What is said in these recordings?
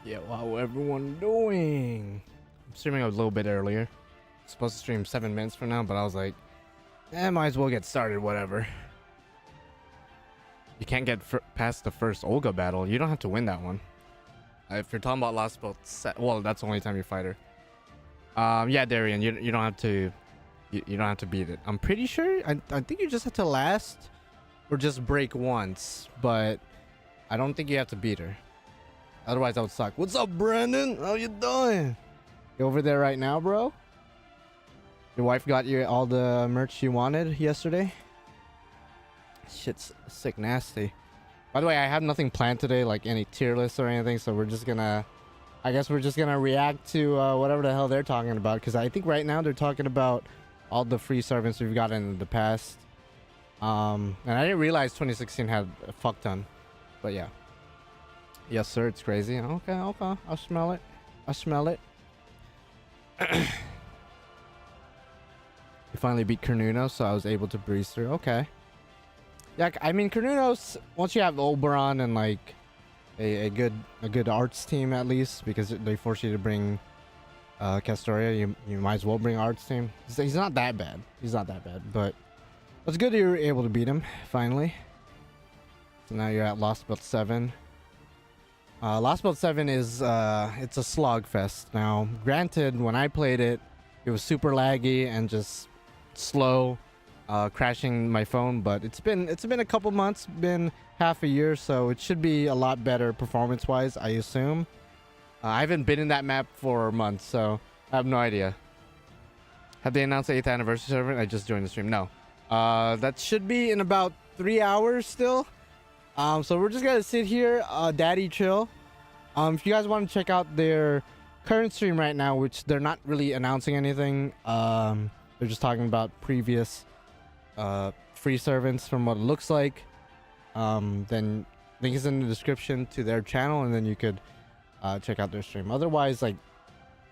Yeah, how everyone doing? I'm streaming a little bit earlier. Supposed to stream 7 minutes from now, but I was like, might as well get started, whatever. You can't get past the first Olga battle. You don't have to win that one. If you're talking about Lostbelt, well, that's the only time you fight her. Yeah, Darian, you don't have to, you don't have to beat it. I'm pretty sure. I think you just have to last, or just break once, but I don't think you have to beat her. Otherwise, that would suck. What's up, Brandon? How you doing? You over there right now, bro? Your wife got you all the merch you wanted yesterday? Shit's sick nasty. By the way, I have nothing planned today, like any tier lists or anything, so we're just gonna... I guess we're just gonna react to whatever the hell they're talking about, because I think right now they're talking about all the free servants we've gotten in the past. And I didn't realize 2016 had a fuck ton. But yeah. Yes, sir, it's crazy. Okay, okay. I'll smell it. I smell it. You finally beat Carnuno, so I was able to breeze through. Okay. Yeah, I mean, Carnuno's, once you have Oberon and like a good arts team at least, because they force you to bring Castoria, you might as well bring arts team. He's not that bad. He's not that bad, but it's good you were able to beat him finally. So now you're at Lostbelt 7. Lostbelt 7 is it's a slog fest. Now, granted, when I played it, it was super laggy and just slow, crashing my phone. But it's been a couple months, been half a year, so it should be a lot better performance-wise, I assume. I haven't been in that map for months, so I have no idea. Have they announced the 8th anniversary server? I just joined the stream. No, that should be in about 3 hours still. So we're just gonna sit here, daddy chill. If you guys want to check out their current stream right now, which they're not really announcing anything, they're just talking about previous free servants from what it looks like. Then link is in the description to their channel, and then you could check out their stream. Otherwise, like,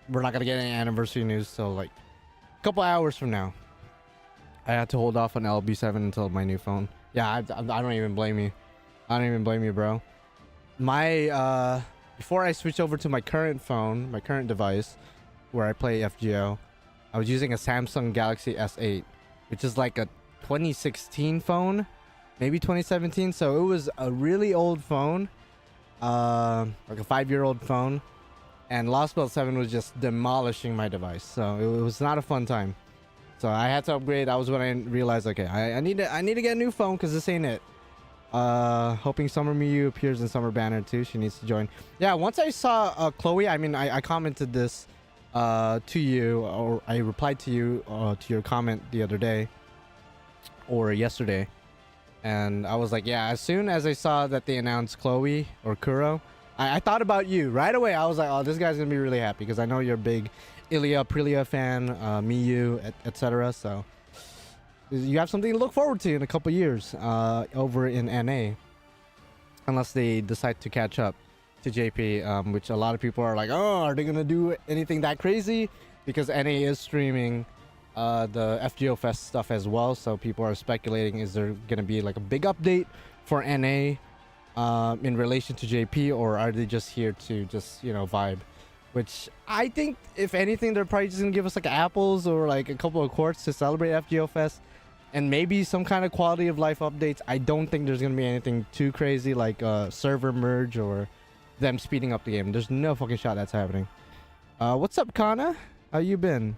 we're not gonna get any anniversary news till like a couple hours from now. I had to hold off on LB7 until my new phone. Yeah, I don't even blame you. I don't even blame you, bro. My before I switched over to my current phone, my current device, where I play FGO, I was using a Samsung Galaxy S8, which is like a 2016 phone, maybe 2017. So it was a really old phone, like a 5-year-old phone, and Lostbelt 7 was just demolishing my device. So it was not a fun time. So I had to upgrade. That was when I realized, okay, I need to get a new phone because this ain't it. Hoping Summer Miyu appears in Summer Banner too. She needs to join. Yeah, once I saw Chloe, I mean, I commented this to you, or I replied to you to your comment the other day or yesterday, and I was like, yeah, as soon as I saw that they announced Chloe or Kuro, I thought about you right away. I was like, oh, this guy's gonna be really happy because I know you're a big Ilia Aprilia fan, Miyu, etc. So you have something to look forward to in a couple years over in NA, unless they decide to catch up to JP, which a lot of people are like, oh, are they gonna do anything that crazy? Because NA is streaming the FGO Fes stuff as well, so people are speculating, is there gonna be like a big update for NA in relation to JP, or are they just here to just, you know, vibe? Which I think, if anything, they're probably just gonna give us like apples or like a couple of quartz to celebrate FGO Fest, and maybe some kind of quality of life updates. I don't think there's gonna be anything too crazy like server merge or them speeding up the game. There's no fucking shot that's happening. What's up, Kana? How you been?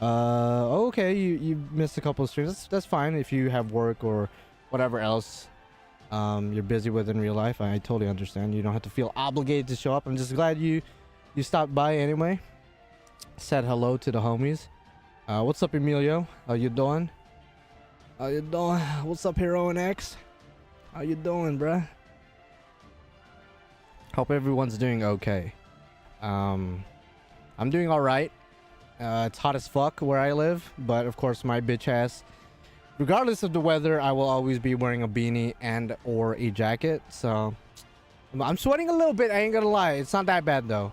Okay, you missed a couple of streams. That's fine if you have work or whatever else you're busy with in real life. I totally understand. You don't have to feel obligated to show up. I'm just glad you stopped by anyway. Said hello to the homies. What's up, Emilio? How you doing? How you doing? What's up, Hero and X? How you doing, bruh? Hope everyone's doing okay. I'm doing all right. It's hot as fuck where I live, but of course my bitch ass, regardless of the weather, I will always be wearing a beanie and or a jacket. So I'm sweating a little bit, I ain't gonna lie. It's not that bad though.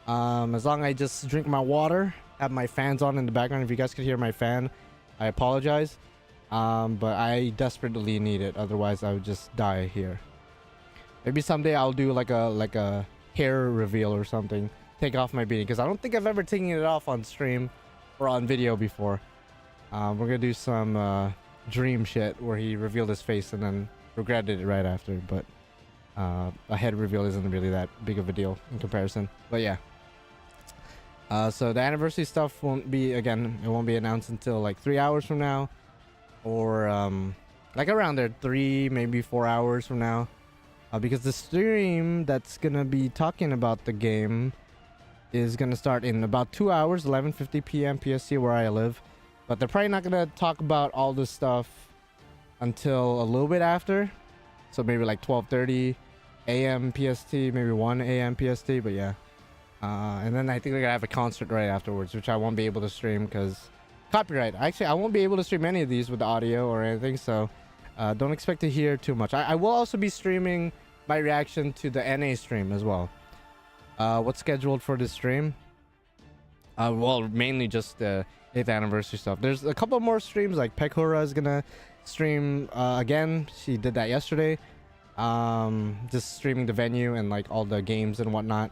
As long as I just drink my water, have my fans on in the background. If you guys could hear my fan, I apologize. But I desperately need it, otherwise I would just die here. Maybe someday I'll do like a hair reveal or something. Take off my beanie, because I don't think I've ever taken it off on stream or on video before. We're gonna do some dream shit where he revealed his face and then regretted it right after, but a head reveal isn't really that big of a deal in comparison. But yeah. So the anniversary stuff won't be, again, it won't be announced until like 3 hours from now, or like around there, 3 maybe 4 hours from now, because the stream that's gonna be talking about the game is gonna start in about 2 hours, 11:50 p.m. PST where I live, but they're probably not gonna talk about all this stuff until a little bit after, so maybe like 12:30 a.m. PST, maybe 1 a.m. PST, but yeah. And then I think they're gonna have a concert right afterwards, which I won't be able to stream because copyright. Actually, I won't be able to stream any of these with audio or anything, so don't expect to hear too much. I will also be streaming my reaction to the NA stream as well. What's scheduled for this stream? Well, mainly just the 8th anniversary stuff. There's a couple more streams, like Pekora is gonna stream again. She did that yesterday. Just streaming the venue and like all the games and whatnot.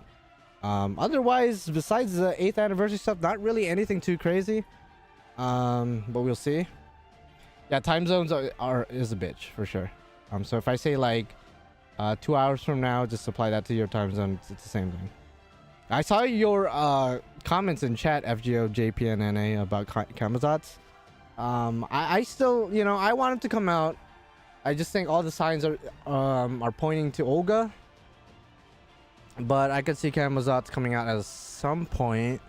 Otherwise, besides the 8th anniversary stuff, not really anything too crazy. But we'll see. Yeah, time zones is a bitch for sure. So if I say like 2 hours from now, just apply that to your time zone. It's the same thing. I saw your comments in chat, FGO, JP, and NA about Kamazats. I still, you know, I want him to come out. I just think all the signs are pointing to Olga. But I could see Kamazats coming out at some point.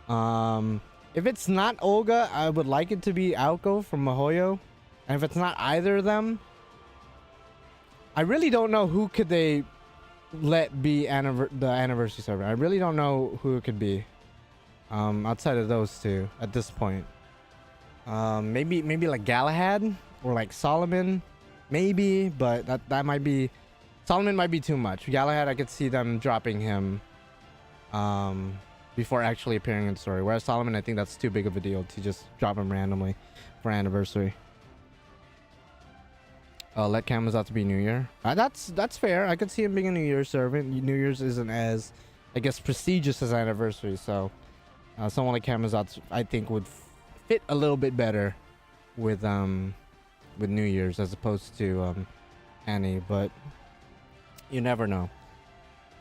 If it's not Olga, I would like it to be Aoko from Mihoyo. And if it's not either of them, I really don't know who could they let be the anniversary server. I really don't know who it could be. Outside of those two at this point. Maybe like Galahad or like Solomon, maybe, but that might be, Solomon might be too much. Galahad, I could see them dropping him before actually appearing in the story. Whereas Solomon, I think that's too big of a deal to just drop him randomly for anniversary. Let Kamazats be New Year. That's fair. I could see him being a New Year's servant. New Year's isn't as, I guess, prestigious as anniversary, so someone like Kamazats, I think, would fit a little bit better with New Year's as opposed to Annie, but you never know.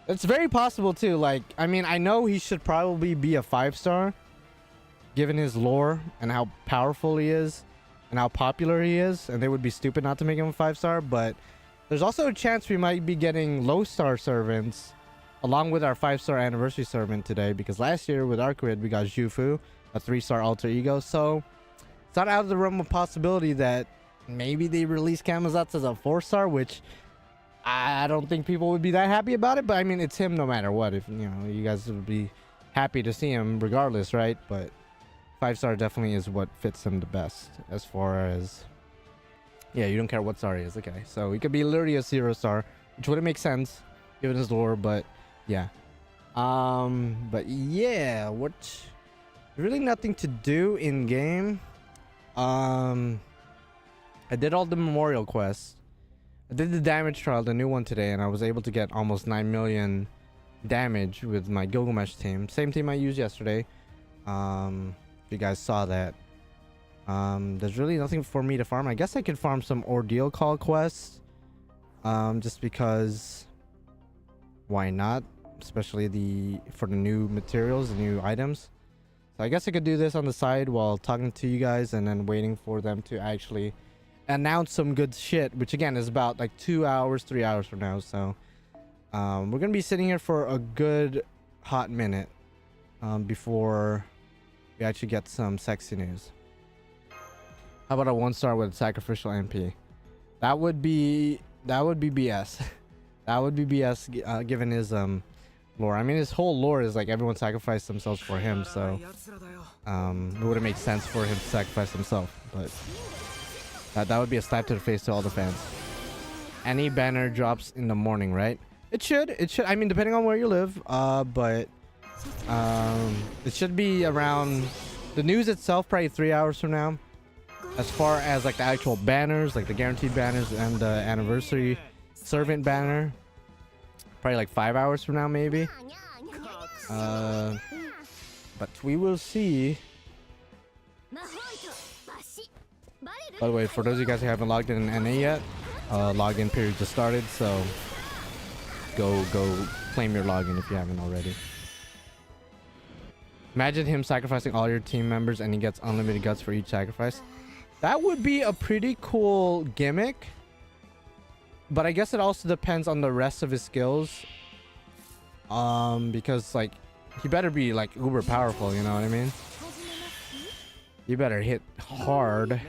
It's very possible too. Like, I mean, I know he should probably be a 5-star given his lore and how powerful he is and how popular he is, and they would be stupid not to make him a 5-star, but there's also a chance we might be getting low-star servants along with our 5-star anniversary servant today, because last year with Arcrid we got Jufu, a 3-star alter ego, so it's not out of the realm of possibility that maybe they release Kamazats as a 4-star, which I don't think people would be that happy about it, but I mean, it's him no matter what. If, you know, you guys would be happy to see him regardless, right? But 5-star definitely is what fits him the best as far as, yeah, you don't care what star he is. Okay, so he could be literally a 0-star, which wouldn't make sense given his lore, but yeah. But yeah, what, really nothing to do in game. I did all the memorial quests. I did the damage trial, the new one today, and I was able to get almost 9 million damage with my Gilgamesh team. Same team I used yesterday. If you guys saw that. There's really nothing for me to farm. I guess I could farm some ordeal call quests. Just because, why not? Especially for the new materials, the new items. So I guess I could do this on the side while talking to you guys and then waiting for them to actually announce some good shit, which again is about like 2 hours, 3 hours from now. So we're gonna be sitting here for a good hot minute before we actually get some sexy news. How about a 1-star with sacrificial MP? That would be BS. That would be BS given his lore. I mean, his whole lore is like everyone sacrificed themselves for him, so it wouldn't make sense for him to sacrifice himself, but that would be a slap to the face to all the fans. Any banner drops in the morning, right? It should. I mean, depending on where you live, but it should be around the news itself, probably 3 hours from now. As far as like the actual banners, like the guaranteed banners and the anniversary servant banner, Probably like 5 hours from now, maybe. But we will see. By the way, for those of you guys who haven't logged in NA yet, login period just started, so go claim your login if you haven't already. Imagine him sacrificing all your team members and he gets unlimited guts for each sacrifice. That would be a pretty cool gimmick. But I guess it also depends on the rest of his skills. Because like he better be like uber powerful, you know what I mean? You better hit hard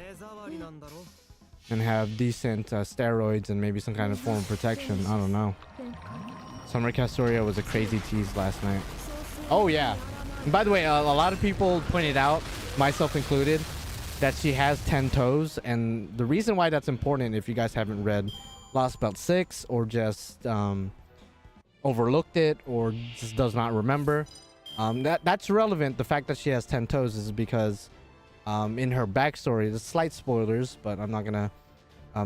and have decent steroids and maybe some kind of form of protection. I don't know. Summer Castoria was a crazy tease last night. Oh yeah. And by the way, a lot of people pointed out, myself included, that she has 10 toes. And the reason why that's important, if you guys haven't read Lostbelt 6 or just overlooked it or just does not remember, that's relevant. The fact that she has 10 toes is because in her backstory, there's slight spoilers, but I'm not gonna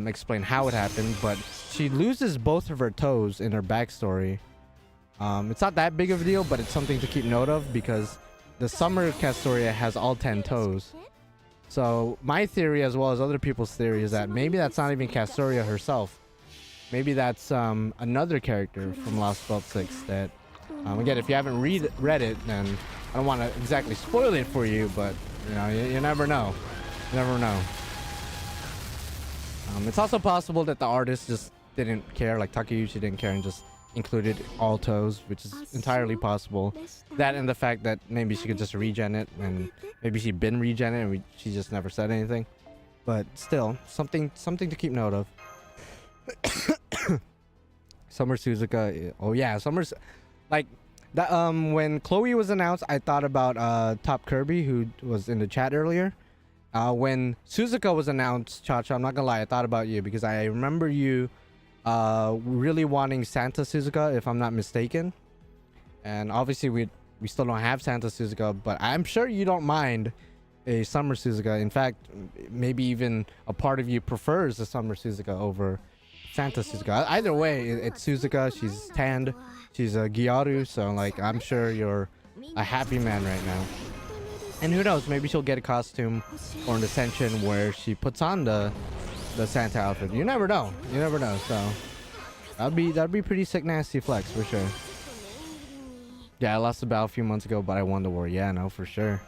explain how it happened, but she loses both of her toes in her backstory. It's not that big of a deal, but it's something to keep note of because the Summer Castoria has all 10 toes. So my theory, as well as other people's theory, is that maybe that's not even Castoria herself. Maybe that's another character from Lostbelt 6 that, again, if you haven't read it, then I don't want to exactly spoil it for you, but you know, you never know. You never know. It's also possible that the artist just didn't care, like Takeuchi didn't care and just included all toes, which is entirely possible. That and the fact that maybe she could just regen it, and maybe she'd been regen it and she just never said anything. But still, something to keep note of. Summer Suzuka. Oh yeah, Summer's like that. When Chloe was announced, I thought about Top Kirby, who was in the chat earlier. When Suzuka was announced, Cha-Cha, I'm not gonna lie, I thought about you because I remember you really wanting Santa Suzuka, if I'm not mistaken. And obviously we still don't have Santa Suzuka, but I'm sure you don't mind a Summer Suzuka. In fact, maybe even a part of you prefers the Summer Suzuka over Santa Suzuka. Either way, it's Suzuka. She's tanned. She's a Gyaru, so like I'm sure you're a happy man right now. And who knows, maybe she'll get a costume or an ascension where she puts on the Santa outfit. You never know. You never know. So that'd be pretty sick, nasty flex for sure. Yeah, I lost the battle a few months ago, but I won the war. Yeah, no, for sure.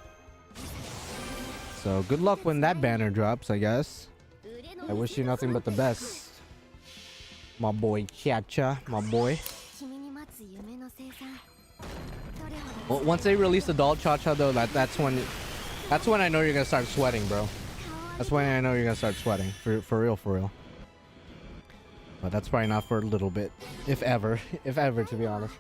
So good luck when that banner drops, I guess. I wish you nothing but the best, my boy Cha-Cha, my boy. Well, once they release adult Cha-Cha though, that's when I know you're gonna start sweating, bro. That's when I know you're gonna start sweating for real. But that's probably not for a little bit, if ever, to be honest.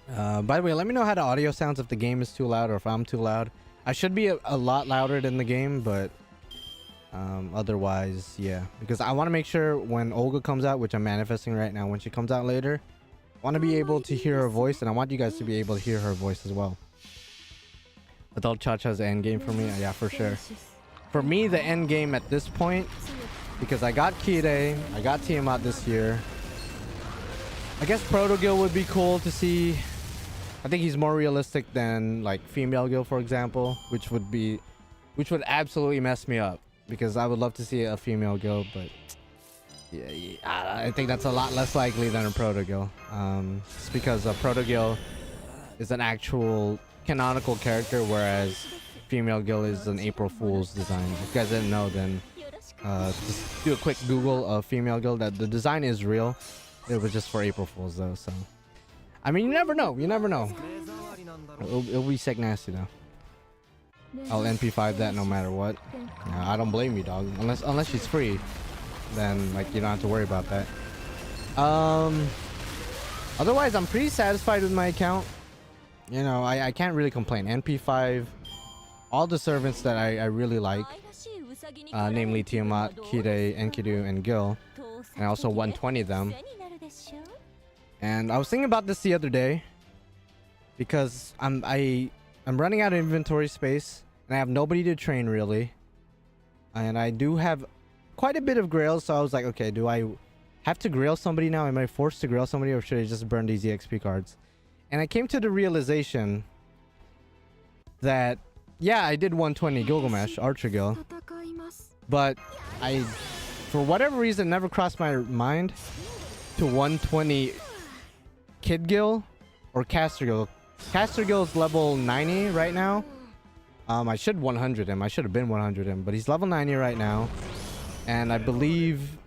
By the way, let me know how the audio sounds if the game is too loud or if I'm too loud. I should be a lot louder than the game, but otherwise, yeah. Because I want to make sure when Olga comes out, which I'm manifesting right now, when she comes out later, I want to be able to hear her voice, and I want you guys to be able to hear her voice as well. Adult Cha-Cha's the end game for me, yeah, for sure. For me, the end game at this point, because I got Kirei, I got Tiamat this year. I guess Proto Gil would be cool to see. I think he's more realistic than like Female Gil, for example, which would absolutely mess me up because I would love to see a Female Gil, but yeah, I think that's a lot less likely than a Proto Gil. Just because a Proto Gil is an actual canonical character, whereas Female Gil is an April Fool's design. If you guys didn't know, then just do a quick Google of Female Gil. That the design is real. It was just for April Fools though, so I mean, you never know. You never know. It'll be sick nasty though. I'll NP5 that no matter what. I don't blame you, dog. Unless she's free, then like you don't have to worry about that. Otherwise, I'm pretty satisfied with my account. You know, I can't really complain. NP5, all the servants that I really like, namely Tiamat, Kirei, Enkidu, and Gil, and I also 120 them. And I was thinking about this the other day because I'm running out of inventory space and I have nobody to train really, and I do have quite a bit of grails, so I was like, okay, do I have to grail somebody now? Am I forced to grail somebody, or should I just burn these EXP cards? And I came to the realization that, yeah, I did 120 Gilgamesh, Archer Gil. But for whatever reason, never crossed my mind to 120 Kid Gil or Caster Gil. Caster Gil is level 90 right now. I should 100 him. I should have been 100 him, but he's level 90 right now. And I believe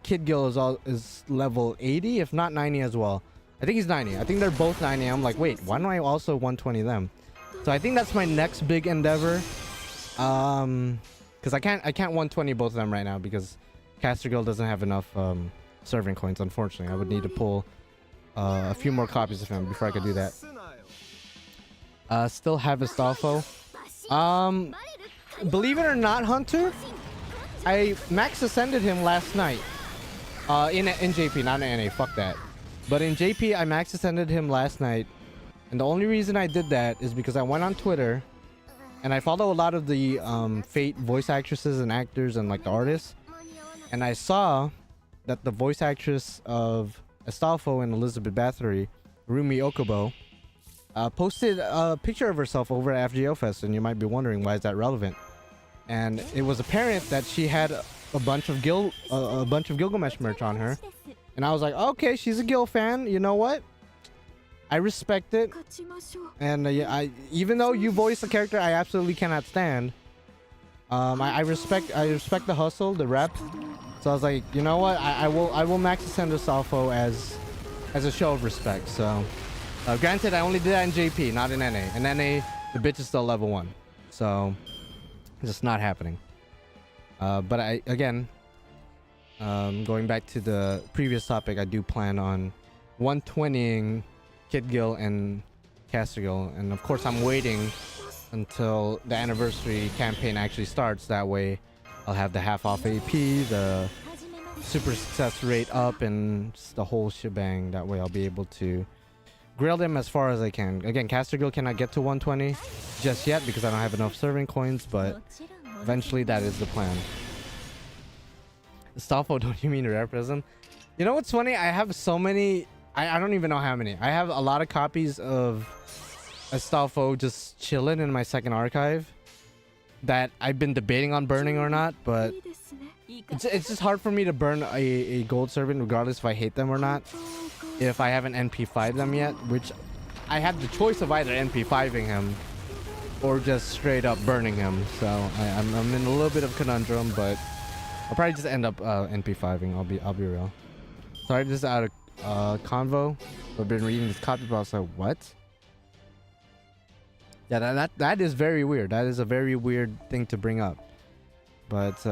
Kid Gil is level 80, if not 90 as well. I think he's 90. I think they're both 90. I'm like, wait, why don't I also 120 them? So I think that's my next big endeavor. Because I can't 120 both of them right now because Caster Gil doesn't have enough serving coins, unfortunately. I would need to pull a few more copies of him before I could do that. Still have Astolfo. Believe it or not, Hunter, I max ascended him last night. In JP, not in NA. Fuck that. But in JP, I max ascended him last night. And the only reason I did that is because I went on Twitter and I follow a lot of the Fate voice actresses and actors and like the artists. And I saw that the voice actress of Astolfo and Elizabeth Bathory, Rumi Okubo, posted a picture of herself over at FGO Fes, and you might be wondering why is that relevant. And it was apparent that she had a bunch of Gilgamesh merch on her, and I was like, okay, she's a Gil fan. You know what? I respect it. And even though you voice a character I absolutely cannot stand, I respect the hustle, the rep. So I was like, you know what? I will max ascend Astolfo as a show of respect. So. Granted, I only did that in JP, not in NA. In NA, the bitch is still level 1. So, it's just not happening. But again, going back to the previous topic, I do plan on 120ing Kid Gil and Caster Gil. And of course, I'm waiting until the anniversary campaign actually starts. That way, I'll have the half off AP, the super success rate up, and just the whole shebang. That way, I'll be able to grill them as far as I can. Again, Caster Gil cannot get to 120 just yet because I don't have enough serving coins, but eventually that is the plan. Astolfo, don't you mean Rare Prism? You know what's funny? I have so many, I don't even know how many. I have a lot of copies of Astolfo just chilling in my second archive that I've been debating on burning or not, but it's just hard for me to burn a gold servant regardless if I hate them or not. If I haven't NP5'd them yet, which I have the choice of either NP5ing him or just straight up burning him. So I'm in a little bit of conundrum, but I'll probably just end up NP5ing. I'll be real. Sorry, this is out of convo. I've been reading this copy, but I was like, what? Yeah, that is very weird. That is a very weird thing to bring up. But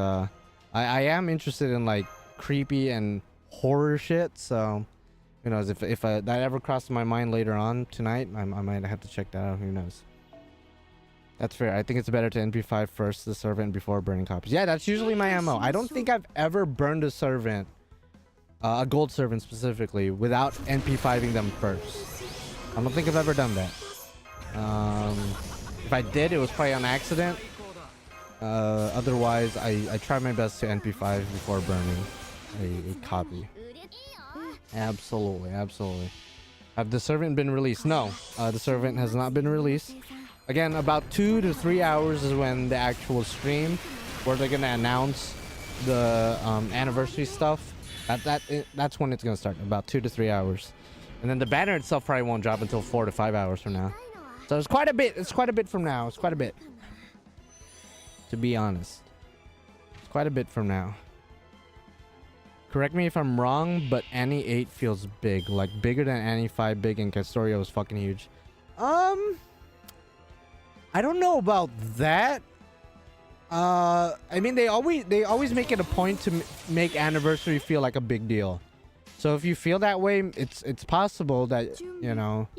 I am interested in like creepy and horror shit, so. Who knows, if that ever crosses my mind later on tonight, I might have to check that out. Who knows? That's fair. I think it's better to NP5 first the servant before burning copies. Yeah, that's usually my MO. I don't think I've ever burned a servant, a gold servant specifically, without NP5ing them first. I don't think I've ever done that. If I did, it was probably on accident. Otherwise, I try my best to NP5 before burning a copy. Absolutely. Have the servant been released? No, the servant has not been released. Again, about 2 to 3 hours is when the actual stream, where they're gonna announce the anniversary stuff. That's when it's gonna start. About 2 to 3 hours, and then the banner itself probably won't drop until 4 to 5 hours from now. So it's quite a bit. It's quite a bit from now. It's quite a bit. To be honest, it's quite a bit from now. Correct me if I'm wrong, but Annie 8 feels big. Like, bigger than Annie 5 big, and Castoria was fucking huge. I don't know about that. I mean, they always make it a point to make anniversary feel like a big deal. So if you feel that way, it's possible that, you know,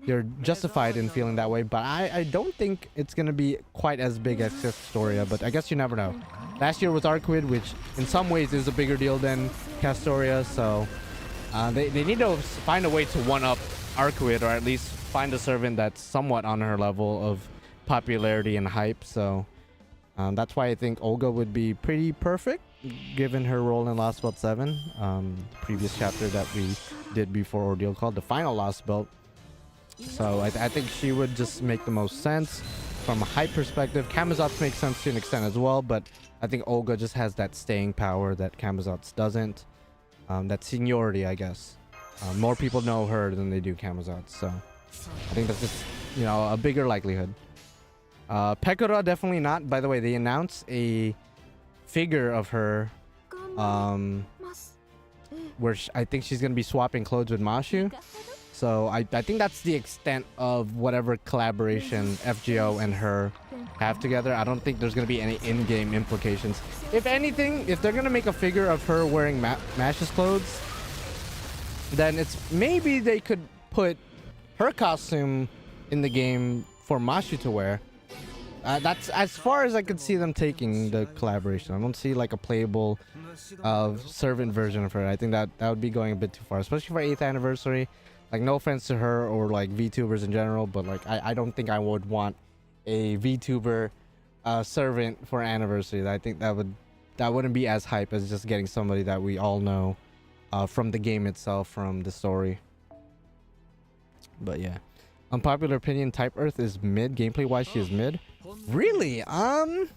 you're justified in feeling that way. But I don't think it's going to be quite as big as Castoria, but I guess you never know. Last year was Arquid, which in some ways is a bigger deal than Castoria, so they need to find a way to one-up Arquid, or at least find a servant that's somewhat on her level of popularity and hype. So that's why I think Olga would be pretty perfect. given her role in Lostbelt 7, previous chapter that we did before Ordeal called the final Lostbelt. So I think she would just make the most sense from a hype perspective. Camazotz makes sense to an extent as well, but I think Olga just has that staying power that Camazotz doesn't. That seniority, I guess. More people know her than they do Camazotz, so I think that's just, you know, a bigger likelihood. Pekora, definitely not. By the way, they announced a figure of her where I think she's gonna be swapping clothes with Mashu. So I think that's the extent of whatever collaboration FGO and her have together. I don't think there's gonna be any in-game implications. If anything, if they're gonna make a figure of her wearing Mash's clothes, then it's maybe they could put her costume in the game for Mashu to wear. That's as far as I could see them taking the collaboration. I don't see like a playable servant version of her. I think that would be going a bit too far, especially for 8th anniversary. Like, no offense to her or like VTubers in general, but like I don't think I would want a VTuber servant for anniversary. I think that wouldn't be as hype as just getting somebody that we all know from the game itself, from the story. But yeah, unpopular opinion: Type Earth is mid. Gameplay wise, she is mid. Really? I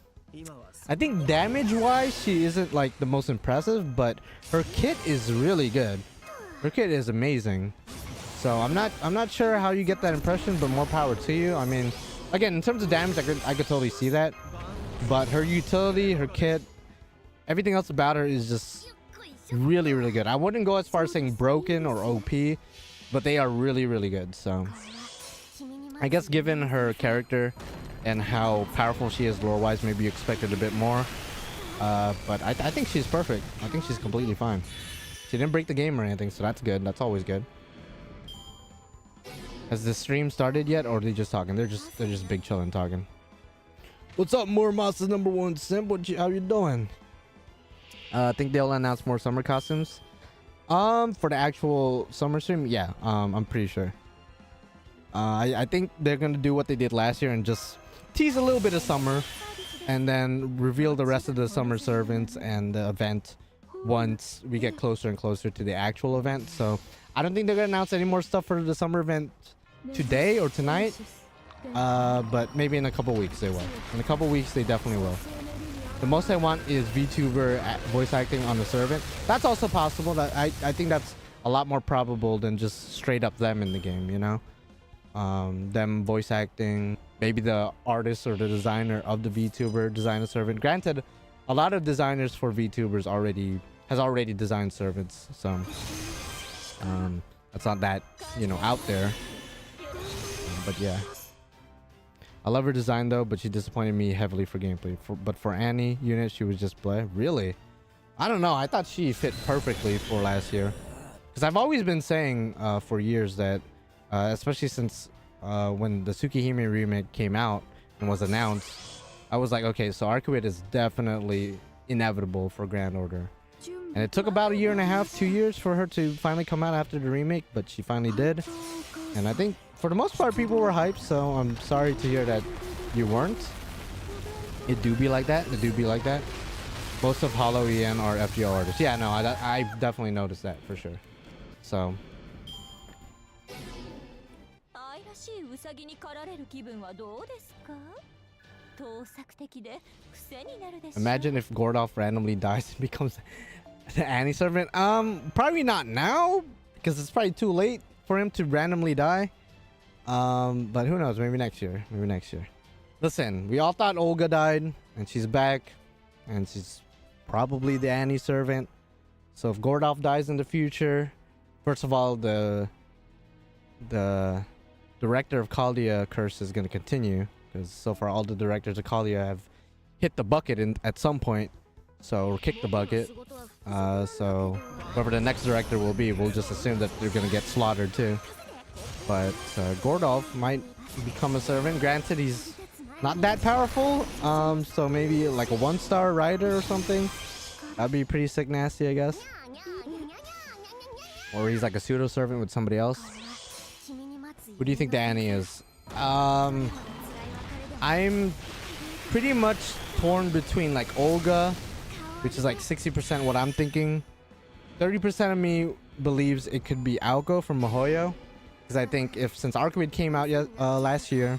think damage wise she isn't like the most impressive, but her kit is really good. Her kit is amazing. So I'm not sure how you get that impression, but more power to you. I mean, again, in terms of damage, I could totally see that. But her utility, her kit, everything else about her is just really, really good. I wouldn't go as far as saying broken or OP, but they are really, really good. So I guess given her character and how powerful she is lore-wise, maybe you expected a bit more. But I think she's perfect. I think she's completely fine. She didn't break the game or anything, so that's good. That's always good. Has the stream started yet, or are they just talking? They're just big chillin' talking. What's up, more Masa #1 Simp? How you doing? I think they'll announce more summer costumes. For the actual summer stream, yeah. I'm pretty sure. I think they're gonna do what they did last year and just tease a little bit of summer, and then reveal the rest of the summer servants and the event once we get closer and closer to the actual event. So I don't think they're gonna announce any more stuff for the summer event today or tonight, but maybe in a couple weeks they will. In a couple weeks they definitely will. The most I want is VTuber voice acting on the servant. That's also possible. That I think that's a lot more probable than just straight up them in the game, you know. Them voice acting, maybe the artist or the designer of the VTuber design a servant. Granted, a lot of designers for VTubers has already designed servants, so that's not that, you know, out there. But yeah, I love her design though, but she disappointed me heavily for gameplay. But for Annie unit, she was just bleh. Really? I don't know. I thought she fit perfectly for last year, because I've always been saying for years that especially since when the Tsukihime remake came out and was announced, I was like, okay, so Arcuate is definitely inevitable for Grand Order. And it took about a year and a half, 2 years for her to finally come out after the remake, but she finally did. And I think for the most part people were hyped, so I'm sorry to hear that you weren't. It do be like that. It do be like that. Most of Hollow EN are FGO artists. Yeah, no, I definitely noticed that for sure. So imagine if Gordolf randomly dies and becomes the Annie servant. Probably not now, because it's probably too late for him to randomly die. But who knows? Maybe next year. Maybe next year. Listen, we all thought Olga died, and she's back, and she's probably the Annie servant. So if Gordolf dies in the future, first of all, the director of Kalia curse is going to continue, because so far all the directors of Kalia have hit the bucket at some point, or kicked the bucket. So whoever the next director will be, we'll just assume that they're going to get slaughtered too. But Gordolf might become a servant. Granted, he's not that powerful, so maybe like a 1-star rider or something. That'd be pretty sick nasty, I guess. Or he's like a pseudo servant with somebody else. Who do you think the Annie is? I'm pretty much torn between like Olga which is like 60% what I'm thinking. 30% of me believes it could be Aoko from Mihoyo, because I think since Arcade came out last year,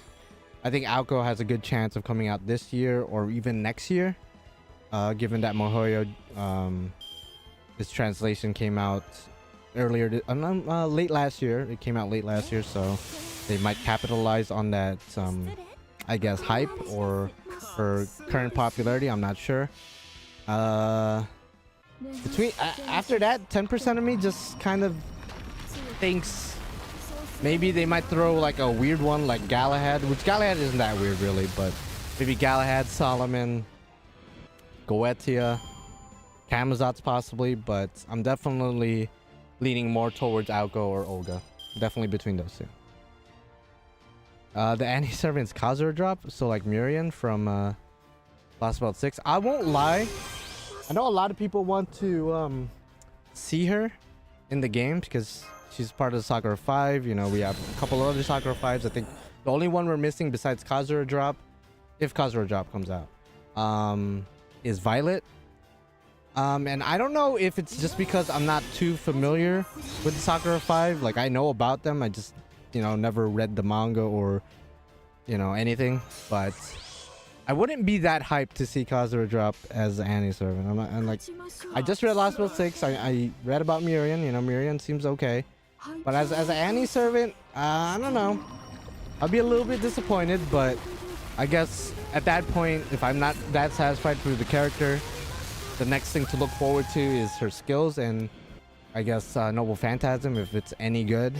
I think Aoko has a good chance of coming out this year or even next year, given that Mihoyo, its translation came out earlier, late last year. It came out late last year, so they might capitalize on that, I guess, hype or for current popularity. I'm not sure. After that, 10% of me just kind of thinks maybe they might throw like a weird one like Galahad, which Galahad isn't that weird really, but maybe Galahad, Solomon, Goetia, Camazotz possibly, but I'm definitely leaning more towards Aoko or Olga. Definitely between those two. The Annie Servant's Kazura drop, so like Murian from Lostbelt 6. I won't lie, I know a lot of people want to see her in the game because she's part of the Sakura 5. You know, we have a couple of other Sakura 5s. I think the only one we're missing besides Kazura drop, if Kazura drop comes out, is Violet. And I don't know if it's just because I'm not too familiar with the Sakura 5. Like, I know about them, I just, you know, never read the manga or, you know, anything. But I wouldn't be that hyped to see Kazura drop as Annie Servant. And like, I just read Lostbelt 6. I read about Murian. You know, Murian seems okay. But as an Annie Servant, I don't know. I'll be a little bit disappointed, but I guess at that point, if I'm not that satisfied with the character, the next thing to look forward to is her skills and I guess Noble Phantasm, if it's any good.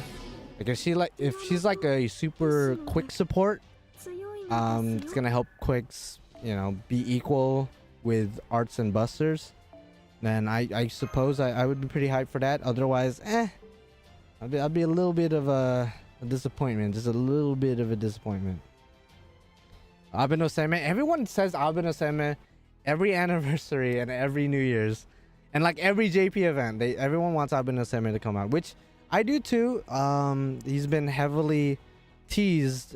Like if she's like a super quick support, it's gonna help quicks, you know, be equal with arts and busters, then I suppose I would be pretty hyped for that. Otherwise, I'll be a little bit of a disappointment, just a little bit of a disappointment. Abe no Seme, everyone says Abe no Seme every anniversary and every New Year's and like every JP event. Everyone wants Abe no Seme to come out, which I do too. He's been heavily teased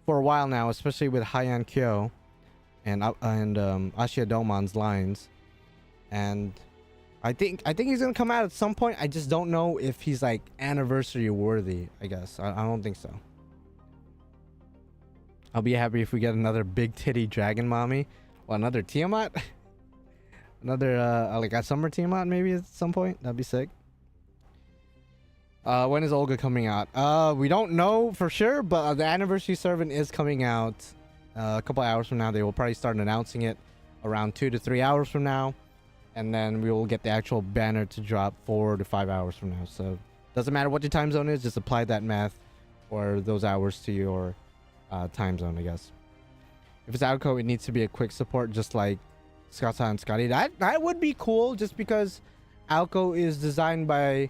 for a while now, especially with Haiyan Kyo and Ashia Domon's lines, and I think he's gonna come out at some point. I just don't know if he's like anniversary worthy. I guess I don't think so. I'll be happy if we get another big titty dragon mommy. Well, another Tiamat. Another like a summer Tiamat maybe at some point. That'd be sick. When is Olga coming out? We don't know for sure, but the Anniversary Servant is coming out a couple hours from now. They will probably start announcing it around 2 to 3 hours from now, and then we will get the actual banner to drop 4 to 5 hours from now. So doesn't matter what your time zone is, just apply that math or those hours to your time zone, I guess. If it's Aoko, it needs to be a quick support, just like Skasa and Scotty. That would be cool, just because Aoko is designed by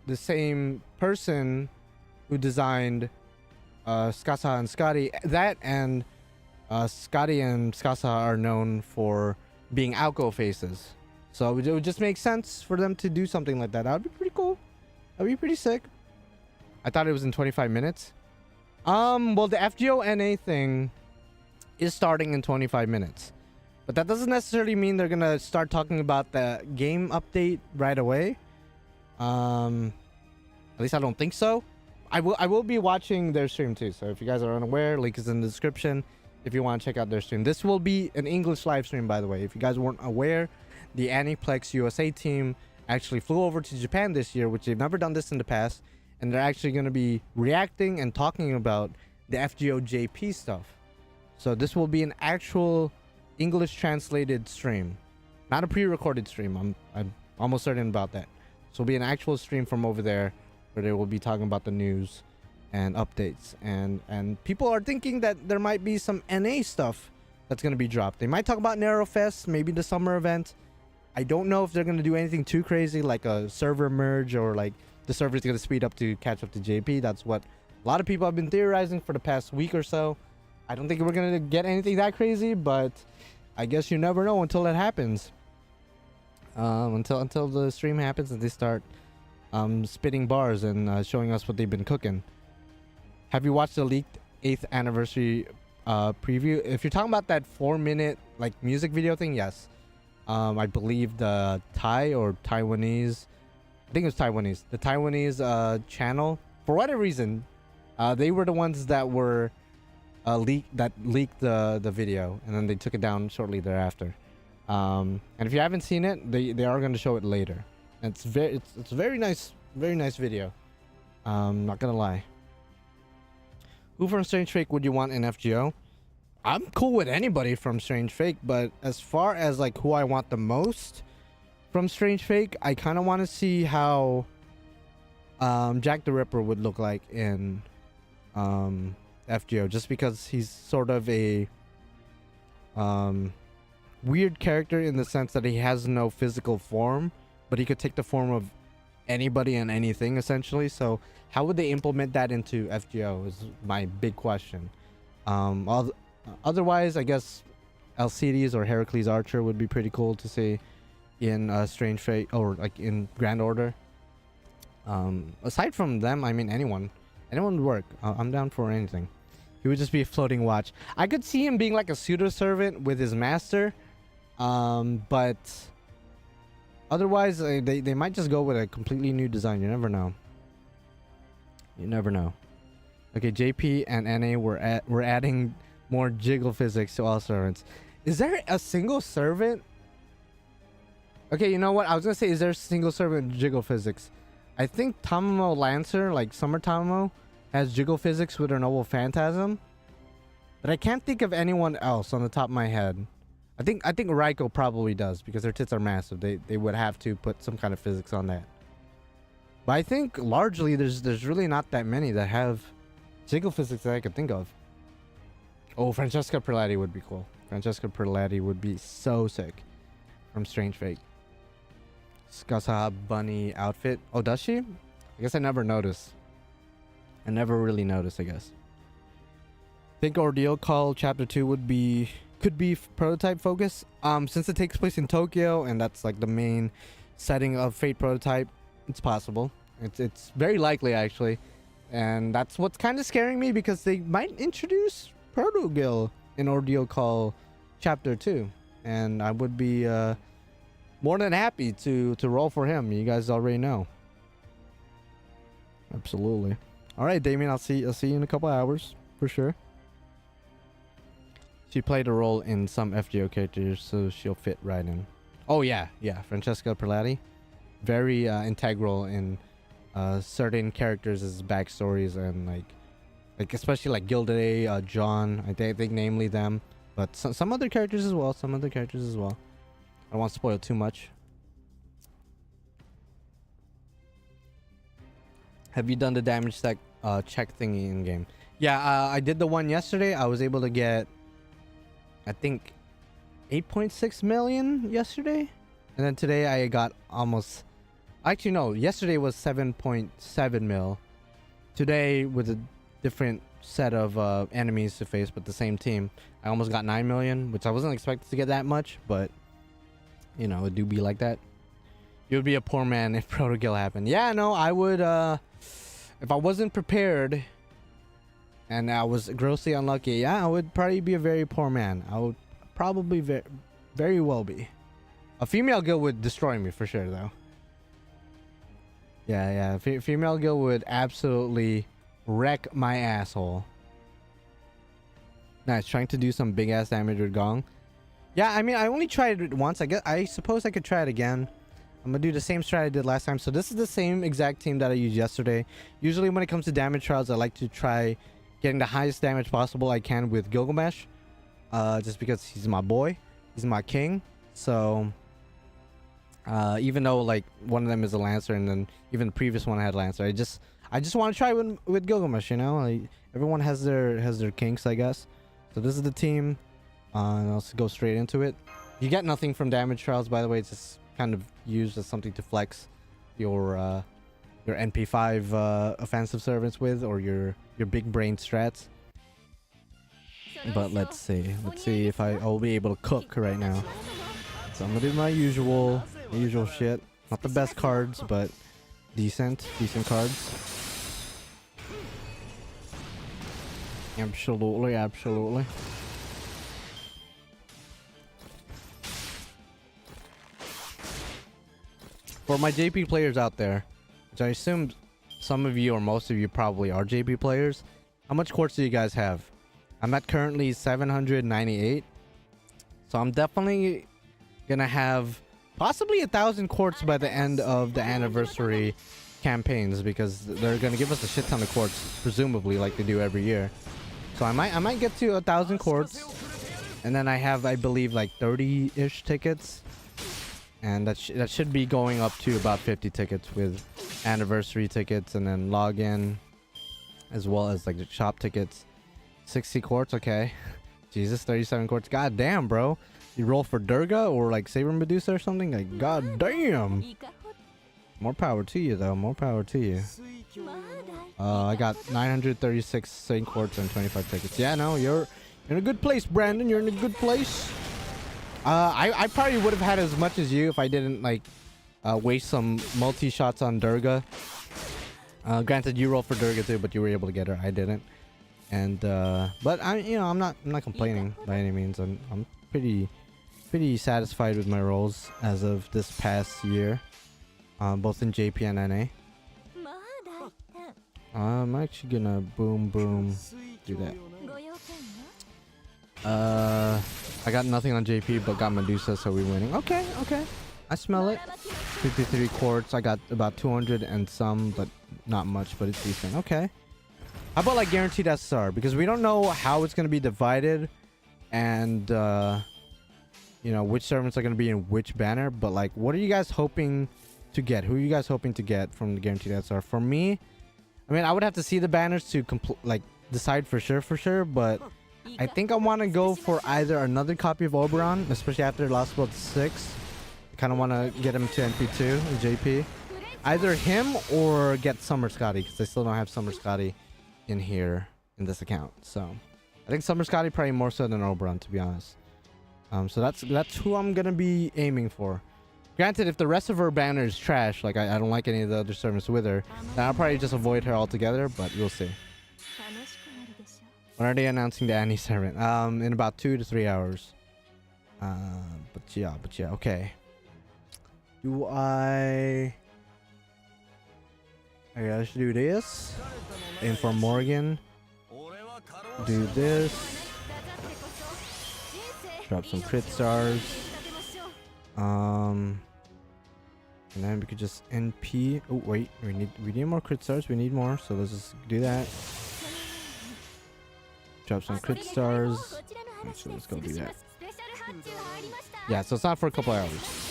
the same person who designed Skasa and Scotty. That and Scotty and Skasa are known for being Aoko faces, so it would just make sense for them to do something like that. That would be pretty cool. That'd be pretty sick. I thought it was in 25 minutes. Well, the FGO NA thing is starting in 25 minutes, but that doesn't necessarily mean they're gonna start talking about the game update right away. At least I don't think so. I will be watching their stream too, so if you guys are unaware, link is in the description if you want to check out their stream. This will be an English live stream, by the way. If you guys weren't aware, the Aniplex USA team actually flew over to Japan this year, which they've never done this in the past, and they're actually going to be reacting and talking about the FGO JP stuff. So this will be an actual English translated stream, not a pre-recorded stream. I'm almost certain about that. So it'll be an actual stream from over there where they will be talking about the news and updates, and people are thinking that there might be some NA stuff that's going to be dropped. They might talk about Narrow Fest, maybe the summer event. I don't know if they're going to do anything too crazy like a server merge, or like the server's going to speed up to catch up to JP. That's what a lot of people have been theorizing for the past week or so. I don't think we're going to get anything that crazy, but I guess you never know until it happens. Until the stream happens and they start spitting bars and showing us what they've been cooking. Have you watched the leaked 8th anniversary preview? If you're talking about that 4-minute like music video thing, yes. I believe the Thai or Taiwanese, I think it was Taiwanese, the Taiwanese channel, for whatever reason, they were the ones that were leaked the video, and then they took it down shortly thereafter. And if you haven't seen it, they are going to show it later. And it's very nice video. Not gonna lie. Who from Strange Fake would you want in FGO? I'm cool with anybody from Strange Fake, but as far as like who I want the most from Strange Fake, I kind of want to see how Jack the Ripper would look like in FGO, just because he's sort of a weird character in the sense that he has no physical form, but he could take the form of anybody and anything essentially. So how would they implement that into FGO is my big question. Otherwise, I guess Alcides or Heracles Archer would be pretty cool to see in Strange Fate, or like in Grand Order. Aside from them, I mean, anyone would work. I'm down for anything. He would just be a floating watch. I could see him being like a pseudo servant with his master, but otherwise they might just go with a completely new design. You never know. Okay, JP and NA we're adding more jiggle physics to all servants. Is there a single servant? Okay, you know what? I was gonna say, is there a single servant jiggle physics? I think Tamamo Lancer, like Summer Tamamo, has jiggle physics with her Noble Phantasm, but I can't think of anyone else on the top of my head. I think Raiko probably does, because her tits are massive. They would have to put some kind of physics on that. But I think largely there's really not that many that have jiggle physics that I could think of. Oh, Francesca Perlatti would be cool. Francesca Perlatti would be so sick from Strange Fate. Skasa bunny outfit. Oh, does she? I guess I never noticed. I never really noticed, I guess. Think Ordeal Call Chapter 2 could be prototype focus. Since it takes place in Tokyo and that's like the main setting of Fate prototype, it's possible. It's very likely actually. And that's what's kind of scaring me, because they might introduce Proto Gil in Ordeal Call Chapter 2. And I would be more than happy to roll for him. You guys already know. Absolutely. All right, Damien, I'll see you in a couple hours for sure. She played a role in some FGO characters, so she'll fit right in. Oh yeah, Francesca Perlatti, very integral in certain characters' backstories, and like especially like Gilday, John. I think namely them, but some other characters as well. I don't want to spoil too much. Have you done the damage stack check thingy in game? Yeah, I did the one yesterday. I was able to get, I think, 8.6 million yesterday, and then today I got almost. Actually, no. Yesterday was 7.7 mil. Today, with a different set of enemies to face, but the same team, I almost got 9 million, which I wasn't expecting to get that much, but you know, it do be like that. You would be a poor man if Protogil happened. Yeah, no, I would. If I wasn't prepared and I was grossly unlucky, yeah, I would probably be a very poor man. I would probably very well be. A female Gil would destroy me for sure, though. Yeah. Female Gil would absolutely wreck my asshole. Nice, trying to do some big ass damage with Gong. Yeah, I mean, I only tried it once. I suppose I could try it again. I'm gonna do the same strat I did last time. So this is the same exact team that I used yesterday. Usually when it comes to damage trials, I like to try getting the highest damage possible I can with Gilgamesh. Just because he's my boy. He's my king. So even though like one of them is a Lancer, and then even the previous one I had Lancer, I just want to try with Gilgamesh, you know? Like, everyone has their kinks, I guess. So this is the team. Let's go straight into it. You get nothing from damage trials, by the way. It's just kind of used as something to flex your NP5 offensive servants with, or your big brain strats. But let's see if I'll be able to cook right now. So I'm gonna do my usual shit. Not the best cards, but decent cards. Absolutely. for my JP players out there, which I assume some of you or most of you probably are JP players, how much quartz do you guys have? I'm at currently 798. So I'm definitely gonna have possibly 1,000 quartz by the end of the anniversary campaigns, because they're gonna give us a shit ton of quartz, presumably, like they do every year. So I might get to 1,000 quartz, and then I have, I believe, like 30-ish tickets, and that should be going up to about 50 tickets with anniversary tickets, and then login, as well as like the shop tickets. 60 quartz, okay. Jesus, 37 quartz. God damn, bro. You roll for Durga or like Saber Medusa or something? Like, god damn. More power to you, though. More power to you. I got 936 Saint quartz and 25 tickets. Yeah, no, you're in a good place, Brandon. You're in a good place. I probably would have had as much as you if I didn't like waste some multi shots on Durga. Granted, you rolled for Durga too, but you were able to get her. I didn't. And but I'm not complaining by any means. I'm pretty satisfied with my rolls as of this past year, both in JP and NA. I'm actually gonna boom do that. I got nothing on JP but got Medusa, so we're winning. Okay, I smell it. 53 quartz. I got about 200 and some, but not much, but it's decent. Okay. How about like guaranteed SSR? Because we don't know how it's going to be divided, and which servants are going to be in which banner. But like, what are you guys hoping to get? Who are you guys hoping to get from the guaranteed SSR? For me, I mean, I would have to see the banners to decide for sure. But I think I want to go for either another copy of Oberon, especially after Lostbelt 6. I kind of want to get him to NP2 in JP. Either him or get Summer Scotty, because I still don't have Summer Scotty in here in this account. So I think Summer Scotty probably more so than Oberon, to be honest. So that's who I'm gonna be aiming for. Granted, if the rest of her banner is trash, like I don't like any of the other servants with her, then I'll probably just avoid her altogether, but we'll see. When are they announcing the Annie servant? In about 2 to 3 hours. But yeah, okay. Okay, let's do this. Aim for Morgan. Do this. Drop some crit stars. And then we could just NP. Oh wait, we need more crit stars. We need more, so let's just do that. Drop some crit stars. So let's go do that. Yeah, so it's not for a couple hours.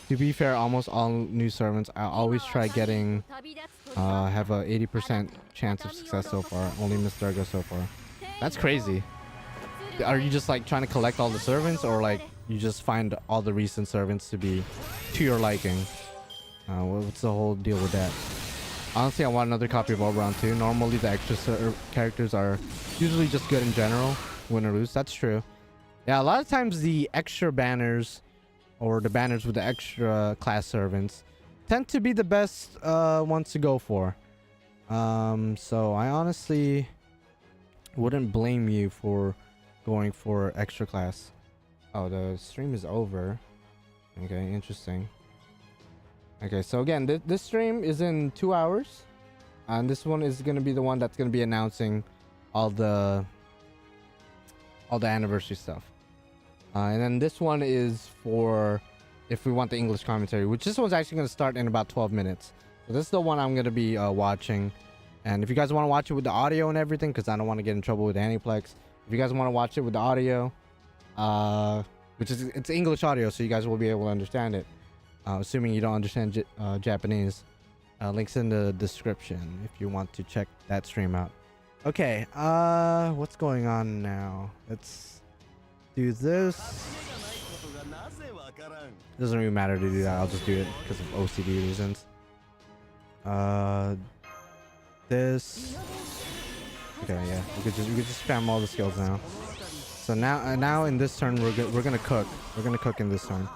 To be fair, almost all new servants, I always try getting, have a 80% chance of success so far. Only Miss Durga so far. That's crazy. Are you just like trying to collect all the servants, or like you just find all the recent servants to be to your liking? What's the whole deal with that? Honestly, I want another copy of Oberon too. Normally the extra characters are usually just good in general, win or lose. That's true. Yeah, a lot of times the extra banners, or the banners with the extra class servants, tend to be the best ones to go for. So I honestly wouldn't blame you for going for extra class. Oh, the stream is over. Okay, interesting. Okay, so again, this stream is in 2 hours, and this one is going to be the one that's going to be announcing all the anniversary stuff. And then this one is for if we want the English commentary, which this one's actually going to start in about 12 minutes. So this is the one I'm going to be watching. And if you guys want to watch it with the audio and everything, because I don't want to get in trouble with Aniplex, if you guys want to watch it with the audio, it's English audio, so you guys will be able to understand it. Assuming you don't understand Japanese. Links in the description if you want to check that stream out. Okay, what's going on now? Let's do this. Doesn't really matter to do that. I'll just do it because of OCD reasons. This. Okay, yeah. We could just spam all the skills now. So now in this turn we're gonna cook. We're gonna cook in this turn.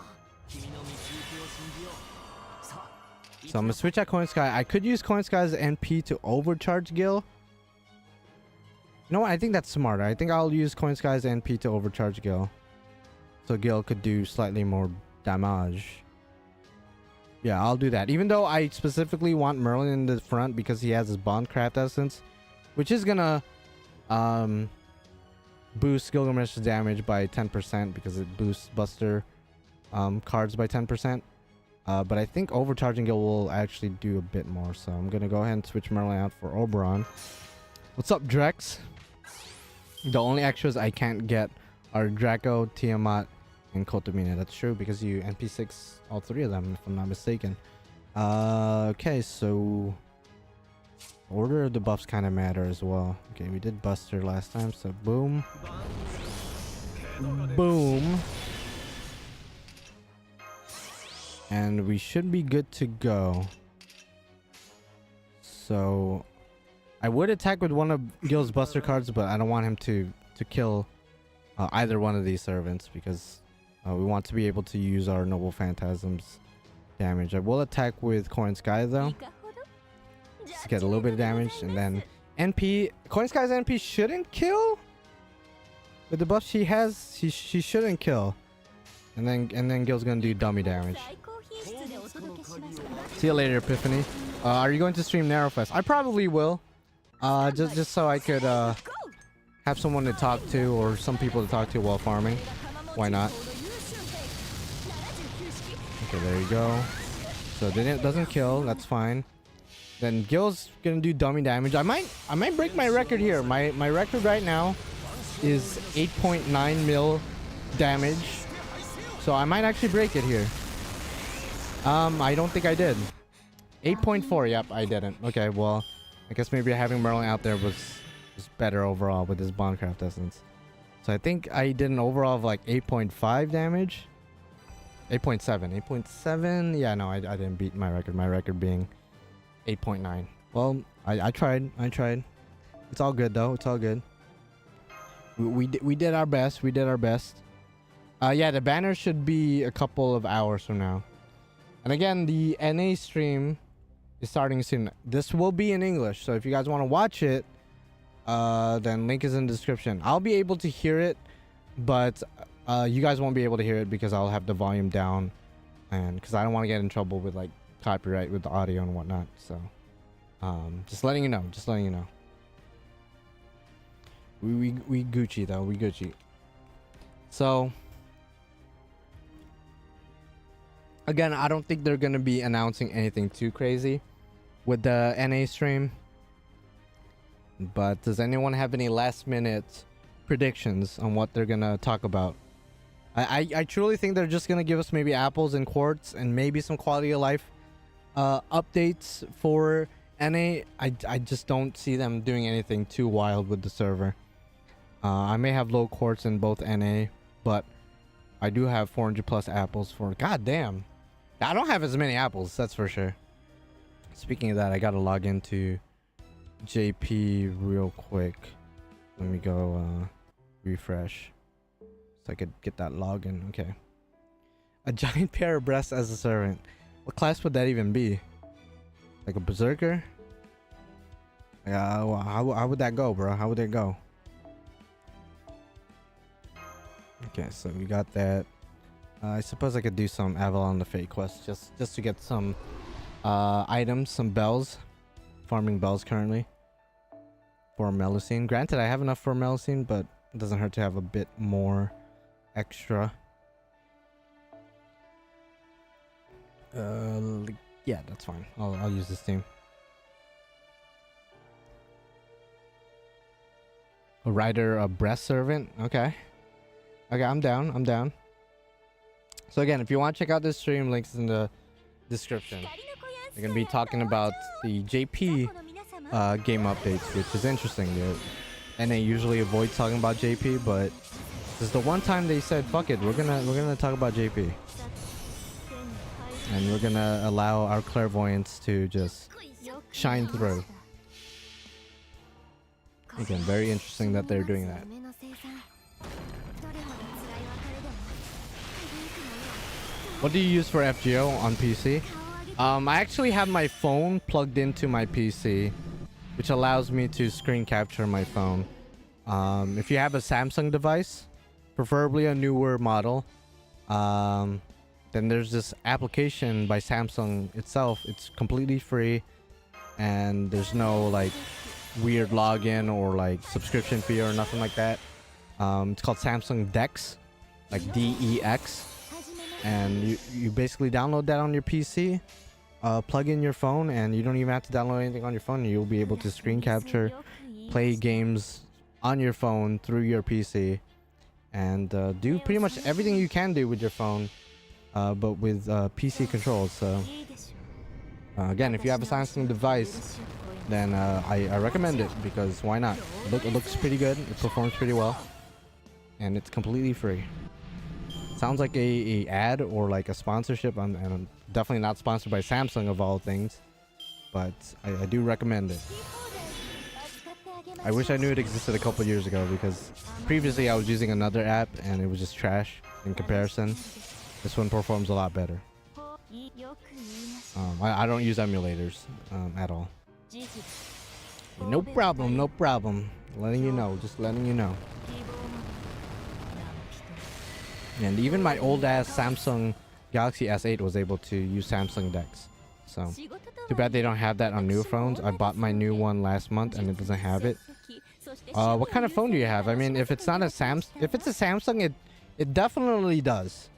So I'm gonna switch out Coin Sky. I could use Coin Sky's NP to overcharge Gil. You know what? I think that's smarter. I think I'll use Coin Sky's NP to overcharge Gil, so Gil could do slightly more damage. Yeah, I'll do that. Even though I specifically want Merlin in the front because he has his Bondcraft essence, which is gonna boost Gilgamesh's damage by 10% because it boosts Buster cards by 10%. But I think Overcharging Gil will actually do a bit more, so I'm gonna go ahead and switch Merlin out for Oberon. What's up, Drex? The only extras I can't get are Draco, Tiamat, and Kotomina. That's true because you NP6 all three of them, if I'm not mistaken. Okay, so order of the buffs kind of matter as well. Okay, we did Buster last time, so boom, boom, and we should be good to go. So I would attack with one of Gil's Buster cards, but I don't want him to kill either one of these servants because we want to be able to use our Noble Phantasm's damage. I will attack with Coin Sky though, just to get a little bit of damage, and then NP. Coin Sky's NP shouldn't kill. With the buff she has, she shouldn't kill. And then Gil's gonna do dummy damage. See you later, Epiphany. Are you going to stream Narrowfest? I probably will. Just so I could have someone to talk to or some people to talk to while farming. Why not? Okay, there you go. So then it doesn't kill. That's fine. Then Gil's gonna do dummy damage. I might break my record here. My record right now is 8.9 mil damage. So I might actually break it here. I don't think I did. 8.4. Yep, I didn't. Okay, well, I guess maybe having Merlin out there was better overall with his Bondcraft essence. So I think I did an overall of like 8.5 damage. 8.7. 8.7. Yeah, no, I didn't beat my record. My record being 8.9. Well, I tried. It's all good though. It's all good. We did our best. We did our best. Yeah, the banner should be a couple of hours from now. And again, the NA stream is starting soon. This will be in English, so if you guys want to watch it, then link is in the description. I'll be able to hear it, but you guys won't be able to hear it because I'll have the volume down, and because I don't want to get in trouble with like copyright with the audio and whatnot. So just letting you know. Just letting you know. We Gucci though. We Gucci. So again, I don't think they're gonna be announcing anything too crazy with the NA stream. But does anyone have any last minute predictions on what they're gonna talk about? I truly think they're just gonna give us maybe apples and quartz and maybe some quality of life updates for NA. I just don't see them doing anything too wild with the server. I may have low quartz in both NA, but I do have 400 plus apples for. God damn, I don't have as many apples, that's for sure. Speaking of that, I gotta log into JP real quick. Let me go refresh so I could get that login. Okay. A giant pair of breasts as a servant. What class would that even be? Like a berserker? Yeah, how would that go, bro? How would it go? Okay, so we got that. I suppose I could do some Avalon the Fate quest just to get some items, some bells. Farming bells currently for Melusine. Granted, I have enough for Melusine, but it doesn't hurt to have a bit more extra. Yeah, that's fine. I'll use this team. A rider, a breast servant. Okay, I'm down. So again, if you want to check out this stream, links in the description. They're gonna be talking about the JP game updates, which is interesting. NA usually avoids talking about JP, but this is the one time they said, "Fuck it, we're gonna talk about JP," and we're gonna allow our clairvoyance to just shine through. Again, very interesting that they're doing that. What do you use for FGO on PC? I actually have my phone plugged into my PC, which allows me to screen capture my phone. If you have a Samsung device, preferably a newer model, then then there's this application by Samsung itself. It's completely free, and there's no like weird login or like subscription fee or nothing like that. It's called Samsung Dex, like DEX, and you basically download that on your PC, plug in your phone, and you don't even have to download anything on your phone. You'll be able to screen capture, play games on your phone through your PC, and do pretty much everything you can do with your phone, but with PC controls. So again, if you have a Samsung device, then I recommend it, because why not? It looks pretty good, it performs pretty well, and it's completely free. Sounds like a ad or like a sponsorship. And I'm definitely not sponsored by Samsung of all things, but I do recommend it. I wish I knew it existed a couple years ago, because previously I was using another app and it was just trash in comparison. This one performs a lot better. I don't use emulators at all. No problem, no problem. Letting you know, just letting you know. And even my old ass Samsung Galaxy S8 was able to use Samsung Dex. So too bad they don't have that on new phones. I bought my new one last month and it doesn't have it. What kind of phone do you have? I mean, if it's not a if it's a Samsung, it definitely does.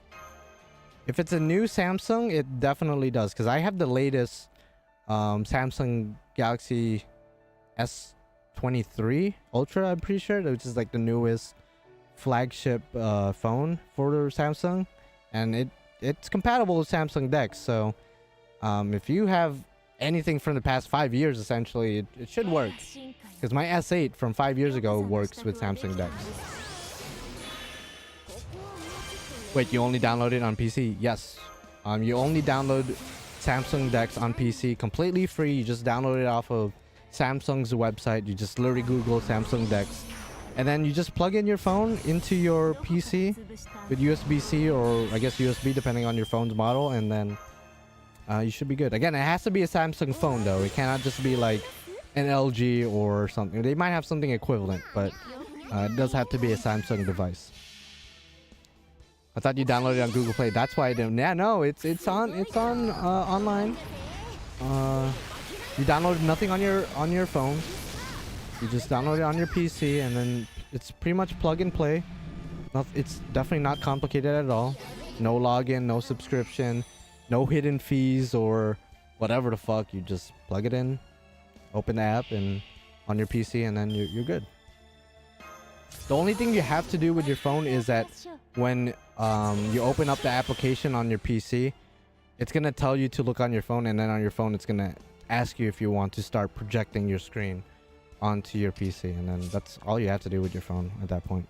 If it's a new Samsung, it definitely does, because I have the latest Samsung Galaxy S23 Ultra, I'm pretty sure, which is like the newest flagship phone for Samsung, and it's compatible with Samsung Dex. So if you have anything from the past 5 years, essentially it should work, because my S8 from 5 years ago works with Samsung Dex. Wait, you only download it on PC? Yes. You only download Samsung Dex on PC completely free. You just download it off of Samsung's website. You just literally Google Samsung Dex, and then you just plug in your phone into your PC with USB-C, or I guess USB depending on your phone's model, and then you should be good. Again, it has to be a Samsung phone though. It cannot just be like an LG or something. They might have something equivalent, but it does have to be a Samsung device. I thought you downloaded it on Google Play. That's why I didn't. Yeah, no, it's on online. You download nothing on your phone. You just download it on your PC, and then it's pretty much plug and play. It's definitely not complicated at all. No login, no subscription, no hidden fees or whatever the fuck. You just plug it in, open the app, and on your PC, and then you're good. The only thing you have to do with your phone is that when you open up the application on your PC, it's gonna tell you to look on your phone, and then on your phone it's gonna ask you if you want to start projecting your screen onto your PC, and then that's all you have to do with your phone at that point.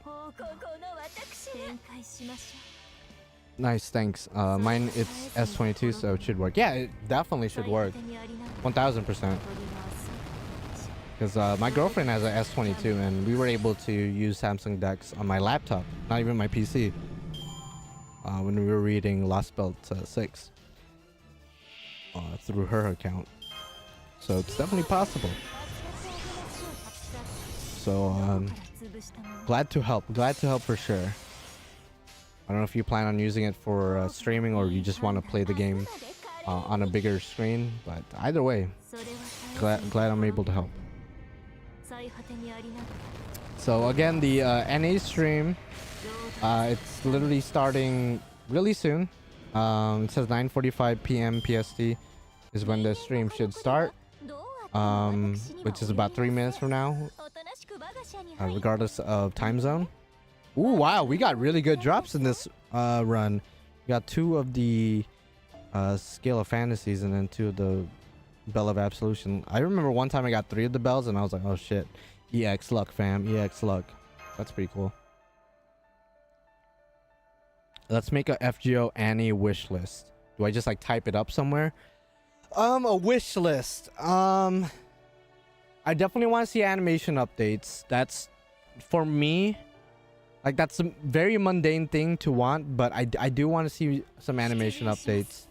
Nice, thanks. Mine, it's S22, so it should work. Yeah, it definitely should work. 1000%. Because my girlfriend has a S22, and we were able to use Samsung Dex on my laptop, not even my PC, when we were reading Lostbelt 6 through her account. So it's definitely possible. So glad to help for sure. I don't know if you plan on using it for streaming, or you just want to play the game on a bigger screen, but either way, glad I'm able to help. So again, the NA stream, it's literally starting really soon. It says 9:45 p.m. PST is when the stream should start, which is about 3 minutes from now, regardless of time zone. Ooh, wow, we got really good drops in this run. We got 2 of the Scale of Fantasies, and then 2 of the Bell of Absolution. I remember one time I got 3 of the bells, and I was like, oh shit, EX luck, fam, EX luck. That's pretty cool. Let's make a FGO Annie wish list. Do I just like type it up somewhere? A wish list. I definitely want to see animation updates. That's, for me, like, that's a very mundane thing to want, but I do want to see some animation updates.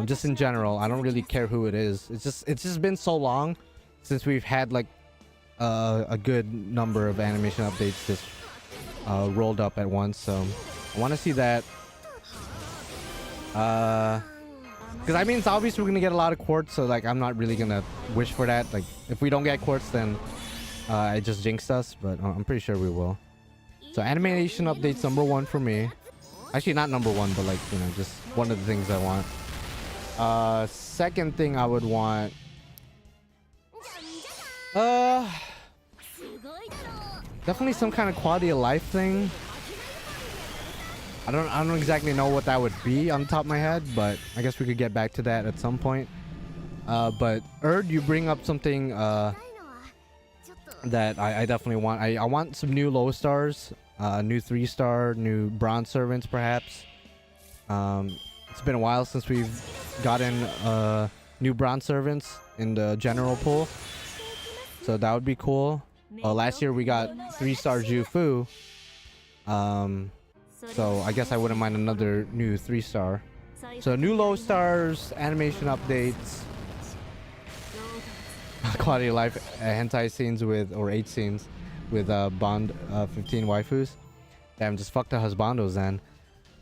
Just in general, I don't really care who it is. It's just been so long since we've had like a good number of animation updates just rolled up at once. So I want to see that. Because I mean, it's obvious we're gonna get a lot of quartz, so like I'm not really gonna wish for that. Like if we don't get quartz, then it just jinxed us, but I'm pretty sure we will. So animation updates #1 for me. Actually, not #1, but like, you know, just one of the things I want. Second thing I would want, definitely some kind of quality of life thing. I don't exactly know what that would be on the top of my head, but I guess we could get back to that at some point. But Erd, you bring up something that I definitely want. I want some new low stars, new 3-star, new bronze servants perhaps. It's been a while since we've gotten new bronze servants in the general pool, so that would be cool. Last year we got 3-star Jufu, so I guess I wouldn't mind another new 3-star. So new low stars, animation updates, quality of life, hentai scenes with, or 8 scenes with Bond 15 waifus. Damn, just fuck the husbandos then.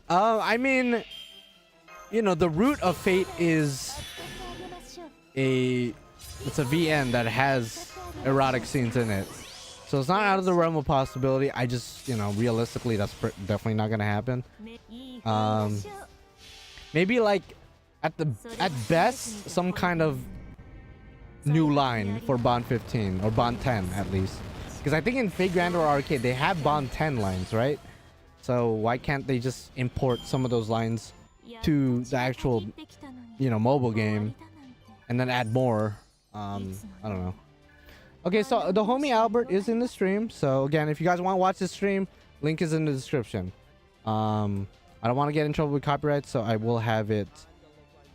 I mean, you know, the root of Fate is it's a VN that has erotic scenes in it. So it's not out of the realm of possibility. I just, you know, realistically, that's definitely not gonna happen. Maybe like at best, some kind of new line for Bond 15 or Bond 10 at least, because I think in Fate Grand or Arcade they have Bond 10 lines, right? So why can't they just import some of those lines to the actual, you know, mobile game and then add more? I don't know. Okay, so the homie Albert is in the stream. So again, if you guys want to watch the stream, link is in the description. I don't want to get in trouble with copyright, so I will have it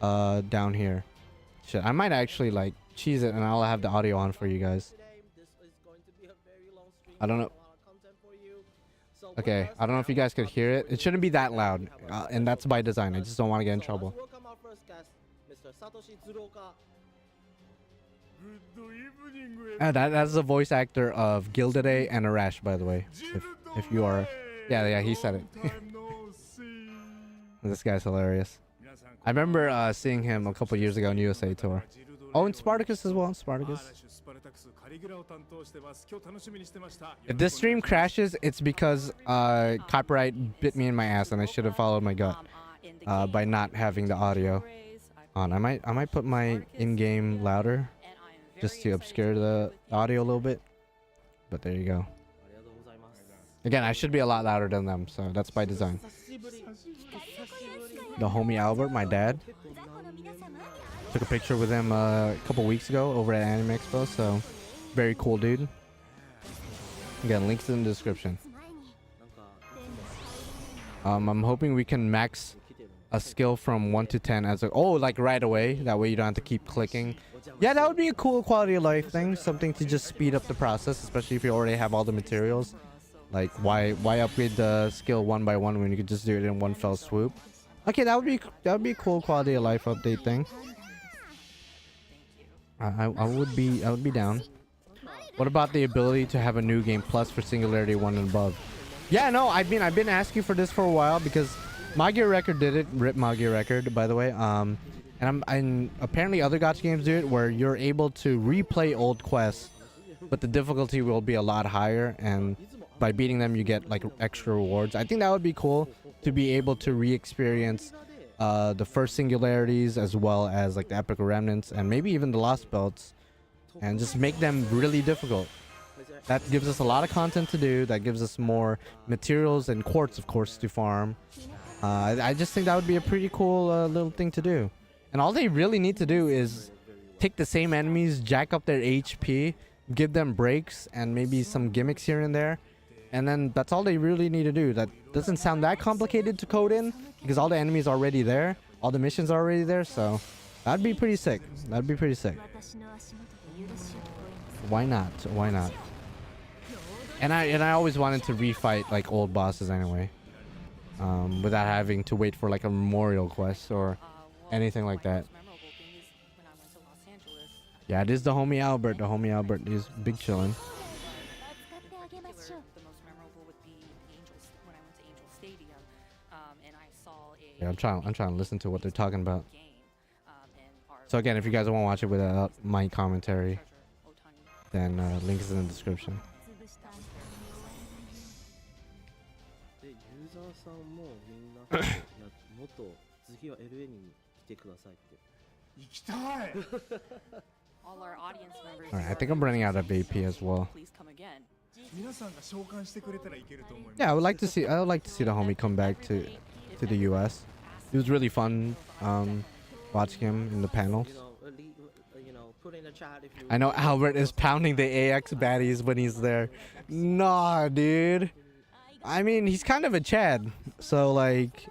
down here. Shit, I might actually like cheese it and I'll have the audio on for you guys. I don't know. Okay, I don't know if you guys could hear it. It shouldn't be that loud, and that's by design. I just don't want to get in trouble. That's the voice actor of Gildaday and Arash, by the way. If you are, yeah, he said it. This guy's hilarious. I remember seeing him a couple years ago on USA Tour. Oh, and Spartacus as well. Spartacus. If this stream crashes, it's because copyright bit me in my ass, and I should have followed my gut by not having the audio on. I might put my in-game louder just to obscure the audio a little bit. But there you go. Again, I should be a lot louder than them, so that's by design. The homie Albert, my dad. Took a picture with him a couple weeks ago over at Anime Expo, so very cool dude. Again, links in the description. I'm hoping we can max a skill from 1 to 10 as a like right away. That way you don't have to keep clicking. Yeah, that would be a cool quality of life thing. Something to just speed up the process, especially if you already have all the materials. Like why upgrade the skill one by one when you could just do it in one fell swoop? Okay, that would be a cool quality of life update thing. I would be down. What about the ability to have a new game plus for Singularity 1 and above? Yeah, no, I've been asking for this for a while because Magia Record did it. Rip Magia Record, by the way. And apparently other gacha games do it where you're able to replay old quests, but the difficulty will be a lot higher, and by beating them you get like extra rewards. I think that would be cool to be able to re-experience the first Singularities as well as like the Epic Remnants and maybe even the Lostbelts, and just make them really difficult. That gives us a lot of content to do. That gives us more materials and quartz, of course, to farm. I just think that would be a pretty cool little thing to do. And all they really need to do is take the same enemies, jack up their HP, give them breaks and maybe some gimmicks here and there, and then that's all they really need to do. That doesn't sound that complicated to code in because all the enemies are already there, all the missions are already there, so that'd be pretty sick. That'd be pretty sick. Why not? Why not? And I always wanted to refight like old bosses anyway, without having to wait for like a memorial quest or anything like that. Yeah, it is the homie Albert. The homie Albert is big chillin'. Yeah, I'm trying to listen to what they're talking about. So again, if you guys want to watch it without my commentary, then link is in the description. でユーザーさんもみんなもっと次は LA に来てくださいって。行きたい。All our audience members. Alright, I think I'm running out of AP as well. Please come again. 皆さんが召喚してくれたらいけると思います。 Yeah, I would like to see the homie come back to the US. It was really fun watching him in the panels. Put in the chat if you I know Albert is pounding the AX baddies when he's there. Nah, dude. I mean, he's kind of a Chad, so like,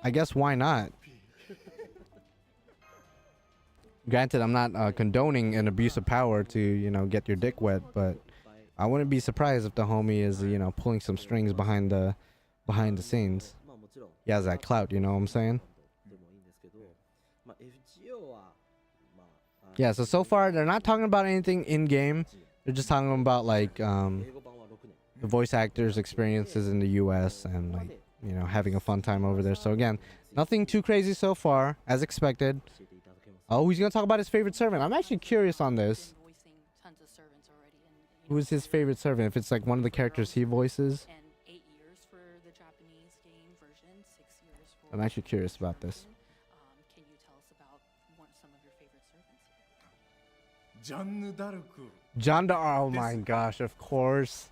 I guess why not? Granted, I'm not condoning an abuse of power to, you know, get your dick wet, but I wouldn't be surprised if the homie is, you know, pulling some strings behind the scenes. He has that clout, you know what I'm saying? Yeah, so far they're not talking about anything in game. They're just talking about like the voice actors' experiences in the US and like, you know, having a fun time over there. So again, nothing too crazy so far, as expected. Oh, he's gonna talk about his favorite servant. I'm actually curious on this. Who is his favorite servant? If it's like one of the characters he voices. I'm actually curious about this. Can you tell us about some of your favorite servants? ジャンヌ・ダルク。 John D'Arc. Oh my gosh, of course.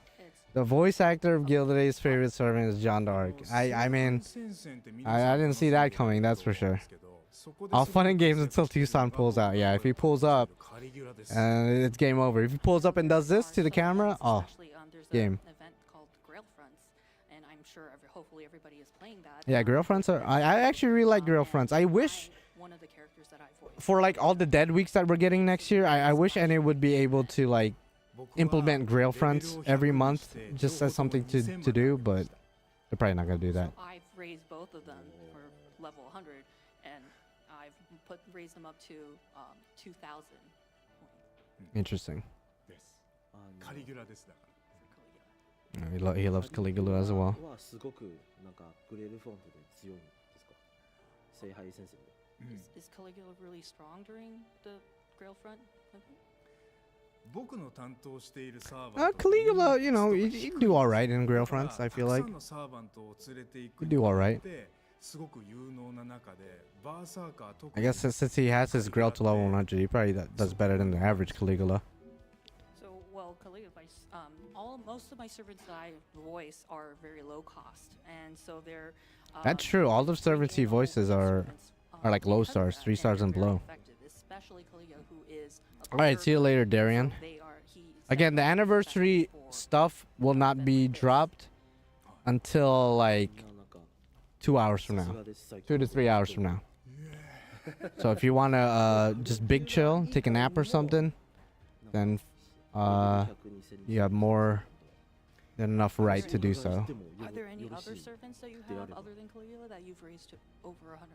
The voice actor of Gilday's favorite servant is John D'Arc. I mean, I didn't see that coming, that's for sure. All fun and games until Tucson pulls out. Yeah, if he pulls up, it's game over. If he pulls up and does this to the camera, oh, game. Hopefully everybody is playing that. Yeah, Grail Fronts are. I actually really like Grail Fronts. I wish one of the characters that I voiced for like all the dead weeks that we're getting next year, I wish NA would be able to like implement Grail Fronts every month just as something to do, but they're probably not gonna do that. So I've raised both of them for level 100, and I've raised them up to 2,000 points. Interesting. カリギュラですだから。 He loves Caligula as well. はすごくなんかグレールフロントで強いんですか。聖杯戦線で。Is Caligula really strong during the Grail Front? 僕の担当しているサーバント。 Caligula, you know, he'd do all right in Grail Fronts. I feel like たくさんのサーバントを連れていく he'd do all right. すごく有能な中でバーサーカー特 I guess since he has his Grail to level 100, he probably does better than the average Caligula. So, well, Caligula, most of my servants that I voice are very low cost, and so they're. That's true. All the servants he voices are like low stars, 3 stars and below. Especially Caligula, who is. All right, see you later, Darian. Again, the anniversary stuff will not be dropped until like 2 hours from now, 2 to 3 hours from now. So if you want to just big chill, take a nap or something, then you have more than enough right to do so. Are there any other servants that you have other than Caligula that you've raised to over 100,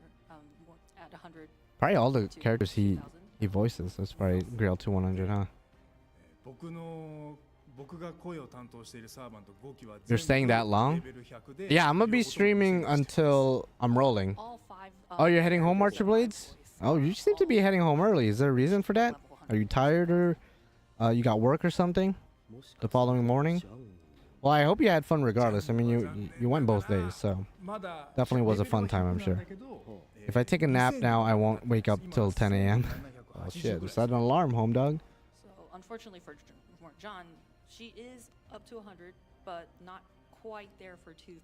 at 100? Probably all the characters he voices. That's probably Grail to 100, huh? 僕が声を担当しているサーバント5機は You're staying that long? レベル100で Yeah, I'm gonna be streaming until I'm rolling. All 5. Oh, you're heading home, Archer Blades? Oh, you seem to be heading home early. Is there a reason for that? Are you tired or you got work or something the following morning? Well, I hope you had fun regardless. I mean, you went both days, so definitely was a fun time, I'm sure. If I take a nap now, I won't wake up till 10 a.m. Oh shit, set an alarm, home dog. So unfortunately for John, she is up to 100, but not quite there for 2,000.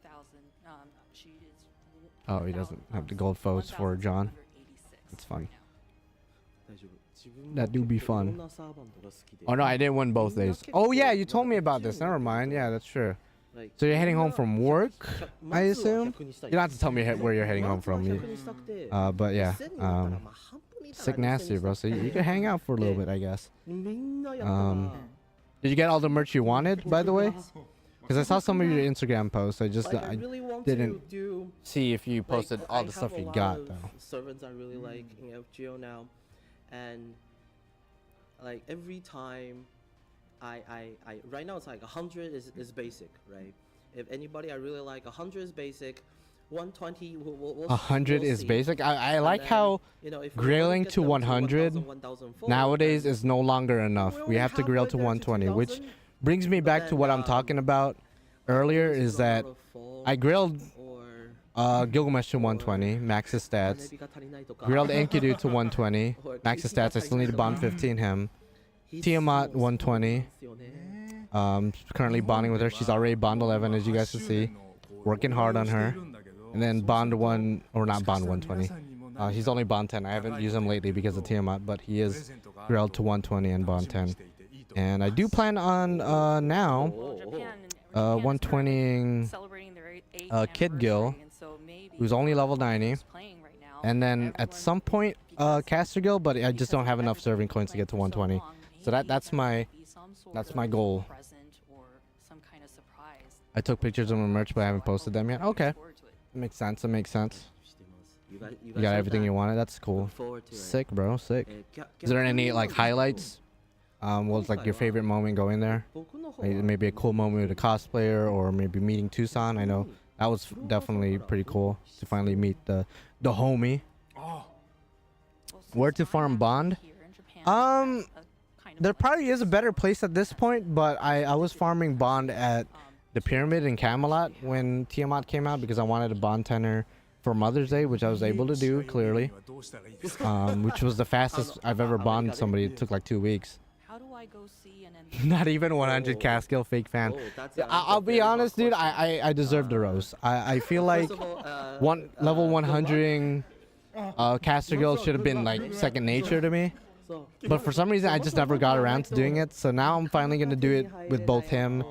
She is. Oh, he doesn't have the gold foes for John. It's fun. That do be fun. Oh no, I didn't win both days. Oh yeah, you told me about this. Never mind. Yeah, that's true. So you're heading home from work, I assume? You don't have to tell me where you're heading home from. But yeah, sick nasty, bro. So you can hang out for a little bit, I guess. Did you get all the merch you wanted, by the way? Because I saw some of your Instagram posts. I didn't see if you posted all the stuff you got, though. Servants I really like in FGO now, and like every time I right now it's like 100 is basic, right? If anybody I really like, 100 is basic. 120. We'll 100 is see. basic. I And like then, how you know, if we grilling get to up 100 1004, nowadays then is no longer enough. we're We have to halfway grill to there 120, which 2000. brings me But back to then, what I'm talking about earlier is that I grilled Gilgamesh to 120, max his stats. Grilled Enkidu to 120, max his stats. I still need to bond 15 him. Tiamat 120. Currently bonding with her. She's already bond 11, as you guys can see. Working hard on her. And then bond 1, or not bond 120. He's only bond 10. I haven't used him lately because of Tiamat, but he is grilled to 120 and bond 10. And I do plan on now Well, Japan and 120ing celebrating their 8th Kid Gil, anniversary, and so maybe who's only level 90. who's playing right now, And then at everyone- some point because- Caster Gil, but I just don't have enough because serving they've coins to been get to playing for so 120. long, So maybe that's there my might be some sort that's of my goal. present or some kind of surprise. I took pictures of my merch, but I haven't So posted hope them yet. you're looking Okay, forward to it. makes sense. It makes sense. You You got everything you wanted. That's cool. Sick, bro. Sick. Is there any like highlights? What was like your favorite moment going there? Maybe a cool moment with a cosplayer, or maybe meeting Tucson. I know that was definitely pretty cool to finally meet the homie. Well, Where since to I'm farm actually bond? here in Japan, Um, that's a kind of There like probably is a better place at this so, point, but I was farming bond at the pyramid in Camelot when Tiamat came out because I wanted a bond tenor for Mother's Day, which I was able to do clearly, which was the fastest I've ever bonded somebody. It took like 2 weeks. How do I go see an NBA? Not even 100 Caskill fake fan. I'll be honest, dude. I deserve the roast. I feel like level 100ing Caster Guild should have been like second nature to me. But for some reason, I just never got around to doing it. So now I'm finally gonna do it with both him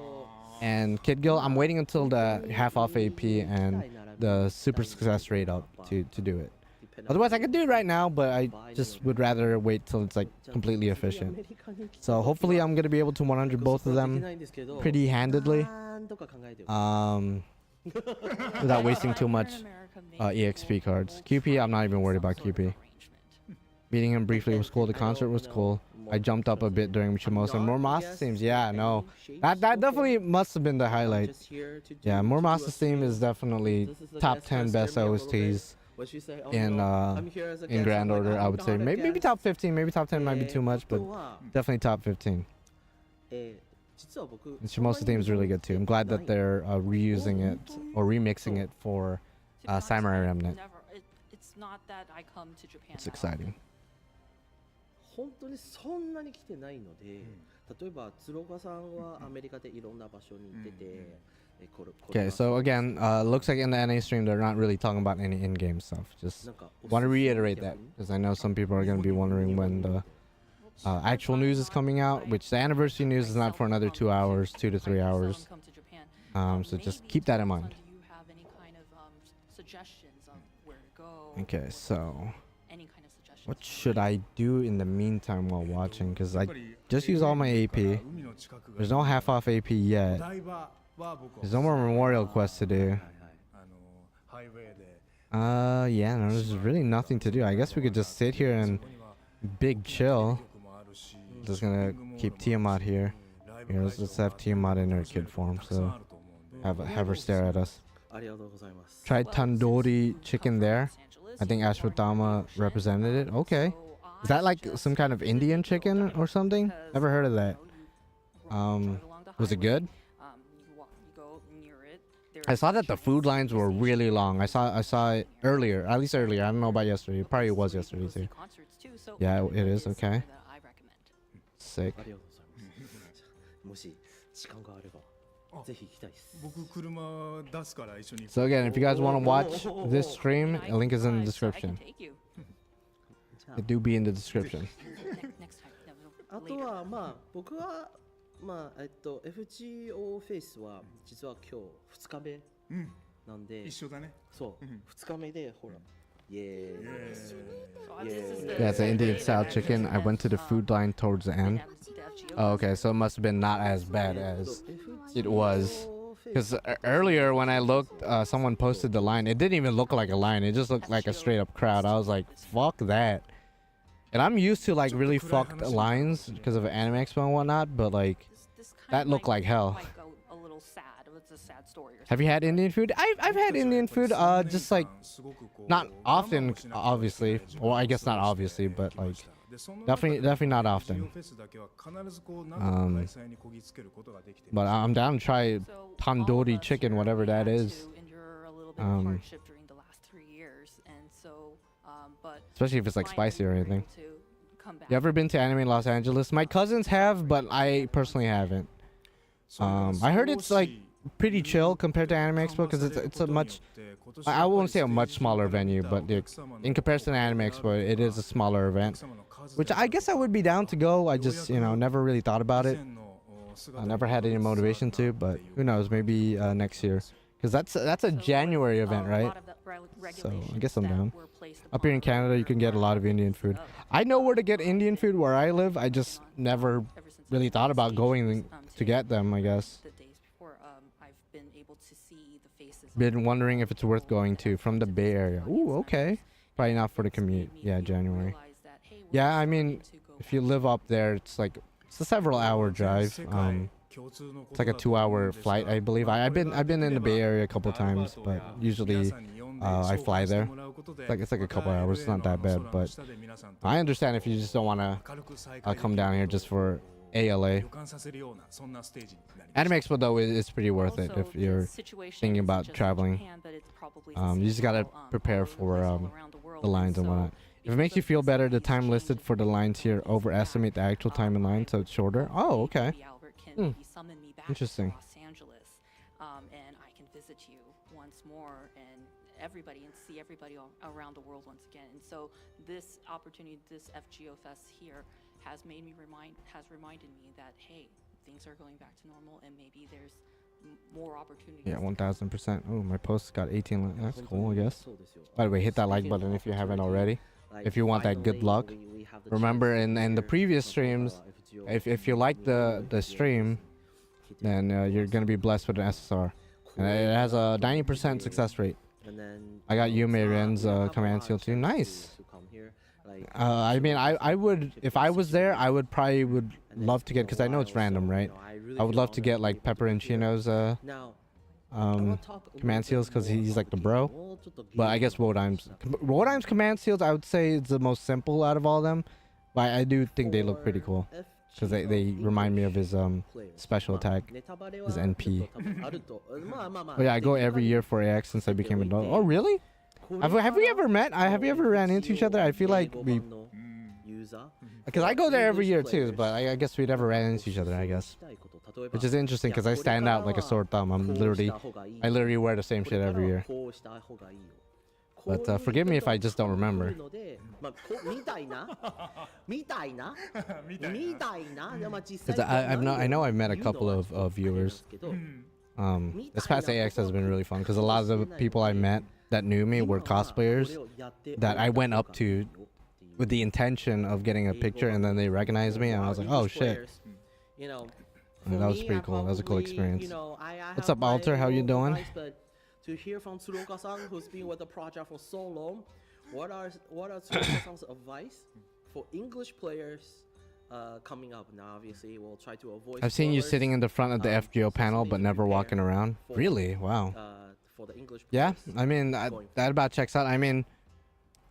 and Kid Gil. I'm waiting until the half off AP and the super success rate up to do it. Otherwise, I could do it right now, but I just would rather wait till it's like completely efficient. So hopefully, I'm gonna be able to 100 both of them pretty handedly, without wasting too much EXP cards. QP, I'm not even worried about QP. Meeting him briefly was cool. The concert was cool. I jumped up a bit during Mishimosa. And Mormasa's themes, yeah, no. That definitely must have been the highlight. Yeah, Mormasa's theme is definitely top 10 best OSTs in grand order, I would say. Maybe top 15, maybe top 10 might be too much, but definitely top 15. And Mishimosa's theme is really good too. I'm glad that they're reusing it or remixing it for To be honest, Samurai I Remnant. it's not that I come to Japan It's that exciting. 本当にそんなに来てないので、例えば鶴岡さんはアメリカでいろんな場所に行ってて、Okay, so again, looks like in the NA stream they're not really talking about any in-game stuff. Just want to reiterate that because I know some people are going to be wondering when the actual news is coming out, which the anniversary news is not for another 2 hours, 2 to 3 hours. So just keep that in mind. Do you have any kind of suggestions on where to go? Okay, so Any kind of suggestions? what should I do in the meantime while watching? Because I just use all my AP. There's no half off AP yet. There's no more memorial quests to do. Yeah, no, there's really nothing to do. I guess we could just sit here and big chill. Just gonna keep Tiamat here. Here, let's have Tiamat in her kid form, so have her stare at us. ありがとうございます。 Tried tandoori chicken there. I think Ashwatthama represented it. Okay. Is that like some kind of Indian chicken or something? Never heard of that. Was it good? I saw that the food lines were really long. I saw it earlier, at least earlier. I don't know about yesterday. It probably was yesterday too. Yeah, it is. Okay. Sick. ありがとうございます。もし時間があればぜひ行きたいです。僕車出すから一緒に So again, if you guys want to watch this stream, a link is in the description. It do be in the description. あとはまあ僕はまあFGO フェイスは実は今日2日目うんなんで、一緒だねそう2日目でほらイエーイ。 Yeah, it's an Indian style chicken. I went to the food line towards the end. Oh, okay, so it must have been not as bad as it was. Because earlier when I looked, someone posted the line. It didn't even look like a line. It just looked like a straight up crowd. I was like, fuck that. And I'm used to like really fucked lines because of Anime Expo and whatnot, but like that looked like hell. A little sad. it's a sad story. Or Have you had something, Indian food? I've had Indian food. Just like not often, obviously. Well, I guess not obviously, but like definitely not often. But I'm down to try So tandoori all of us chicken, here, whatever we that had is. to endure a little bit of hardship during the last 3 years, and so, but Especially if it's like finally spicy or we were anything. able to come back. You ever been to Anime Los Angeles? My cousins have, but I personally haven't. I heard it's like pretty chill compared to Anime Expo because it's a much, I won't say a much smaller venue, but in comparison to Anime Expo, it is a smaller event, which I guess I would be down to go. I just, never really thought about it. I never had any motivation to, but who knows, maybe next year. Because that's a January event, right? So I guess I'm down. Up here in Canada, you can get a lot of Indian food. I know where to get Indian food where I live. I just never really thought about going to get them, I guess. The days before, I've been able to see the faces. Been wondering if it's worth going to from the Bay Area. Ooh, okay. Probably not for the commute. Yeah, January. Yeah, I mean, if you live up there, it's like it's a several-hour drive. It's like a 2-hour flight, I believe. I've been in the Bay Area a couple times, but usually I fly there. It's like a couple hours. It's not that bad, but I understand if you just don't want to come down here just for ALA. Anime Expo though is pretty worth it if you're thinking about traveling. You just gotta prepare for the lines and whatnot. If it makes you feel better, the time listed for the lines here overestimate the actual time in line, so it's shorter. Oh, okay. Interesting. Los Angeles, and I can visit you once more and see everybody around the world once again. And so this opportunity, this FGO Fes here, has reminded me that hey, things are going back to normal, and maybe there's more opportunities. Yeah, 1000%. Oh, my post got 18. That's cool, I guess. By the way, hit that like button if you haven't already. If you want that good luck. Remember, in the previous streams, if you like the stream, then you're gonna be blessed with an SSR, and it has a 90% success rate. I got Yume Ren's command seal too. Nice. I mean, I would, if I was there, I would love to get, because I know it's random, right? I would love to get like Pepperoncino's command seals because he's like the bro. But I guess Wodaim's command seals, I would say it's the most simple out of all of them. But I do think they look pretty cool because they remind me of his special attack, his NP. But yeah, I go every year for AX since I became an adult. Oh really? Have we ever met? Have you ever ran into each other? I feel like we, because I go there every year too, but I guess we never ran into each other, I guess. Which is interesting because I stand out like a sore thumb. I literally wear the same shit every year. But forgive me if I just don't remember. Because I know I've met a couple of viewers. This past AX has been really fun because a lot of the people I met that knew me were cosplayers that I went up to with the intention of getting a picture, and then they recognized me and I was like, oh shit. And that was pretty cool. That was a cool experience. What's up, Alter? How you doing? To hear from Tsuruoka-san, who's been with the project for so long, what are Tsuruoka-san's advice for English players coming up? Now, obviously, we'll try to avoid. I've seen you sitting in the front of the FGO panel, but never walking around. Really? Wow. For the English yeah, I mean, that about checks out. I mean,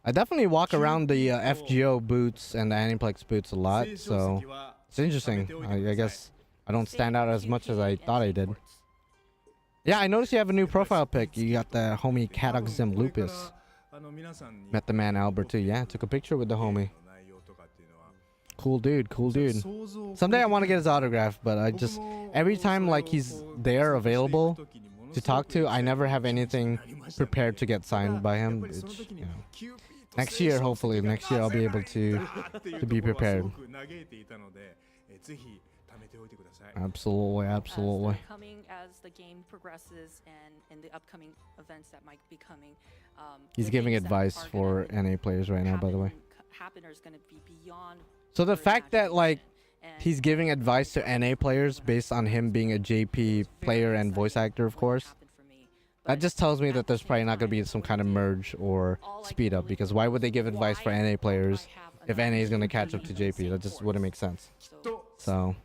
I definitely walk around the FGO booths and the Aniplex booths a lot, so it's interesting. I guess I don't stand out as much as I thought I did. Yeah, I noticed you have a new profile pic. You got the homie Cataxim Lupus. Met the man Albert too. Yeah, took a picture with the homie. Cool dude, cool dude. Someday I want to get his autograph, but I just, every time like he's there available to talk to, I never have anything prepared to get signed by him. It's, next year, hopefully, next year I'll be able to be prepared. Absolutely, absolutely. Coming as the game progresses and in the upcoming events that might be coming. He's giving advice for NA players right now, by the way. So the fact that like he's giving advice to NA players based on him being a JP player and voice actor, of course, that just tells me that there's probably not going to be some kind of merge or speed up, because why would they give advice for NA players if NA is going to catch up to JP? That just wouldn't make sense. So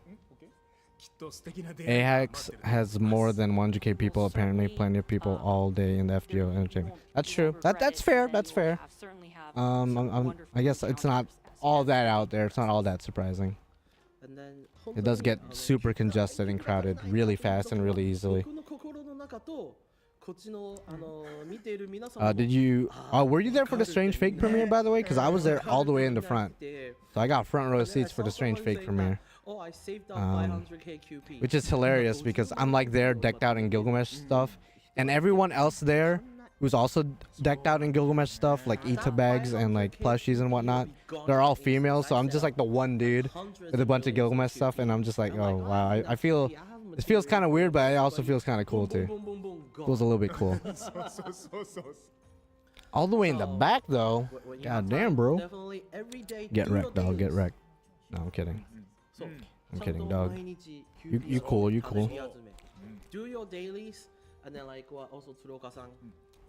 きっと素敵な出会いが待 AHAX ってると思います has more than 100k people, apparently plenty of people all day in the FGO entertainment. That's true. That's fair. That's fair. I guess it's not all that out there. It's not all that surprising. And then It does get super congested and crowded really fast and really easily. 僕の心の中とこっちの見ている皆様 Did you? Were you there for the Strange Fake premiere, by the way? Because I was there all the way in the front, so I got front row seats for the Strange Fake premiere, Oh, I saved up Um, 500k QP. which is hilarious because I'm like there decked out in Gilgamesh stuff, and everyone else there who's also decked out in Gilgamesh stuff, like Ita bags and like plushies and whatnot. They're all females, so I'm just like the one dude with a bunch of Gilgamesh stuff, and I'm just like, oh wow, I feel it feels kind of weird, but it also feels kind of cool too. Feels a little bit cool. そうそうそうそう All the way in the back though. God damn, bro. Definitely every day Get do your wrecked, dog. Get dailies. wrecked. No, I'm kidding. So, I'm ちゃん kidding, と dog. 毎日 You cool, you cool. 試し集め Do your dailies, and then like what also Tsuruoka-san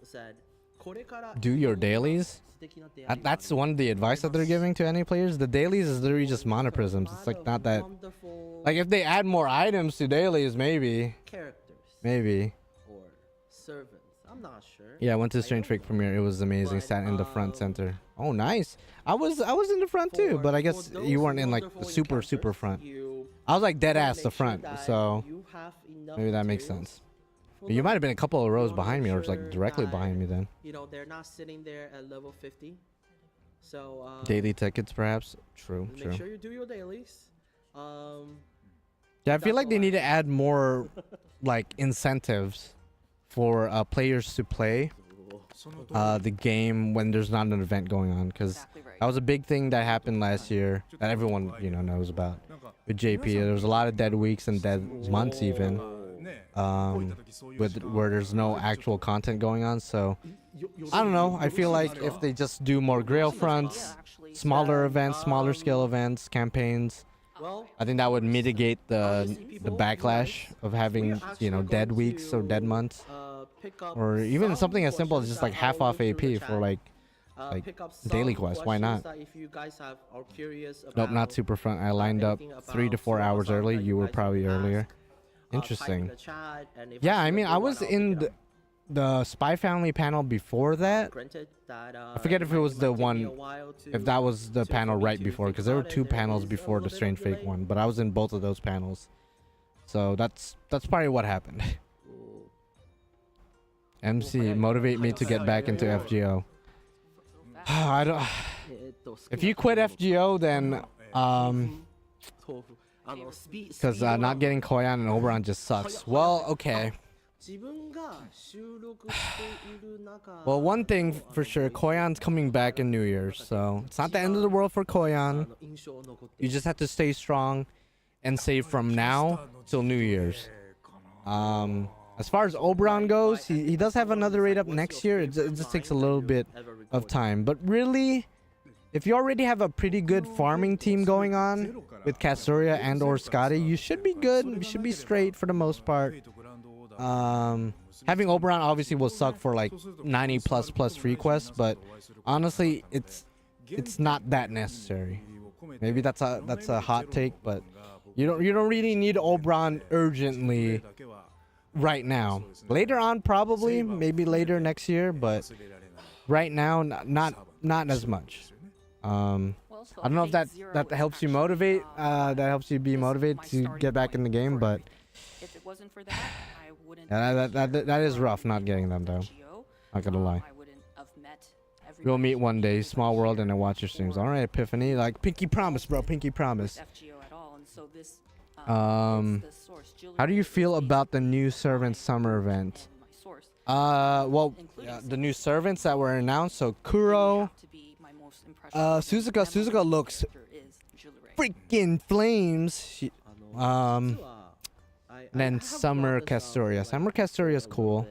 said, これから Do your dailies? 素敵な出会いがある That's one of the advice that they're giving to any players. The dailies is literally just monoprisms. It's like not that. Wonderful Like if they add more items to dailies, maybe. characters Maybe. or servants. I'm not sure. Yeah, I went to the Strange Fake premiere. It was amazing. Sat in the front center. Oh, nice. I was in the front too, but I guess you weren't in like the super front. I was like dead ass the front, so maybe that makes sense. But you might have been a couple of rows behind me, or just like directly behind me then. You know, they're not sitting there at level 50. So Daily tickets, perhaps. True, make true. sure you do your dailies. Yeah, I feel like they need to add more like incentives for players to play その通り the game when there's not an event going on, because Exactly right. that was a big thing that happened last year that everyone knows about なんか with JP. There was a lot of dead weeks and dead months even, ね um, こういった時そういう with 時間 where there's no actual content going on. So I don't know. I feel like if they just do more Grail fronts, smaller events, smaller scale events, campaigns, Well, I think that would mitigate the backlash of having dead weeks or dead months, pick up or even some something as simple as questions just like that half are off linked in AP the for chat. like Pick up daily some quests. Why not? questions that if you guys are curious Nope, not about, super front. I lined up anything 3 to 4 about hours Tsuruoka-san early. that You were guys probably wanna earlier. ask, type in Interesting. the chat, and if Yeah, see I a mean, good I one, was I'll pick in it up. the Spy Family panel before that. Granted that, I forget if it was the might take me one, a while if that was the to- panel for me right to before, think because there were about it. 2 There panels is a before the little bit Strange of Fake delay. one, but I was in both of those panels. So that's probably what happened. Ooh. MC, motivate me to get back into FGO. I don't. If you quit FGO, then because not getting Koyan and Oberon just sucks. Well, okay. Well, one thing for sure, Koyan's coming back in New Year's, so it's not the end of the world for Koyan. You just have to stay strong and save from now till New Year's. As far as Oberon goes, he does have another raid up next year. It just takes a little bit of time. But really, if you already have a pretty good farming team going on with Castoria and or Scotty, you should be good. You should be straight for the most part. Having Oberon obviously will suck for like 90 plus free quests, but honestly, it's not that necessary. Maybe that's a hot take, but you don't really need Oberon urgently right now. Later on, probably, maybe later next year, but right now, not as much. I don't know if that helps you motivate. That helps you be motivated to get back in the game, but If it wasn't for that, I wouldn't. that is rough not getting them though. Not gonna lie. I wouldn't have met everybody. We'll meet one day, small world, and then watch your streams. All right, Epiphany, like pinky promise, bro, pinky promise. FGO at all, and so this. How do you feel about the new Servants summer event? Well, the new servants that were announced. So Kuro, Suzuka looks freaking flames. And then Summer Castoria. Summer Castoria is cool.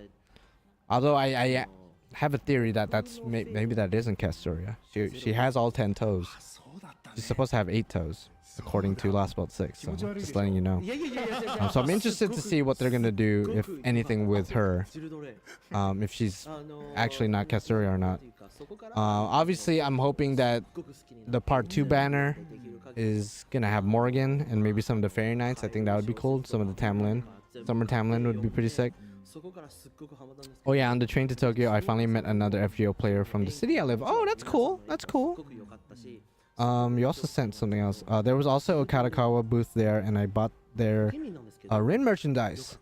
Although I have a theory that maybe that isn't Castoria. She has all 10 toes. She's supposed to have 8 toes, according to Lostbelt 6. So just letting you know. So I'm interested to see what they're gonna do, if anything, with her. If she's actually not Castoria or not. Obviously, I'm hoping that the Part 2 banner is gonna have Morgan and maybe some of the Fairy Knights. I think that would be cool. Some of the Tamlin. Summer Tamlin would be pretty sick. Oh yeah, on the train to Tokyo, I finally met another FGO player from the city I live. Oh, that's cool. That's cool. You also sent something else. There was also a Kadokawa booth there, and I bought their Rin merchandise.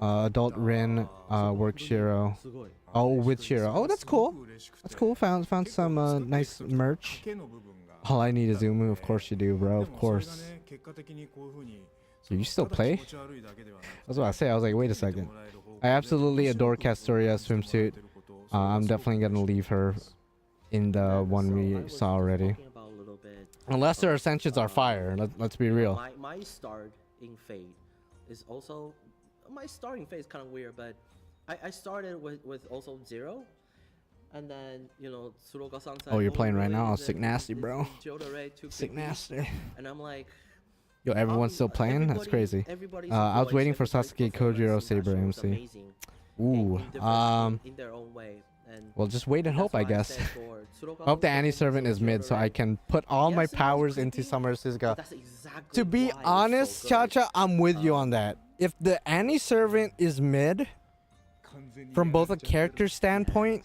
Adult Rin, work Shiro. Oh, with Shiro. Oh, that's cool. That's cool. Found some nice merch. All I need is Umu. Of course you do, bro. Of course. Do you still play? That's what I say. I was like, wait a second. I absolutely adore Castoria's swimsuit. I'm definitely gonna leave her in the one we saw already. Unless her ascensions are fire. Let's be real. My start in Fate is also... My starting phase is kind of weird, but I started with also 0. And then, you know, Tsuruoka-san said, oh, you're playing right now? Oh, is it- sick nasty, is bro. Jotaro too Sick quickly? nasty. And I'm like... Yo, everyone's still playing? That's crazy. I was waiting for Sasuke Kojiro Saber MC. Ooh. In their own way. And Well, just wait and hope, I that's why guess. said for Tsuruoka I hope the also Annie focus servant on is mid so Jotaro. I can put all my Yes, it was powers into creepy, Summer but Suzuka. that's exactly To be why it's honest, so good. Cha-Cha, I'm with you on that. If the Annie servant is mid, from both a character standpoint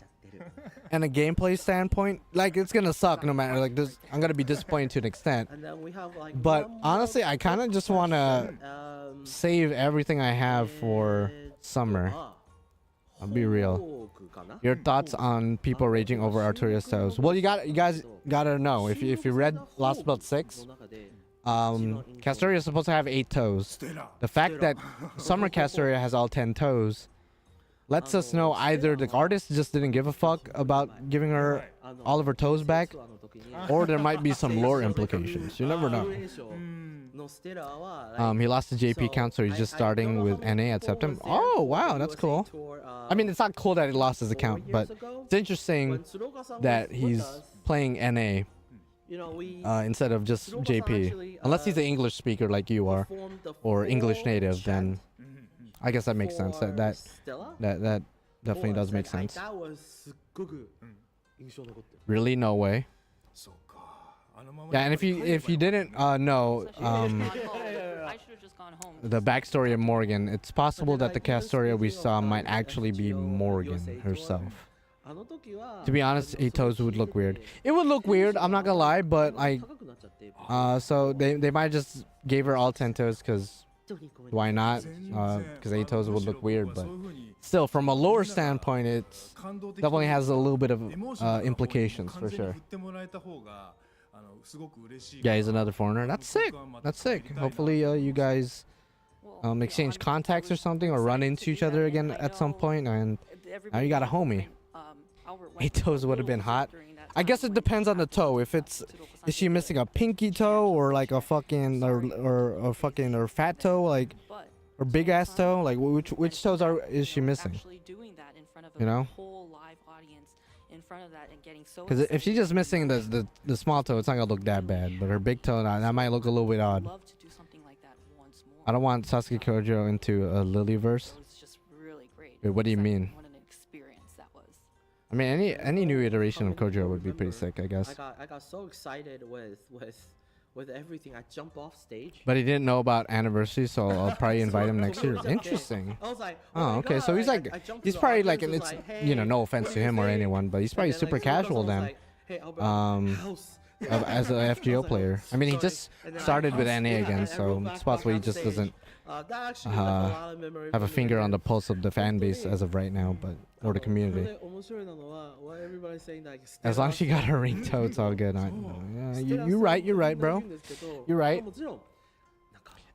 and a gameplay standpoint, like, it's gonna suck no matter. Like, this, I'm gonna be disappointed to an extent. And then we have like But one more honestly, I kind of just want to um, save everything I have for summer. I'll be real. Your thoughts on people raging over Artorias toes? Well, you guys gotta know, if you read Lostbelt 6, Castoria is supposed to have 8 toes. The fact that Summer Castoria has all 10 toes lets us know either the artist just didn't give a fuck about giving her all of her toes back, or there might be some lore implications. You never know. He lost the JP count, so he's just starting with NA at September. Oh, wow, that's cool. I mean, it's not cool that he lost his account, but it's interesting that he's playing NA instead of just JP. Unless he's an English speaker like you are, or English native, then I guess that makes sense. That definitely does make sense. Really? No way. Yeah, and if you didn't know, I should have just gone home. the backstory of Morgan, it's possible that the Castoria we saw might actually be Morgan herself. To be honest, 8 toes would look weird. It would look weird, I'm not gonna lie, but like, so they might just gave her all 10 toes because why not? Because 8 toes would look weird, but still, from a lore standpoint, it definitely has a little bit of implications for sure. Yeah, he's another foreigner. That's sick. That's sick. Hopefully, you guys exchange contacts or something, or run into each other again at some point, and now you got a homie. 8 toes would have been hot. I guess it depends on the toe. If it's, is she missing a pinky toe or like a fucking or fat toe, like, or big ass toe? Like, which toes is she missing? You know? Because if she's just missing the small toe, it's not gonna look that bad. But her big toe, that might look a little bit odd. I don't want Sasuke Kojiro into a Lilyverse. Wait, what do you mean? I mean, any new iteration of Kojiro would be pretty sick, I guess. I got so excited with everything. I jumped off stage. But he didn't know about anniversary, so I'll probably invite him next year. Interesting. I was like, Oh, okay. So he's like, he's probably like, and it's, you know, no offense to him or anyone, but he's probably super casual then. As an FGO player. I mean, he just started with NA again, so it's possible he just doesn't have a finger on the pulse of the fan base as of right now, but or the community. As long as she got her ring toe, it's all good. Yeah, you're right, bro. You're right.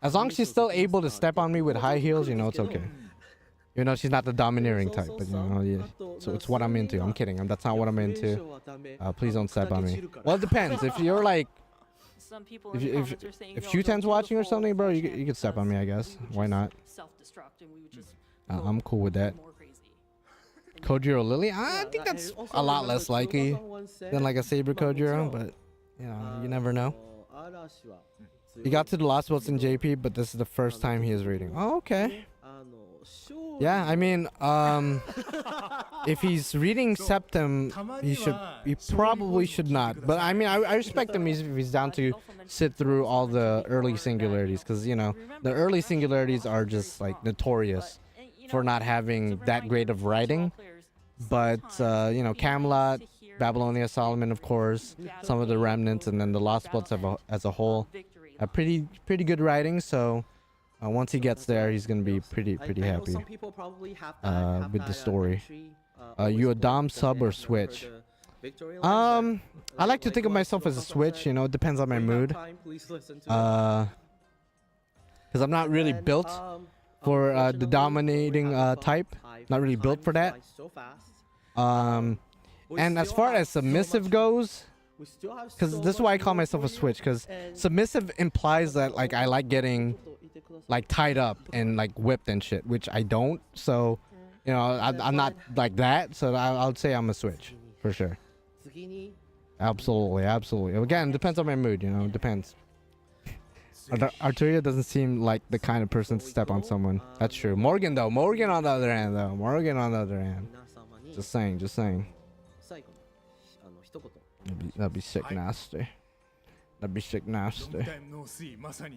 As long as she's still able to step on me with high heels, you know, it's okay. You know, she's not the domineering type, but you know, yeah. So it's what I'm into. I'm kidding. That's not what I'm into. Please don't step on me. Well, it depends. If you're like, if Shuten's watching or something, bro, you could step on me, I guess. Why not? I'm cool with that. Kojiro Lily? I think that's a lot less likely than like a Saber Kojiro, but you know, you never know. He got to the Lost Belts in JP, but this is the first time he is reading. Oh, okay. sure. Yeah, I mean, if he's reading Septum, he probably should not. But I mean, I respect him if he's down to sit through all the early singularities, because you know the early singularities are just like notorious for not having that great of writing. But you know, Camelot, Babylonia, Solomon, of course, some of the remnants, and then the Lostbelt as a whole, pretty good writing. So once he gets there, he's gonna be pretty happy Some people probably have with the story. entry, You a always Dom because sub they or enter for Switch? the victory line, I like to think of what myself as a Sudokasa Switch. said. You know, it depends on my When you have mood. time, please listen to it. Because I'm not really And, built for the unfortunately, dominating we have type. five Not really built time for that. flies so fast. We And as still far have as so submissive much- goes, we still have because so this is much why I call more myself for a you, Switch, because and- submissive implies that like I like getting like tied up and like whipped and shit, which I don't. So, you know, I'm not like that. So I would say I'm a Switch for sure. Absolutely. Again, depends on my mood. You know, it depends. Arturia doesn't seem like the kind of person to step on someone. That's true. Morgan though. Morgan on the other hand. Just saying. That'd be sick nasty.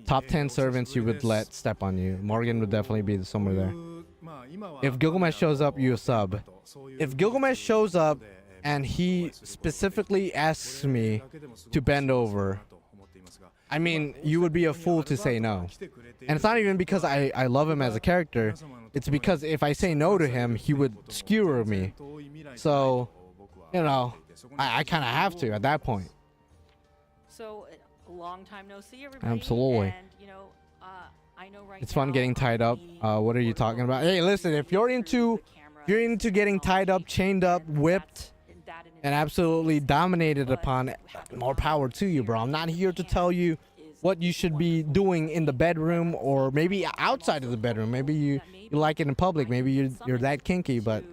Top 10 servants you would let step on you. Morgan would definitely be somewhere there. If Gilgamesh shows up, you a sub. If Gilgamesh shows up and he specifically asks me to bend over, I mean, you would be a fool to say no. And it's not even because I love him as a character. It's because if I say no to him, he would skewer me. So, you know, I kind of have to at that point. So, a long time no see, everybody. Absolutely. And, you know, I know right It's fun now, getting tied up. What are you talking about? Hey, listen, if you're into getting tied up, chained up, whipped, and absolutely dominated upon, more power to you, bro. I'm not here to tell you what you should be doing in the bedroom or maybe outside of the bedroom. Maybe you like it in public. Maybe you're that kinky. But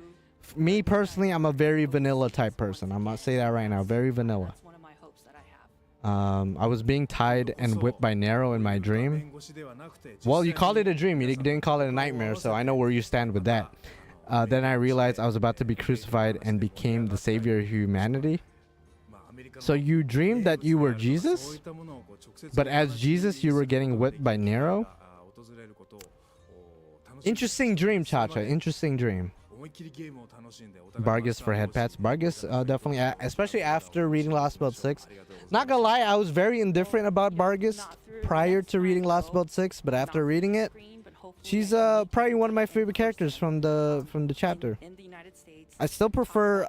me personally, I'm a very vanilla type person. I'm gonna say that right now. Very vanilla. That's one of my hopes that I have. I was being tied and whipped by Nero in my dream. Well, you called it a dream. You didn't call it a nightmare, so I know where you stand with that. Then I realized I was about to be crucified and became the savior of humanity. So you dreamed that you were Jesus, but as Jesus you were getting whipped by Nero? Interesting dream, Chacha. Interesting dream. Bargus for head pats. Bargus definitely, especially after reading Lostbelt 6. Not gonna lie, I was very indifferent about Bargus prior to reading Lostbelt 6, but after reading it, she's probably one of my favorite characters from the chapter. I still prefer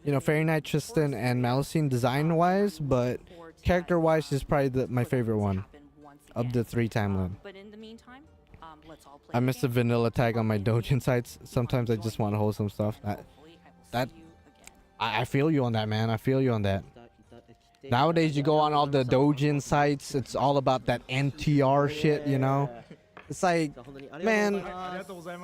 you know, Fairy Knight Tristan and Malacine design-wise, but character-wise, she's probably my favorite one of the 3 timeline. But in the meantime, let's all play I the miss the game. vanilla tag on my Dojin sites. Sometimes I just want to wholesome stuff. Hopefully, I will that- see you again. I feel you on that, man. I feel you on that. Nowadays, you go on all the Dojin sites. It's all about that NTR shit, you know? It's like, man,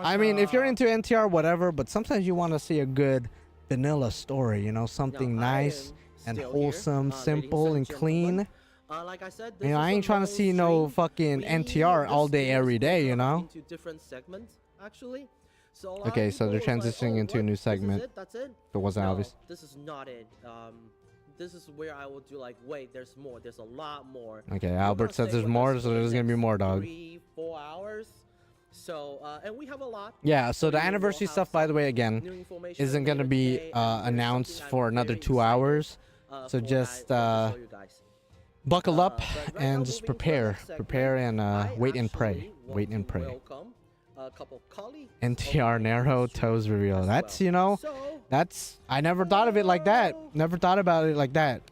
I mean, if you're into NTR, whatever, but sometimes you want to see a good vanilla story, you know? Something nice and wholesome, simple and clean. Like I said, You know, I ain't trying to see no fucking NTR all day, every day, you know? Into different segments, actually. So Okay, so they're transitioning into a new segment. That's it. If it wasn't No, obvious. this is not it. This is where I will do like, wait, there's more. There's a lot more. Okay, We're Albert gonna says stay there's with more, us so for the there's gonna be next more, dog. 3-4 hours. So, and we have a lot. Yeah, so the we will anniversary have stuff, by the way, again, new information isn't gonna later be today, and there's announced something for I'm another very 2 excited, hours. So for just I want to show you guys. buckle up But right now, and just moving to the prepare. next segment, Prepare and I wait and pray. actually want Wait and to pray. welcome a couple colleagues NTR of the Nero industry toes reveal. as That's, well. you know, So, that's, I never thought of it like that. Never thought about it like that.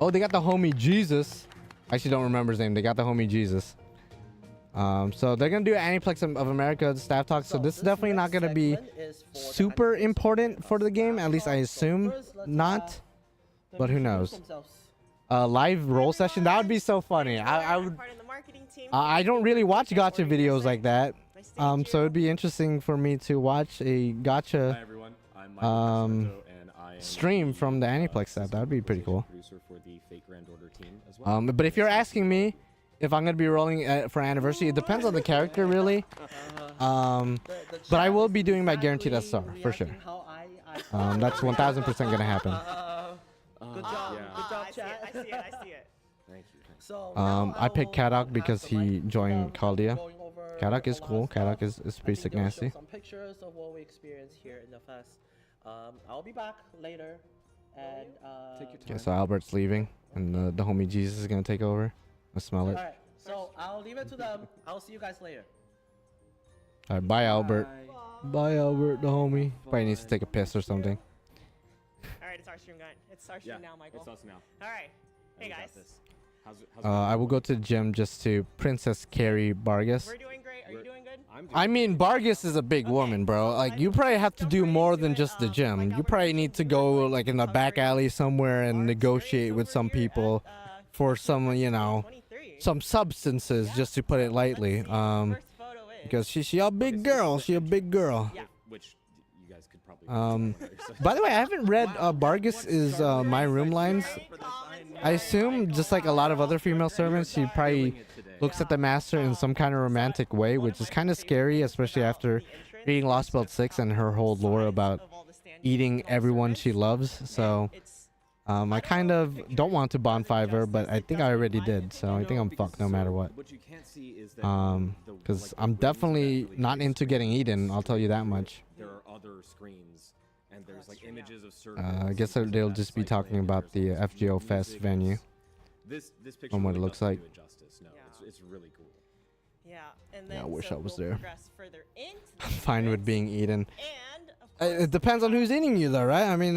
Oh, they got the homie Jesus. I actually don't remember his name. They got the homie Jesus. So they're gonna do Aniplex of America staff talk. So this is definitely not gonna be super important for the game. At least I assume not. But who knows? Live roll session. That would be so funny. I would. I don't really watch gacha videos like that. So it'd be interesting for me to watch a gacha Hi everyone, I'm Michael Matsumoto, and I am stream the, from the Aniplex app. That would be pretty cool. Producer for the Fate Grand Order team as well. But if you're asking me, if I'm gonna be rolling for anniversary. It depends on the character, really. The But I chat will is be doing my guaranteed exactly SR for sure. reacting how I That's 1000% gonna happen. Good job, yeah. good job, I see it. chat. I see it. I see it. Thank you. Thank you. So I picked Kadok because he joined Caldea. Kadok Kadok is cool. Kadok is pretty sick nasty. Some pictures of what we experienced here in the fest. I'll be back later, and Take your Okay, time. so Albert's leaving, and the homie Jesus is gonna take over. I smell it. All right. So I'll leave it to them. I'll see you guys later. All right, bye Albert. Bye. Bye Albert, the homie. Probably needs to take a piss or something. All right, it's our stream, guys. It's our stream Yeah, now, Michael. it's us now. All right. And Hey, we got guys. this. How's it going? I will go to the gym just to Princess Carrie Vargas. We're doing great. Are you We're- doing good? I'm I mean, Vargas is a big woman, bro. Like, you probably have to do more than just the gym. You probably need to go, like, in the back alley somewhere and negotiate with some people for some, you know, some substances, just to put it lightly. Because she a big girl. She a big girl. which you guys could probably. By the way, I haven't read Vargas is My Room Lines. I assume, just like a lot of other female servants, she probably looks at the master in some kind of romantic way, which is kind of scary, especially after reading Lostbelt 6 and her whole lore about eating everyone she loves. So I kind of don't want to bond five her, but I think I already did, so I think I'm fucked no matter what. What you can't see is that Because I'm definitely not into getting eaten, I'll tell you that much. There are other screens, and there's like images of I guess they'll just be talking about the FGO Fes venue. This picture from what really it looks doesn't like. do it justice. No, Yeah. it's really cool. Yeah. And Yeah, then I wish so I was we'll there. progress further into the I'm fine with events. being eaten. And of It depends on who's eating you, though, right? I mean,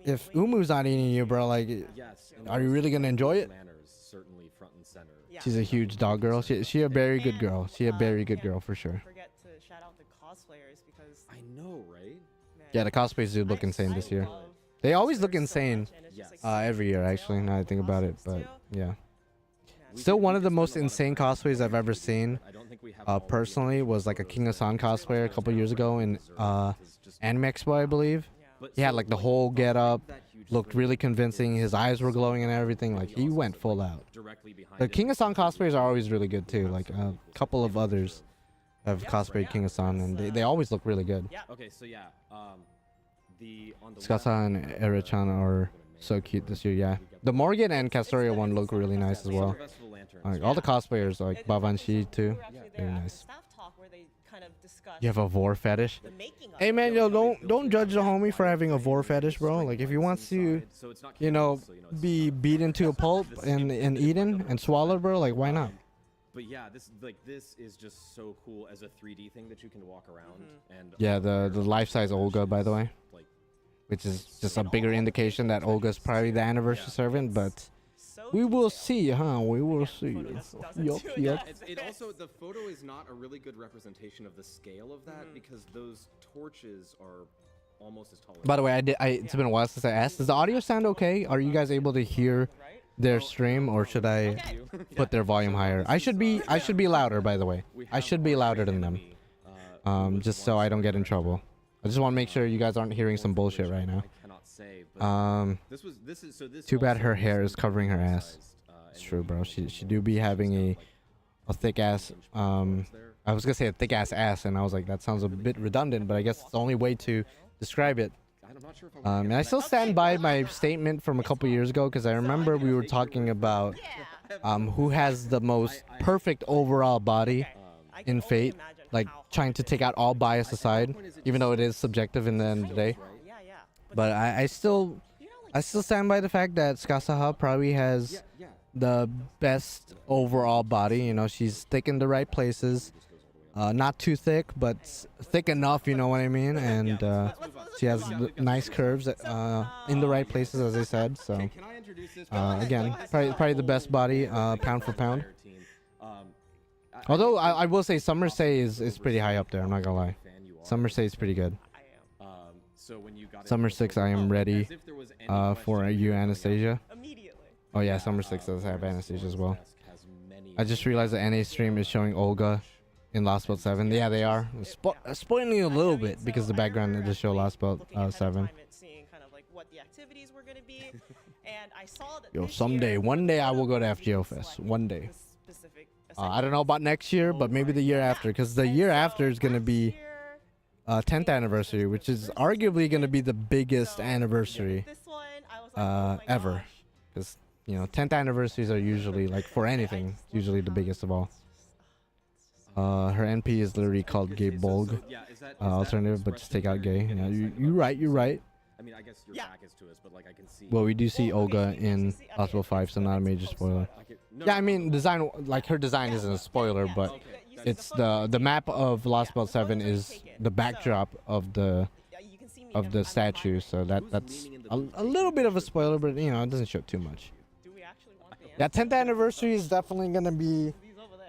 if Umu's not eating you, bro, like, Yes. and are you those really gonna enjoy it? Manners certainly front and center. Yeah. She's a huge dog girl. She a very good girl. She a very good girl for sure. Forget to shout out the cosplayers because I know, right? man, Yeah, the cosplays do look I insane this year. love They always look cosplayers so insane much, and it's just, Yes. like, every year, so actually, detailed now I think and about it. costumes But too. yeah. Man, Still one of the could most spend a lot of insane time cosplays I've ever seen, I don't think we have all the personally, was like a King of San cosplayer a couple years ago in Anime Expo, I believe. yeah. He had like the whole get up, looked really convincing. His eyes were glowing and everything. Like, he went full out. The King of San cosplayers are always really good too. Like, a couple of others have cosplayed King of San, and they always look really good. Okay, so yeah, the on the Skasa and Erichan are so cute this year, yeah. The Morgan and Castoria one look really nice as well. Like, all the cosplayers, like Bavanshi too. We were actually there Very at the nice. staff talk where they kind of discussed You have a vor fetish? the making of Hey it. man, yo, don't judge the homie for having a vor fetish, bro. Like, if he wants to, you know, be beaten to a pulp and eaten and swallowed, bro, like, why not? But yeah, this is just so cool as a 3D thing that you can walk around and Yeah, the life-size Olga, by the way, like which is just a bigger indication that Olga's probably the anniversary servant, but So we will detailed. see, huh? We will see. Photo just doesn't Yup, do it yup. justice. it also the photo is not a really good representation of the scale of that because those torches are almost as tall as By the way, it's been a while since I asked. Does the audio sound okay? Are you guys able to hear Right? their stream, or should I put their volume higher? I should be louder, by the way. I should be louder than them. Just so I don't get in trouble. I just want to make sure you guys aren't hearing some bullshit right now. I cannot say, but this Too bad also her hair was is covering her ass. sized, It's and true, you bro. can She do be having a thick ass. I was gonna say a thick ass, and I was like, that sounds a bit redundant, but I guess it's the only way to describe it. I'm not sure if I And I still stand by my statement from a couple years ago, because I remember we were talking about who has the most perfect overall body I can in only Fate, imagine like how trying hard to it take is. out all bias aside, even though it is subjective in the end of the day. Yeah, yeah. But I still stand by the fact that Skasaha probably has the best overall body. You know, she's thick in the right places. Not too thick, but thick enough, you know what I mean? And she has nice curves in the right places, as I said. So, again, probably the best body, pound for pound. Although I will say Summer Say is pretty high up there, I'm not gonna lie. Summer Say is pretty good. I am. Summer 6, I am ready for you, Anastasia. Immediately. Oh yeah, Summer 6 does have Anastasia as well. I just realized the NA stream is showing Olga in Lost Belt 7. Yeah, they are. Spoiling you a little bit because the background of the show Lost Belt Looking ahead of 7. time and seeing kind of like what the activities were going to be. And I saw that Yo, this someday, year, one day I will go to one of the FGO things, Fes. like, One day. this specific. I don't know about next year, but maybe the year after, because the year after is going to be 10th anniversary, which is arguably going to be the biggest anniversary This one, I was like, oh my ever. gosh. Because, you know, 10th anniversaries are usually, like, for anything, usually the biggest of all. Her NP is literally called Gay Bolg. Alternative, but just take out gay. Yeah, you're right, you're right. I mean, I guess your back is to us, but like I can see. Well, we do see Olga in Lostbelt 5, so not a major spoiler. Yeah, I mean, design, like, her design isn't a spoiler, but it's the map of Lostbelt 7 is the backdrop of the statue, so that's a little bit of a spoiler, but, you know, it doesn't show too much. Do we actually want the Yeah, 10th anniversary is definitely going to be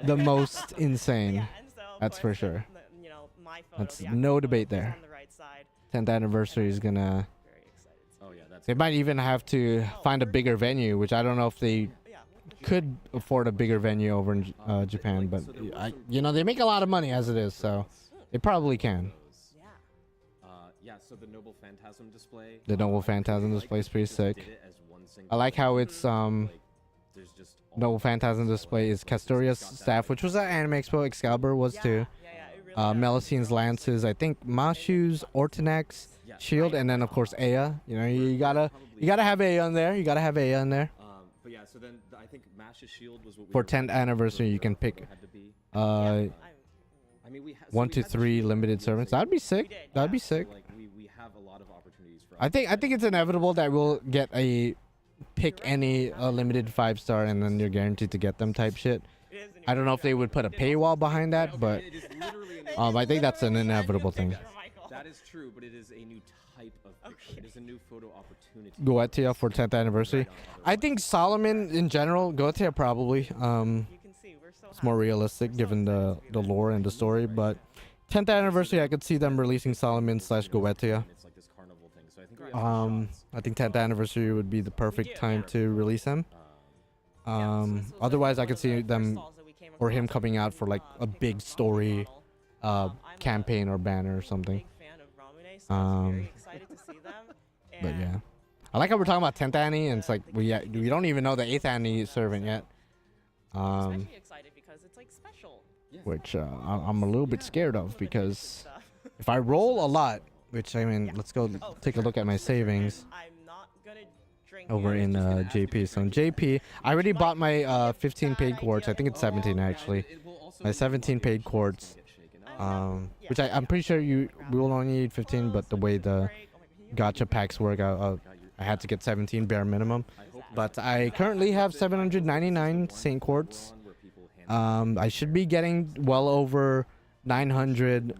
the most insane. Yeah, and so, of That's for course, sure. you know, my photo, That's the no actual debate photo is there. on the right side. 10th anniversary is going to... Very excited to Oh yeah, that's. They might even have to find a bigger venue, which I don't know if they yeah. could afford a bigger venue over in Japan, but you know, they make a lot of money as it is, so they probably can. Yeah. Yeah, so the Noble Phantasm display. The Noble Phantasm display is pretty sick. I like how it's There's just Noble Phantasm display is Castoria's staff, which was at Anime Expo. Excalibur was too. It really Melicine's lances, I think Mashu's Ortonex's shield, and then of course Aya. You know, you gotta have Aya in there. You gotta have Aya in there. But yeah, so then I think Mash's shield was what we For were 10th anniversary, you can pick had to be. uh I mean, we 1 to 3 limited servants. That'd be sick. That'd be sick. Like we have a lot of opportunities for. I think it's inevitable that we'll get a pick any limited 5-star and then you're guaranteed to get them type shit. I don't know if they would put a paywall behind that, but It is literally I think that's an inevitable thing. that is true, but it is a new type of picture. It is a new photo opportunity. Goetia for 10th anniversary. I think Solomon in general, Goetia probably. You can see we're so It's more realistic given the lore and the story, but 10th anniversary, I could see them releasing Solomon / Goetia. It's like this carnival thing. So I think we have some shots. I think 10th anniversary would be the perfect time to release them. Otherwise, I could see them or him coming out for like a big story campaign or banner or something. But yeah, I like how we're talking about 10th Annie, and it's like we don't even know the 8th Annie servant yet. especially excited because it's like special. Which I'm a little bit scared of, because if I roll a lot, which I mean, let's go take a look at my savings I'm not gonna drink over in JP. So in JP, I already bought my 15 paid quartz. I think it's 17 actually. My 17 paid quartz, which I'm pretty sure we will only need 15, but the way the gacha packs work, I had to get 17 bare minimum. But I currently have 799 Saint quartz. I should be getting well over 900,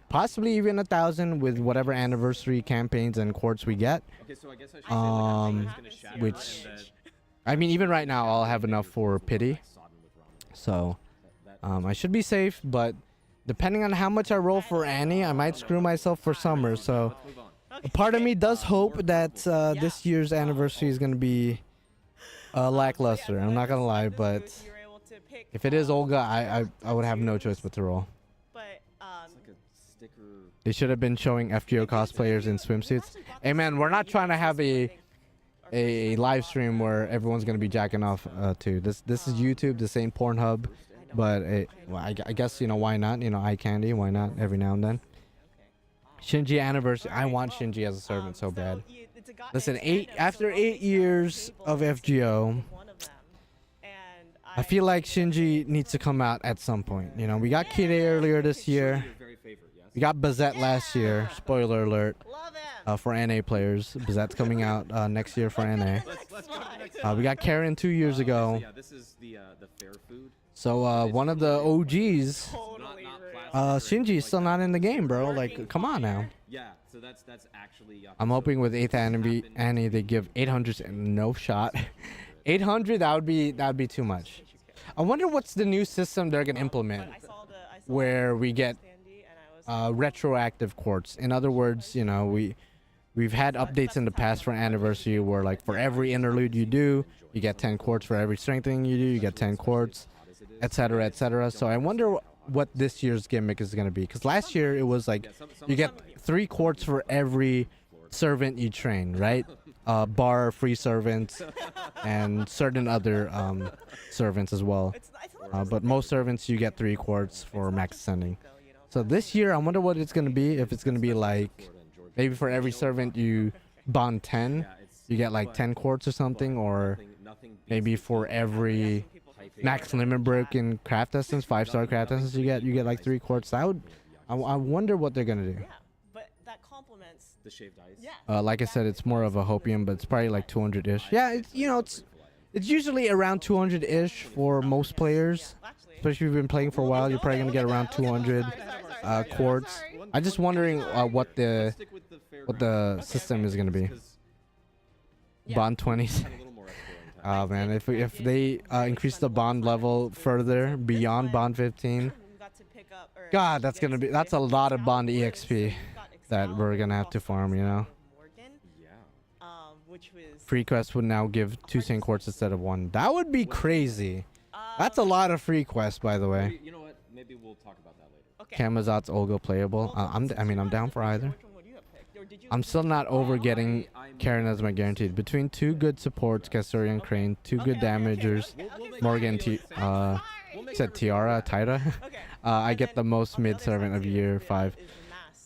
possibly even 1,000 with whatever anniversary campaigns and quartz we get. Okay, so I guess I should say Which, I mean, even right now I'll have enough for pity. So, I should be safe, but depending on how much I roll for Annie, I might screw myself for summer. So, a part of me does hope that this year's anniversary is going to be lackluster. I'm not going to lie, but if it is Olga, I would have no choice but to roll. They should have been showing FGO cosplayers in swimsuits. Hey man, we're not trying to have a live stream where everyone's going to be jacking off too. This is YouTube, this ain't Pornhub. But well, I guess, you know, why not? You know, eye candy, why not every now and then? Shinji anniversary. I want Shinji as a servant so bad. Listen, after 8 years of FGO, I feel like Shinji needs to come out at some point. You know, we got Kide earlier this year. We got Bazette last year. Spoiler alert. For NA players. Bazette's coming out next year for NA. We got Karen 2 years ago. Yeah, this is the fair food. So one of the OGs, Shinji's still not in the game, bro. Like, come on now. Yeah, so that's actually. I'm hoping with 8th Annie they give 800 and no shot. 800, that would be too much. I wonder what's the new system they're gonna implement, where we get retroactive quartz. In other words, you know, we've had updates in the past for anniversary where, like, for every interlude you do, you get 10 quartz. For every strengthening you do, you get 10 quartz, etc., etc. So I wonder what this year's gimmick is going to be, because last year it was like you get 3 quartz for every servant you train, right? bar free servants and certain other servants as well. But most servants you get 3 quartz for max ascending. So this year I wonder what it's gonna be. If it's gonna be like maybe for every servant you bond 10, you get like 10 quartz or something, or maybe for every max limit broken craft essence, 5-star craft essence you get like 3 quartz. That would I wonder what they're gonna do. Yeah, but that complements The shaved ice. Yeah. Like I said, it's more of a hopium, but it's probably like 200-ish. Yeah, it's, you know, it's usually around 200-ish for most players. Especially if you've been playing for a while, you're probably gonna get around 200 quartz. I'm just wondering what the system is gonna be. Bond 20s. Oh man, if they increase the bond level further beyond bond 15, God, that's a lot of bond EXP that we're gonna have to farm, you know. Free quest would now give 2 Saint quartz instead of 1. That would be crazy. That's a lot of free quests, by the way. You know what? Maybe we'll talk about that later. Kamazot's Olga playable. I'm down for either. I'm still not over getting Karen as my guaranteed. Between 2 good supports, CASTER and Crane, 2 good damagers, Morgan, said Tiara, Taira. I get the most mid servant of year 5.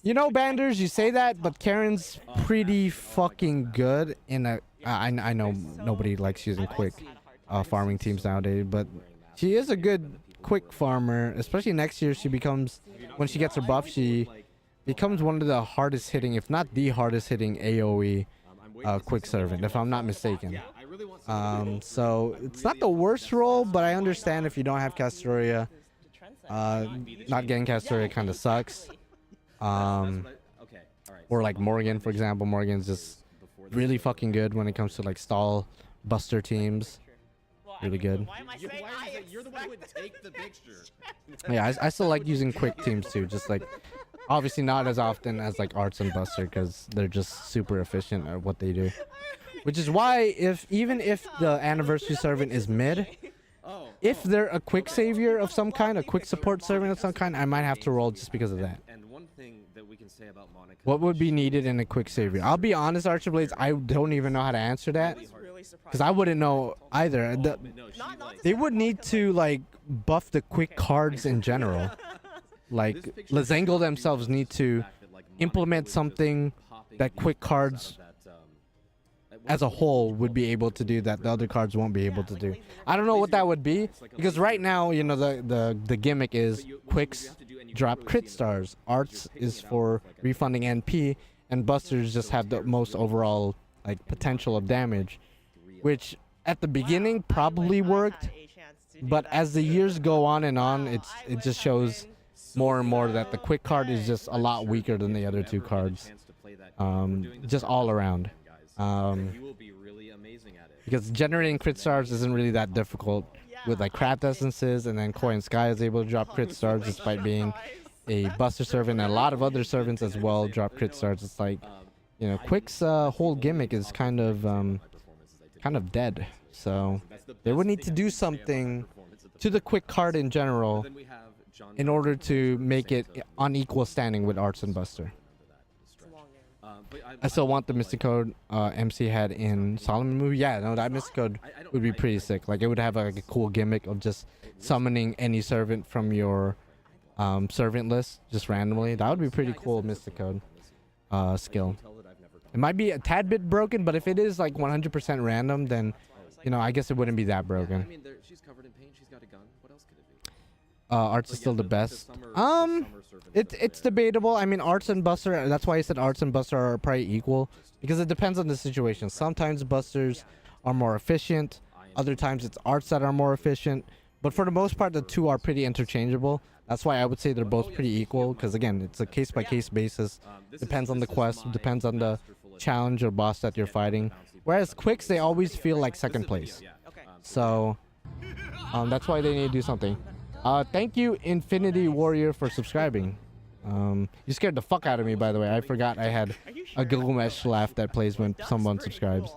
You know, Banders, you say that, but Karen's pretty fucking good in a. I know nobody likes using quick farming teams nowadays, but she is a good quick farmer. Especially next year, she becomes, when she gets her buff, she becomes one of the hardest hitting, if not the hardest hitting AOE quick servant, if I'm not mistaken. So it's not the worst role, but I understand if you don't have Castoria. Not getting Castoria kind of sucks. Or like Morgan, for example. Morgan's just really fucking good when it comes to like stall buster teams. Really good. You're the one who would take the picture. Yeah, I still like using quick teams too. Just like, obviously not as often as like Arts and Buster, because they're just super efficient at what they do. Which is why even if the anniversary servant is mid, if they're a quick savior of some kind, a quick support servant of some kind, I might have to roll just because of that. And one thing that we can say about Monica, What would be needed in a quick savior? I'll be honest, Archerblades, I don't even know how to answer that. Because I wouldn't know either. They would need to like buff the quick cards in general. Like Lazangle themselves need to implement something that quick cards as a whole would be able to do that the other cards won't be able to do. I don't know what that would be, because right now, you know, the gimmick is quicks drop crit stars, Arts is for refunding NP, and Busters just have the most overall like potential of damage, which at the beginning probably worked, but as the years go on and on, it just shows more and more that the quick card is just a lot weaker than the other 2 cards, just all around. Because generating crit stars isn't really that difficult with like craft essences, and then Koi and Sky is able to drop crit stars despite being a buster servant, and a lot of other servants as well drop crit stars. It's like, you know, Quick's whole gimmick is kind of dead. So they would need to do something to the quick card in general in order to make it on equal standing with Arts and Buster. I still want the Mystic Code MC had in Solomon movie. Yeah, no, that Mystic Code would be pretty sick. Like, it would have like a cool gimmick of just summoning any servant from your servant list just randomly. That would be pretty cool Mystic Code skill. It might be a tad bit broken, but if it is like 100% random, then, you know, I guess it wouldn't be that broken. I mean, she's covered in paint. She's got a gun. What else could it be? Arts is still the best. It's debatable. I mean, Arts and Buster, that's why I said Arts and Buster are probably equal, because it depends on the situation. Sometimes Busters are more efficient, other times it's Arts that are more efficient, but for the most part the 2 are pretty interchangeable. That's why I would say they're both pretty equal, because again, it's a case-by-case basis. Depends on the quest, depends on the challenge or boss that you're fighting. Whereas Quicks, they always feel like second place. So that's why they need to do something. Thank you, Infinity Warrior, for subscribing. You scared the fuck out of me, by the way. I forgot I had a Gilgamesh laugh that plays when someone subscribes.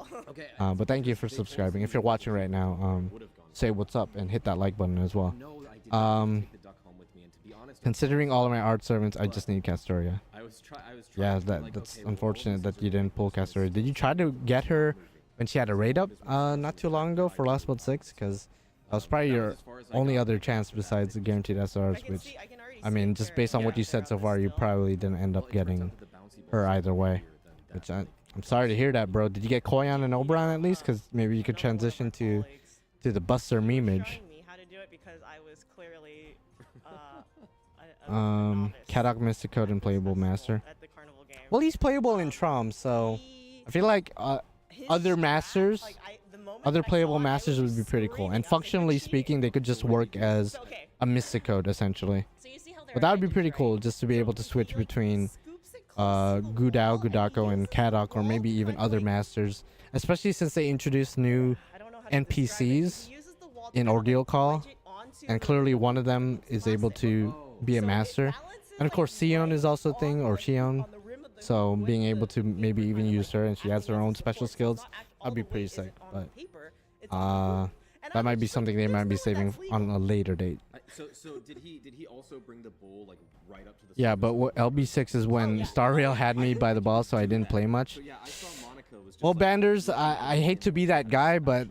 But thank you for subscribing. If you're watching right now, say what's up and hit that like button as well. Considering all of my art servants, I just need Castoria. I was trying. Yeah, to be like, that's okay, the world unfortunate is that such you a didn't pull close CASTER. Did you try to get her when she had a raid up not too long ago for Lostbelt 6? Because that was probably your only other chance besides the guaranteed SRs, which, I mean, just based on what you said so far, you probably didn't end up getting her either way. Which I'm sorry to hear that, bro. Did you get Koyan and Oberon at least? Because maybe you could transition to the Buster memeage. Showing me how to do it because I was clearly a novice Kadok Mystic Code and Playable Master. at the carnival game. Well, he's playable in Trom, so I feel like His other strat, masters, the moment other I saw playable it, I masters was would be pretty cool. screaming. And I was like, functionally "You're speaking, cheating." they could just work as So, okay, a Mystic Code, essentially. so you see how But that would be pretty cool, just to be able to switch between Gudao, Gudako, and Kadok, or maybe even other masters. Especially since they introduced new NPCs in Ordeal Call, and clearly one of them is able to be a master. And of course, Sion is also a thing, or Shion. So being able to maybe even use her, and she has her own special skills, that'd be pretty sick. But that might be something they might be saving on a later date. So did he also bring the bull like right up to the? Yeah, but what LB6 is when Star Rail had me by the ball, so I didn't play much. So yeah, I saw Monica was just Well, like, Banders, I hate to be that guy, but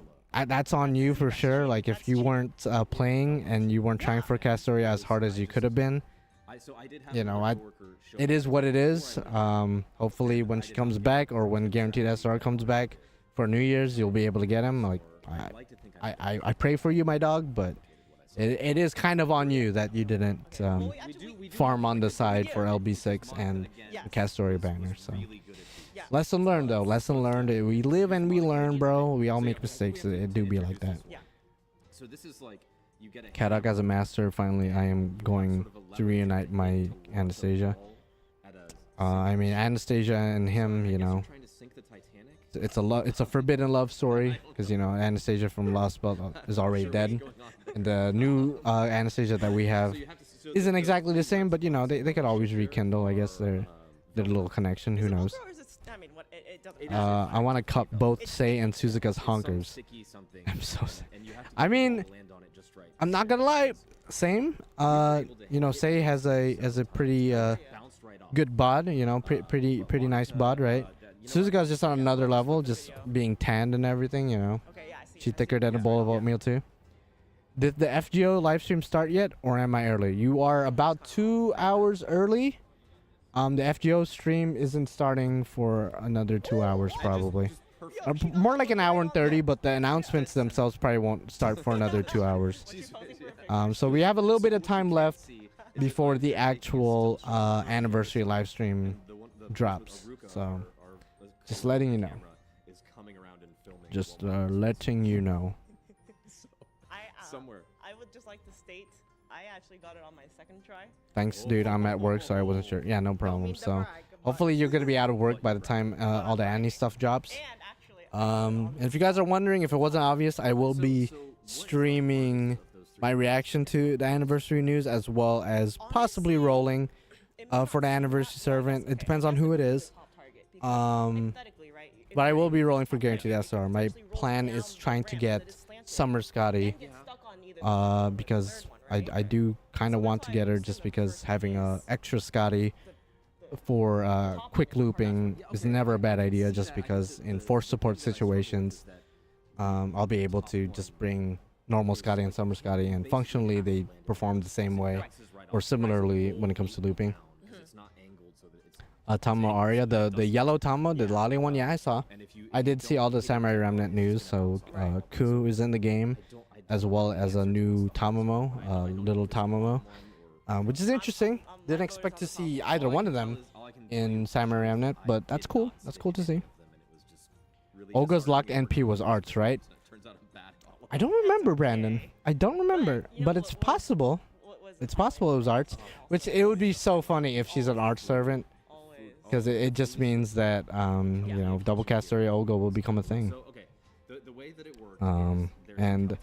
that's on you for sure. Like, if you weren't playing and you weren't trying for Castoria as hard as you could have been, I did have you know, another coworker show it me is what it is. before Hopefully, when she comes back or when Guaranteed SR comes back for New Year's, you'll be able to get him. Like, I like to think I pray for you, my dog, but it is kind of on you that you didn't farm on the side for LB6 and the Castoria banner. So. Lesson learned, though. Lesson learned. We live and we learn, bro. We all make mistakes. It do be like that. So this is like you get a Kadok as a master. Finally, I am going to reunite my Anastasia. I mean, Anastasia and him, you know, trying to sink the Titanic. it's a forbidden love story because, you know, Anastasia from Lostbelt is already dead, and the new Anastasia that we have isn't exactly the same, but you know, they could always rekindle, I guess, their little connection. Who knows? I want to cut both Sei and Suzuka's honkers. I'm so sad. I mean, I'm not gonna lie, same. You know, Sei has a pretty good bod. You know, pretty nice bod, right? Suzuka's just on another level, just being tanned and everything. You know, she's thicker than a bowl of oatmeal too. Did the FGO live stream start yet, or am I early? You are about 2 hours early. The FGO stream isn't starting for another 2 hours probably. More like an hour and 30, but the announcements themselves probably won't start for another 2 hours. So we have a little bit of time left before the actual anniversary live stream drops. So just letting you know. Just letting you know. Somewhere. I would just like to state, I actually got it on my second try. Thanks, dude. I'm at work, so I wasn't sure. Yeah, no problem. So hopefully you're gonna be out of work by the time all the Annie stuff drops. And if you guys are wondering, if it wasn't obvious, I will be streaming my reaction to the anniversary news as well as possibly rolling for the anniversary servant. It depends on who it is. But I will be rolling for Guaranteed SR. My plan is trying to get Summer Scotty because I do kind of want to get her, just because having a extra Scotty for quick looping is never a bad idea, just because in force support situations I'll be able to just bring normal Scotty and Summer Scotty, and functionally they perform the same way or similarly when it comes to looping. Tamo Aria, the yellow Tamo, the lolly one, yeah, I saw. I did see all the Samurai Remnant news, so Ku is in the game, as well as a new Tamamo, little Tamamo, which is interesting. Didn't expect to see either one of them in Samurai Remnant, but that's cool. That's cool to see. Olga's locked NP was arts, right? I don't remember, Brandon. I don't remember, but it's possible. It's possible it was arts, which it would be so funny if she's an art servant, because it just means that you know, double Castoria Olga will become a thing. And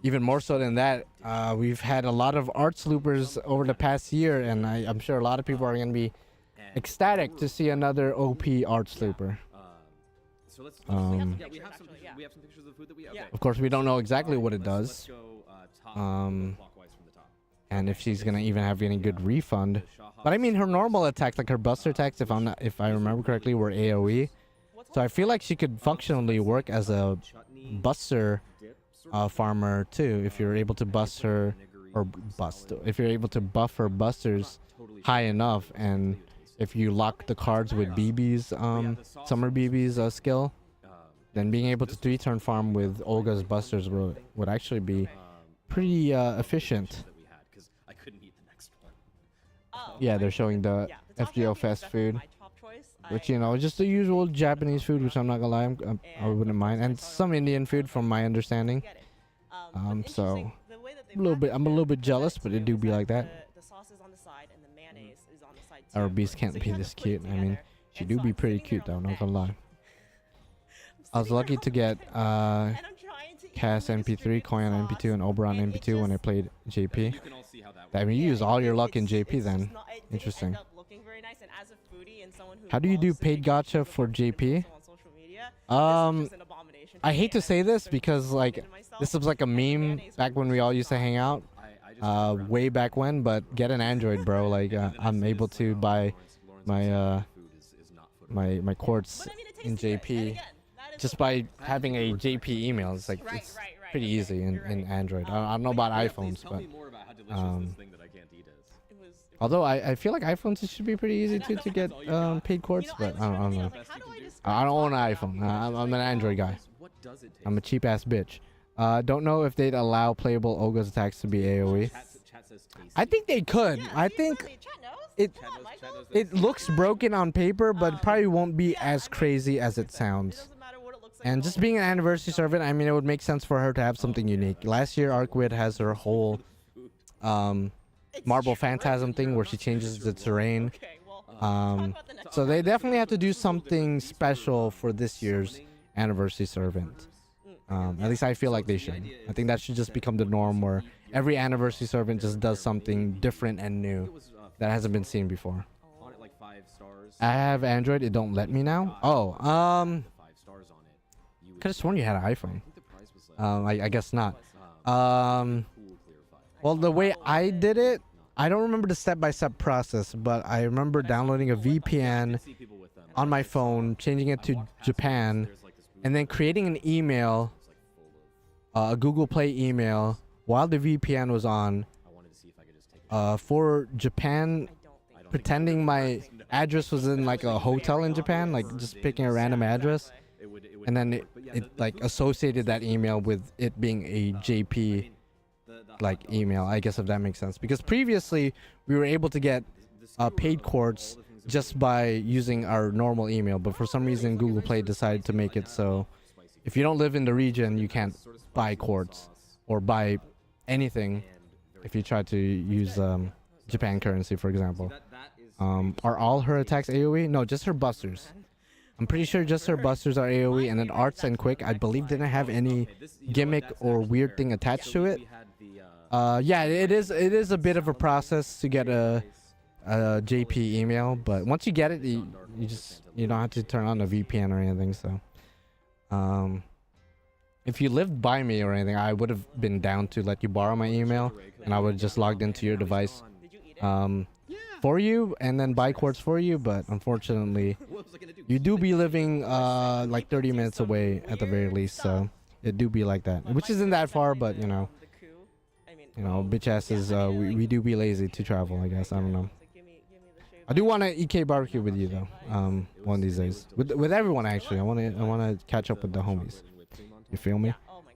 even more so than that, we've had a lot of arts loopers over the past year, and I'm sure a lot of people are going to be ecstatic to see another OP arts looper. We have some pictures of food that we. Okay. Of course, we don't know exactly what it does. and if she's gonna even have any good refund. But I mean, her normal attacks, like her buster attacks, if I remember correctly, were AOE. So I feel like she could functionally work as a buster farmer too, if you're able to bust her if you're able to buff her busters high enough, and if you lock the cards with BB's Summer BB's skill, then being able to 3-turn farm with Olga's busters would actually be pretty efficient. Yeah, they're showing the FGO Fes food, which, you know, just the usual Japanese food, which I'm not gonna lie, I wouldn't mind, and some Indian food from my understanding. So I'm a little bit jealous, but it do be like that. Our beast can't be this cute. I mean, she do be pretty cute though, not gonna lie. I was lucky to get Cass MP3, Koyan MP2, and Oberon MP2 when I played JP. I mean, you use all your luck in JP then. Interesting. How do you do paid gacha for JP? I hate to say this because, like, this was like a meme back when we all used to hang out, way back when, but get an Android, bro. Like, I'm able to buy my my quartz in JP just by having a JP email. It's like, it's pretty easy in Android. I don't know about iPhones, but although I feel like iPhones, it should be pretty easy to get paid quartz, but I don't know. I don't own an iPhone. I'm an Android guy. I'm a cheap ass bitch. Don't know if they'd allow playable Olga's attacks to be AoE. I think they could. I think it looks broken on paper, but it probably won't be as crazy as it sounds. And just being an anniversary servant, I mean, it would make sense for her to have something unique. Last year, Arkwid has her whole Marble Phantasm thing where she changes the terrain. So they definitely have to do something special for this year's anniversary servant. At least I feel like they should. I think that should just become the norm, where every anniversary servant just does something different and new that hasn't been seen before. I have Android. It don't let me now. Oh, could have sworn you had an iPhone. I guess not. Well, the way I did it, I don't remember the step-by-step process, but I remember downloading a VPN on my phone, changing it to Japan, and then creating an email, a Google Play email, while the VPN was on, for Japan, pretending my address was in like a hotel in Japan, like just picking a random address, and then it like associated that email with it being a JP like email, I guess, if that makes sense. Because previously we were able to get paid quartz just by using our normal email, but for some reason Google Play decided to make it so if you don't live in the region, you can't buy quartz or buy anything if you try to use Japan currency, for example. Are all her attacks AoE? No, just her busters. I'm pretty sure just her busters are AoE, and then arts and quick, I believe, didn't have any gimmick or weird thing attached to it. Yeah, it is a bit of a process to get a JP email, but once you get it, you don't have to turn on a VPN or anything. So if you lived by me or anything, I would have been down to let you borrow my email, and I would have just logged into your device for you and then buy quartz for you. But unfortunately, you do be living like 30 minutes away at the very least, so it do be like that, which isn't that far, but you know, bitch asses, we do be lazy to travel, I guess. I don't know. I do want to EK barbecue with you though, one of these days, with everyone actually. I want to catch up with the homies. You feel me?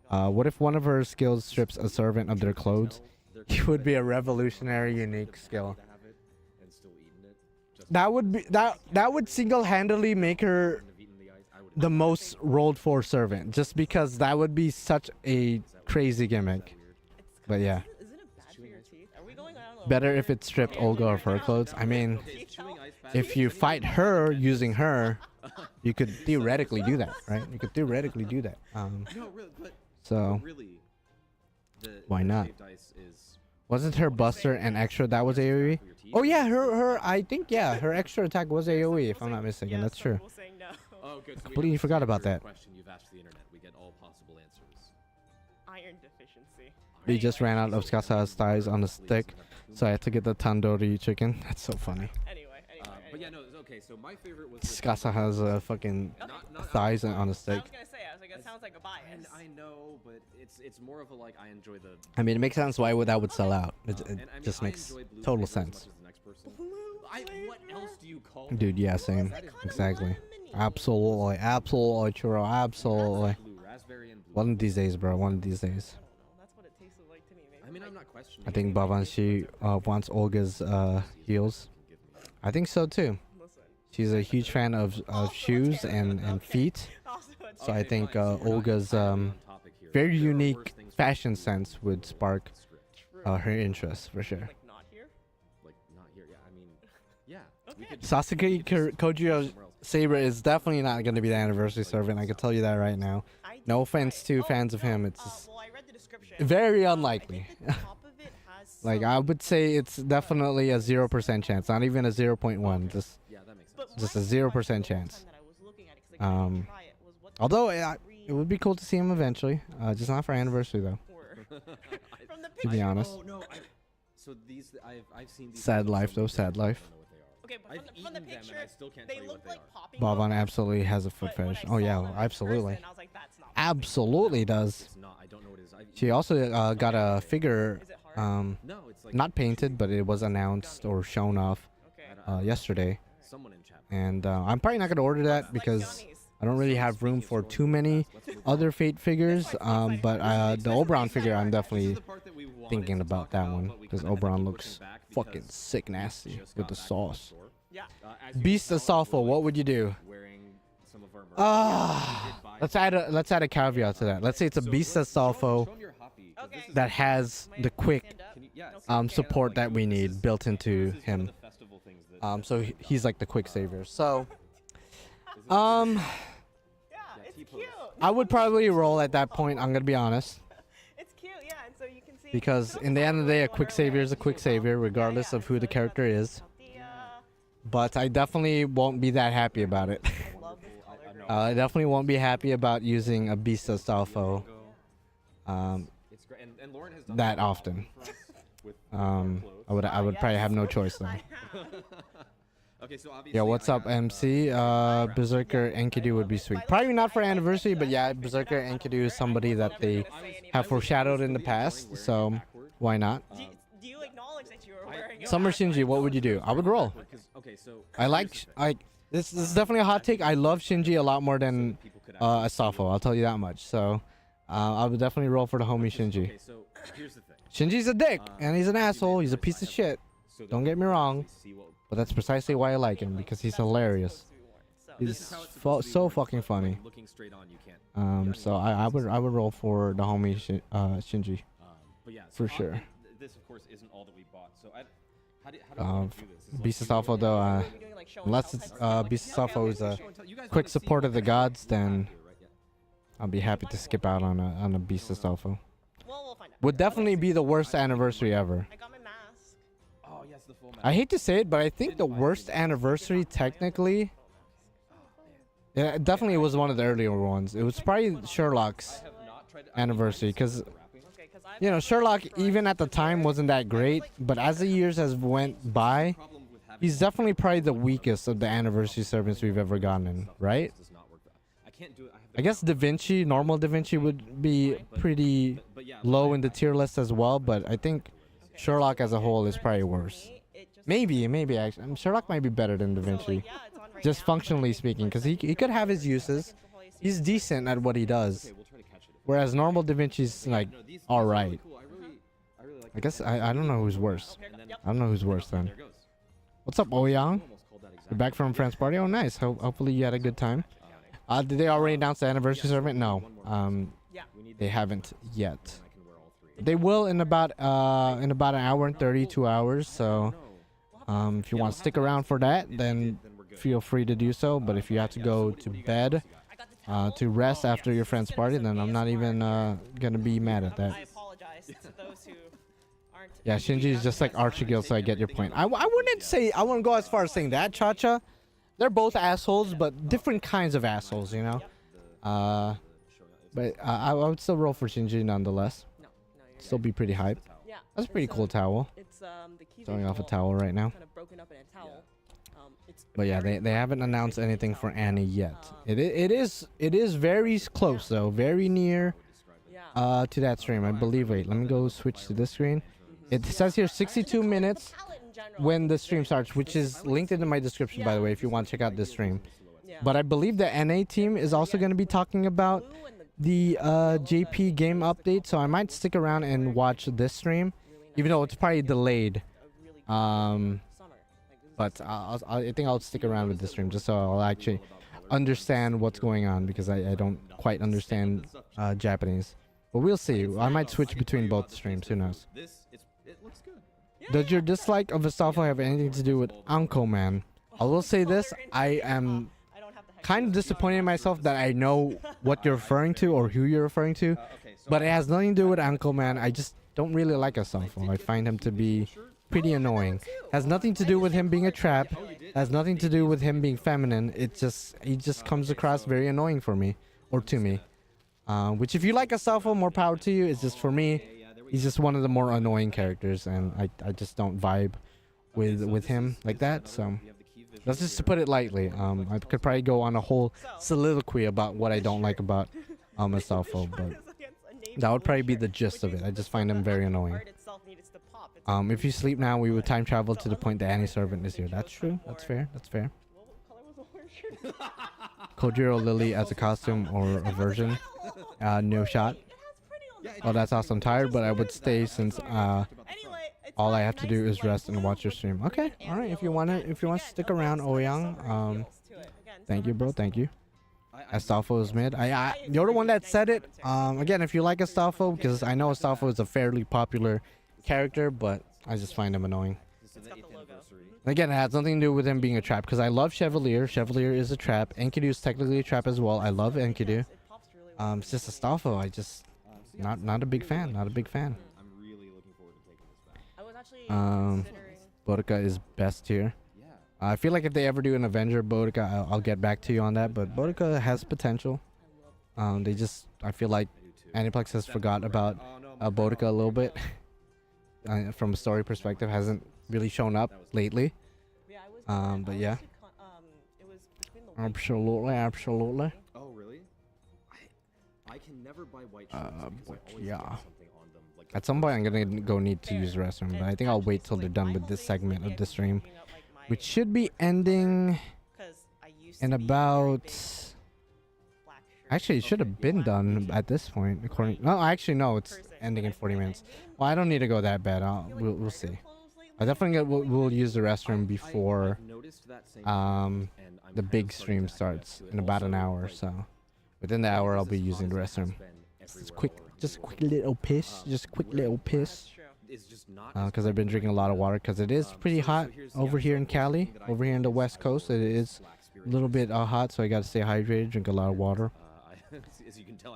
What if one of her skills strips a servant of their clothes? It would be a revolutionary, unique skill. That would single-handedly make her the most rolled for servant, just because that would be such a crazy gimmick. But yeah, better if it stripped Olga of her clothes. I mean, if you fight her using her, you could theoretically do that, right? You could theoretically do that. So why not? Wasn't her buster and extra that was AoE? Oh yeah, her I think, yeah, her extra attack was AoE, if I'm not mistaken. That's true. I completely forgot about that. iron deficiency. We just ran out of Skasa's thighs on the stick, so I had to get the tandoori chicken. That's so funny. Anyway. But yeah, no, okay. So my favorite was. Skasa has fucking thighs on a steak. I was gonna say, I was like, it sounds like a bias. And I know, but it's more of a like I enjoy the. I mean, it makes sense why that would sell out. It and I mean, just I makes enjoy blue total flavor as sense. much as the next person. What else do you call? Dude, yeah, same. Exactly. Absolutely, churro, absolutely. Blue, raspberry and blue. One of these days, bro. One of these days. That's what it tasted like to me. Maybe I mean, like I'm not questioning. I think Bhavan, she wants Olga's heels. I think so too. listen. She's a huge fan of shoes and feet. Also, it's So I think Olga's very unique fashion sense would spark her interest for sure. like not here. Like not here. Yeah, I mean, yeah. We could Sasuke Kojiro Saber is definitely not going to be the anniversary servant. I can tell you that right now. I No did offense try it. to fans of him. It's just Well, I read the description. very I unlikely. think the top of it has Like some- I would say it's definitely a 0% chance, not even a 0.1. Just Yeah, that makes sense. But just my a surprise 0% the whole chance. time that I was looking at it, 'cause I couldn't Um, try it, was what the although green it would be cool to see him eventually, just not for anniversary though. were. From the To be picture. honest. Oh no. So these I've seen these. Sad photos life so though, many sad times, I life. don't know what they are. Okay, but I've from the eaten them picture, and I still can't they tell you look what they like are. popping Bhavan bubbles, absolutely has a foot but when I fetish. Oh saw yeah, them in absolutely. person, I was like, that's not Absolutely does. It's not. I don't know what it is. I've She eaten also them. got a figure, Is it hard? No, it's like not painted, but it was announced or shown off Okay. yesterday. Someone in chat. And I'm probably not gonna order that because I don't really have room for too many other Fate figures. But the Oberon figure, I'm definitely thinking about that one because Oberon looks fucking sick nasty with the sauce. Yeah. Beast Astolfo, what would you do? Let's add a caveat to that. Let's say it's a Beast Astolfo Okay. that has the quick Stand up. support that we need built into him. So he's like the quick savior. So Yeah, it's cute. I would probably roll at that point. I'm gonna be honest, It's cute, yeah, and so you can see. because in the end of the day, a quick savior is a quick savior, regardless of who the character is. But I definitely won't be that happy about it. Love this color grade. I definitely won't be happy about using a Beast Astolfo that often. I would probably have no choice then. Okay, so Yeah, what's up, MC? Berserker Enkidu would be sweet. Probably not for anniversary, but yeah, Berserker Enkidu is somebody that they have foreshadowed in the past, so why not? Do you acknowledge that you were wearing it? Summer Shinji, what would you do? I would roll. Okay, so I like this is definitely a hot take. I love Shinji a lot more than Astolfo. I'll tell you that much. So I would definitely roll for the homie Shinji. Okay, so here's the thing. Shinji's a dick and he's an asshole. He's a piece of shit. So Don't get me wrong, see what but that's precisely why I like him, because he's hilarious. He's so fucking funny. looking straight on you can't. So I would roll for the homie Shinji But yeah, for sure. This of course isn't all that we bought. So how do Um, we do this? This is Beast like- Astolfo though, Are we doing, like, show and unless tell it's type stuff? Beast Astolfo is a Show and tell. You guys quick wanna see support of the what gods, we have then here, right? Yeah. I'll be happy to skip out on a Beast Astolfo. Well, we'll find out. Would definitely be the worst anniversary ever. I got my mask. Oh yes, the full map. I hate to say it, but I think the worst anniversary technically, yeah, it definitely was one of the earlier ones. It was probably Sherlock's I have not tried anniversary, because Okay, 'cause I've you know got Sherlock my even at the time wasn't that great, but as the years has went by, problem with having he's definitely probably the weakest of the anniversary servants we've ever gotten, right? does not work that. I can't do it. I have I guess Da Vinci, normal Da Vinci would be pretty but yeah, low in the tier list as well, but I think Sherlock as a whole is probably worse. it just Maybe actually. Sherlock might be better than Da Vinci, yeah, it's on right just now. functionally speaking, because he could have his uses. He's decent at what he does, okay, we'll try to catch it. whereas normal Da Vinci's like No, these all are really right. cool. I really like I guess I don't know who's worse. And then I don't know who's worse then. there it goes. What's up, Ouyang? Almost called that You're exactly. back from France party. Oh, nice. Hopefully you had a good time. Did they already announce the anniversary servant? No. We need They haven't yet. I can wear all three. They will in about an hour and 32 hours. So if you want to stick around for that, then feel free to do so. But if you have to go to bed to rest after your friend's party, then I'm not even gonna be mad at that. I apologize to those who aren't. Yeah, Shinji is just like Archigil, so I get your point. I wouldn't go as far as saying that, Cha-Cha. They're both assholes, but different kinds of assholes, you know? But I would still roll for Shinji nonetheless. No, you're Still good. be pretty hype. Yeah. That's a pretty it's, cool towel. It's the key Showing off a visual, towel right now. kind of broken up in a towel. It's But yeah, very they haven't cool, announced very anything big for towel. Annie yet. It is very close though, very near Yeah. to that stream, I believe. Wait, let me go switch to this screen. It says here 62 minutes when the stream starts, which is linked in my description, by the way, if you want to check out this stream. Yeah. But I believe the NA team is also going to be talking about Blue and the JP game update, so I might stick around and watch this stream, even though it's probably delayed. a really cool Um, summer. Like, this is But I think I'll stick around with this stream just so I'll actually understand what's going on, because I don't quite understand Japanese. But we'll see. I might switch between both streams. Who knows? It looks good. Does your dislike of Astolfo have anything to do with Anko Man? I will say this. I am I don't have the heck kind of disappointed in myself that I know what you're referring to or who you're referring to. Okay, so But it has nothing to do with Anko Man. I just don't really like Astolfo. I find him to be pretty annoying. Has nothing to do with him being a trap. Has nothing to do with him being feminine. He just comes across very annoying for me, or to me. Which, if you like Astolfo, more power to you. It's just, for me, he's just one of the more annoying characters, and I just don't vibe with him like that. So that's just to put it lightly. I could probably go on a whole soliloquy about what I don't like about Astolfo, but that would probably be the gist of it. I just find him very annoying. If you sleep now, we would time travel to the point that Annie Servant is here. That's true. That's fair. That's fair. Kojiro Lily as a costume or a version. No shot. Oh, that's awesome. Tired, but I would stay since all I have to do is rest and watch your stream. Okay, all right. If you want to stick around, Ouyang, thank you, bro. Thank you. Astolfo is mid. You're the one that said it. Again, if you like Astolfo, because I know Astolfo is a fairly popular character, but I just find him annoying. Again, it has nothing to do with him being a trap, because I love Chevalier. Chevalier is a trap. Enkidu is technically a trap as well. I love Enkidu. It's just Astolfo. I just not a big fan. Not a big fan. I'm really looking forward to taking this back. I was actually Bodica is best here. I feel like if they ever do an Avenger Bodica, I'll get back to you on that. But Bodica has potential. I feel like Aniplex has forgot about Bodica a little bit. From a story perspective, hasn't really shown up lately. But yeah. Absolutely. Oh, really? I can never buy white But shirts yeah. something on them. Like At some point, I'm gonna go need to use the restroom, but I think I'll wait till they're done with this segment of the stream, which should be ending in about. Actually, it should have been done at this point. According, no, actually no, it's ending in 40 minutes. Well, I don't need to go that bad. We'll see. I definitely we'll use the restroom before the big stream starts in about an hour. So within the hour, I'll be using the restroom. Just a quick little piss. Just a quick little piss. Because I've been drinking a lot of water. Because it is pretty hot over here in Cali. Over here in the West Coast, it is a little bit hot. So I got to stay hydrated, drink a lot of water.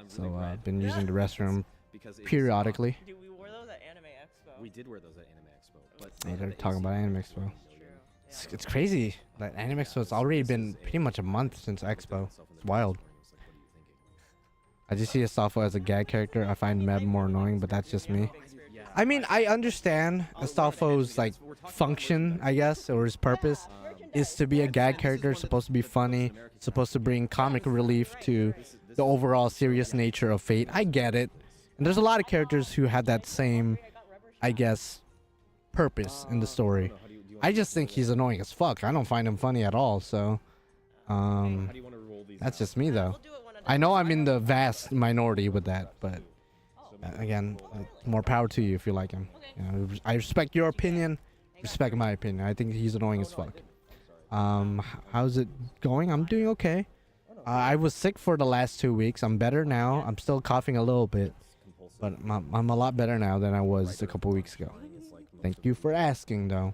So I've been using the restroom periodically. Dude, we wore those at Anime Expo. We did wear those at Anime Expo. But They're talking about Anime Expo. It's crazy that Anime Expo, it's already been pretty much a month since Expo. It's wild. I just see Astolfo as a gag character. I find Meb more annoying, but that's just me. I mean, I understand Astolfo's like function, I guess, or his purpose is to be a gag character, supposed to be funny, supposed to bring comic relief to the overall serious nature of Fate. I get it. And there's a lot of characters who have that same, I guess, purpose in the story. I just think he's annoying as fuck. I don't find him funny at all, so that's just me though. I know I'm in the vast minority with that, but again, more power to you if you like him. You know, I respect your opinion, respect my opinion. I think he's annoying as fuck. How's it going? I'm doing okay. I was sick for the last 2 weeks. I'm better now. I'm still coughing a little bit, but I'm a lot better now than I was a couple weeks ago. Thank you for asking, though.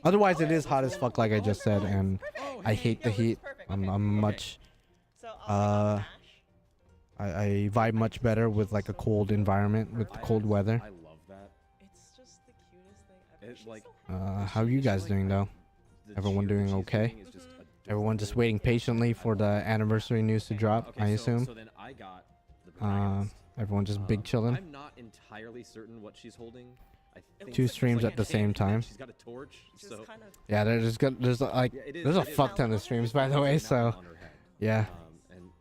Otherwise, it is hot as fuck, like I just said, and I hate the heat. I'm much. I vibe much better with like a cold environment, with the cold weather. I love that. It's just the cutest thing ever. How are you guys doing, though? Everyone doing okay? Everyone just waiting patiently for the anniversary news to drop, I assume. So then I got the Everyone just big chilling. I'm not entirely certain what she's holding. I think Two it's streams like at the a same hand, time. She's got a torch, Which so is kind of Yeah, there's like yeah, it is- there's a it is fuck ton of streams by the way. It's a So mountain on her head. yeah.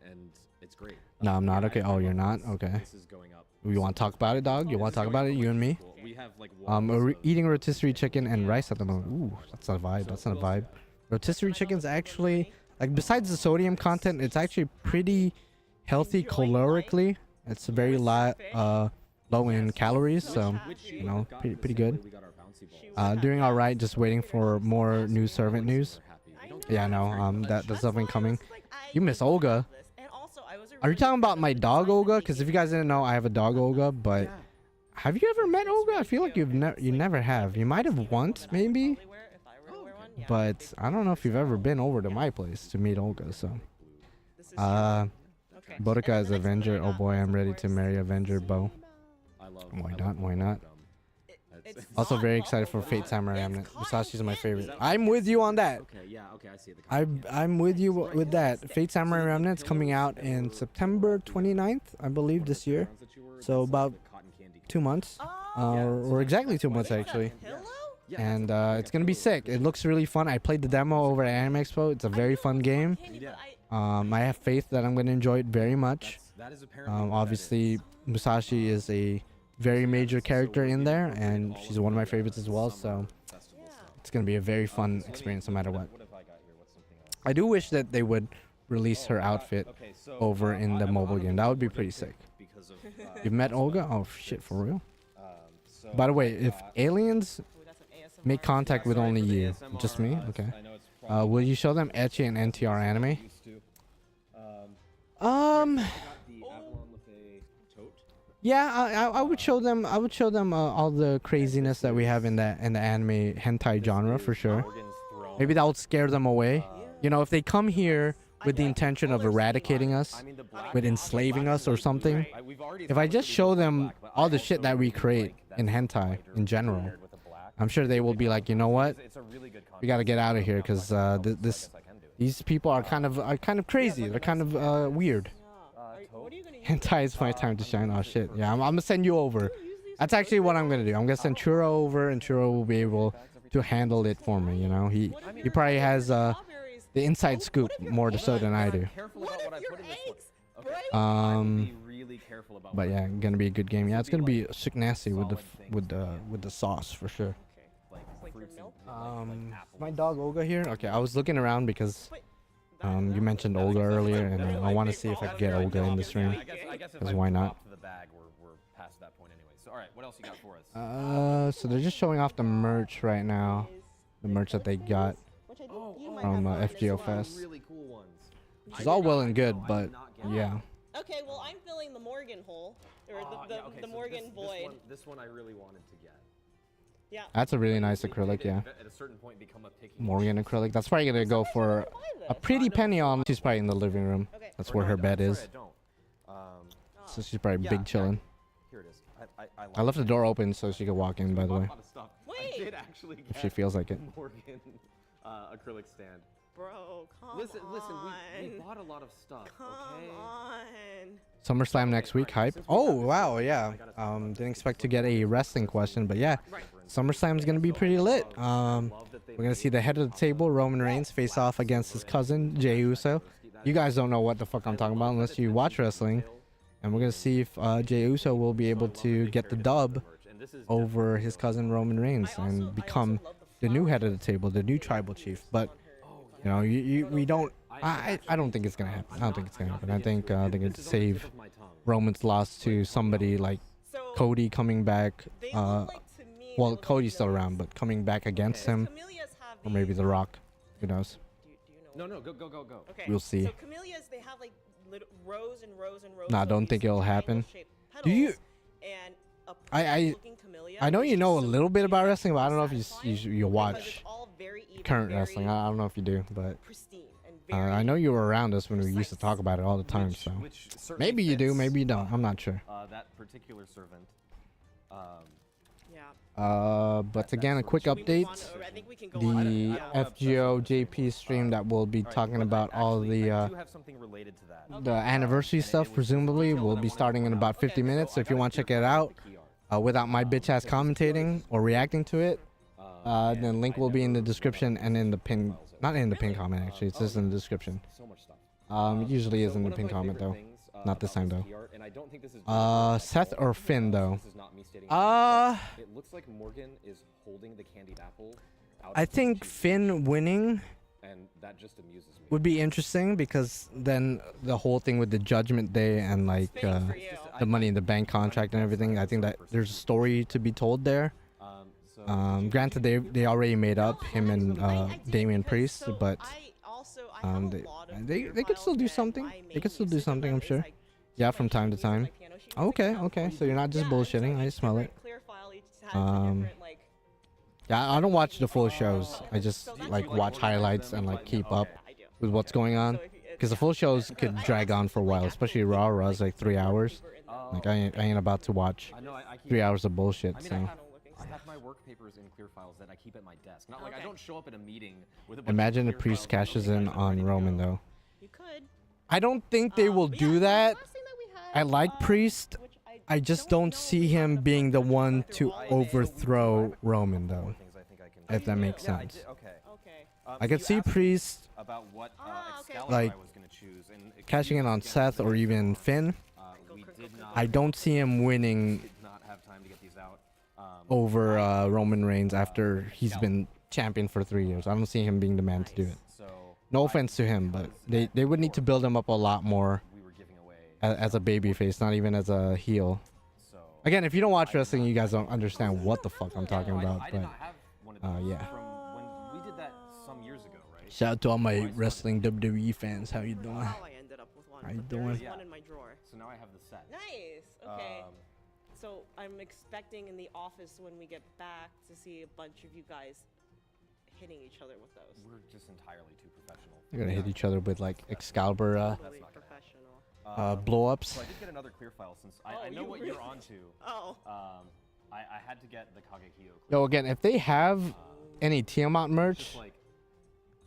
And it's great. No, I'm not. Yeah, Okay. I Oh, love you're this. not. Okay. This is going up. You want to talk about it, dog? You want to talk about it? You and me? Cool. We have like We're walls of- eating rotisserie chicken and rice at the moment. Ooh, that's a vibe. That's not a vibe. Rotisserie chicken's actually like besides the sodium content, it's actually pretty healthy calorically. It's very low in calories, so you know, pretty good. Doing all right. Just waiting for more new servant news. Yeah, no, that's definitely coming. You miss Olga. Are you talking about my dog Olga? Because if you guys didn't know, I have a dog Olga. But have you ever met Olga? I feel like you never have. You might have once, maybe. But I don't know if you've ever been over to my place to meet Olga. So, Bodica is Avenger. Oh boy, I'm ready to marry Avenger Bo. Why not? Why not? Also very excited for Fate Samurai Remnant. Musashi's my favorite. I'm with you on that. Okay, yeah, okay, I see it. I'm with you with that. Fate Samurai Remnant's coming out in September 29th, I believe, this year. So about 2 months, or exactly 2 months actually. And it's gonna be sick. It looks really fun. I played the demo over at Anime Expo. It's a very fun game. I have faith that I'm gonna enjoy it very much. Obviously, Musashi is a very major character in there, and she's one of my favorites as well. So it's gonna be a very fun experience no matter what. I do wish that they would release her outfit over in the mobile game. That would be pretty sick. You've met Olga? Oh shit, for real? By the way, if aliens make contact with only you, just me, okay. Will you show them ecchi and NTR anime? Yeah, I would show them. I would show them all the craziness that we have in the anime hentai genre for sure. Maybe that would scare them away. You know, if they come here with the intention of eradicating us, with enslaving us or something, if I just show them all the shit that we create in hentai in general, I'm sure they will be like, you know what, we gotta get out of here because these people are kind of crazy. They're kind of weird. Hentai is my time to shine. Oh shit, yeah, I'm gonna send you over. That's actually what I'm gonna do. I'm gonna send Churro over, and Churro will be able to handle it for me. You know, he probably has the inside scoop more so than I do. But yeah, gonna be a good game. Yeah, it's gonna be sick nasty with the sauce for sure. My dog Olga here. Okay, I was looking around because you mentioned Olga earlier, and I want to see if I can get Olga in the stream. Because why not? So they're just showing off the merch right now. The merch that they got from FGO Fes. Which is all well and good, but yeah. Okay, well, I'm filling the Morgan hole, or the Morgan void. This one I really wanted to get. Yeah. That's a really nice acrylic, yeah. At a certain point, become a picky Morgan acrylic. That's probably gonna go for a pretty penny on. She's probably in the living room. That's where her bed is. So she's probably big chilling. Here it is. I left the door open so she could walk in, by the way. Wait. I did actually get If she feels like it. Morgan acrylic stand. Bro, come Listen, on. we bought a lot of stuff, Come okay? on. SummerSlam next week, hype. Oh wow, yeah. Didn't expect to get a wrestling question, but yeah, SummerSlam's gonna be pretty lit. We're gonna see the head of the table, Roman Reigns, face off against his cousin Jey Uso. You guys don't know what the fuck I'm talking about unless you watch wrestling, and we're gonna see if Jey Uso will be able to get the dub over his cousin Roman Reigns and become the new head of the table, the new tribal chief. But you know, we don't. I don't think it's gonna happen. I don't think it's gonna happen. I think they're gonna save Roman's loss to somebody like Cody coming back. Well, Cody's still around, but coming back against him, or maybe The Rock. Who knows? No, go. Okay. We'll see. So camellias, they have like little rows and rows and rows. Nah, of don't these think it'll happen. triangle-shaped Do you? petals, and a I perfect-looking camellia I know is you know a just little bit so about wrestling, but I don't know if you satisfying because watch it's all very even, current very wrestling. I don't know if you do, but pristine and very I know you were around us when we used to talk about it all the time. So maybe you do, maybe you don't. I'm not sure. That particular servant. Yeah. But again, a quick update. I think we can go on. The FGO JP stream that will be talking about all the I do have something related to that. the anniversary stuff, presumably, will be starting in about 50 minutes. So if you want to check it out without my bitch ass commentating or reacting to it, then link will be in the description and in the pin, not in the pin comment actually, it's just in the description. So much stuff. It usually is in the pin comment though. Not this time though. And I don't think this is Seth or Finn though? This is not me stating It looks like Morgan is holding the candied apple out I of the think cheek, Finn winning and that just amuses me. would be interesting because then the whole thing with the Judgment Day and like the Money in the Bank contract and everything, I think that there's a story to be told there. Granted, they already made up him and Damian Priest, but they could still do something. They could still do something, I'm sure. Yeah, from time to time. Okay, okay. So you're not just bullshitting. I smell it. Yeah, I don't watch the full shows. I just like watch highlights and like keep up with what's going on. Because the full shows could drag on for a while, especially Raw. Raw's like 3 hours. Like I ain't about to watch 3 hours of bullshit. So I have my work papers in clear files that I keep at my desk. Not like I don't show up at a meeting with a bunch imagine of the clear Priest files cashes that in I'm on ready to Roman go. though. You could. I don't think they will do that. I like Priest. Which I just don't see him being the one to overthrow Roman though. If that makes sense. Okay. Okay. I could see Priest About what Excalibur like I was gonna choose, and cashing in on Seth or even Finn. we did not, I don't see him winning did not have time to get these out. over Roman Reigns after he's been champion for 3 years. I don't see him being the man to do it. So No offense to him, but they would need to build him up a lot more we were giving away. as a babyface, not even as a heel. So Again, if you don't watch wrestling, you guys don't understand what the fuck I'm talking about. I did But not have one of those yeah. from when we did that some years ago, right? shout out to all my wrestling WWE fans. How you doing? How I ended up with one. How you but there doing? is Yeah. one in my drawer. So now I have the set. Nice. Okay. Um, So I'm expecting in the office when we get back to see a bunch of you guys hitting each other with those. we're just entirely too professional. They're gonna hit each other with like Excalibur Really not gonna happen. professional. blow ups. So I did get another clear file since I Oh, know you what really- you're onto. Oh. I had to get the Kagekyo clear. Yo, again, if they have any Tiamat merch, Just like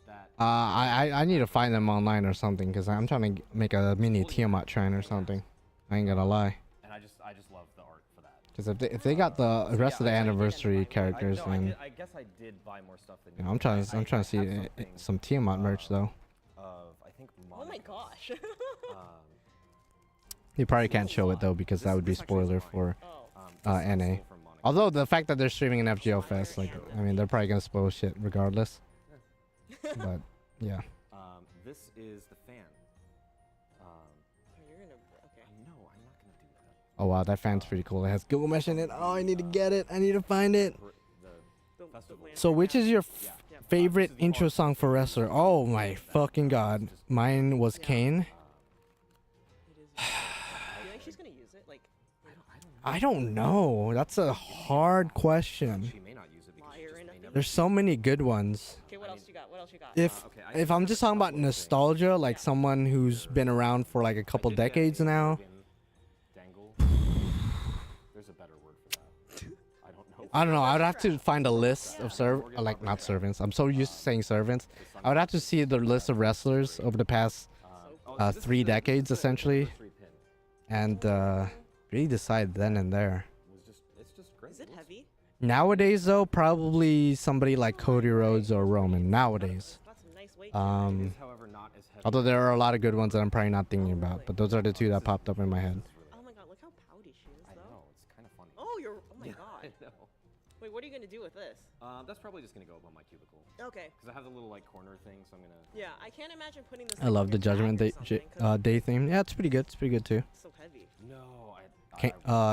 that. I need to find them online or something because I'm trying to make a mini Tiamat shrine or something. I ain't gonna lie. And I just love the art for that. Because if they got the rest of the anniversary characters, then I guess I did buy more stuff than you know, I'm trying to see have some Tiamat merch though. Of I think. Oh my gosh. You probably can't show it though because that would be spoiler for Oh. NA. Although the fact that they're streaming an FGO Fest, like I mean, they're probably gonna spoil shit regardless. But yeah. This is the fan. You're gonna. Okay. No, I'm not gonna do that. Oh wow, that fan's pretty cool. It has Google Mesh in it. Oh, I need to get it. I need to find it. The festival. So which is your favorite intro song for wrestler? Oh my fucking god. Mine was Kane. It is. Do you think she's gonna use it? Like. I don't know. That's a hard question. She may not use it because she Liar just and may a never. There's so many good ones. Okay. What else you got? What else you got? If I'm just talking about nostalgia, like someone who's been around for like a couple decades now, Dangle. There's a better word for that. I don't know. I don't know. I would have to find a list of like not servants. I'm so used to saying servants. I would have to see the list of wrestlers over the past 3 decades essentially, and really decide then and there. It's just great. Is it heavy? Nowadays though, probably somebody like Cody Rhodes or Roman. Nowadays, Got some nice weight. It is, however, not as heavy. although there are a lot of good ones that I'm probably not thinking about, but those are the 2 that popped up in my head. Oh my god, look how pouty she is, I though. know, it's kind of funny. Oh, you're. Oh my I god. know. Wait, what are you gonna do with this? That's probably just gonna go up on my cubicle Okay. because I have the little like corner thing, so I'm gonna. Yeah, I can't imagine putting this. I like, love on the your Judgment back Day, or something, 'cause Day theme. Yeah, it's pretty good. It's pretty good too. it's so heavy. No,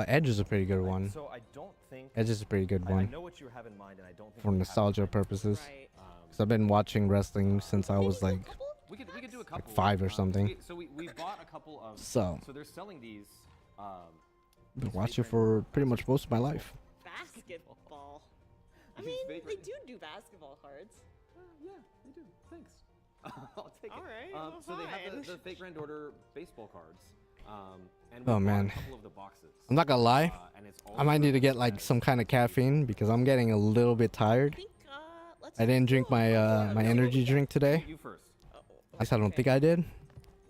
Edge is a pretty good one. So I don't think. Edge is a pretty good I one know what you have in mind, and I don't think for we have nostalgia time. purposes. Right. Cause I've been watching wrestling since I was like We could do a couple. 5 or something. We bought a couple of. So they're selling these. been watching for pretty much most of my life. Basketball. I His mean, favorite- they do basketball cards. Yeah, they do. Thanks. I'll take All it. right, well, So they have fine. the Fate Grand Order baseball cards. And we Oh, bought man. a couple of the boxes. I'm not gonna lie. And it's I might need to get all like some kind of caffeine because I'm getting a little bit tired. I think, let's I didn't drink do a- my energy drink today. You first. At least I don't think I did.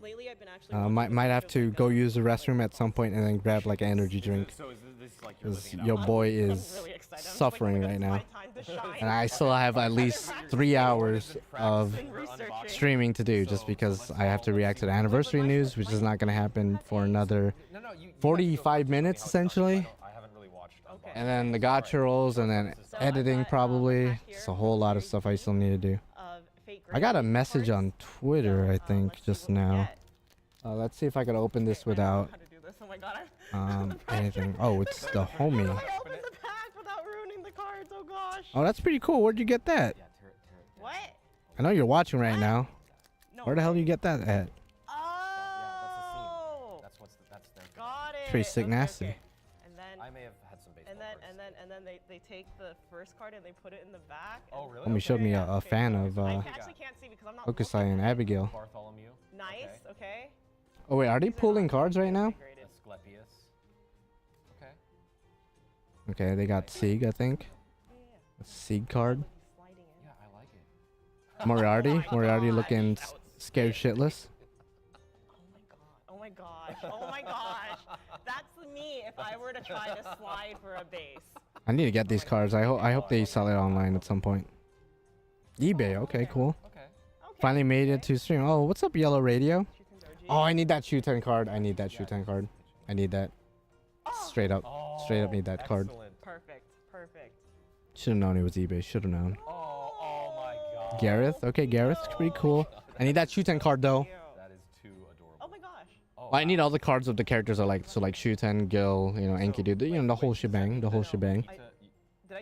Lately, I've been actually. Might have to go use the restroom at some point and then grab like an energy drink. So is this like you're Because living it your out? boy I'm is really excited. I'm just suffering like, right oh my now. God, it's my time to shine. And I still have at least 3 hours of Been researching. streaming to do just because I have to react to the anniversary news, which is not going to happen for another No, no, you 45 minutes essentially. I haven't really watched. Okay. And then the gacha rolls and then So editing I've got, probably. back It's here, a whole lot of very stuff I still need to do. fake I got a grading message cards. on Twitter, I So, think, let's see just what we now. get. Let's see if I could open this Okay, I don't know without how to do this. Oh my God, I'm anything. Oh, it's the homie. I opened the pack without ruining the cards. Oh gosh. Oh, that's pretty cool. Where'd you get that? Yeah, tear it. What? I know you're watching right now. No. Where the hell do you get that at? Oh. That's their. Got it. Pretty sick Okay, nasty. okay. And then I may have had some baseball cards. and then they take the first card and they put it in the back. Oh, and- really? Homie showed me a Okay, fan so of I actually can't see because I'm not. Hokusai looking and at it. Abigail. Bartholomew. Nice. Okay. Oh wait, are they These are pulling not cards right now? graded. Asclepius. Okay. Okay, they got Sieg, I think. Yeah. A Sieg card. Look, he's sliding in. Yeah, I like it. Moriarty. Oh my Moriarty gosh, looking that was scared shitless. Oh my gosh. Oh my gosh. That's me if I were to try to slide for a base. I need to get these cards. I hope they sell it online at some point. eBay. Okay, cool. Okay. Okay. Finally made it to stream. Oh, what's up, Yellow Radio? Shooting doji. Oh, I need that Shu-10 card. I need that Shu-10 card. I need that. Straight up. Straight up need that card. Excellent. Perfect. Perfect. Should have known it was eBay. Should have known. Oh my god. Gareth. Okay, Gareth's pretty cool. I need that Shu-10 card though. Cute. That is too adorable. Oh my gosh. Oh, Well, I need all the cards of the characters I like. So like Shu-10, Gil, you know, Enkidu, the the whole shebang. The whole shebang. I- Did I?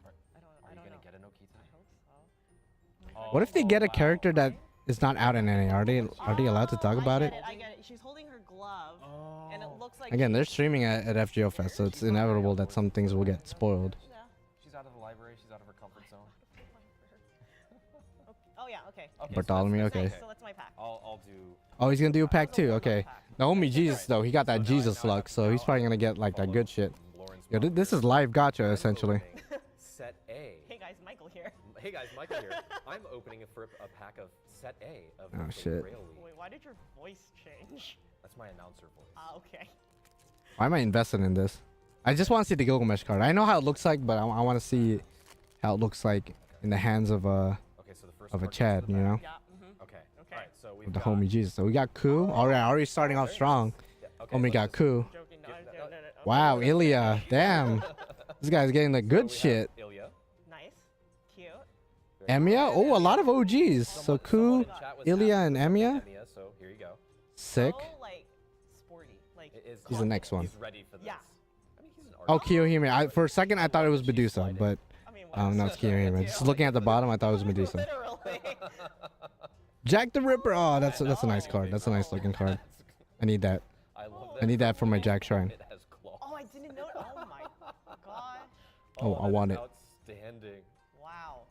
Are I you don't gonna know. get a Nokita? I hope so. What if they get a character that is not out in any? Are they allowed to talk about it? I get it. She's holding her glove, and it looks like. Again, they're streaming at FGO Fes, so it's inevitable that some things will get spoiled. Yeah. She's out of the library. She's out of her comfort zone. Oh yeah. Okay. Okay, Bartholomew, that's- okay. Nice. So that's my pack. I'll do. Oh, he's gonna do a pack too. Okay. The homie Jesus though, he got that Jesus luck, so he's probably gonna get like that good shit. Lauren's Yo, mom this here. is live gacha I'm essentially. opening Set A. Hey guys, Michael here. Hey guys, Michael here. I'm opening a pack of Set A of Oh, the shit. Grail League. Wait, why did your voice change? That's my announcer voice. Ah, okay. Why am I invested in this? I just want to see the Gilgamesh card. I know how it looks like, but I want to see how it looks like in the hands of Okay, so the first a card goes Chad, to you the know, back. Yeah. Mm-hmm. Okay. Okay. All right. So we've the got homie Jesus. So we got Ku. All right, already starting off strong. Yeah, okay, Homie let's got just- Ku. Joking. No, Yeah, no, no, no. Okay. Wow, Ilya. Damn. This guy's getting the So we good have shit. Ilya. Nice. Cute. Very Emiya. Oh, a lot of OGs. So Someone Ku, in chat was Ilya, asking and about Emiya. Emiya, so here you go. Sick. So, like, sporty. Like. It is He's the next one. He's ready for this. Yeah. I mean, he's an Oh, artist. Kiyohime. For a second, I thought it was Medusa, but I mean, no, it's Kiyohime. Just looking at the bottom, I thought it was Medusa. Literally. Jack the Ripper. Oh, that's a nice card. That's a nice looking card. I need that. I love I need that for my Jack Shrine. It has claws. Oh, I didn't know. Oh my god. Oh, I that want is it. Outstanding. Wow.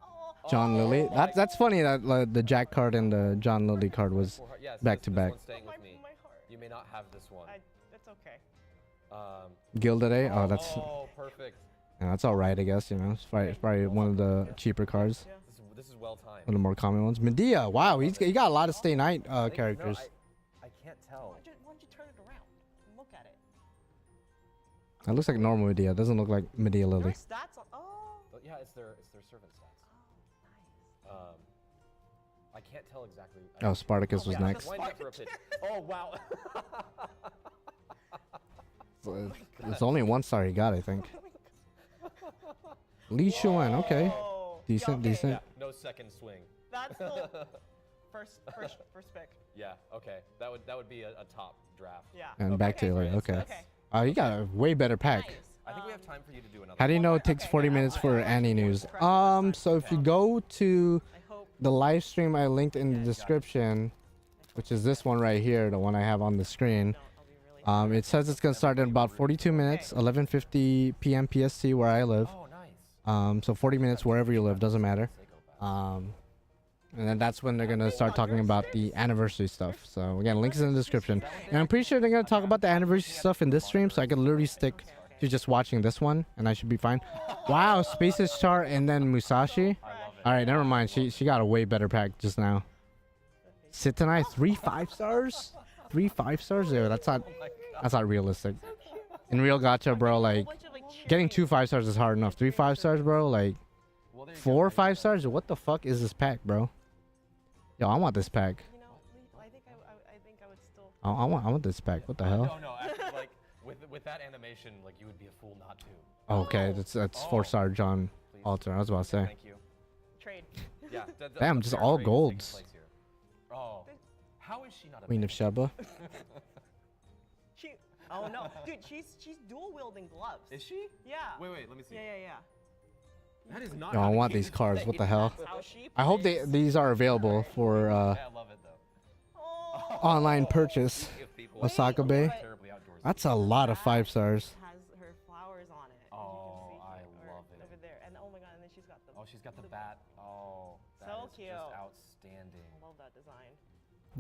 Oh. John Lilly. my That's funny that the Jack card and the John Lilly card was Yes, back this- to this back. one's staying My, with me. my heart. You may not have this one. It's okay. Gilded A. Oh, that's Oh, perfect. yeah, that's all right, I guess. You know, it's probably one of the cheaper cards, Yeah. This is well timed. one of the more common ones. Medea. Wow, he got a lot of Stay Night characters. I can't tell. Why don't you turn it around and look at it? That looks like normal Medea. Doesn't look like Medea Your Lily. stats on. Oh. But yeah, it's their servant stats. Nice. I can't tell exactly. Oh, Spartacus was yeah, next. wind up for a pitch. Oh wow. It's only one star he got, I think. Li Xuan. Okay, Oh. decent, Okay, decent. Yeah, no second swing. That's the first pick. Yeah. Okay. That would be a top draft. Yeah. And back to Okay. Ilya. Okay. Okay. You got a way better pack. Nice. I think we have time for you to do another. How do you one. know it takes 40 minutes for any news? So if you go to I hope. the live stream I linked in the description, which is this one right here, the one I have on the screen. I'll be really It says it's gonna start in about 42 minutes, 11:50 p.m. PST where I live. Oh, nice. So 40 minutes wherever you live, doesn't matter. and then that's when they're gonna start talking about the anniversary stuff. So again, links in the description. And I'm pretty sure they're gonna talk about the anniversary stuff in this stream, so I can literally stick to just watching this one, and I should be fine. Wow, Space's chart and then Musashi. All right, never mind. She got a way better pack just now. Sitanai 3 5-stars, 3 5-stars. Yeah, that's not realistic. In real gacha, bro, like getting 2 5-stars is hard enough. 3 5-stars, bro, like 4 5-stars. What the fuck is this pack, bro? Yo, I want this pack. You know, I think I would still. I want this pack. What the hell? No, actually, like with that animation, like you would be a fool not to. Okay, that's 4-star John Alter. I was about to say. Thank you. Trade. Yeah. Damn, just all golds. Oh, how is she not a Queen of Sheba. She. Oh no, dude, she's dual wielding gloves. Is she? Yeah. Wait, let me see. Yeah. That is not. Yo, I how the want game these is cards. played. What the hell? That's how she I hope plays. these are available for Yeah, I love it though. Oh. online purchase. Give people Osaka Bay. terribly outdoorsy. That's a lot of 5-stars. Has her flowers on it. Oh, you I can see, love it. Over there, and oh my god, and then she's got the. Oh, she's got the bat. Oh, that So is cute. just outstanding. I love that design.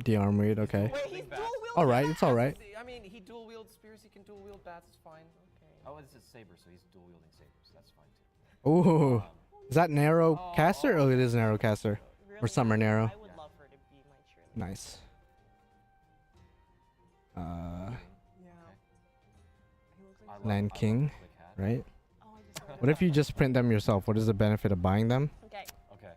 The arm read, okay. Wait, he's dual wielding. All right, it's all right. I mean, he dual wields spears. He can dual wield bats. It's fine. Okay. Oh, it's a saber, so he's dual wielding sabers. That's fine too. Ooh, is that narrow caster? Oh, it is narrow caster. Really, Summer Narrow. I would love her to be my cheerleader. Nice. Yeah. He looks like. Land King, right? Oh, I just saw What if you just print them yourself? What is the benefit of buying them? Okay. Okay.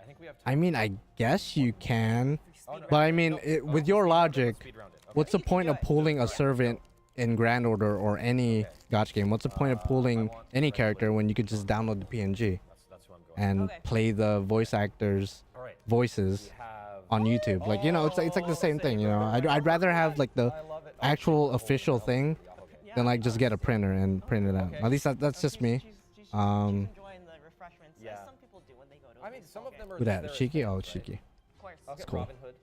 I think we have. I mean, I guess you can, Oh, no. but I mean, with your logic, Speed round it. Okay. what's the You can point do of it. pulling a servant in Grand Order or any gacha game? What's the point of pulling any character when you could just download the PNG That's who I'm going. and Okay. play the voice actors' All right. voices We have. on YouTube? Like, you know, it's like the same thing, you know. I'd rather have like the I love it. actual official thing Yeah. than like just get a printer and print it out. At least that's just me. She's Um, enjoying the refreshments, Yeah. as some people do when they go to. I mean, some of them are. Who that? they're Cheeky? things, Oh, right? Cheeky. Of course. Okay, cool. Robin Hood.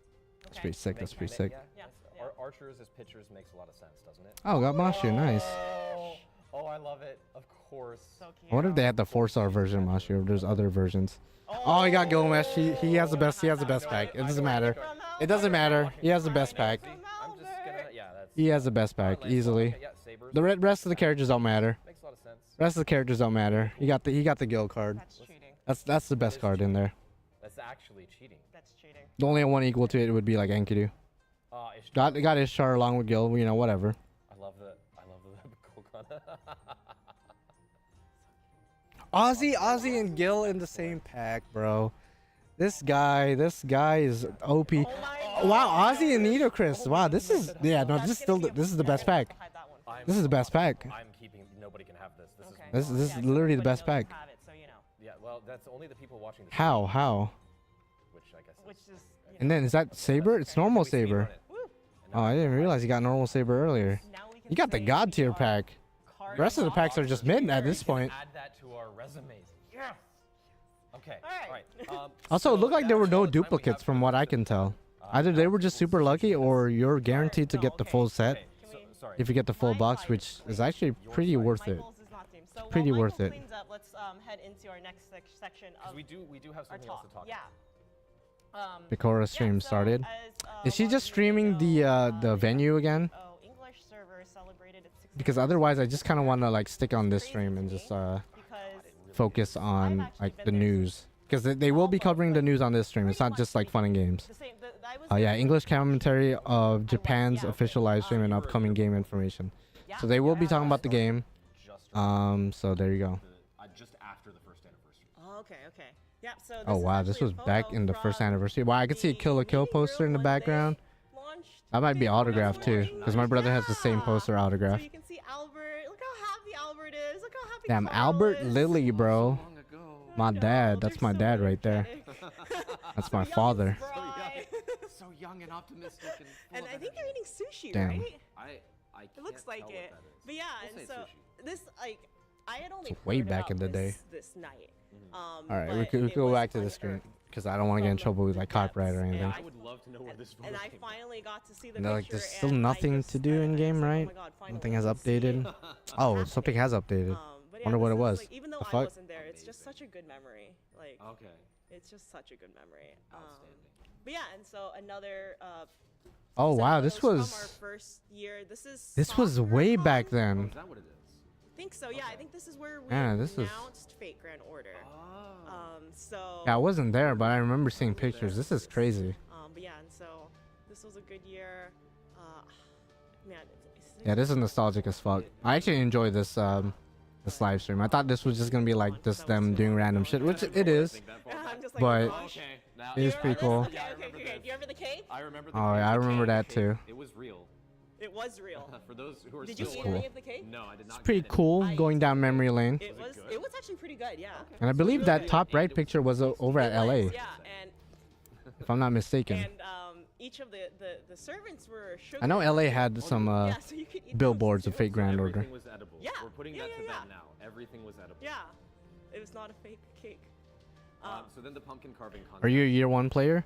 That's pretty sick. That's pretty sick. Yeah. Archers as pitchers makes a lot of sense, doesn't it? Oh, got Mashu. Nice. Oh, I love it. Of course. So cute. I wonder if they had the 4-star version of Mashu, or if there's other versions. Oh, he got Gilgamesh. He has the best. He has the best pack. It doesn't matter. It doesn't matter. He has the best pack. I'm just gonna. Yeah, that's. He has the best pack easily. Okay, yeah, sabers. The rest of the characters don't matter. Makes a lot of sense. Rest of the characters don't matter. He got the guild card. That's cheating. That's the best card in there. That's actually cheating. That's cheating. The only one equal to it would be like Enkidu. Got Ishtar along with Gil. You know, whatever. I love the Kokana. Ozzy and Gil in the same pack, bro. This guy is OP. Wow, Ozzy and Nitocris. Wow, this is this is the best pack. This is the best pack. I'm keeping. Nobody can have this. This is literally the best pack. Have it, so you know. Yeah. Well, that's only the people watching. The How? Which I guess. Which is. And then is that Saber? It's normal Saber. Oh, I didn't realize you got normal Saber earlier. You got the God tier pack. The rest of the packs are just mid at this point. Add that to our resumes. Yeah. Okay. All right. Also, it looked like there were no duplicates from what I can tell. Either they were just super lucky, or you're guaranteed to get the full set Sorry. if you get the full box, which is actually pretty worth it. Michael's is not themed. So pretty while worth Michael it. cleans up, let's head into our next section of We do have our something else talk. to talk Yeah. about. Bikora stream so started. as, Is she a lot just of you may streaming know, the venue again? English server celebrated its 60th Because otherwise, I just kind of want to like stick on this stream and just because focus on like the news. Because they will be covering the news on this stream. It's not just like fun and games. the same. I was Oh yeah, English commentary of Japan's official live stream and upcoming game information. So they will be talking about the game. So there you go. Just after the first anniversary. Oh, okay. Yeah. So. Oh wow, this was back in the first anniversary. Wow, I could see a Kill la Kill poster in the background. That might be autographed too, because my brother has the same poster So autographed. you can see Albert. Look how happy Albert is. Look how happy. Damn, Carl Albert is. Lilly, bro. Long ago. My dad. That's my dad right there. That's my father. So young and optimistic and full And of I think energy. you're eating sushi, Damn. right? I It looks can't like tell what it. that is. But yeah, We'll and say so sushi. this I had only It's way heard back about in the day. this night. All right, we but could it go was back to the screen unearthed because I don't want to get in from trouble with the like copyright or depths, anything. and I would love to know where this And photo I came from. finally got to see the And they're like, picture. there's still and I nothing just- to do in I game, said, right? Oh my God, finally Nothing has let's see updated. what's Oh, happening. something has updated. But yeah, Wonder what this it is, was. like, even though The I fuck? wasn't there, It's just such a good memory. Like, Okay. it's just such a good memory. Outstanding. But yeah, and so another. Oh wow, example this from our was first year. this was Soccer way Con. back Oh, then. is that what it is? I think so. Yeah, I think this is where we Yeah, this is- announced Fate Grand Order. So. Yeah, I wasn't there, but I remember seeing pictures. This is crazy. But yeah, and so this was a good year. Man, Yeah, this is nostalgic as fuck. I actually enjoy this this live stream. I thought this was just gonna be like just them doing random shit, which it is. I'm just like, But- gosh. Okay. Now It is You pretty remember cool. this? Okay, okay, okay. Do you remember the cake? I remember the Oh, yeah, I remember that too. It was real. It was real. For those who are Did you still eat cool. any of the cake? No, I did not. It's pretty get any. cool I- going down memory lane. It was. good? It was actually pretty good. Yeah. And I believe that top right picture was over at It was, LA, Yeah, and if I'm not mistaken. each of the servants were sugar. I know LA had some Yeah, so you could eat those billboards of too. Fate Grand Order. Everything was edible. Yeah, We're putting yeah, that to yeah, bed yeah. now. Everything was edible. Yeah, it was not a fake cake. So then the pumpkin carving contest. Are you a year one player?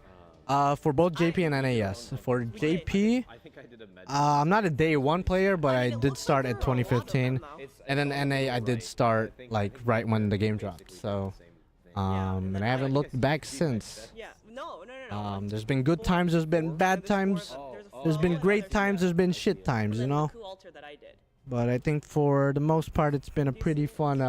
For both JP and NA, yes. For JP, I think I did a med. I'm not a day one player, but I mean, it did looks like start there at were a lot of them, 2015, though. and then NA I did start like right when the game dropped. So, and I haven't looked back since. Yeah, no. There's been good times, there's been bad times, there's been great times, there's been shit times, you know. Altar that I did. But I think for the most part, it's been a pretty fun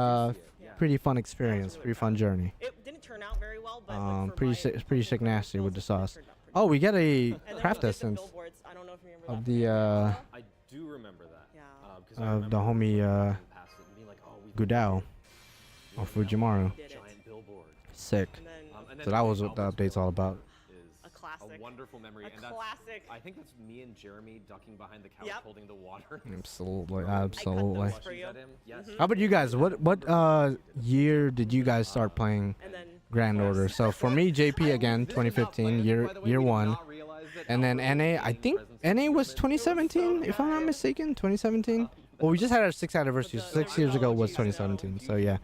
experience, pretty fun journey. It didn't turn out very well, but like, for Pretty sick my nasty with the skills, it sauce. turned out pretty Oh, we get a good. And then craft we did the essence billboards. I don't know if you remember of that. the I do remember that. Yeah. 'Cause I the remember homie walking past it and being like, oh, we Gudao of Fujimaru. Did it. giant billboard. Sick. And then And then So that was what the update's all about. Is A classic. A wonderful memory. a and that's, classic. I think that's me and Jeremy ducking behind the couch Yep. holding the water. Absolutely, I absolutely. cut those for you. At him. Yes. How about you guys? What year did you guys start playing And then Grand Order? So for me, JP again, 2015, year one, and then NA. I think NA was 2017, if I'm not mistaken, 2017. Well, we just had our 6th anniversary. 6 years ago was 2017. So yeah,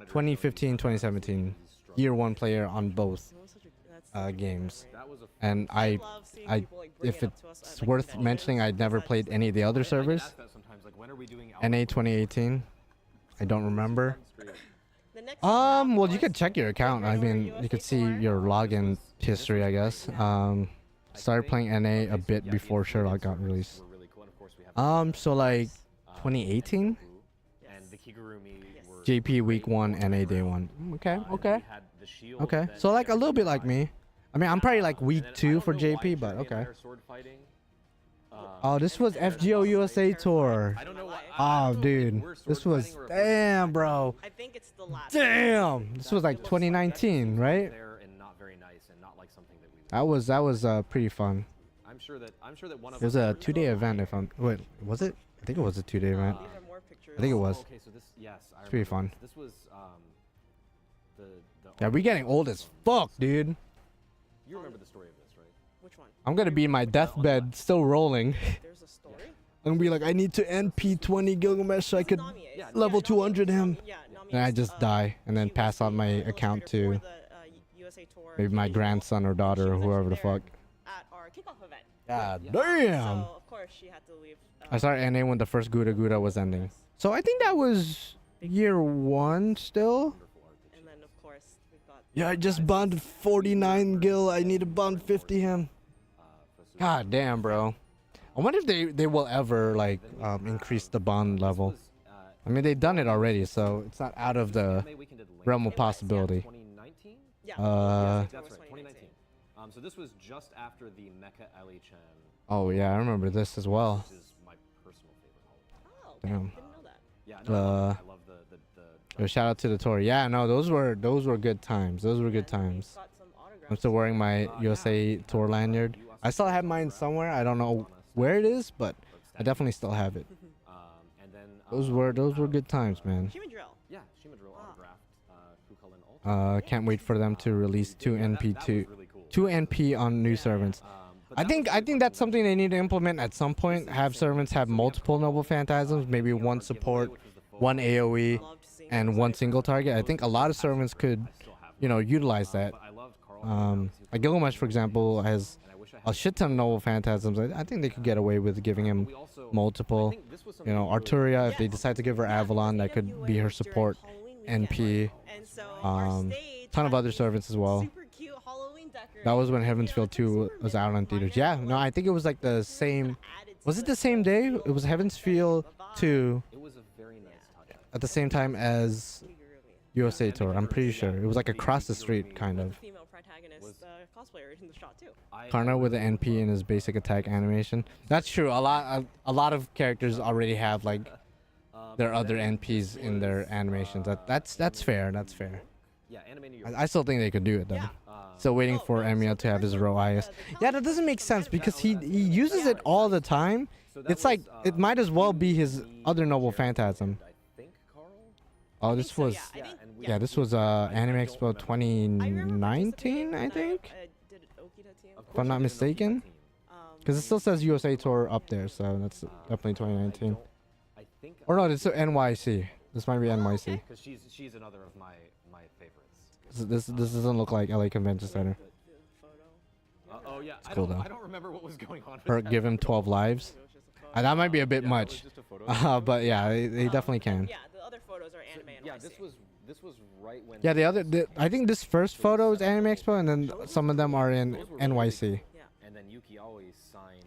2015, 2017, year one player on both it was such a, that's games. That was a And I, love seeing I, people, like, bring if it up to us it's at, like, worth conventions, mentioning, I'd never besides, played like, any of the other I get servers. asked that sometimes, like, when are we doing NA 2018. I don't remember. The next Well, you was could check your account. I mean, you could see your login history, I guess. Started playing NA a bit before Sherlock got released. Were really cool. And of course we have So like 2018, and the Kigurumi were JP week 1, NA day 1. Okay, and okay, we had the shield okay. that So like a Jeremy little bit and like I- me. I mean, I'm probably like and week then I 2 don't for know why JP, but Jeremy and I okay. are sword fighting. Oh, this was FGO USA tour. I don't know why. Oh, dude, this was damn, bro. I think it's the last. Damn, this was like 2019, right? There and not very nice and not like something that we That was pretty fun. I'm sure that one of It was us a 2-day event. If I'm wait, was it? I think it was a 2-day event. These are more pictures. I think it was. Okay, so this yes, I It's pretty remember fun. This was the Yeah, we're getting old as fuck, dude. You remember the story of this, right? Which one? I'm gonna be in my deathbed, still rolling. There's a story. I'm gonna be like, I need to NP 20 Gilgamesh so I could Nami is. level Nami 200 is- him. Yeah, Nami And I is, just die, and then she pass was on the my illustrator account for to the, USA tour. maybe my visual, grandson or and daughter she or was whoever the actually fuck. there At our kickoff event. God So damn. of course she had to leave. I started NA when the first Gouda Gouda was ending. So I think that was year 1 still. And then of course we've got. Yeah, I just bonded 49 Gil. I need to bond 50 him. God damn, bro. I wonder if they will ever like increase the bond level. I mean, they've done it already, so it's not out of the realm of possibility. 2019? Yeah. Uh, USA tour That's was right, 2019. So this was just after the Mecha Ali-chan, Oh yeah, I remember this as well. which is my personal favorite holiday. Oh, okay. Damn. Didn't know that. Yeah, no, I love the Shout out to the tour. Yeah, no, those were good times. Those were good times. Got some autographs. I'm still wearing my USA tour lanyard. I still have mine somewhere. I don't know where it is, but I definitely still have it. and then Those were good times, man. Human drill. Yeah, Shima Drill autographed Kukulin Ultra. Can't wait for them to release 2 That was NP2, really cool. 2 NP on new servants. But I that think was I think that's something they need to implement at some point. Have servants have multiple noble phantasms, maybe one support, one AOE, Loved seeing and those. one single target. I think a lot of servants could, utilize that. But I loved Carl. Like Gilgamesh, for example, has and I wish I a had shit ton of noble phantasms. I think they could get away with giving him we also, multiple. I think this was something You know, we really- Arturia, if they Yes. decide to give her Yeah, Avalon, that the could be her AWA support. during Halloween NP, And so our stage ton of had other these servants as well. super cute Halloween That was when decorations, Heaven's you know, Feel it's 2 super was out on theaters. minor, Yeah, but, no, like, I think it was like the really same. added to Was it the same whole day? feel It was and Heaven's aesthetic Feel of the vibe. 2 It was a very nice touch. at the same time as USA Tour. I'm pretty sure it was like across the street, kind The of. female protagonist cosplayer in the shot too. Karna with the NP in his basic attack animation. That's true. A lot of characters already have like their other NPs in their animations. That's fair. That's fair. Yeah, animating I still think they could do it though. Still waiting for Emiya to have his row eyes. Yeah, that doesn't make sense because he uses it all the time. It's like it might as well be his other noble phantasm. I think Carl. Oh, this was yeah, this was Anime Expo 2019, I think, if I'm not mistaken. Because it still says USA Tour up there, so that's definitely 2019. I think. Or no, it's NYC. This might be NYC. Because she's another of my favorites. This doesn't look like LA Convention Center. Oh yeah. cool, though. I don't remember what was going on. Or give him 12 lives. That might be a bit much. But yeah, they definitely can. Yeah, the other photos are anime and Yeah, this was right when. Yeah, I think this first photo is Anime Expo, and then some of them are in NYC. And then Yuki always signed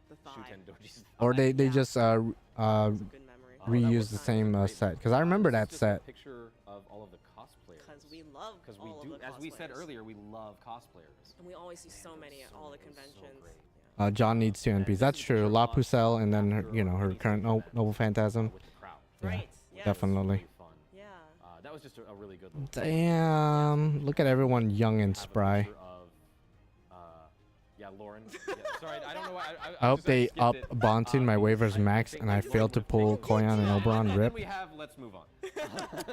The thigh. Shuten Doji's. Or they just Good memory. reuse the same set. Because I remember that Just a set. picture of all of the cosplayers. Because we love Because we all do, of the as we said cosplayers. earlier, we love cosplayers. And we always see so many at all the So conventions. great. Yeah. John needs two NPs. That's true. La Pucelle and then her, her current Noble Phantasm. With the crowd. Yeah, Right. Yes. definitely. Really fun. Yeah. That was just a really good look. Damn. Look at everyone young and Have a spry. picture of, yeah, Lauren. Yeah, sorry, I don't know why. I hope they skipped up it. Bonton my waivers max and I failed to pull Koyan and Oberon. And then Rip. we have Let's Move On.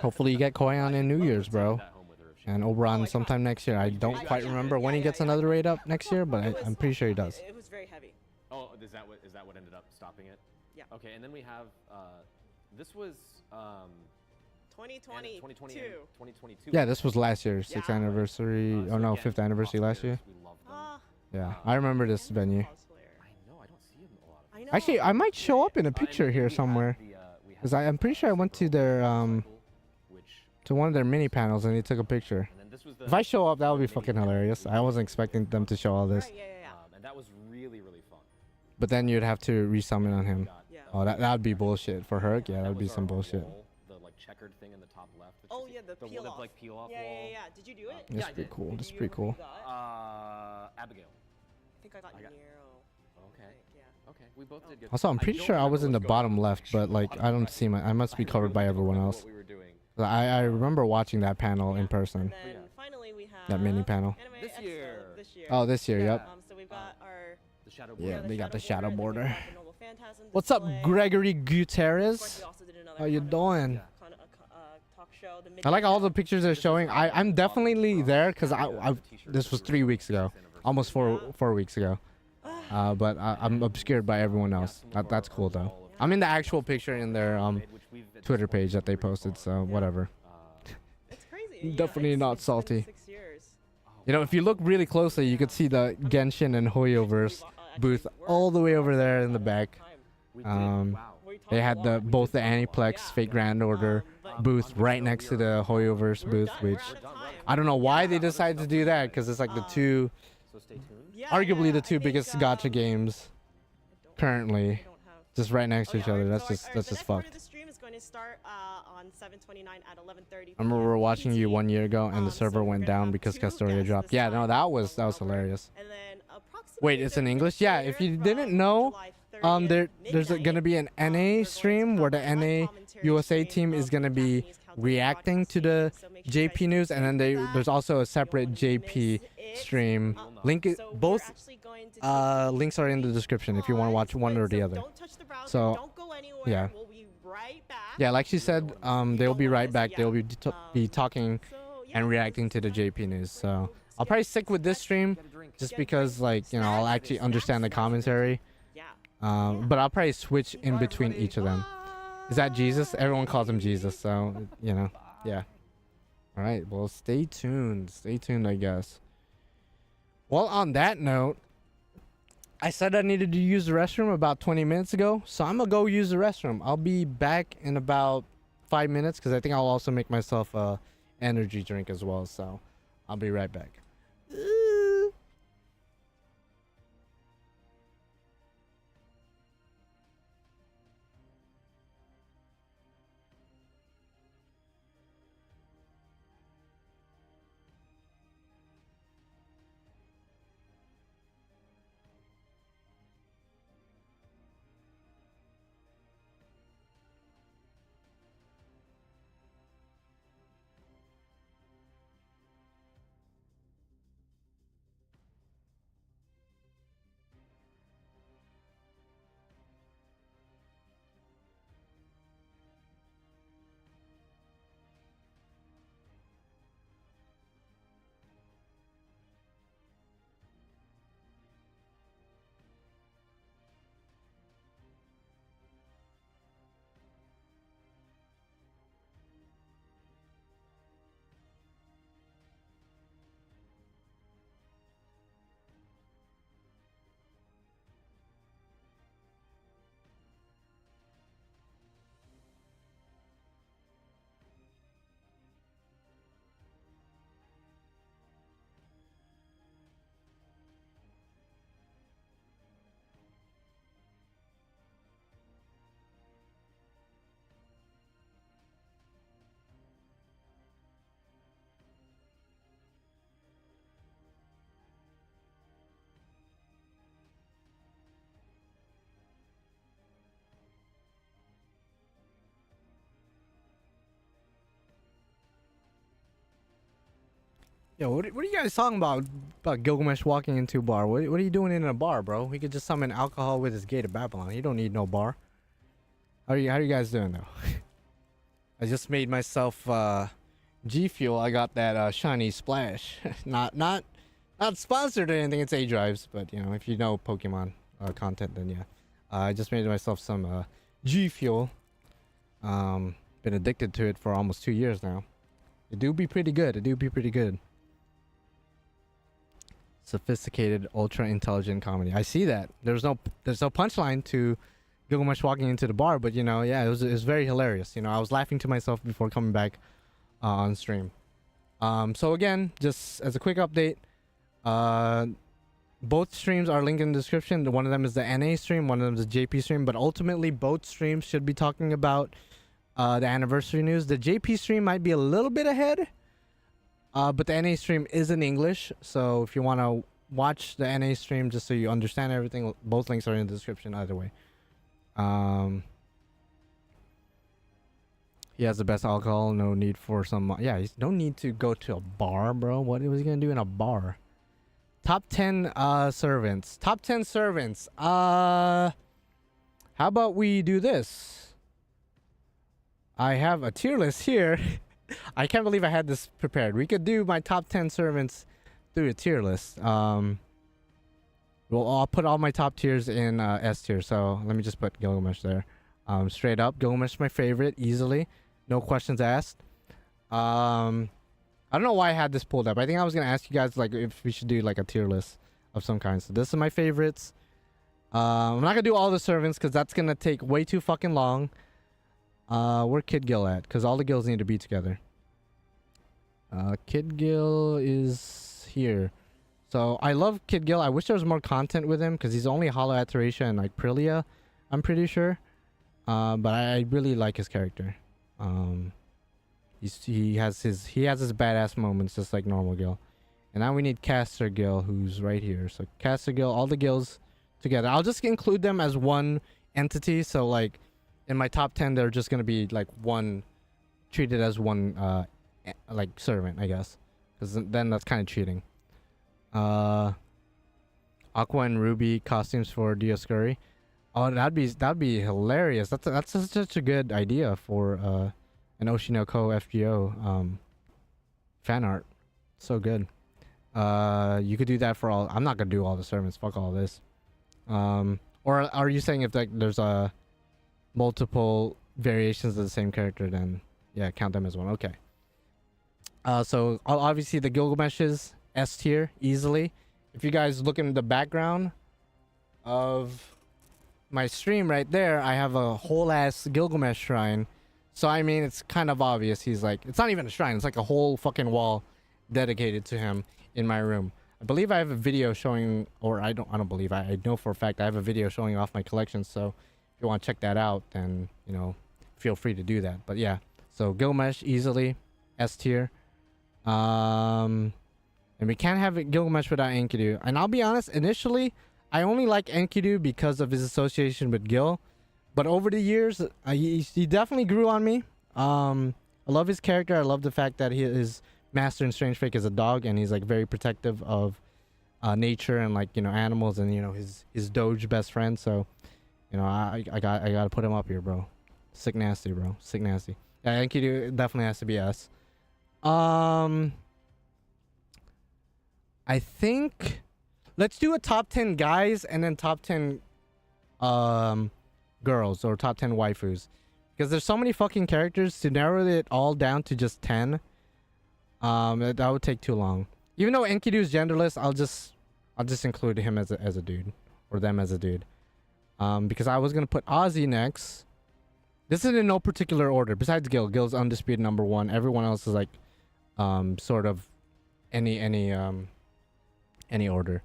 Hopefully you get Koyan in New Year's, bro. That home with her if she And Oberon sometime next year. I don't quite remember when he gets another raid up next year, but I'm pretty sure he does. It was very heavy. Oh, is that what ended up stopping it? Yeah. Okay, and then we have this was 2022. 2022. Yeah, this was last year, 6th anniversary. So Oh no, again, 5th anniversary last year. cosplayers, We love them. Ah, Yeah, I remember this venue. cosplayer. I know, I don't see them a lot. I know. Actually, I might show up in a And picture then here we have somewhere. we have Because I'm pretty sure I went to their which, to one of their mini panels and they took a picture. and then this was the If I show up, that would be fucking hilarious. I wasn't expecting them to show all this. Right, yeah. and that was really fun. But then you'd have to resummon on him. Got, Yeah. Oh, that would be bullshit for her. Yeah, that would be was some our bullshit. wall, the like checkered thing in the top left. that you Oh see. yeah, the the peel wall, off. like peel off Yeah. wall. Did you do it? That's I pretty did. cool. Did That's you pretty remember cool. who you got? Abigail. I think I got I got- Nero. Okay. Yeah. Okay. We both did good. Also, I'm pretty don't sure I remember was in the what's going on bottom with left, but like I don't see I must be I covered by really don't everyone remember else. What we were doing. I remember watching that panel in person. And then Yeah. finally we have That mini panel. Anime This Expo year. This year. Oh, this year, yep. So we've got our The shadow. Yeah, Border. they got the shadow border. then we've got the Noble Phantasm What's up, display. Gregory Of course, we Gutierrez? also did another How you kind of, doing? kind of, talk show. The I like all the Midnight pictures they're showing. I'm definitely there because this was 3 weeks ago, almost 4 weeks ago. But I'm obscured by everyone else. That's cool though. I'm in the actual picture in their Twitter page that they posted, so whatever. It's crazy. Yeah, Definitely it's- not it's been salty. 6 years. You know, if you look really closely, you could see the Genshin and Hoyoverse booth all the way over there in the back. We did. Um, Wow. They had both the Aniplex Fate Grand Order booth right next to the Hoyoverse booth, which I don't know why they decided to do that because it's like the two, So stay tuned. Yeah, arguably yeah, the I two think, biggest gacha games currently, I don't have- just right next to Oh, each yeah, other. our- That's so just our- that's the just next part of fucked. the stream is going to start on 7/29 at 11:30. I remember we were watching you PDT. 1 year ago and the So server we're went gonna down have because two Castoria guests dropped. this Yeah, no, time that was from Melbourne. hilarious. And then approximately Wait, it's in the English? Yeah, if you from didn't know, July there's 30th gonna be an midnight, NA we're going stream to where have the a live NA commentary USA stream team is of gonna the be Japanese counter reacting to the broadcast so make sure you guys JP news, and then tune into that. there's also a separate You won't JP miss it. stream. Link So we're both actually going to take links are in the description if you want to watch one or the other. Don't touch the browser, So, don't go anywhere. yeah. We'll be right back. Yeah, like she said, they'll be right back. Yeah. They'll be talking So, yeah, and reacting to the JP news. So I'll probably stick with this stream just because, like, you know, I'll actually understand the commentary. Yeah. But I'll probably switch in between each of them. Is that Jesus? Everyone calls him Jesus, so you know, yeah. All right, well, stay tuned. Stay tuned, I guess. Well, on that note, I said I needed to use the restroom about 20 minutes ago, so I'm gonna go use the restroom. I'll be back in about 5 minutes because I think I'll also make myself a energy drink as well. So I'll be right back. Yo, what are you guys talking about Gilgamesh walking into a bar? What are you doing in a bar, bro? He could just summon alcohol with his gate of Babylon. You don't need no bar. How are you guys doing though? I just made myself G Fuel. I got that shiny splash. not sponsored or anything. It's A Drives, but you know, if you know Pokemon content, then yeah. I just made myself some G Fuel. Been addicted to it for almost 2 years now. It do be pretty good. Sophisticated, ultra intelligent comedy. I see that. There's no punchline to Gilgamesh walking into the bar, but you know, yeah, it was very hilarious. You know, I was laughing to myself before coming back on stream. So again, just as a quick update, both streams are linked in the description. One of them is the NA stream, one of them is the JP stream, but ultimately both streams should be talking about the anniversary news. The JP stream might be a little bit ahead. But the NA stream is in English, so if you want to watch the NA stream just so you understand everything, both links are in the description either way. He has the best alcohol, no need for some... Yeah, he's no need to go to a bar, bro. What was he going to do in a bar? Top 10 servants. Top 10 servants. How about we do this? I have a tier list here. I can't believe I had this prepared. We could do my top 10 servants through a tier list. I'll put all my top tiers in S tier. So let me just put Gilgamesh there. Straight up, Gilgamesh my favorite, easily. No questions asked. I don't know why I had this pulled up. I think I was going to ask you guys like if we should do like a tier list of some kind. So this is my favorites. I'm not going to do all the servants because that's going to take way too fucking long. Where Kid Gil at? Because all the gills need to be together. Kid Gil is here. So I love Kid Gil. I wish there was more content with him because he's only Hollow Iteration and like Prilia, I'm pretty sure. But I really like his character. He has his badass moments just like normal Gil. And now we need Caster Gil, who's right here. So Caster Gil, all the gills together. I'll just include them as one entity. So like in my top 10, they're just gonna be like one, treated as one like servant, I guess, because then that's kind of cheating. Aqua and Ruby costumes for Dioscuri. Oh, that'd be hilarious. That's such a good idea for an Oshinoko FGO fan art. So good. You could do that for all. I'm not gonna do all the servants. Fuck all this. Or are you saying if like there's a multiple variations of the same character, then yeah, count them as one. Okay. So obviously the Gilgamesh's S tier easily. If you guys look in the background of my stream right there, I have a whole ass Gilgamesh shrine. So I mean, it's kind of obvious. He's like, it's not even a shrine. It's like a whole fucking wall dedicated to him in my room. I believe I have a video showing, or I don't believe, I know for a fact I have a video showing off my collection. So if you want to check that out, then, you know, feel free to do that. But yeah, so Gilgamesh easily S tier. And we can't have Gilgamesh without Enkidu. And I'll be honest, initially, I only like Enkidu because of his association with Gil. But over the years, he definitely grew on me. I love his character. I love the fact that his master in Strange Fake is a dog, and he's like very protective of nature and, like, you know, animals, and, you know, his Doge best friend. So, you know, I gotta put him up here, bro. Sick nasty, bro. Sick nasty. Yeah, Enkidu definitely has to be S. I think let's do a top 10 guys and then top 10 girls, or top 10 waifus, because there's so many fucking characters. To narrow it all down to just 10, that would take too long. Even though Enkidu is genderless, I'll just include him as a dude, or them as a dude, because I was gonna put Ozzy next. This is in no particular order. Besides Gil, Gil's undisputed number 1. Everyone else is like sort of any order.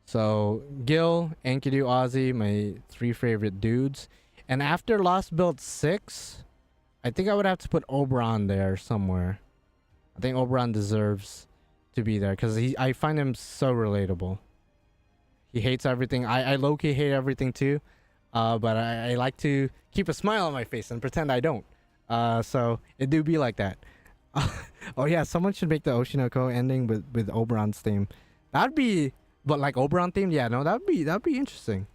So Gil, Enkidu, Ozzy, my 3 favorite dudes. And after Lostbelt 6, I think I would have to put Oberon there somewhere. I think Oberon deserves to be there because I find him so relatable. He hates everything. I low-key hate everything too. But I like to keep a smile on my face and pretend I don't. So it do be like that. Oh yeah, someone should make the Oshinoko ending with Oberon's theme. That'd be, but like Oberon themed, yeah, no, that'd be interesting.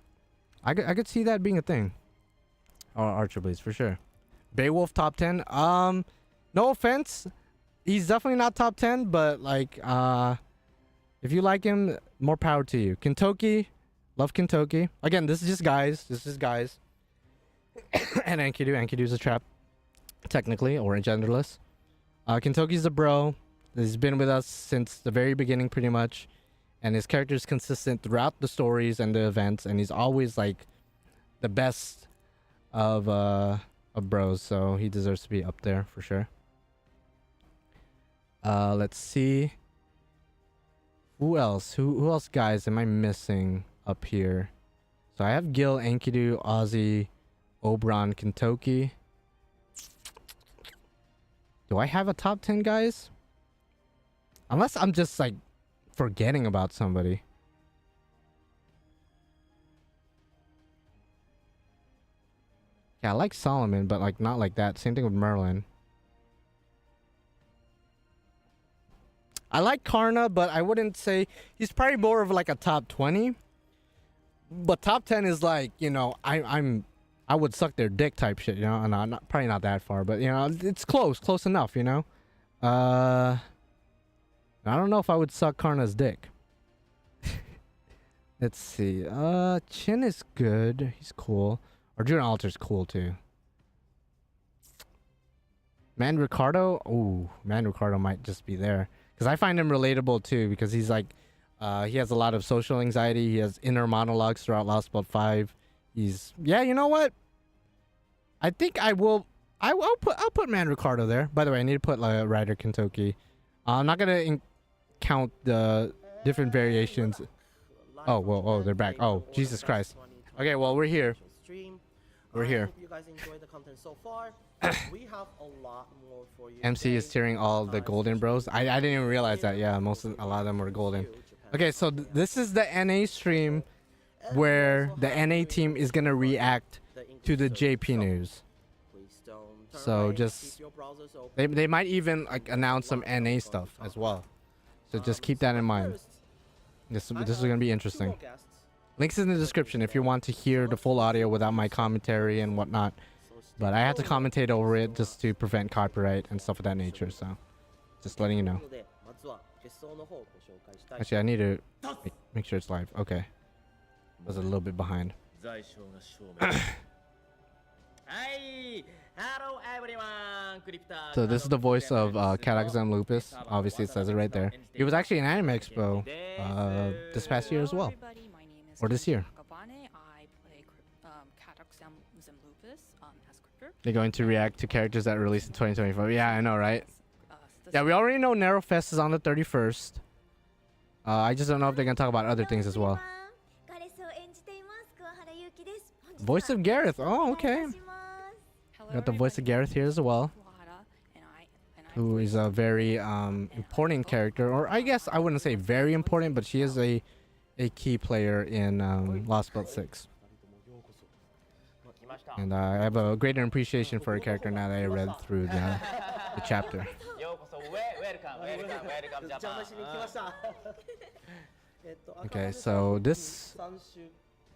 I could see that being a thing. Or Archibleeds for sure. Beowulf top 10. No offense, he's definitely not top 10, but like, if you like him, more power to you. Kintoki, love Kintoki. Again, this is just guys. And Enkidu's a trap, technically, or genderless. Kintoki's a bro. He's been with us since the very beginning, pretty much. And his character is consistent throughout the stories and the events, and he's always like the best of bros, so he deserves to be up there for sure. Let's see. Who else? Who else, guys, am I missing up here? So I have Gil, Enkidu, Ozzy, Oberon, Kintoki. Do I have a top 10, guys? Unless I'm just like forgetting about somebody. Yeah, I like Solomon, but like not like that. Same thing with Merlin. I like Karna, but I wouldn't say he's probably more of like a top 20. But top 10 is like, you know, I would suck their dick type shit, you know. No, not probably not that far, but you know, it's close enough, you know. I don't know if I would suck Karna's dick. Let's see. Chin is good. He's cool. Arjuna Alter's cool too. Man Ricardo. Ooh, Man Ricardo might just be there because I find him relatable too, because he's like, he has a lot of social anxiety. He has inner monologues throughout Lostbelt 5. He's, yeah, you know what? I think I'll put Man Ricardo there. By the way, I need to put Ryder Kintoki. I'm not gonna count the different variations. Oh, whoa, oh, they're back. Oh, Jesus Christ. Okay, well, we're here. We're here. I hope you guys enjoyed the content so far. We have a lot more for you. MC is tearing all the golden bros. I didn't even realize that. Yeah, a lot of them were golden. Okay, so this is the NA stream where the NA team is gonna react to the JP news. So just they might even like announce some NA stuff as well. So just keep that in mind. This is gonna be interesting. Links in the description if you want to hear the full audio without my commentary and whatnot. But I have to commentate over it just to prevent copyright and stuff of that nature. So just letting you know. Actually, I need to make sure it's live. Okay. I was a little bit behind. Hello everyone, So this is the voice of Katakazam Lupus. Obviously it says it right there. He was actually in Anime Expo this past year as well. Or this year. I play Katakazam Lupus as Crypter. They're going to react to characters that release in 2025. Yeah, I know, right? This Yeah, we already know Narrow Fest is on the 31st. I just don't know if they're gonna talk about other things as well. Voice of Gareth. Oh, okay. Hello, Got the voice of Gareth here as well, Fuhara, and I who is a very important character, or I guess I wouldn't say very important, but she is a key player in Lostbelt 6. And I have a greater appreciation for her character now that I read through the chapter. ようこそウェルカムウェルカムウェルカムジャパン。邪魔しに来ました。Okay, so this, 3週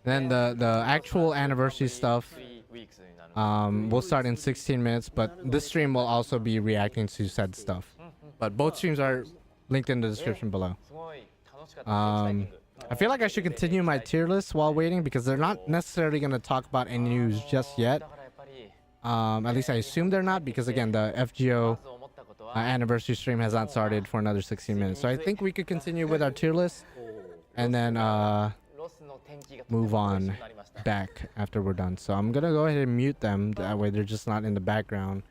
then the actual anniversary stuff Three weeks になる。 will start in 16 minutes, but this stream will also be reacting to said stuff. But both streams are linked in the description below. すごい楽しかった。エキサイティング I feel like I should continue my tier list while waiting because they're not necessarily going to talk about any news just yet. だからやっぱり At least I assume they're not because again the FGO まず思ったことは anniversary stream has not started for another 16 minutes. So I think we could continue with our tier list and then ロスの天気がとても move 美味 on しくなりました。 back after we're done. So I'm going to go ahead and mute them. That way they're just not in the background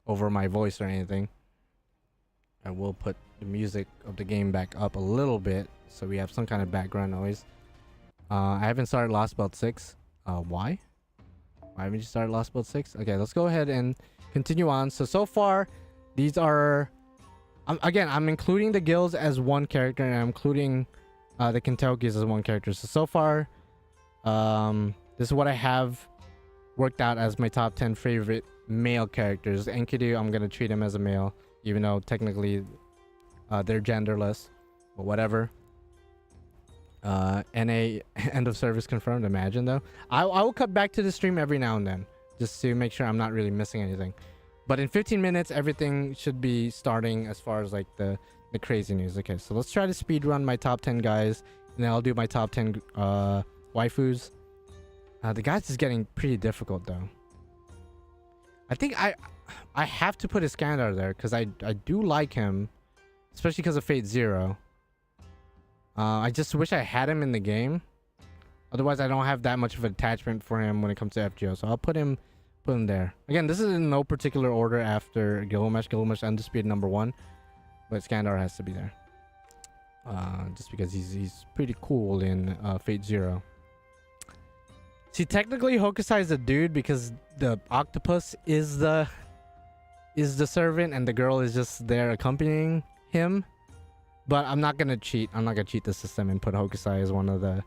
over my voice or anything. I will put the music of the game back up a little bit so we have some kind of background noise. I haven't started Lostbelt 6. Why? Why haven't you started Lostbelt 6? Okay, let's go ahead and continue on. So far, these are... again, I'm including the guilds as one character and I'm including the Kentuckys as one character. So far, this is what I have worked out as my top 10 favorite male characters. Enkidu, I'm going to treat him as a male, even though technically they're genderless, but whatever. NA end of service confirmed. Imagine though. I will cut back to the stream every now and then just to make sure I'm not really missing anything. But in 15 minutes, everything should be starting as far as like the crazy news. Okay, so let's try to speed run my top 10 guys, and then I'll do my top 10 waifus. The guys is getting pretty difficult though. I think I have to put Iskandar there because I do like him, especially because of Fate Zero. I just wish I had him in the game. Otherwise, I don't have that much of an attachment for him when it comes to FGO. So I'll put him there. Again, this is in no particular order after Gilgamesh. Gilgamesh Undisputed number 1. But Iskandar has to be there. Just because he's pretty cool in Fate Zero. See, technically Hokusai is a dude because the octopus is the servant and the girl is just there accompanying him. But I'm not gonna cheat. I'm not gonna cheat the system and put Hokusai as one of the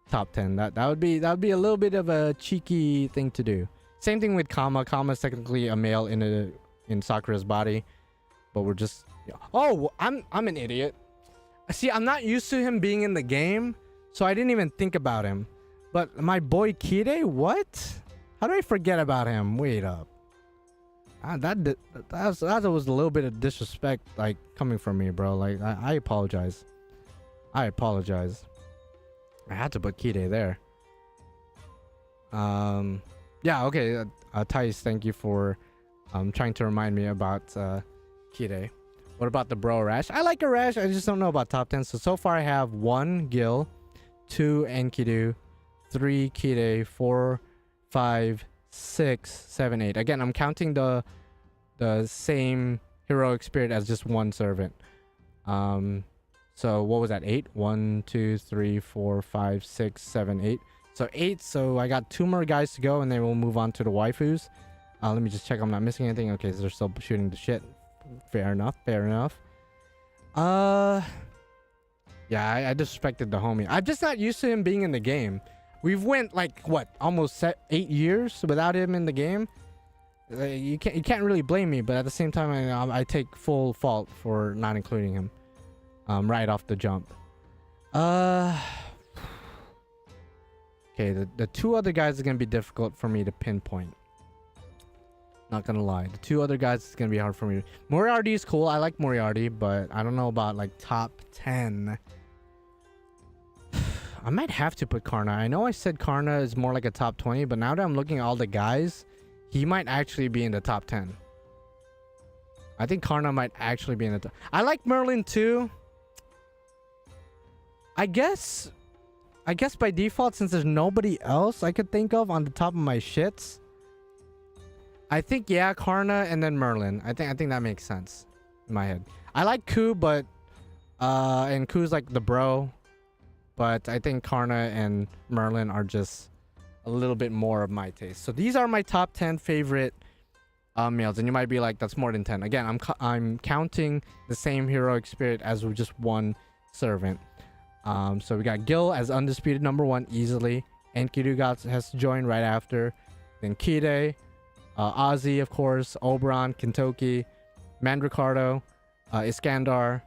top 10. That would be a little bit of a cheeky thing to do. Same thing with Kama. Kama is technically a male in Sakura's body, but we're just... Oh, I'm an idiot. See, I'm not used to him being in the game, so I didn't even think about him. But my boy Kide, what? How do I forget about him? Wait up. That was a little bit of disrespect, like, coming from me, bro. Like, I apologize. I apologize. I had to put Kide there. Yeah, okay. Thais, thank you for trying to remind me about Kide. What about the bro Rash? I like a Rash. I just don't know about top 10. So far I have 1 Gil, 2 Enkidu, 3 Kide, 4, 5, 6, 7, 8. Again, I'm counting the same heroic spirit as just one servant. So what was that? 8? 1, 2, 3, 4, 5, 6, 7, 8. So 8. So I got 2 more guys to go, and then we'll move on to the waifus. Let me just check I'm not missing anything. Okay, so they're still shooting the shit. Fair enough. Fair enough. Yeah, I disrespected the homie. I'm just not used to him being in the game. We've went like what, almost 8 years without him in the game. You can't really blame me, but at the same time, I take full fault for not including him right off the jump. Okay, the 2 other guys are gonna be difficult for me to pinpoint. Not gonna lie, the 2 other guys is gonna be hard for me. Moriarty is cool. I like Moriarty, but I don't know about like top 10. I might have to put Karna. I know I said Karna is more like a top 20, but now that I'm looking at all the guys, he might actually be in the top 10. I think Karna might actually be in the top. I like Merlin too. I guess by default, since there's nobody else I could think of on the top of my shits, I think yeah, Karna and then Merlin. I think that makes sense in my head. I like Ku, but and Ku's like the bro, but I think Karna and Merlin are just a little bit more of my taste. So these are my top 10 favorite males, and you might be like, that's more than 10. Again, I'm counting the same heroic spirit as with just one servant. So we got Gil as undisputed number 1 easily. Enkidu has to join right after. Then Kide, Ozzy, of course, Oberon, Kentoki, Mandricardo, Iskandar,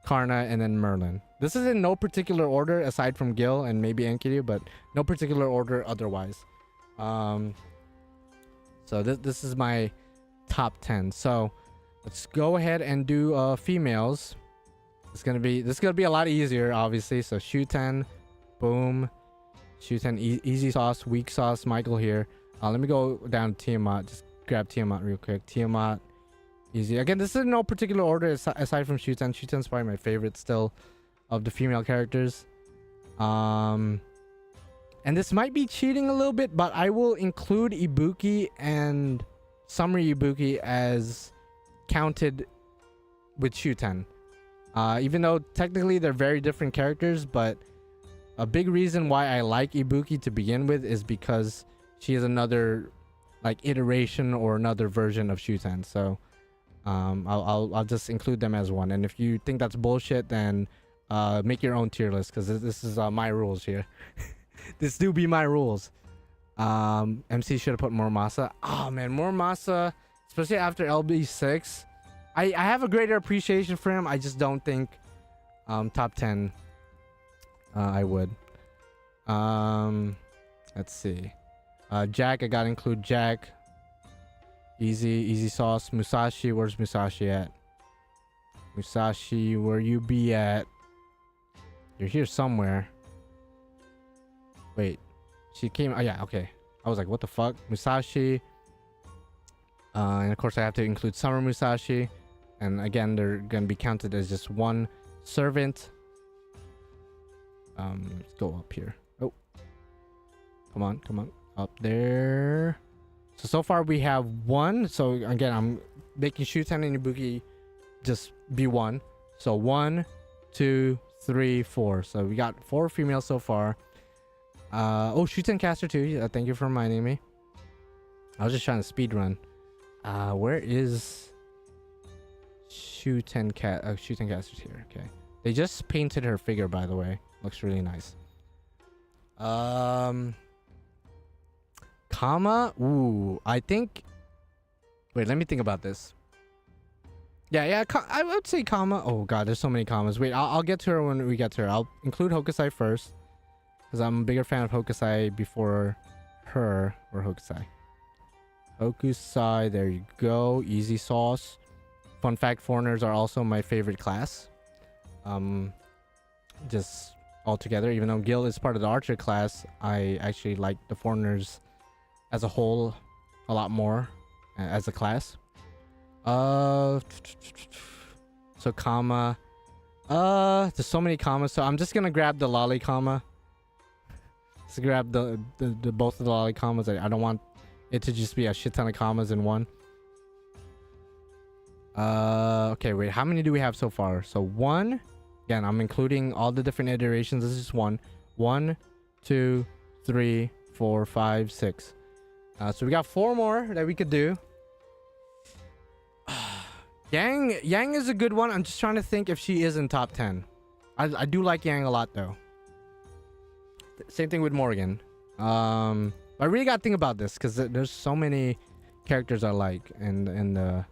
Karna, and then Merlin. This is in no particular order aside from Gil and maybe Enkidu, but no particular order otherwise. So this is my top 10. So let's go ahead and do females. This is gonna be a lot easier, obviously. So Shuten, boom. Shuten, easy sauce, weak sauce, Michael here. Let me go down to Tiamat. Just grab Tiamat real quick. Tiamat, easy. Again, this is in no particular order aside from Shuten. Shuten's probably my favorite still of the female characters. And this might be cheating a little bit, but I will include Ibuki and Summer Ibuki as counted with Shuten. Even though technically they're very different characters, but a big reason why I like Ibuki to begin with is because she is another like iteration or another version of Shuten. So I'll just include them as one. And if you think that's bullshit, then make your own tier list, because this is my rules here. This do be my rules. MC should have put Muramasa. Oh man, Muramasa, especially after LB6. I have a greater appreciation for him. I just don't think top 10 I would. Let's see. Jack, I gotta include Jack. Easy sauce. Musashi, where's Musashi at? Musashi, where you be at? You're here somewhere. Wait, she came. Oh yeah, okay. I was like, what the fuck? Musashi. And of course I have to include Summer Musashi. And again, they're gonna be counted as just one servant. Let's go up here. Oh, come on, up there. So far we have one. So again, I'm making Shuten and Ibuki just be one. So 1, 2, 3, 4. So we got 4 females so far. Oh, Shuten Caster too. Thank you for reminding me. I was just trying to speed run. Where is Shuten Caster's here? Okay, they just painted her figure, by the way. Looks really nice. Kama. Ooh, I think. Wait, let me think about this. Yeah. I would say Kama. Oh god, there's so many Kamas. Wait, I'll get to her when we get to her. I'll include Hokusai first, because I'm a bigger fan of Hokusai before her or Hokusai. Hokusai, there you go. Easy sauce. Fun fact: foreigners are also my favorite class. Just altogether, even though Gil is part of the archer class, I actually like the foreigners as a whole a lot more as a class. So Kama. There's so many Kamas, so I'm just gonna grab the Lolly Kama. Just grab the both of the Lolly Kamas. I don't want it to just be a shit ton of Kamas in one. Okay, wait, how many do we have so far? So 1. Again, I'm including all the different iterations. This is 1. 1, 2, 3, 4, 5, 6. So we got 4 more that we could do. Yang is a good one. I'm just trying to think if she is in top 10. I do like Yang a lot though. Same thing with Morgan. I really gotta think about this, because there's so many characters I like in the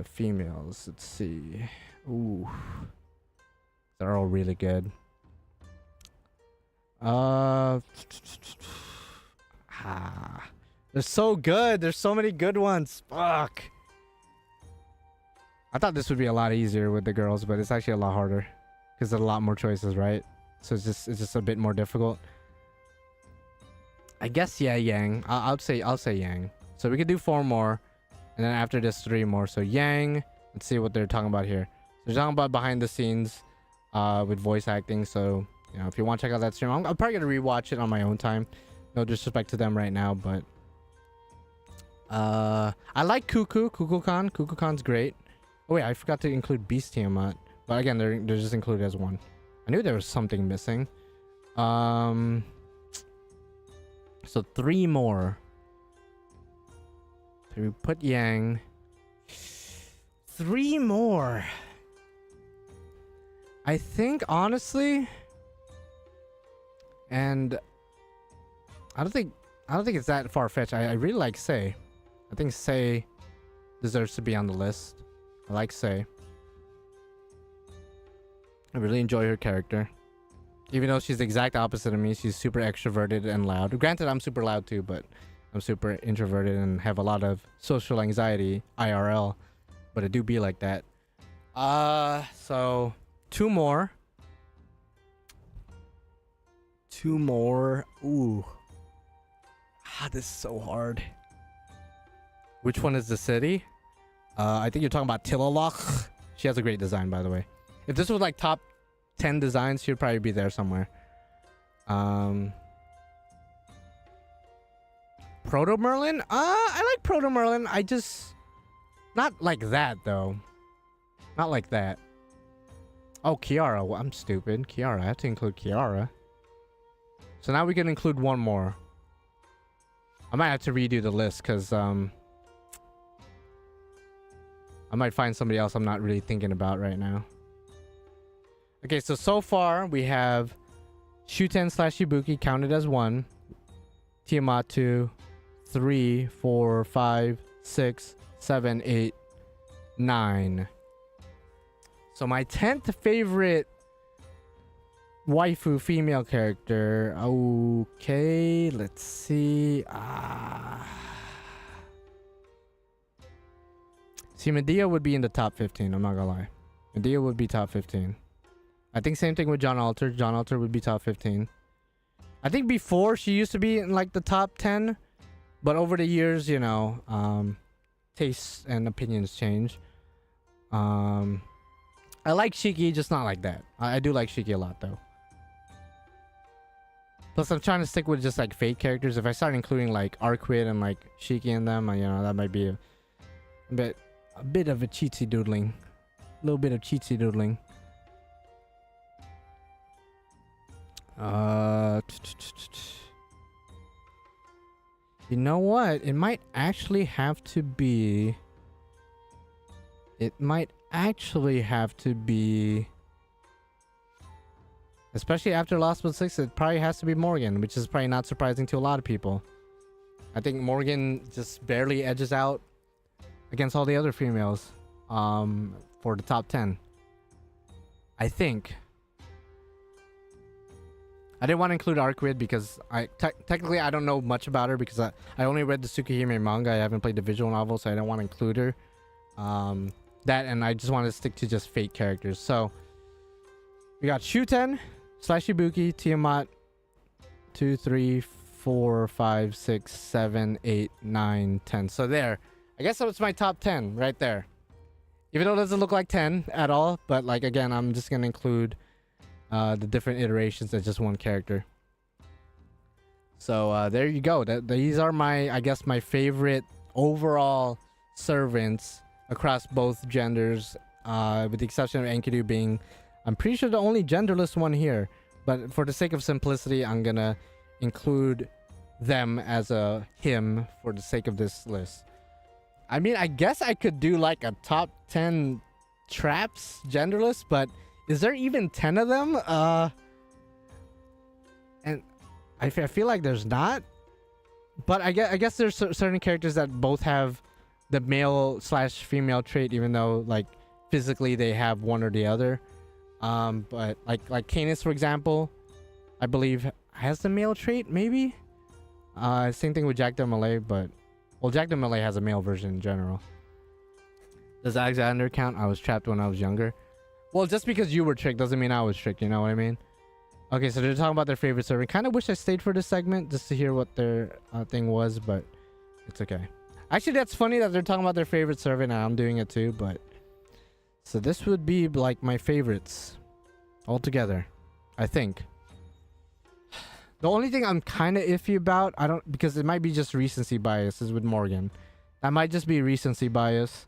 females. Let's see. Ooh, they're all really good. They're so good. There's so many good ones. Fuck. I thought this would be a lot easier with the girls, but it's actually a lot harder because there's a lot more choices, right? So it's just a bit more difficult. I guess yeah, Yang. I'll say Yang. So we could do 4 more, and then after this 3 more. So Yang. Let's see what they're talking about here. So they're talking about behind the scenes, with voice acting. So you know, if you want to check out that stream, I'm probably gonna rewatch it on my own time. No disrespect to them right now, but I like Cuckoo. Cuckoo-Con. Cuckoo-Con's great. Oh wait, I forgot to include Beast Tiamat. But again, they're just included as one. I knew there was something missing. So 3 more. So we put Yang. 3 more. I think honestly, and I don't think it's that far-fetched. I really like Sei. I think Sei deserves to be on the list. I like Sei. I really enjoy her character. Even though she's the exact opposite of me, she's super extroverted and loud. Granted, I'm super loud too, but I'm super introverted and have a lot of social anxiety, IRL. But I do be like that. So 2 more. 2 more. Ooh. This is so hard. Which one is the city? I think you're talking about Tillalach. She has a great design, by the way. If this was like top 10 designs, she'd probably be there somewhere. Proto Merlin? I like Proto Merlin. I just... Not like that, though. Not like that. Oh, Kiara. Well, I'm stupid. Kiara. I have to include Kiara. So now we can include 1 more. I might have to redo the list, because, I might find somebody else I'm not really thinking about right now. Okay, so far we have Shuten/Shibuki counted as 1. Tiamat 2, 3, 4, 5, 6, 7, 8, 9. So my 10th favorite waifu female character. Okay, let's see. See, Medea would be in the top 15. I'm not gonna lie. Medea would be top 15. I think same thing with John Alter. John Alter would be top 15. I think before she used to be in like the top 10. But over the years, you know, tastes and opinions change. I like Shiki, just not like that. I do like Shiki a lot though. Plus, I'm trying to stick with just like fake characters. If I start including like Arquid and like Shiki in them, you know, that might be a bit of a cheatsy doodling. A little bit of cheatsy doodling. You know what? It might actually have to be... Especially after Lostbelt 6, it probably has to be Morgan, which is probably not surprising to a lot of people. I think Morgan just barely edges out against all the other females for the top 10. I think. I didn't want to include Arquid because technically I don't know much about her because I only read the Tsukihime manga. I haven't played the visual novel, so I don't want to include her. That, and I just want to stick to just fake characters. So we got Shuten/Shibuki, Tiamat, 2, 3, 4, 5, 6, 7, 8, 9, 10. So there. I guess that was my top 10 right there. Even though it doesn't look like 10 at all, but like again, I'm just gonna include the different iterations as just one character. So there you go. These are my, I guess, my favorite overall servants across both genders, with the exception of Enkidu being, I'm pretty sure, the only genderless one here. But for the sake of simplicity, I'm gonna include them as a him for the sake of this list. I mean, I guess I could do like a top 10 traps genderless, but is there even 10 of them? And I feel like there's not. But I guess there's certain characters that both have the male/female trait, even though like physically they have one or the other. But like Canis, for example, I believe has the male trait, maybe. Same thing with Jack Del Malay, but well, Jack Del Malay has a male version in general. Does Alexander count? I was trapped when I was younger. Well, just because you were tricked doesn't mean I was tricked, you know what I mean? Okay, so they're talking about their favorite servant. Kind of wish I stayed for this segment just to hear what their thing was, but it's okay. Actually, that's funny that they're talking about their favorite servant and I'm doing it too, but... So this would be like my favorites altogether, I think. The only thing I'm kind of iffy about, because it might be just recency bias, is with Morgan. That might just be recency bias.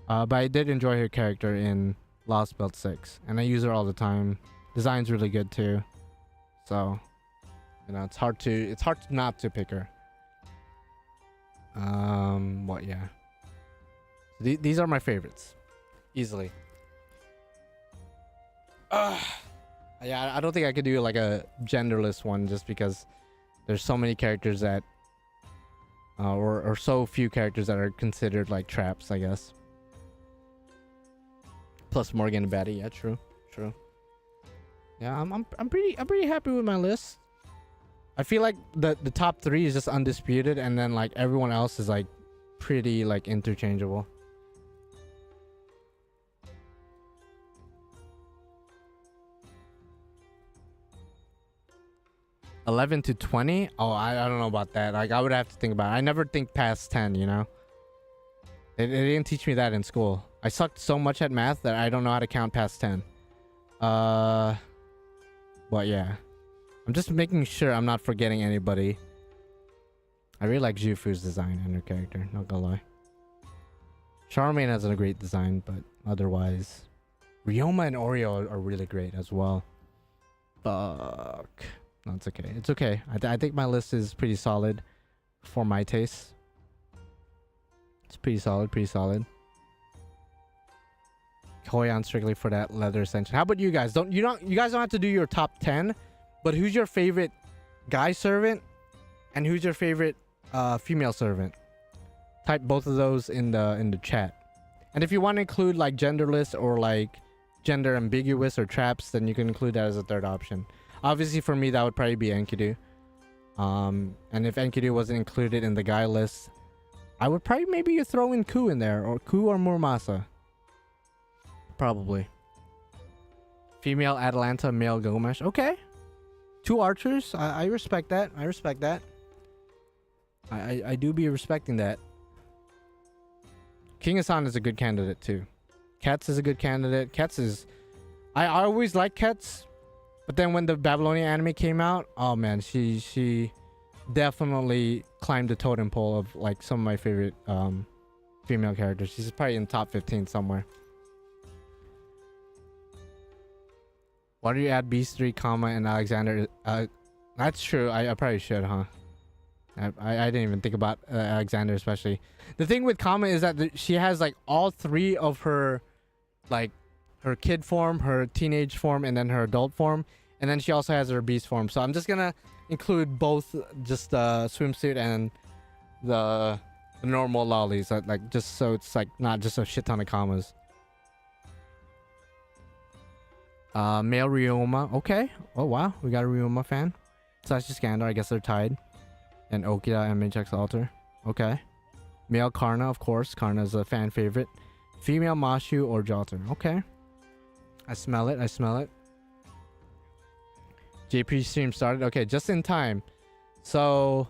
But I did enjoy her character in Lostbelt 6, and I use her all the time. Design's really good too. So, you know, it's hard to not to pick her. What? Yeah. These are my favorites, easily. Yeah, I don't think I could do like a genderless one just because there's so many characters that, or so few characters that are considered like traps, I guess. Plus Morgan and Betty, yeah, true. Yeah, I'm pretty happy with my list. I feel like the top 3 is just undisputed, and then like everyone else is like pretty like interchangeable. $11 to $20? Oh, I don't know about that. Like, I would have to think about it. I never think past 10, you know? They didn't teach me that in school. I sucked so much at math that I don't know how to count past 10. But yeah. I'm just making sure I'm not forgetting anybody. I really like Jufu's design and her character, not gonna lie. Charmaine has a great design, but otherwise... Ryoma and Oreo are really great as well. Fuck. No, it's okay. It's okay. I think my list is pretty solid for my taste. It's pretty solid. Koyan strictly for that leather extension. How about you guys? You guys don't have to do your top 10, but who's your favorite guy servant and who's your favorite female servant? Type both of those in the chat. And if you want to include like genderless or like gender ambiguous or traps, then you can include that as a third option. Obviously, for me, that would probably be Enkidu. And if Enkidu wasn't included in the guy list, I would probably maybe throw in Ku in there, or Ku or Muramasa. Probably. Female Atalanta, male Gilgamesh. Okay. 2 archers. I respect that. I do be respecting that. King Hassan is a good candidate too. Kets is a good candidate. Kets is... I always like Kets. But then when the Babylonian anime came out, oh man, she definitely climbed the totem pole of like some of my favorite female characters. She's probably in top 15 somewhere. Why do you add Beast3, Kama, and Alexander? That's true. I probably should, huh? I didn't even think about Alexander especially. The thing with Kama is that she has like all 3 of her, like her kid form, her teenage form, and then her adult form. And then she also has her beast form. So I'm just gonna include both, just the swimsuit and the normal lollies, like just so it's like not just a shit ton of commas. Male Ryoma, okay. Oh wow, we got a Ryoma fan. Sashi Scandar, I guess they're tied. And Okida and MHX Alter, okay. Male Karna, of course. Karna is a fan favorite. Female Mashu or Jalter, okay. I smell it. JP stream started. Okay, just in time. So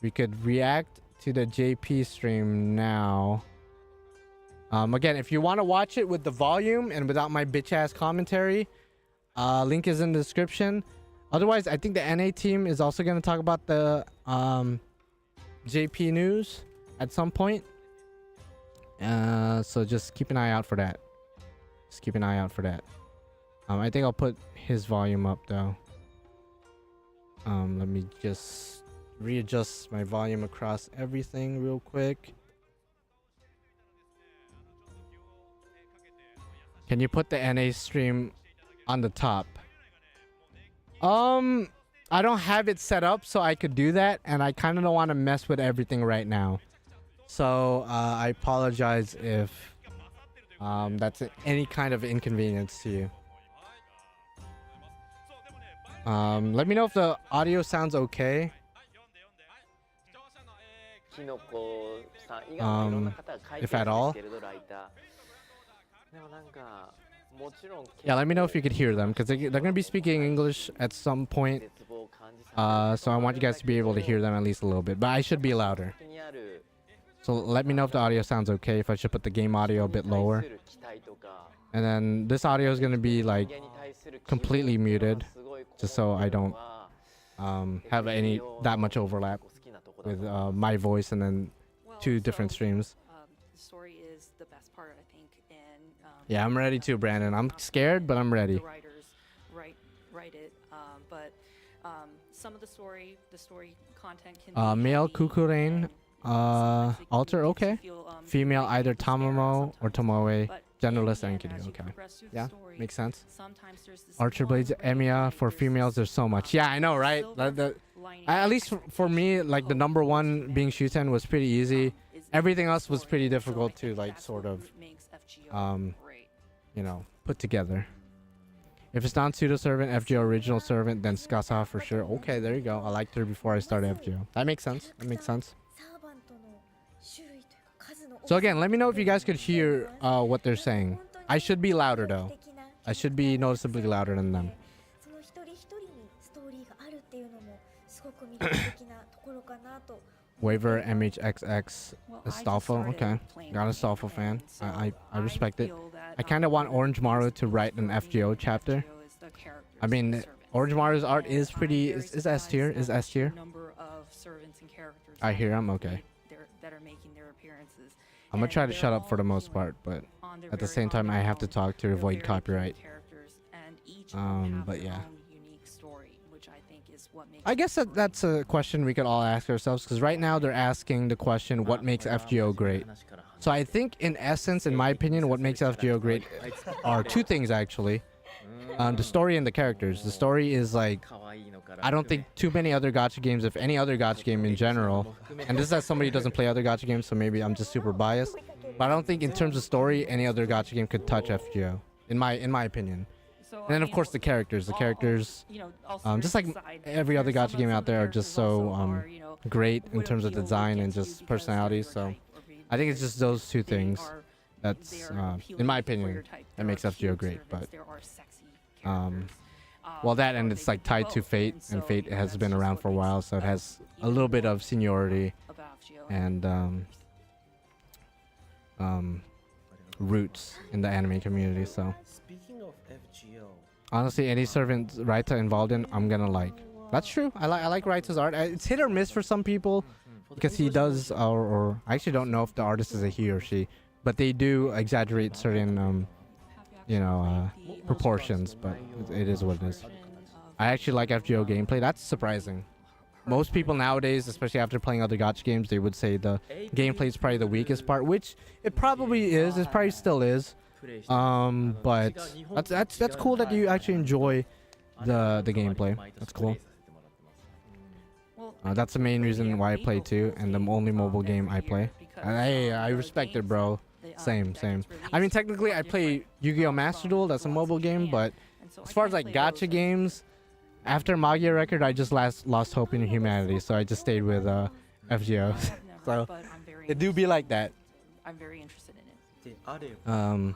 we could react to the JP stream now. Again, if you want to watch it with the volume and without my bitch ass commentary, link is in the description. Otherwise, I think the NA team is also going to talk about the JP news at some point. So just keep an eye out for that. I think I'll put his volume up though. Let me just readjust my volume across everything real quick. Can you put the NA stream on the top? I don't have it set up so I could do that, and I kind of don't want to mess with everything right now. So I apologize if that's any kind of inconvenience to you. Let me know if the audio sounds okay. If at all. Yeah, let me know if you could hear them, because they're going to be speaking English at some point. So I want you guys to be able to hear them at least a little bit, but I should be louder. So let me know if the audio sounds okay, if I should put the game audio a bit lower. And then this audio is going to be like completely muted, just so I don't have that much overlap with my voice and then two different streams. The story is the best part, I think, and Yeah, I'm ready too, Brandon. I'm scared, but I'm ready. The writers write it, but some of the story content can be Male heavy, Kukurain, and sometimes it alter, makes you okay. feel, Female like either you despair Tamamo or sometimes. Tomoe. But Genderless in the Enkidu, end, as you okay. progress through the Yeah, story, makes sense. sometimes there's this Archer one Blades, ray of Emiya. light, For there's females, this, there's so much. Yeah, I know, right? silver lining At of least for me, like the number one being Shuten was pretty easy. is Everything the else was story. pretty So I difficult to think like that's sort what of, makes FGO great. you know, put together. If it's not pseudo servant, FGO original servant, then Skasa for sure. Okay, there you go. I liked her before I started FGO. That makes sense. That makes sense. So again, let me know if you guys could hear what they're saying. I should be louder though. I should be noticeably louder than them. Waver MHXX Astolfo. Okay, got a Astolfo fan. I respect it. I kind of want Orange Maru to write an FGO chapter. I mean, Orange Maru's art is pretty is S tier. Is S tier. I hear him. Okay. That are making their appearances. I'm gonna try to shut up for the most part, but at the same time I have to talk to avoid copyright. But yeah. I guess that's a question we could all ask ourselves, because right now they're asking the question, what makes FGO great? So I think in essence, in my opinion, what makes FGO great are two things actually. The story and the characters. The story is like, I don't think too many other gacha games, if any other gacha game in general, and this is as somebody who doesn't play other gacha games, so maybe I'm just super biased, but I don't think in terms of story any other gacha game could touch FGO, in my opinion. And then of course the characters, just like every other gacha game out there, are just so great in terms of design and just personalities. So I think it's just those two things that's in my opinion that makes FGO great. But well, that and it's like tied to Fate, and Fate has been around for a while, so it has a little bit of seniority and roots in the anime community. So Speaking of FGO, honestly, any servant Raita involved in, I'm gonna like. That's true. I like Raita's art. It's hit or miss for some people because he does, or I actually don't know if the artist is a he or she, but they do exaggerate certain proportions, but it is what it is. I actually like FGO gameplay. That's surprising. Most people nowadays, especially after playing other gacha games, they would say the gameplay is probably the weakest part, which it probably is. It probably still is. But that's cool that you actually enjoy the gameplay. That's cool. That's the main reason why I play too, and the only mobile game I play. I respect it, bro. Same. I mean, technically, I play Yu-Gi-Oh! Master Duel. That's a mobile game, but as far as like gacha games, after Magia Record, I just lost hope in humanity, so I just stayed with FGO. So it do be like that. I'm very interested in it.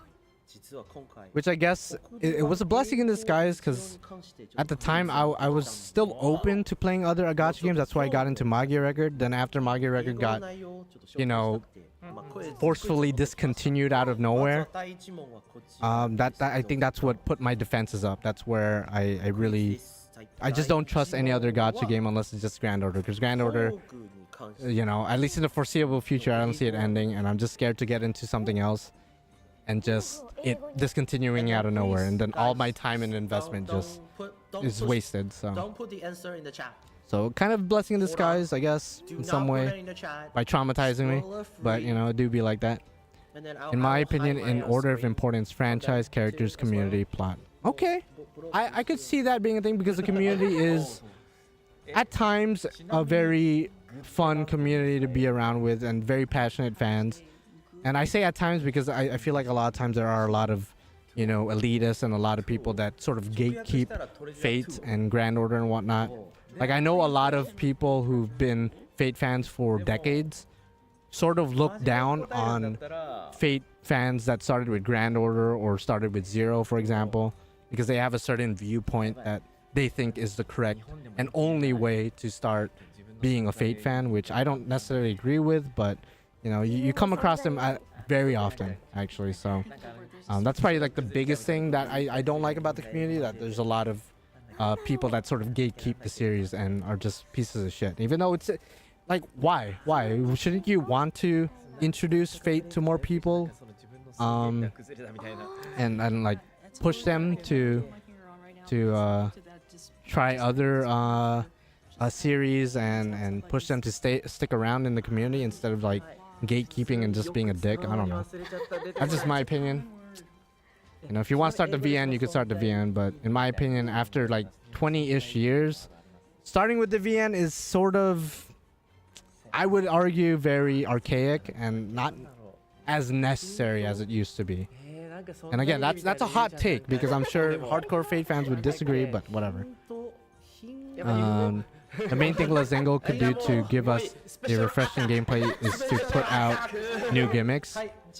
Which I guess it was a blessing in disguise, because at the time I was still open to playing other gacha games. That's why I got into Magia Record. Then after Magia Record got, forcefully discontinued out of nowhere, that I think that's what put my defenses up. That's where I just don't trust any other gacha game unless it's just Grand Order, because Grand Order, at least in the foreseeable future, I don't see it ending, and I'm just scared to get into something else and just it discontinuing out of nowhere, and then all my time and investment just is wasted. So don't put the answer in the chat. So kind of blessing in disguise, I guess, in some way, by traumatizing me. But it do be like that. In my opinion, in order of importance: franchise, characters, community, plot. Okay, I could see that being a thing, because the community is at times a very fun community to be around with, and very passionate fans. And I say at times because I feel like a lot of times there are a lot of elitists and a lot of people that sort of gatekeep Fate and Grand Order and whatnot. Like, I know a lot of people who've been Fate fans for decades sort of look down on Fate fans that started with Grand Order or started with Zero, for example, because they have a certain viewpoint that they think is the correct and only way to start being a Fate fan, which I don't necessarily agree with, but you come across them very often, actually. So that's probably like the biggest thing that I don't like about the community, that there's a lot of people that sort of gatekeep the series and are just pieces of shit. Even though like why shouldn't you want to introduce Fate to more people, and like push them to try other series and push them to stick around in the community instead of like gatekeeping and just being a dick. I don't know. That's just my opinion. You know, if you want to start the VN, you can start the VN, but in my opinion, after like 20-ish years, starting with the VN is sort of, I would argue, very archaic and not as necessary as it used to be. And again, that's a hot take because I'm sure hardcore Fate fans would disagree, but whatever. The main thing Lazingo could do to give us a refreshing gameplay is to put out new gimmicks.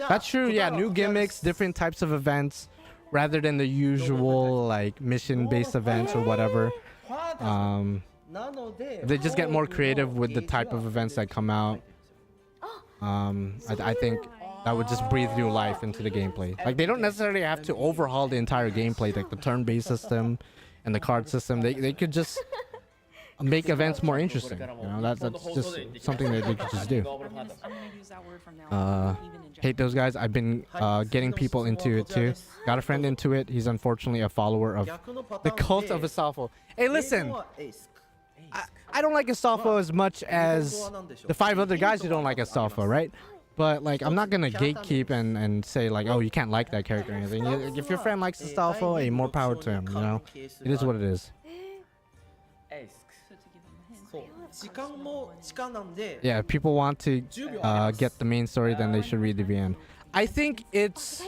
That's true, yeah, new gimmicks, different types of events, rather than the usual like mission-based events or whatever. They just get more creative with the type of events that come out. I think that would just breathe new life into the gameplay. Like, they don't necessarily have to overhaul the entire gameplay, like the turn-based system and the card system. They could just make events more interesting. You know, that's just something that they could just do. Hate those guys. I've been getting people into it too. Got a friend into it. He's unfortunately a follower of the cult of Astolfo. Hey, listen. I don't like Astolfo as much as the 5 other guys who don't like Astolfo, right? But like, I'm not gonna gatekeep and say like, oh, you can't like that character or anything. If your friend likes Astolfo, hey, more power to him. You know, it is what it is. Yeah, if people want to get the main story, then they should read the VN. I think it's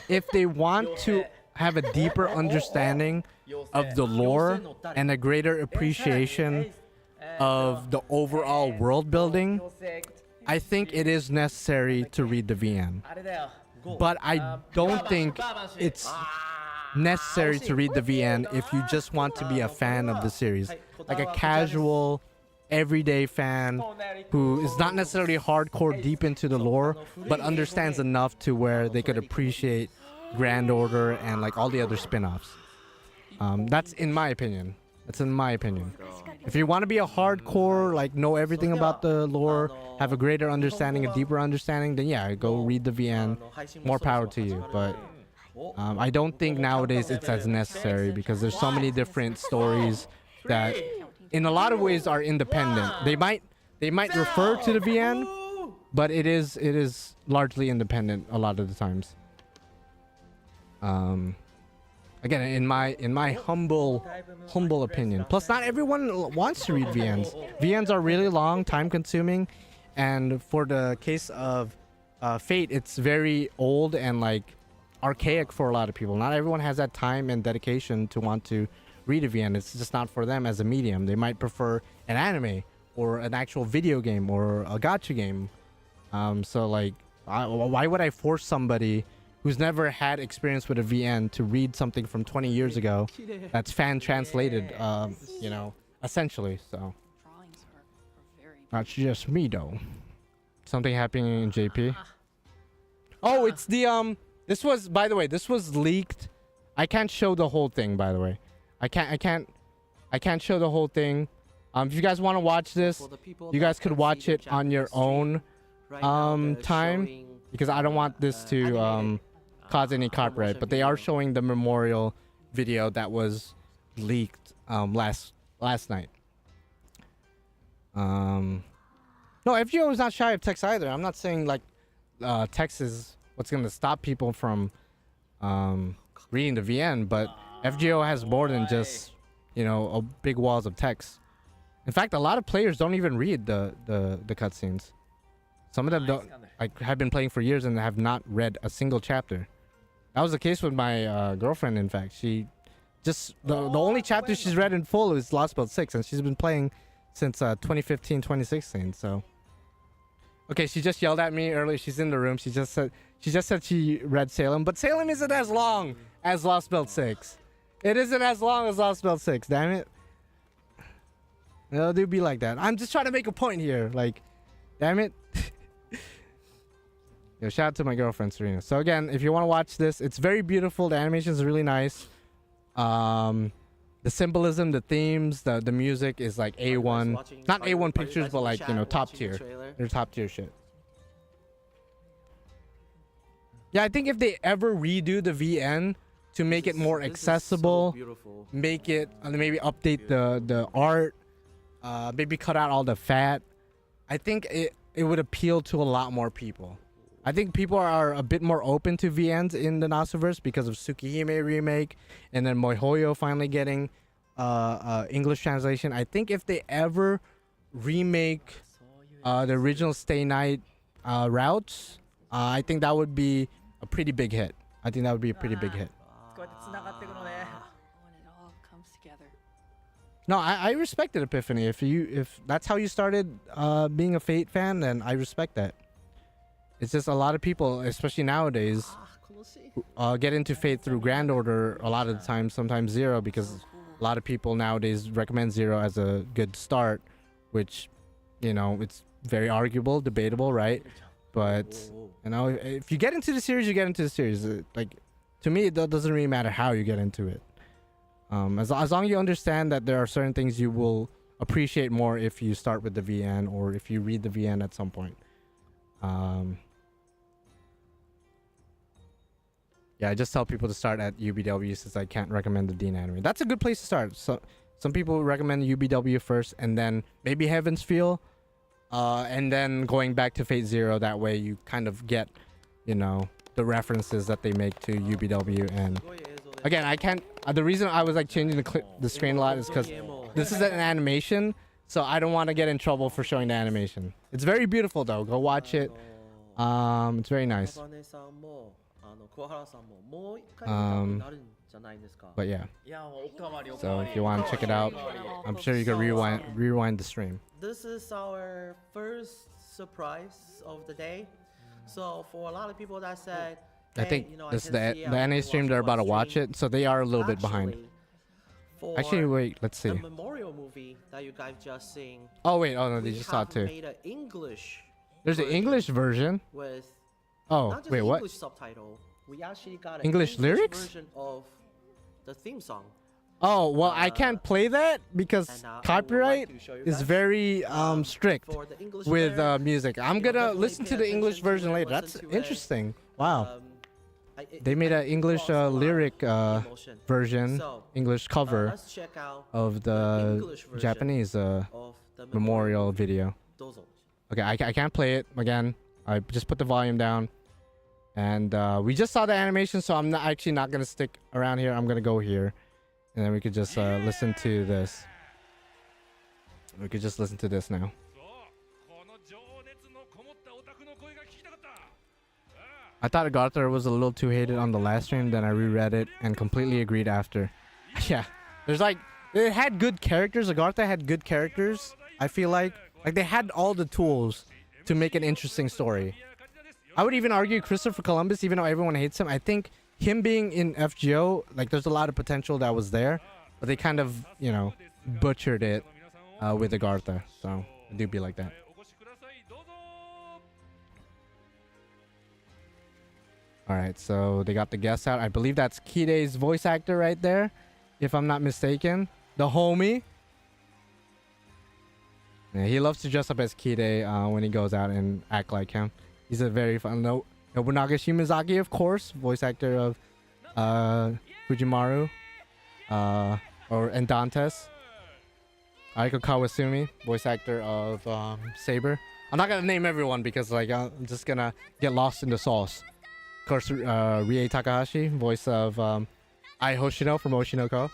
if they want to have a deeper understanding of the lore and a greater appreciation of the overall world building, I think it is necessary to read the VN. But I don't think it's necessary to read the VN if you just want to be a fan of the series. Like a casual, everyday fan who is not necessarily hardcore deep into the lore, but understands enough to where they could appreciate Grand Order and like all the other spin-offs. That's in my opinion. That's in my opinion. If you want to be a hardcore, like know everything about the lore, have a greater understanding, a deeper understanding, then yeah, go read the VN. More power to you. But I don't think nowadays it's as necessary because there's so many different stories that in a lot of ways are independent. They might refer to the VN, but it is largely independent a lot of the times. Again, in my humble opinion. Plus, not everyone wants to read VNs. VNs are really long, time-consuming, and for the case of Fate, it's very old and like archaic for a lot of people. Not everyone has that time and dedication to want to read a VN. It's just not for them as a medium. They might prefer an anime or an actual video game or a gacha game. So like, why would I force somebody who's never had experience with a VN to read something from 20 years ago that's fan translated, you know, essentially? So that's just me though. Something happening in JP. Oh, it's the this was, by the way, this was leaked. I can't show the whole thing, by the way. I can't show the whole thing. If you guys want to watch this, you guys could watch it on your own time, because I don't want this to cause any copyright. But they are showing the memorial video that was leaked last night. No, FGO is not shy of text either. I'm not saying like text is what's going to stop people from reading the VN, but FGO has more than just, you know, big walls of text. In fact, a lot of players don't even read the cutscenes. Some of them don't, like, have been playing for years and have not read a single chapter. That was the case with my girlfriend. In fact, she just the only chapter she's read in full is Lostbelt 6, and she's been playing since 2015, 2016. So, okay, she just yelled at me earlier. She's in the room. She just said she read Salem, but Salem isn't as long as Lostbelt 6. It isn't as long as Lostbelt 6. Damn it. No, do be like that. I'm just trying to make a point here. Like, damn it. Yo, shout out to my girlfriend Serena. So again, if you want to watch this, it's very beautiful. The animation is really nice. The the symbolism, the themes, the music is like A1. Not A1 pictures, but like, you know, top tier. They're top tier shit. Yeah, I think if they ever redo the VN to make it more accessible, make it maybe update the art, maybe cut out all the fat, I think it would appeal to a lot more people. I think people are a bit more open to VNs in the Nasuverse because of Tsukihime remake and then Moihoyo finally getting English translation. I think if they ever remake the original Stay Night routes, I think that would be a pretty big hit. I think that would be a pretty big hit. When it all comes together. No, I respect it, Epiphany. If that's how you started being a Fate fan, then I respect that. It's just a lot of people, especially nowadays, get into Fate through Grand Order a lot of the time, sometimes Zero, because a lot of people nowadays recommend Zero as a good start, which, you know, it's very arguable, debatable, right? But, you know, if you get into the series, you get into the series. Like, to me, it doesn't really matter how you get into it. As long as you understand that there are certain things you will appreciate more if you start with the VN or if you read the VN at some point. Yeah, I just tell people to start at UBW since I can't recommend the Dean anime. That's a good place to start. So some people recommend UBW first and then maybe Heaven's Feel, and then going back to Fate Zero. That way you kind of get, you know, the references that they make to UBW. And again, I can't. The reason I was like changing the screen a lot is because this is an animation, so I don't want to get in trouble for showing the animation. It's very beautiful though. Go watch it. It's very nice. But yeah. So if you want to check it out, I'm sure you can rewind the stream. This is our first surprise of the day. So for a lot of people that said, I think this is the NA stream. They're about to watch it, so they are a little bit behind. Actually, wait. Let's see. The memorial movie that you guys just seen. Oh wait. Oh no, they just saw it too. Made an English. There's an English version. With oh wait, what? English subtitle. We actually got an English lyrics version of the theme song. Oh well, I can't play that because copyright is very strict with music. I'm gonna listen to the English version later. That's interesting. Wow. They made an English lyric version, English cover of the Japanese memorial video. Okay, I can't play it again. I just put the volume down, and we just saw the animation, so I'm actually not gonna stick around here. I'm gonna go here, and then we could just listen to this. We could just listen to this now. I thought Agartha was a little too hated on the last stream, then I reread it and completely agreed after. Yeah, there's like, it had good characters. Agartha had good characters, I feel like they had all the tools to make an interesting story. I would even argue Christopher Columbus, even though everyone hates him, I think him being in FGO, like there's a lot of potential that was there, but they kind of, you know, butchered it with Agartha. So it do be like that. Alright, so they got the guests out. I believe that's Kide's voice actor right there, if I'm not mistaken. The homie. Yeah, he loves to dress up as Kide when he goes out and act like him. He's a very fun... Nobunaga Shimazaki, of course, voice actor of Fujimaru and Dantes. Aiko Kawasumi, voice actor of Saber. I'm not going to name everyone because like I'm just going to get lost in the sauce. Of course, Rie Takahashi, voice of Ai Hoshino from Oshinoko.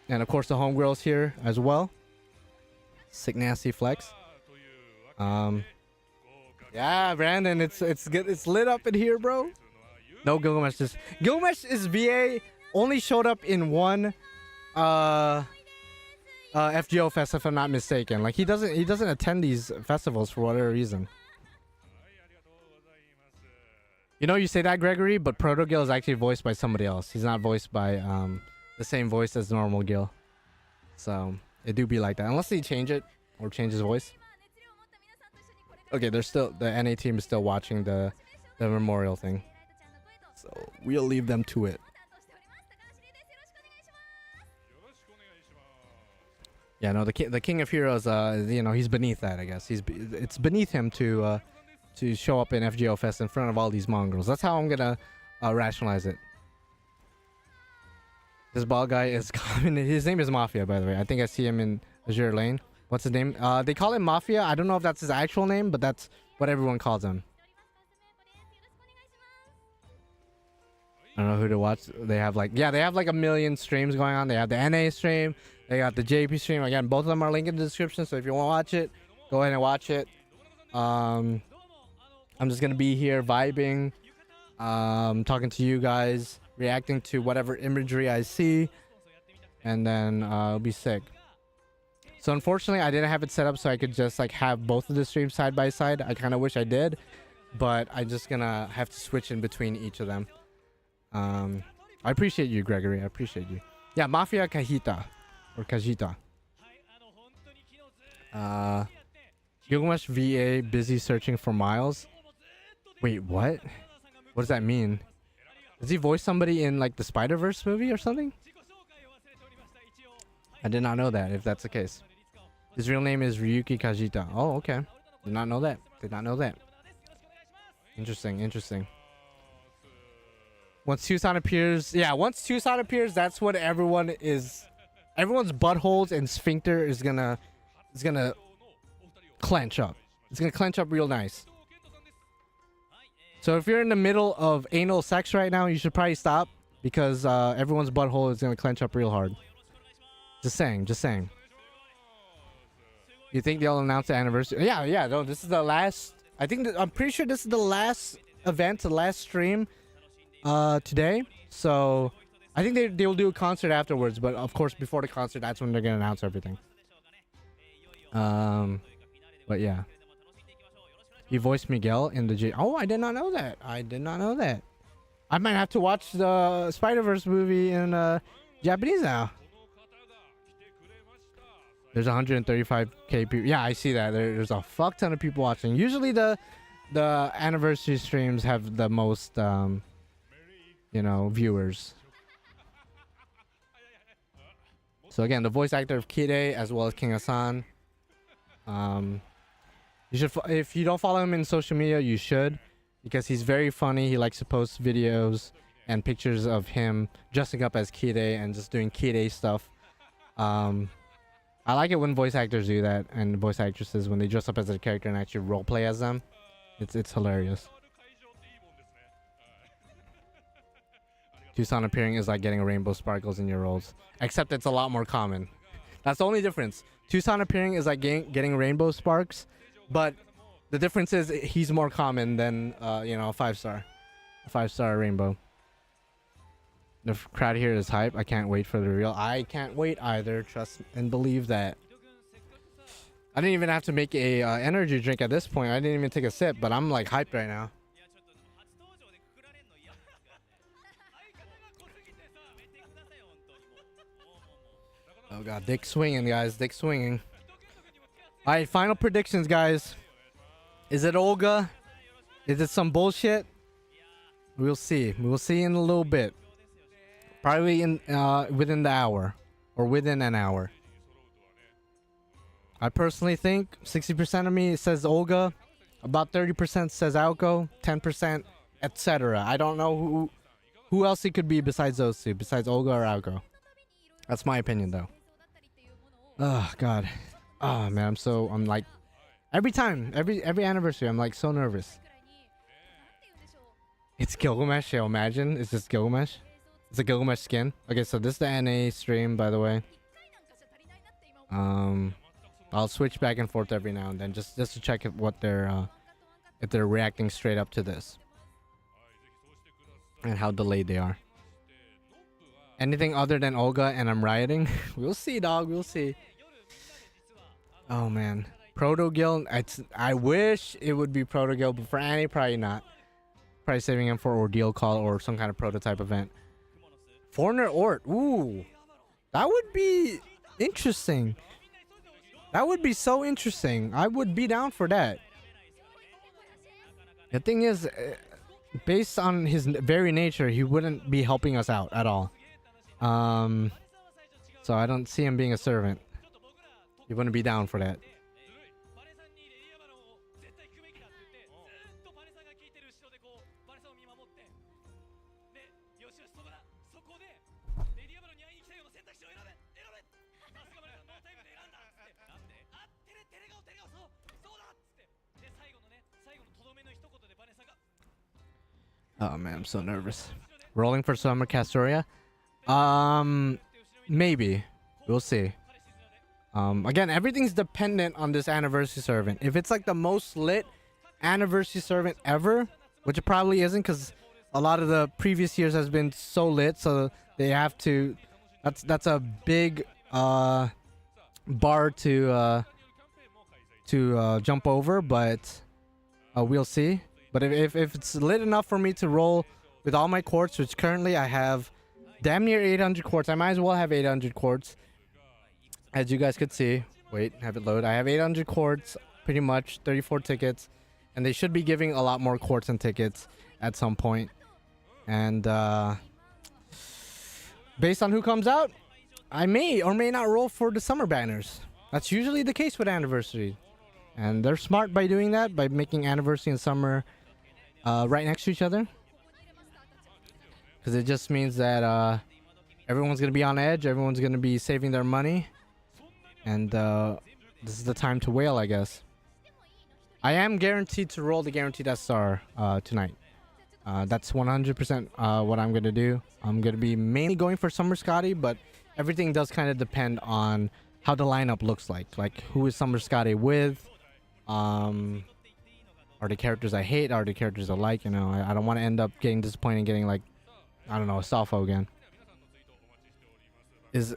And of course, the homegirls here as well. Sick Nasty Flex. Yeah, Brandon, it's good. It's lit up in here, bro. No Gilgamesh. Gilgamesh's VA only showed up in one FGO Fes, if I'm not mistaken. Like he doesn't attend these festivals for whatever reason. You know, you say that, Gregory, but Proto Gil is actually voiced by somebody else. He's not voiced by the same voice as normal Gil. So it do be like that, unless they change it or change his voice. Okay, they're still, the NA team is still watching the memorial thing, so we'll leave them to it. Yeah, no, the king of heroes. You know, he's beneath that. I guess it's beneath him to show up in FGO Fest in front of all these mongrels. That's how I'm gonna rationalize it. This bald guy is common. His name is Mafia, by the way. I think I see him in Azure Lane. What's his name? They call him Mafia. I don't know if that's his actual name, but that's what everyone calls him. I don't know who to watch. They have like, yeah, they have like a million streams going on. They have the NA stream. They got the JP stream. Again, both of them are linked in the description. So if you want to watch it, go ahead and watch it. I'm just going to be here vibing, talking to you guys, reacting to whatever imagery I see. And then it'll be sick. So unfortunately, I didn't have it set up so I could just like have both of the streams side by side. I kind of wish I did. But I'm just going to have to switch in between each of them. I appreciate you, Gregory. I appreciate you. Yeah, Mafia Kahita. Or Kajita. Gilgamesh VA busy searching for Miles. Wait, what? What does that mean? Does he voice somebody in like the Spider-Verse movie or something? I did not know that, if that's the case. His real name is Ryuki Kajita. Oh, okay. Did not know that. Did not know that. Interesting, interesting. Once Tucson appears, yeah, once Tucson appears, that's what everyone's buttholes and sphincter is gonna clench up. It's gonna clench up real nice. So if you're in the middle of anal sex right now, you should probably stop because everyone's butthole is gonna clench up real hard. Just saying, just saying. You think they'll announce the anniversary? Yeah, no, this is the last. I'm pretty sure this is the last event, the last stream today. So I think they will do a concert afterwards, but of course before the concert, that's when they're gonna announce everything. But yeah, he voiced Miguel in the J. Oh, I did not know that. I did not know that. I might have to watch the Spider-Verse movie in Japanese now. There's 135k people. Yeah, I see that. There's a fuck ton of people watching. Usually the anniversary streams have the most viewers. So again, the voice actor of Kide as well as King Hassan. You should, if you don't follow him in social media, you should, because he's very funny. He likes to post videos and pictures of him dressing up as Kide and just doing Kide stuff. I like it when voice actors do that, and voice actresses when they dress up as a character and actually roleplay as them. It's hilarious. Tucson appearing is like getting rainbow sparkles in your rolls, except it's a lot more common. That's the only difference. Tucson appearing is like getting rainbow sparks, but the difference is he's more common than a 5-star rainbow. The crowd here is hype. I can't wait for the reveal. I can't wait either. Trust and believe that. I didn't even have to make a energy drink at this point. I didn't even take a sip, but I'm like hyped right now. Oh god, dick swinging, guys. Dick swinging. All right, final predictions, guys. Is it Olga? Is it some bullshit? We'll see. We'll see in a little bit. Probably in within the hour or within an hour. I personally think 60% of me says Olga, about 30% says Aoko, 10% etc. I don't know who else it could be besides those two, besides Olga or Aoko. That's my opinion though. Oh god. Oh man, I'm like every anniversary I'm like so nervous. It's Gilgamesh, yo, imagine. It's just Gilgamesh. It's a Gilgamesh skin. Okay, so this is the NA stream, by the way. I'll switch back and forth every now and then just to check if they're reacting straight up to this and how delayed they are. Anything other than Olga and I'm rioting? We'll see, dog. We'll see. Oh man, Proto Gil. I wish it would be Proto Gil, but for Annie, probably not. Probably saving him for Ordeal Call or some kind of prototype event. Foreigner Ort. Ooh. That would be interesting. That would be so interesting. I would be down for that. The thing is, based on his very nature, he wouldn't be helping us out at all. So I don't see him being a servant. You wouldn't be down for that. Oh man, I'm so nervous. Rolling for Summer Castoria? Maybe. We'll see. Again, everything's dependent on this anniversary servant. If it's like the most lit anniversary servant ever, which it probably isn't because a lot of the previous years has been so lit, so they have to, that's a big bar to jump over, but we'll see. But if it's lit enough for me to roll with all my quartz, which currently I have damn near 800 quartz. I might as well have 800 quartz. As you guys could see. Wait, have it load. I have 800 quartz, pretty much, 34 tickets. And they should be giving a lot more quartz and tickets at some point. And based on who comes out, I may or may not roll for the summer banners. That's usually the case with anniversary. And they're smart by doing that, by making anniversary and summer right next to each other. Because it just means that everyone's going to be on edge. Everyone's going to be saving their money. And this is the time to wail, I guess. I am guaranteed to roll the guaranteed SR tonight. That's 100% what I'm going to do. I'm going to be mainly going for Summer Scotty, but everything does kind of depend on how the lineup looks like. Like, who is Summer Scotty with? Are the characters I hate? Are the characters I like? You know, I don't want to end up getting disappointed and getting, like, I don't know, a Salfo again. Is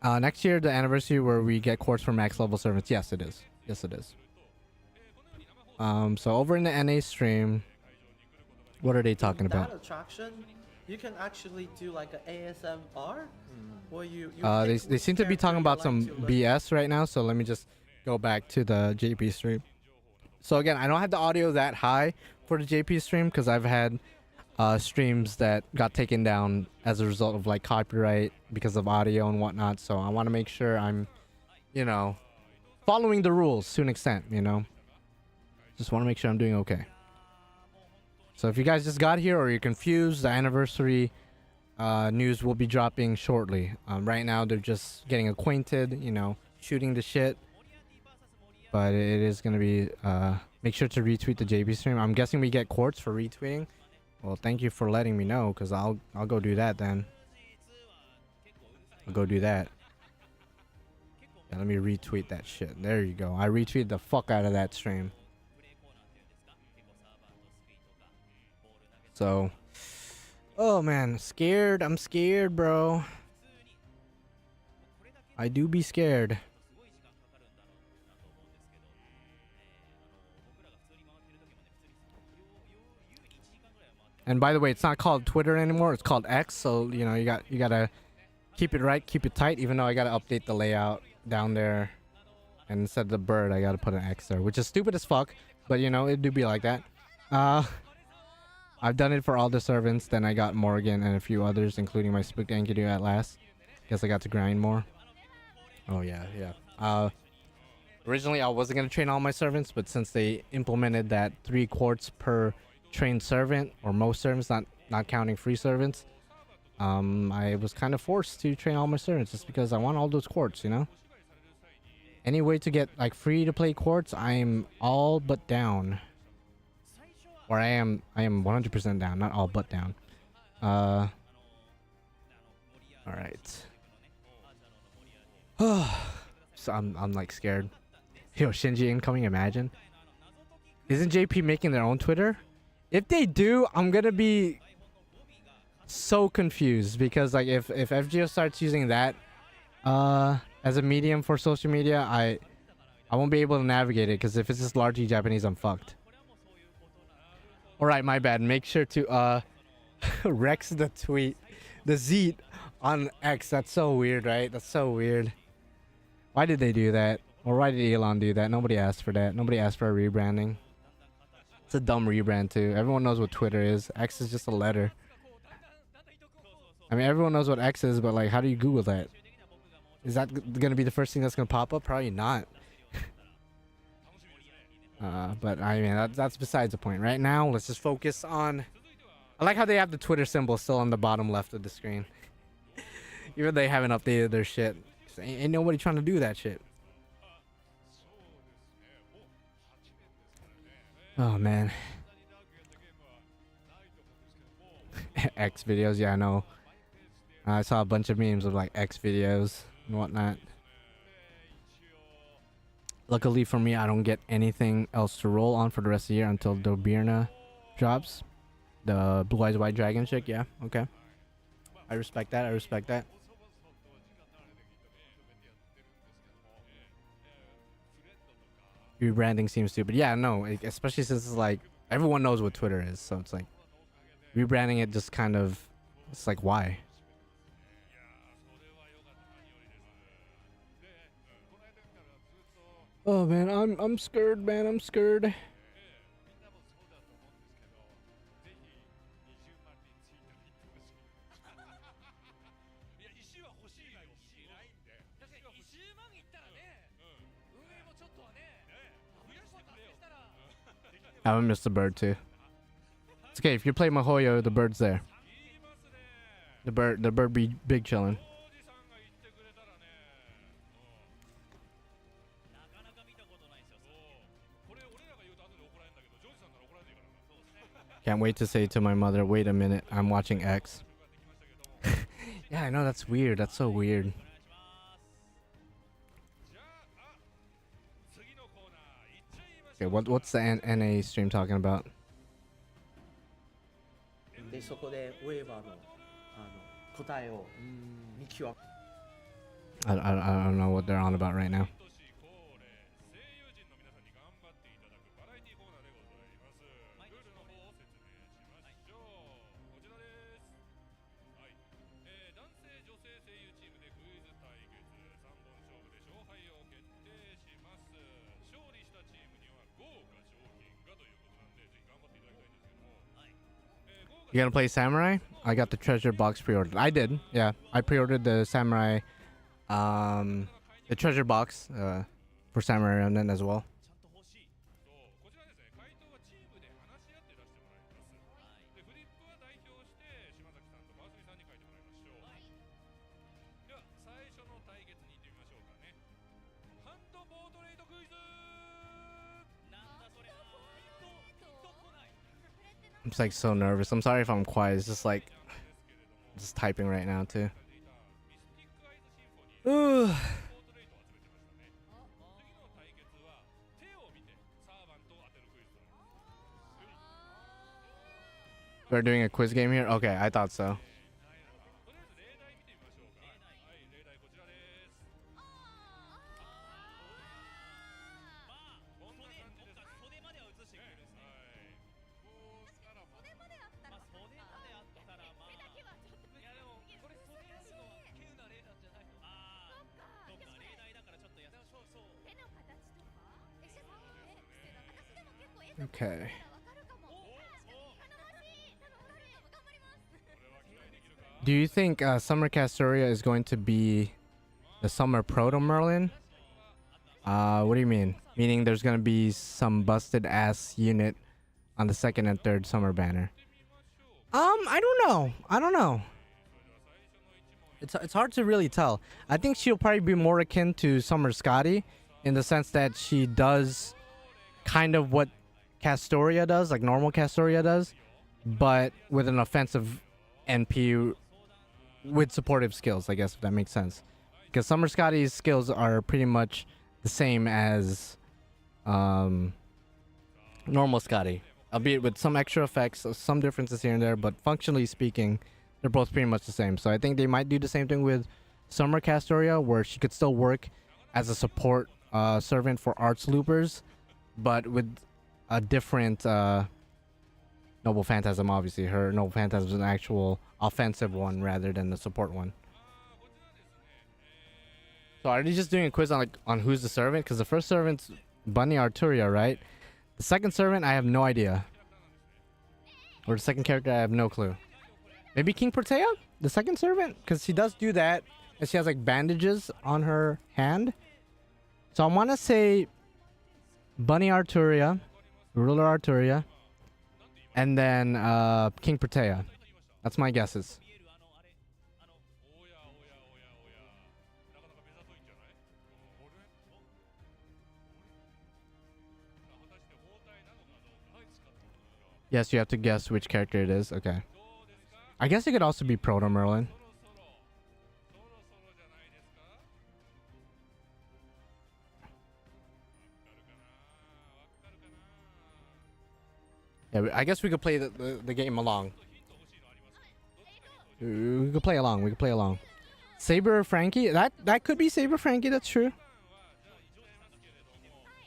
next year the anniversary where we get quartz for max level servants? Yes, it is. Yes, it is. So over in the NA stream, what are they talking about? That attraction, you can actually do like an ASMR, where you they seem to be talking about some BS right now. So let me just go back to the JP stream. So again, I don't have the audio that high for the JP stream because I've had streams that got taken down as a result of like copyright because of audio and whatnot. So I want to make sure I'm, you know, following the rules to an extent, you know. Just want to make sure I'm doing okay. So if you guys just got here or you're confused, the anniversary news will be dropping shortly. Right now they're just getting acquainted, you know, shooting the shit. But it is going to be, make sure to retweet the JP stream. I'm guessing we get quartz for retweeting. Well, thank you for letting me know, because I'll go do that then. I'll go do that. Yeah, let me retweet that shit. There you go. I retweeted the fuck out of that stream. So, oh man, scared. I'm scared, bro. I do be scared. And by the way, it's not called Twitter anymore. It's called X. So, you know, you gotta keep it right, keep it tight. Even though I gotta update the layout down there, and instead of the bird, I gotta put an X there, which is stupid as fuck. But you know, it do be like that. I've done it for all the servants. Then I got Morgan and a few others, including my Spooked Enkidu at last. Guess I got to grind more. Oh yeah, yeah. Originally, I wasn't gonna train all my servants, but since they implemented that 3 quartz per trained servant, or most servants, not counting free servants, I was kind of forced to train all my servants just because I want all those quartz, you know. Any way to get like free to play quartz, I'm all but down. Or I am 100% down, not all but down. All right. So I'm like scared. Yo, Shinji incoming, imagine. Isn't JP making their own Twitter? If they do, I'm gonna be so confused, because like if FGO starts using that as a medium for social media, I won't be able to navigate it, because if it's just largely Japanese, I'm fucked. Alright, my bad. Make sure to Rex the tweet. The Zeet on X. That's so weird, right? That's so weird. Why did they do that? Or why did Elon do that? Nobody asked for that. Nobody asked for a rebranding. It's a dumb rebrand too. Everyone knows what Twitter is. X is just a letter. I mean, everyone knows what X is, but like, how do you Google that? Is that gonna be the first thing that's gonna pop up? Probably not. But I mean, that's besides the point. Right now, let's just focus on... I like how they have the Twitter symbol still on the bottom left of the screen. Even they haven't updated their shit. Ain't nobody trying to do that shit. Oh, man. X videos, yeah, I know. I saw a bunch of memes of like X videos and whatnot. Luckily for me, I don't get anything else to roll on for the rest of the year until Dobirna drops. The Blue Eyes White Dragon chick, yeah, okay. I respect that, I respect that. Rebranding seems stupid. Yeah, no, especially since it's like, everyone knows what Twitter is, so it's like, rebranding it just kind of, it's like, why? Oh man, I'm scared, man, I'm scared. I would miss the bird too. It's okay if you play Mihoyo, the bird's there. The bird be big chillin'. Can't wait to say to my mother, wait a minute, I'm watching X. Yeah, I know, that's weird. That's so weird. Okay, what's the NA stream talking about? でそこでウェーバーの答えを見極め I don't know what they're on about right now. You gonna play Samurai? I got the treasure box pre-ordered. I did, yeah. I pre-ordered the Samurai, the treasure box for Samurai Remnant as well. I'm just like so nervous. I'm sorry if I'm quiet. It's just like just typing right now too. Ugh. We're doing a quiz game here? Okay, I thought so. Okay. Do you think Summer Castoria is going to be the Summer Proto Merlin? What do you mean? Meaning there's going to be some busted ass unit on the second and third Summer banner. I don't know. It's hard to really tell. I think she'll probably be more akin to Summer Scotty in the sense that she does kind of what Castoria does, like normal Castoria does, but with an offensive NP with supportive skills, I guess, if that makes sense. Because Summer Scotty's skills are pretty much the same as normal Scotty, albeit with some extra effects, some differences here and there, but functionally speaking, they're both pretty much the same. So I think they might do the same thing with Summer Castoria, where she could still work as a support servant for arts loopers, but with a different Noble Phantasm. Obviously her Noble Phantasm is an actual offensive one rather than the support one. So are they just doing a quiz on who's the servant? Because the first servant's Bunny Arturia, right? The second servant, I have no idea. Or the second character, I have no clue. Maybe King Protea? The second servant? Because he does do that and she has like bandages on her hand. So I want to say Bunny Arturia, Ruler Arturia, and then King Protea. That's my guesses. Yes, you have to guess which character it is. Okay. I guess it could also be Proto Merlin. Yeah, I guess we could play the game along. We could play along. We could play along. Saber Frankie? That could be Saber Frankie. That's true.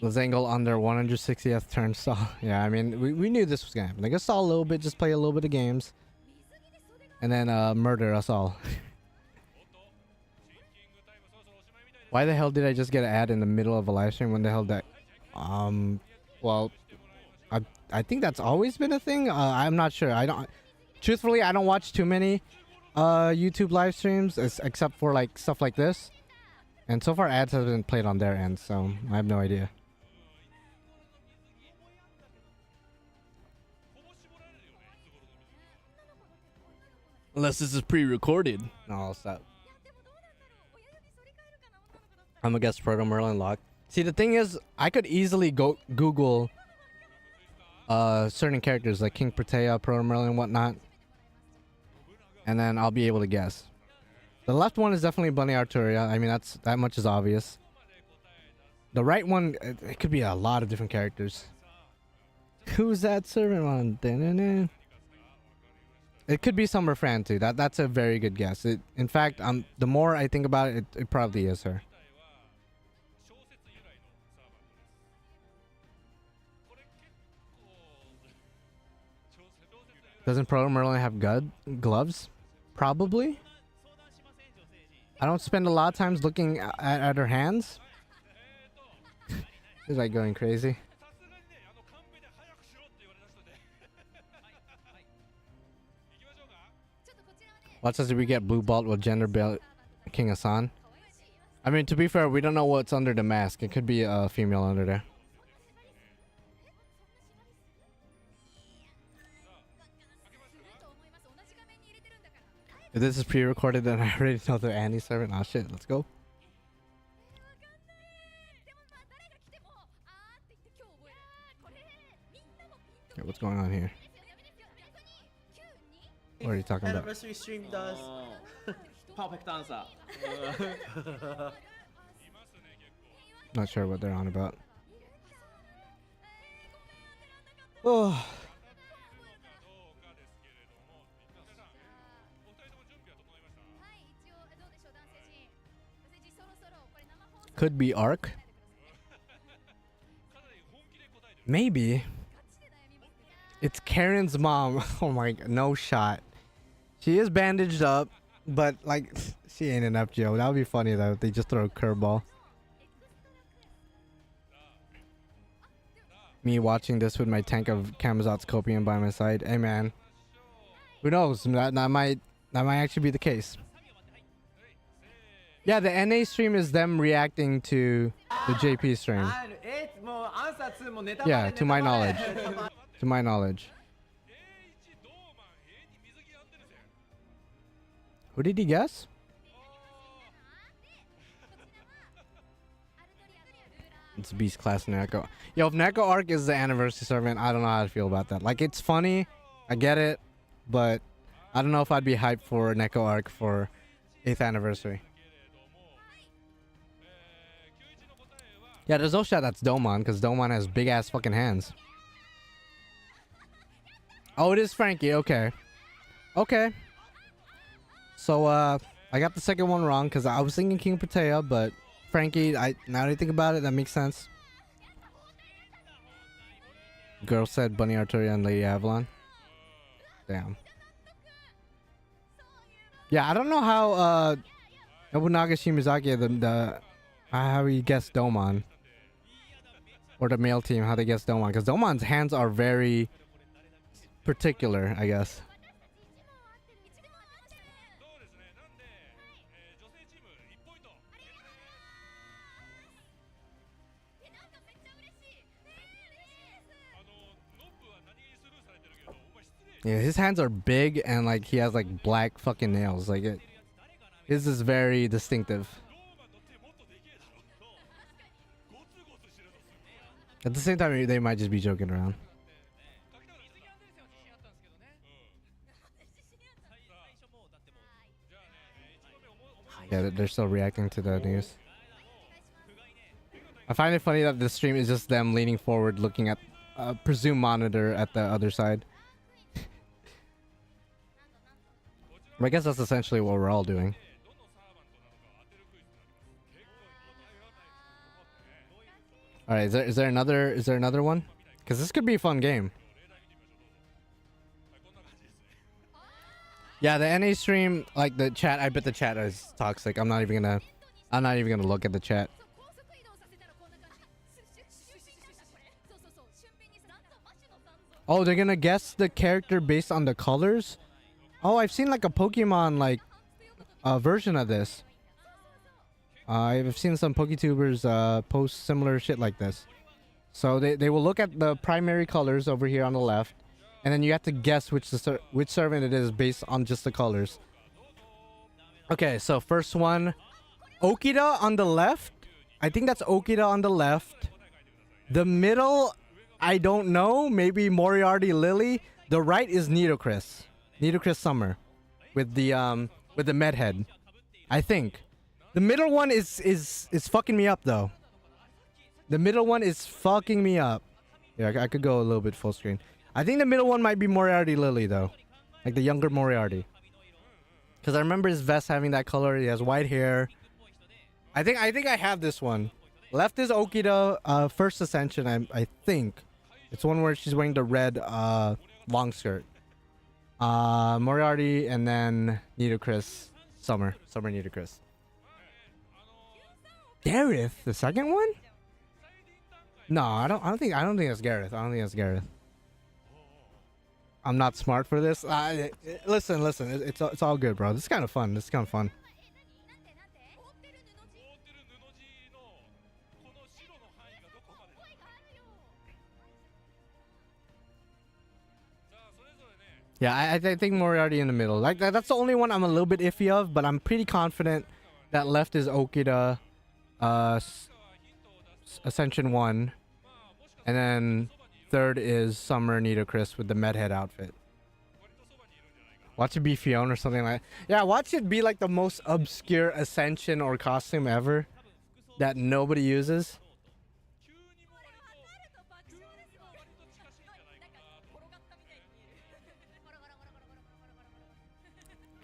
Lazangle under 160th turnstile. Yeah, I mean, we knew this was gonna happen. Like, us all a little bit, just play a little bit of games, and then murder us all. Why the hell did I just get an ad in the middle of a live stream? When the hell that? Well, I think that's always been a thing. I'm not sure. Truthfully, I don't watch too many YouTube live streams except for like stuff like this, and so far ads have been played on their end, so I have no idea. Unless this is pre-recorded. No, I'll stop. I'm gonna guess Proto Merlin lock. See, the thing is, I could easily go Google certain characters like King Protea, Proto Merlin, and whatnot, and then I'll be able to guess. The left one is definitely Bunny Arturia. I mean, that much is obvious. The right one, it could be a lot of different characters. Who's that servant one? Da-na-na. It could be Summer Fran too. That's a very good guess. In fact, the more I think about it, it probably is her. Doesn't Proto Merlin have gloves? Probably. I don't spend a lot of times looking at her hands. Is like going crazy? Watch as we get blue belt with gender belt King Hassan. I mean, to be fair, we don't know what's under the mask. It could be a female under there. If this is pre-recorded, then I already know the Annie servant. Oh shit, let's go. Okay, what's going on here? What are you talking about? Anniversary stream does. Perfect answer. Not sure what they're on about. Oh. Could be Arc. Maybe. It's Karen's mom. Oh my god, no shot. She is bandaged up, but like, she ain't an FGO. That would be funny though if they just throw a curveball. Me watching this with my tank of Camazot's Copium by my side. Hey man, who knows? That might actually be the case. Yeah, the NA stream is them reacting to the JP stream. Yeah, to my knowledge. To my knowledge. Who did he guess? It's Beast Class Neko. Yo, if Neko Arc is the anniversary servant, I don't know how to feel about that. Like, it's funny, I get it, but I don't know if I'd be hyped for Neko Arc for 8th anniversary. Yeah, there's no shot that's Domon, because Domon has big ass fucking hands. Oh, it is Frankie. Okay. Okay. So, I got the second one wrong because I was thinking King Protea, but Frankie, now that I think about it, that makes sense. Girl said Bunny Arturia and Lady Avalon. Damn. Yeah, I don't know how, Nobunaga Shimazaki, how he guessed Domon. Or the male team, how they guess Domon. Because Domon's hands are very particular, I guess. Yeah, his hands are big and like he has like black fucking nails. Like it. His is very distinctive. At the same time, they might just be joking around. Yeah, they're still reacting to the news. I find it funny that the stream is just them leaning forward, looking at a presumed monitor at the other side. I guess that's essentially what we're all doing. All right, is there another one? Because this could be a fun game. Yeah, the NA stream, like the chat. I bet the chat is toxic. I'm not even gonna look at the chat. Oh, they're gonna guess the character based on the colors. Oh, I've seen like a Pokemon like version of this. I've seen some PokeTubers post similar shit like this. So they will look at the primary colors over here on the left, and then you have to guess which servant it is based on just the colors. Okay, so first one, Okida on the left. I think that's Okida on the left. The middle, I don't know. Maybe Moriarty Lily. The right is Nidocris. Nidocris Summer, with the med head. I think. The middle one is fucking me up though. The middle one is fucking me up. Yeah, I could go a little bit full screen. I think the middle one might be Moriarty Lily though, like the younger Moriarty. Because I remember his vest having that color. He has white hair. I think I have this one. Left is Okida, First Ascension. I think it's one where she's wearing the red long skirt. Moriarty and then Nidocris Summer Nidocris. Gareth, the second one? No, I don't think it's Gareth. I don't think it's Gareth. I'm not smart for this. Listen. It's all good, bro. This is kind of fun. Yeah, I think Moriarty in the middle. Like that's the only one I'm a little bit iffy of, but I'm pretty confident that left is Okida, Ascension 1, and then third is Summer Nidocris with the Medhead outfit. Watch it be Fiona or something like that. Yeah, watch it be like the most obscure Ascension or costume ever that nobody uses.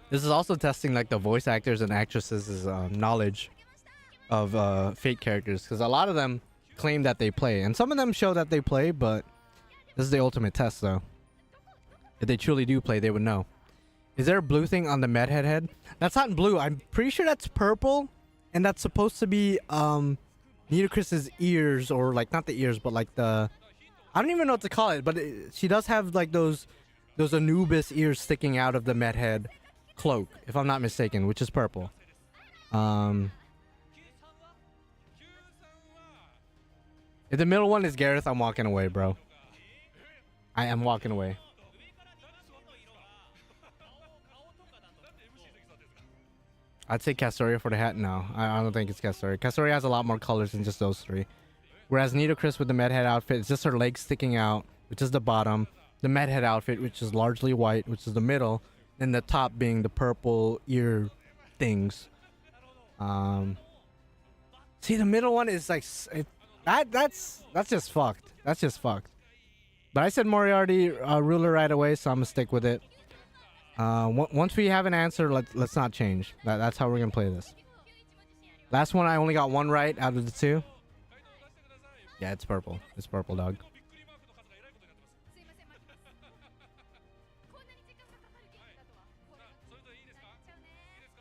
This is also testing like the voice actors and actresses' knowledge of fake characters, because a lot of them claim that they play, and some of them show that they play, but this is the ultimate test though. If they truly do play, they would know. Is there a blue thing on the Medhead head? That's not blue. I'm pretty sure that's purple, and that's supposed to be Nidocris's ears, or like not the ears, but like the, I don't even know what to call it, but she does have like those Anubis ears sticking out of the Medhead cloak, if I'm not mistaken, which is purple. If the middle one is Gareth, I'm walking away, bro. I am walking away. I'd say Castoria for the hat. No, I don't think it's Castoria. Castoria has a lot more colors than just those three. Whereas Nidocris with the Medhead outfit, it's just her legs sticking out, which is the bottom. The Medhead outfit, which is largely white, which is the middle. And the top being the purple ear things. See, the middle one is like that's just fucked. That's just fucked. But I said Moriarty ruler right away, so I'm gonna stick with it. Once we have an answer, let's not change. That's how we're gonna play this. Last one, I only got one right out of the two. Yeah, it's purple. It's purple, dog.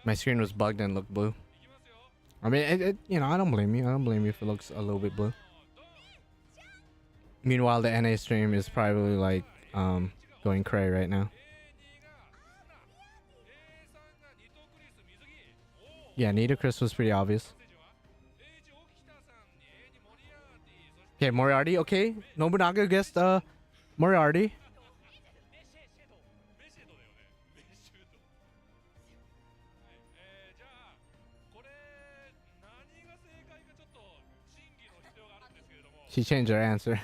My screen was bugged and looked blue. I mean, you know, I don't blame you. I don't blame you if it looks a little bit blue. Meanwhile, the NA stream is probably like going cray right now. Yeah, Nidocris was pretty obvious. Okay, Moriarty. Okay, Nobunaga guessed Moriarty. She changed her answer. I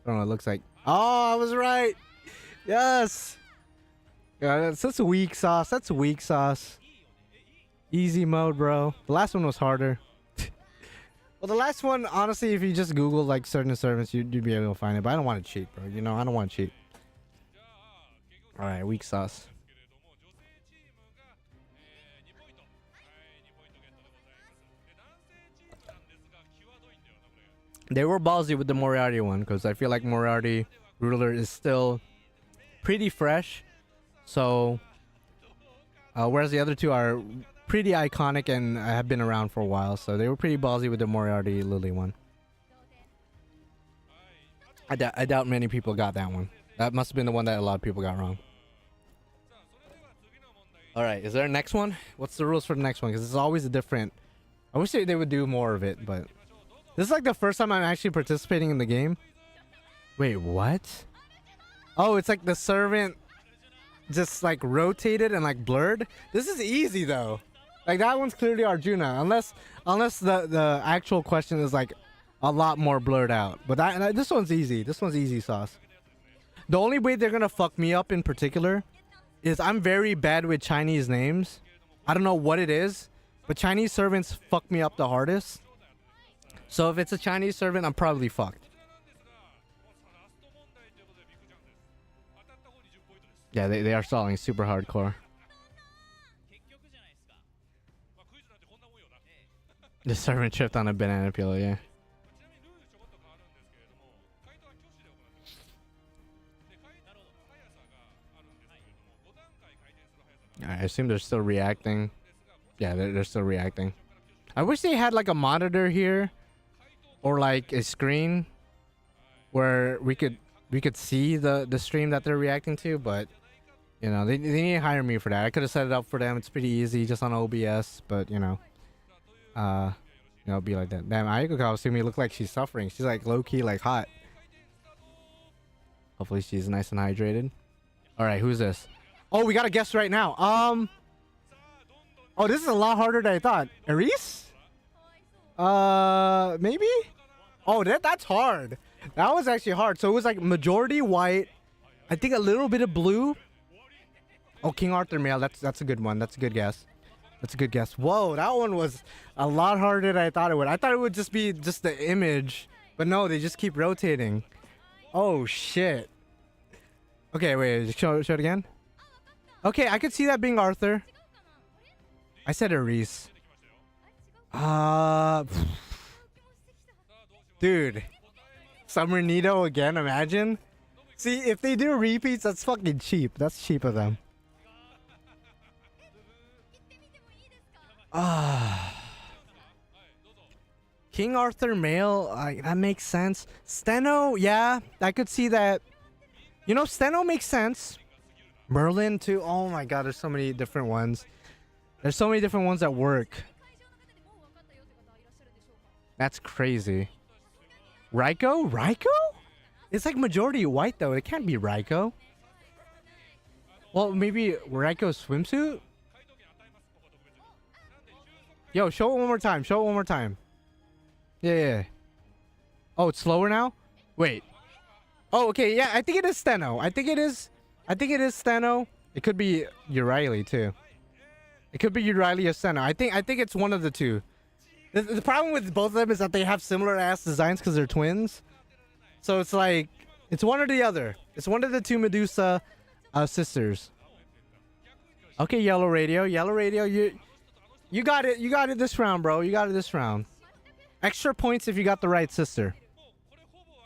don't know what it looks like. Oh, I was right. Yes. Yeah, that's weak sauce. That's weak sauce. Easy mode, bro. The last one was harder. Well, the last one, honestly, if you just Google like certain servants, you'd be able to find it. But I don't want to cheat, bro. You know, I don't want to cheat. All right, weak sauce. They were ballsy with the Moriarty one because I feel like Moriarty ruler is still pretty fresh. So, whereas the other two are pretty iconic and have been around for a while. So they were pretty ballsy with the Moriarty Lily one. I doubt many people got that one. That must have been the one that a lot of people got wrong. All right, is there a next one? What's the rules for the next one? Because it's always a different... I wish they would do more of it, but... This is like the first time I'm actually participating in the game. Wait, what? Oh, it's like the servant just like rotated and like blurred. This is easy though. Like that one's clearly Arjuna, unless the actual question is like a lot more blurred out. But this one's easy. This one's easy sauce. The only way they're gonna fuck me up in particular is I'm very bad with Chinese names. I don't know what it is, but Chinese servants fuck me up the hardest. So if it's a Chinese servant, I'm probably fucked. Yeah, they are stalling super hardcore. The servant tripped on a banana peel, yeah. I assume they're still reacting. Yeah, they're still reacting. I wish they had like a monitor here. Or like a screen where we could see the stream that they're reacting to, but you know they need to hire me for that. I could have set it up for them. It's pretty easy, just on OBS, but you know, be like that. Damn, Ayako Kawasumi look like she's suffering. She's like low key, like hot. Hopefully she's nice and hydrated. All right, who's this? Oh, we got a guest right now. Oh, this is a lot harder than I thought. Aris? Maybe? Oh, that's hard. That was actually hard. So it was like majority white. I think a little bit of blue. Oh, King Arthur male. That's a good one. That's a good guess. That's a good guess. Whoa, that one was a lot harder than I thought it would. I thought it would just be just the image. But no, they just keep rotating. Oh, shit. Okay, wait. Show it again. Okay, I could see that being Arthur. I said Aris. Dude, Summer Nito again, imagine. See, if they do repeats, that's fucking cheap. That's cheap of them. King Arthur male, that makes sense. Steno, yeah, I could see that. You know, Steno makes sense. Merlin too. Oh my god, there's so many different ones. There's so many different ones that work. That's crazy. Raiko? Raiko? It's like majority white though. It can't be Raiko. Well, maybe Raiko's swimsuit? Yo, show it one more time. Show it one more time. Yeah. Oh, it's slower now? Wait. Oh, okay. Yeah, I think it is Steno. I think it is Steno. It could be Urieli too. It could be Urieli or Steno. I think it's one of the two. The problem with both of them is that they have similar ass designs because they're twins. So it's like, it's one or the other. It's one of the two Medusa sisters. Okay, Yellow Radio. Yellow Radio, you got it. You got it this round, bro. You got it this round. Extra points if you got the right sister.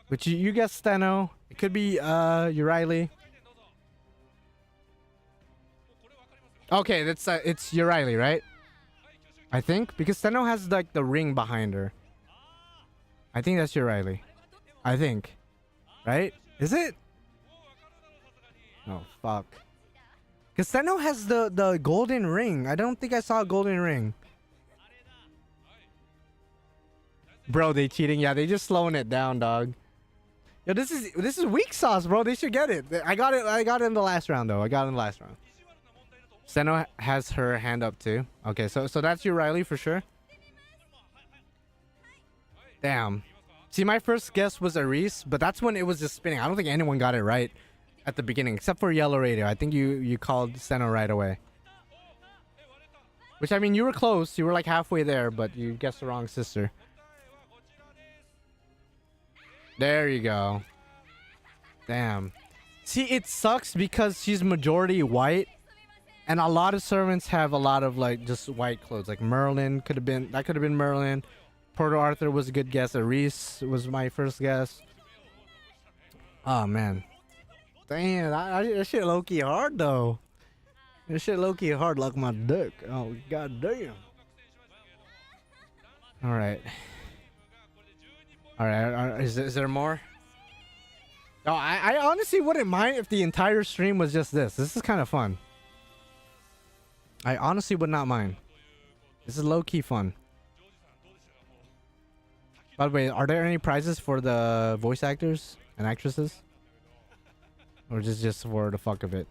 Which you guessed Steno. It could be Urieli. Okay, it's Urieli, right? I think because Steno has like the ring behind her. I think that's Urieli. I think, right? Is it? Oh fuck. Because Steno has the golden ring. I don't think I saw a golden ring. Bro, they cheating. Yeah, they just slowing it down, dog. Yo, this is weak sauce, bro. They should get it. I got it in the last round though. I got it in the last round. Steno has her hand up too. Okay, so that's Urieli for sure. Damn. See, my first guess was Aris, but that's when it was just spinning. I don't think anyone got it right at the beginning, except for Yellow Radio. I think you called Senna right away. Which, I mean, you were close. You were like halfway there, but you guessed the wrong sister. There you go. Damn. See, it sucks because she's majority white. And a lot of servants have a lot of like just white clothes. Like Merlin could have been Merlin. Porto Arthur was a good guess. Aris was my first guess. Oh man. Damn, that shit low key hard though. This shit low key hard like my dick. Oh god damn. Alright. Alright, is there more? Oh, I honestly wouldn't mind if the entire stream was just this. This is kind of fun. I honestly would not mind. This is low-key fun. By the way, are there any prizes for the voice actors and actresses? Or just for the fuck of it?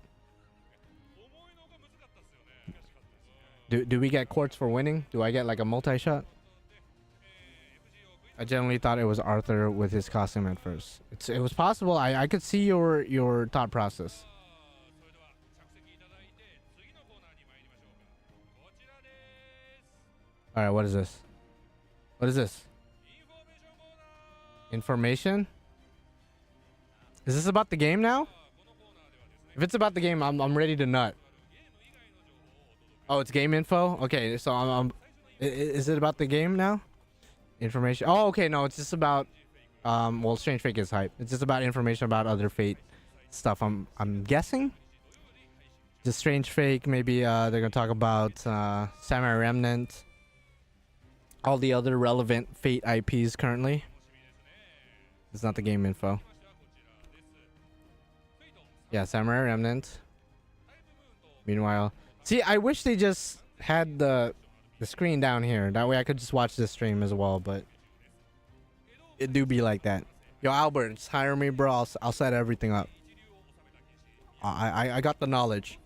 Do we get quartz for winning? Do I get like a multi-shot? I generally thought it was Arthur with his costume at first. It was possible. I could see your thought process. Alright, what is this? What is this? Information? Is this about the game now? If it's about the game, I'm ready to nut. Oh, it's game info? Okay, so is it about the game now? Information. Oh, okay, no, it's just about well, Strange Fate is hype. It's just about information about other Fate stuff. I'm guessing. Just Strange Fate, maybe they're gonna talk about Samurai Remnant. All the other relevant Fate IPs currently. It's not the game info. Yeah, Samurai Remnant. Meanwhile, see, I wish they just had the screen down here. That way I could just watch this stream as well, but it do be like that. Yo, Albert, just hire me, bro. I'll set everything up. I got the knowledge.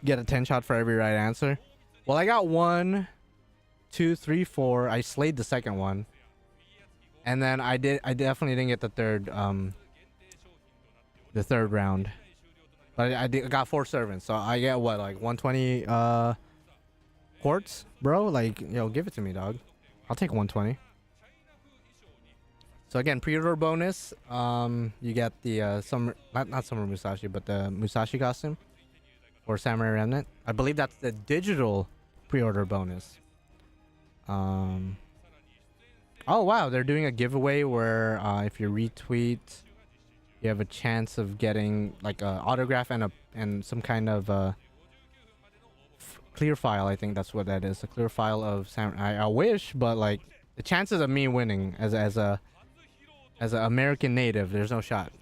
Get a 10 shot for every right answer. Well, I got 1, 2, 3, 4. I slayed the second one. And then I definitely didn't get the third round. But I got 4 servants. So I get what, like 120 quartz, bro? Like, yo, give it to me, dog. I'll take 120. So again, pre-order bonus. You get the summer, not Summer Musashi, but the Musashi costume or Samurai Remnant. I believe that's the digital pre-order bonus. Oh wow, they're doing a giveaway where if you retweet, you have a chance of getting like an autograph and some kind of clear file. I think that's what that is. A clear file of Samurai. I wish, but like the chances of me winning as an American native, there's no shot.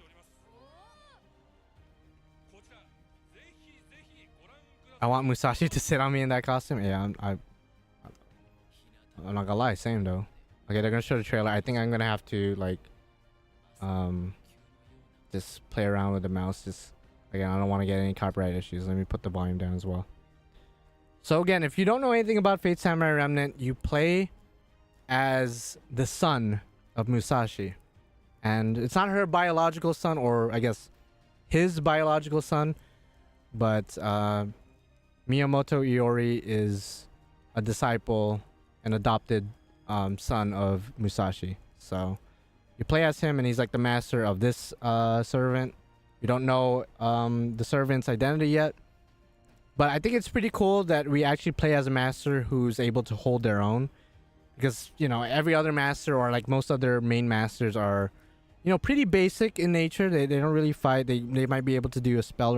I want Musashi to sit on me in that costume. Yeah, I'm not gonna lie, same though. Okay, they're gonna show the trailer. I think I'm gonna have to like just play around with the mouse. Just again, I don't want to get any copyright issues. Let me put the volume down as well. So again, if you don't know anything about Fate Samurai Remnant, you play as the son of Musashi. And it's not her biological son, or I guess his biological son, but Miyamoto Iori is a disciple, an adopted son of Musashi. So you play as him, and he's like the master of this servant. You don't know the servant's identity yet, but I think it's pretty cool that we actually play as a master who's able to hold their own, because you know every other master, or like most other main masters, are pretty basic in nature. They don't really fight. They might be able to do a spell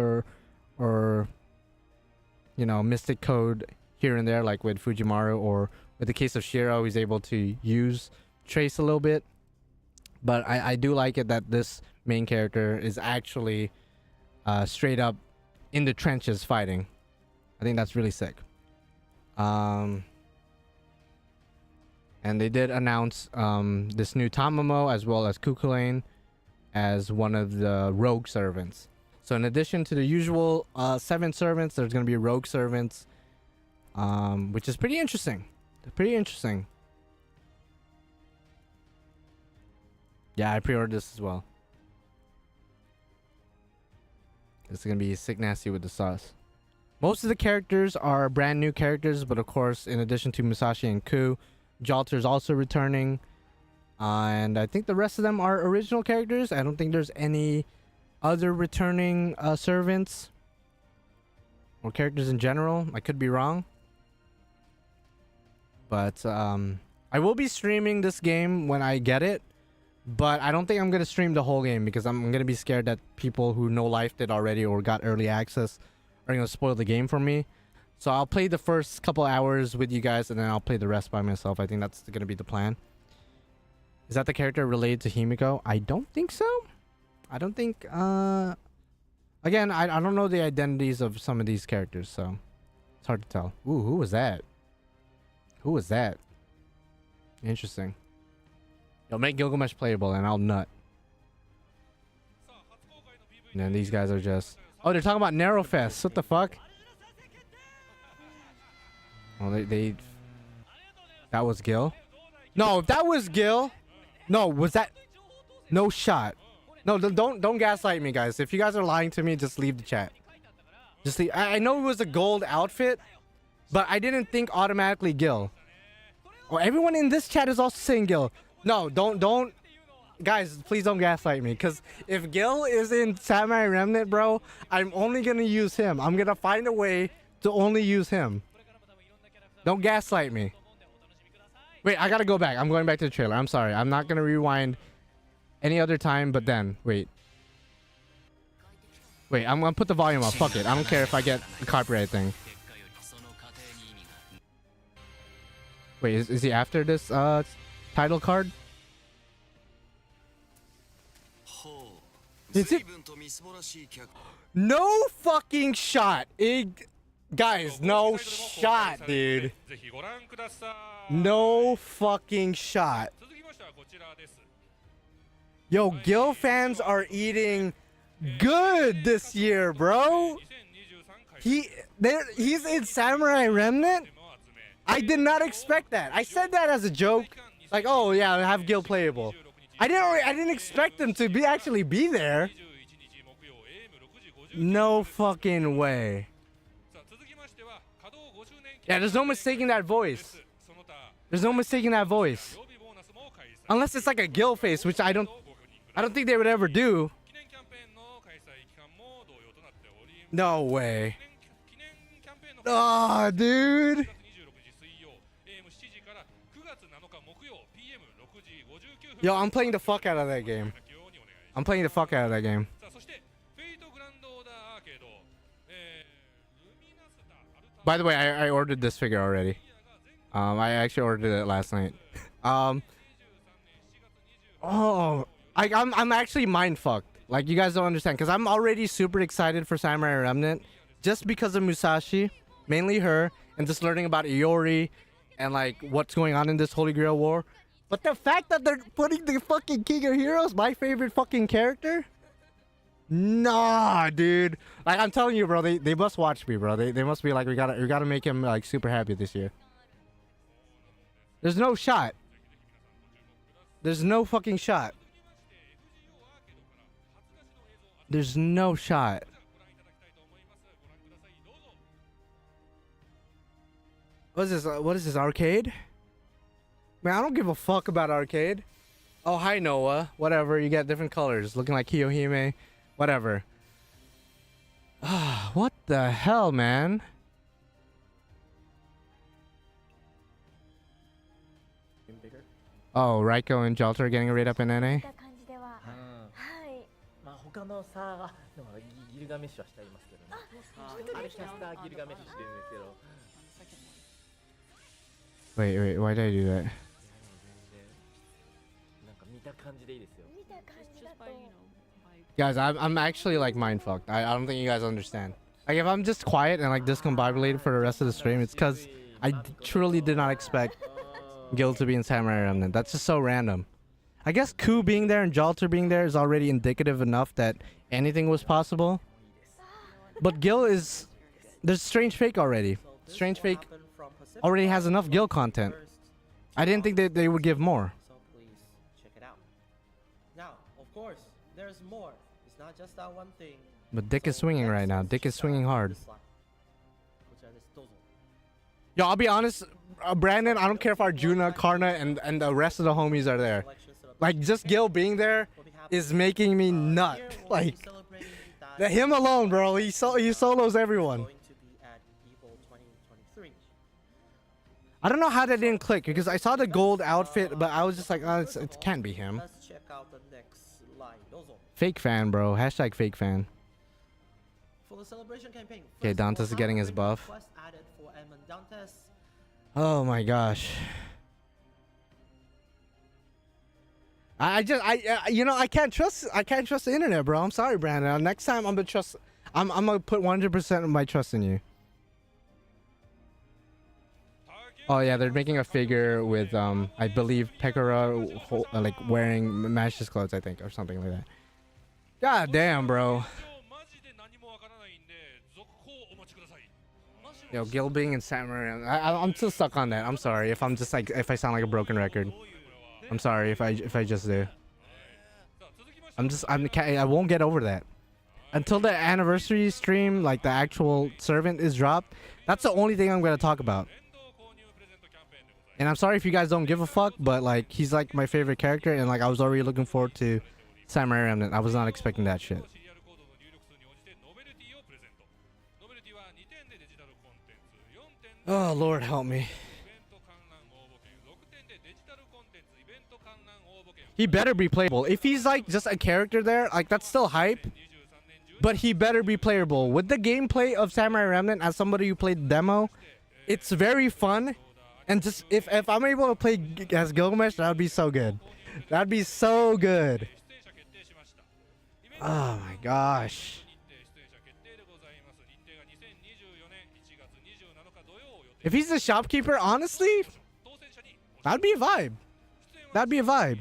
or mystic code here and there, like with Fujimaru, or with the case of Shiro, he's able to use Trace a little bit. But I do like it that this main character is actually straight up in the trenches fighting. I think that's really sick. And they did announce this new Tamamo as well as Kukulane as one of the rogue servants. So in addition to the usual 7 servants, there's going to be rogue servants, which is pretty interesting. Pretty interesting. Yeah, I pre-ordered this as well. This is gonna be sick nasty with the sauce. Most of the characters are brand new characters, but of course, in addition to Musashi and Ku, Jalter is also returning. And I think the rest of them are original characters. I don't think there's any other returning servants or characters in general. I could be wrong. But I will be streaming this game when I get it. But I don't think I'm going to stream the whole game because I'm going to be scared that people who no lifed it already or got early access are going to spoil the game for me. So I'll play the first couple hours with you guys and then I'll play the rest by myself. I think that's going to be the plan. Is that the character related to Himiko? I don't think so. I don't think... Again, I don't know the identities of some of these characters, so it's hard to tell. Ooh, who was that? Who was that? Interesting. Yo, make Gilgamesh playable and I'll nut. And then these guys are just... Oh, they're talking about Narrow Fest. What the fuck? Oh, they... That was Gil? No, if that was Gil... No, was that... No shot. No, don't gaslight me, guys. If you guys are lying to me, just leave the chat. Just leave. I know it was a gold outfit, but I didn't think automatically Gil. Oh, everyone in this chat is also saying Gil. No, don't. Guys, please don't gaslight me. Because if Gil is in Samurai Remnant, bro, I'm only going to use him. I'm going to find a way to only use him. Don't gaslight me. Wait, I got to go back. I'm going back to the trailer. I'm sorry. I'm not going to rewind any other time but then. Wait, I'm going to put the volume up. Fuck it. I don't care if I get the copyright thing. Wait, is he after this title card? Is it? No fucking shot. Guys, no shot, dude. No fucking shot. Yo, Gil fans are eating good this year, bro. He's in Samurai Remnant? I did not expect that. I said that as a joke. Like, oh yeah, have Gil playable. I didn't expect him to actually be there. No fucking way. Yeah, there's no mistaking that voice. There's no mistaking that voice. Unless it's like a Gil face, which I don't think they would ever do. No way. Oh, dude. Yo, I'm playing the fuck out of that game. I'm playing the fuck out of that game. By the way, I ordered this figure already. I actually ordered it last night. Oh, I'm actually mind fucked. Like, you guys don't understand, because I'm already super excited for Samurai Remnant just because of Musashi, mainly her, and just learning about Iori and like what's going on in this Holy Grail War. But the fact that they're putting the fucking King of Heroes, my favorite fucking character, nah, dude. Like, I'm telling you, bro, they must watch me, bro. They must be like, we gotta make him like super happy this year. There's no shot. There's no fucking shot. There's no shot. What is this? What is this, arcade? Man, I don't give a fuck about arcade. Oh, hi, Noah. Whatever, you get different colors. Looking like Kiyohime. Whatever. What the hell, man? Oh, Raiko and Jalter are getting a raid up in NA? 他のさ、でもギルガメッシュはしてありますけどね。あれキャスターギルガメッシュしてるんですけど。Wait, why did I do that? なんか見た感じでいいですよ。 Guys, I'm actually like mind fucked. I don't think you guys understand. Like, if I'm just quiet and like discombobulated for the rest of the stream, it's because I truly did not expect Gil to be in Samurai Remnant. That's just so random. I guess Ku being there and Jalter being there is already indicative enough that anything was possible. But Gil is... There's Strange Fake already. Strange Fake already has enough Gil content. I didn't think that they would give more. So please check it out. Of course, there's more. It's not just that one thing. But Dick is So swinging next right now. let's Dick is check swinging out hard. this slide. こちらです。どうぞ。 Yo, I'll be honest, Brandon, I don't care if Arjuna, Karna, and the rest of the homies are there. Like, just Gil being there is making me nut. Like, him alone, bro. He solos everyone. Going to be at Evo 2023. I don't know how that didn't click because I saw the gold outfit, but I was just like, oh, it can't be him. Let's check out the next slide. どうぞ。 Fake fan, bro. Hashtag fake fan. For the celebration campaign. Okay, first, Dante's we'll getting have his a buff. request added for Edmund Dantes. Oh my gosh. I can't trust the internet, bro. I'm sorry, Brandon. Next time I'm gonna put 100% of my trust in you. Oh yeah, they're making a figure with I believe Pekora like wearing Mash's clothes, I think, or something like that. God damn, bro. Yo, Gil being in Samurai, I'm still stuck on that. I'm sorry if I'm just like if I sound like a broken record. I'm sorry if I just do. I won't get over that until the anniversary stream, like the actual servant is dropped. That's the only thing I'm gonna talk about. And I'm sorry if you guys don't give a fuck, but like he's like my favorite character, and like I was already looking forward to Samurai Remnant. I was not expecting that shit. Oh Lord, help me. He better be playable. If he's like just a character there, like that's still hype. But he better be playable. With the gameplay of Samurai Remnant, as somebody who played the demo, it's very fun. And just if I'm able to play as Gilgamesh, that would be so good. That'd be so good. Oh my gosh. If he's a shopkeeper, honestly, that'd be a vibe. That'd be a vibe.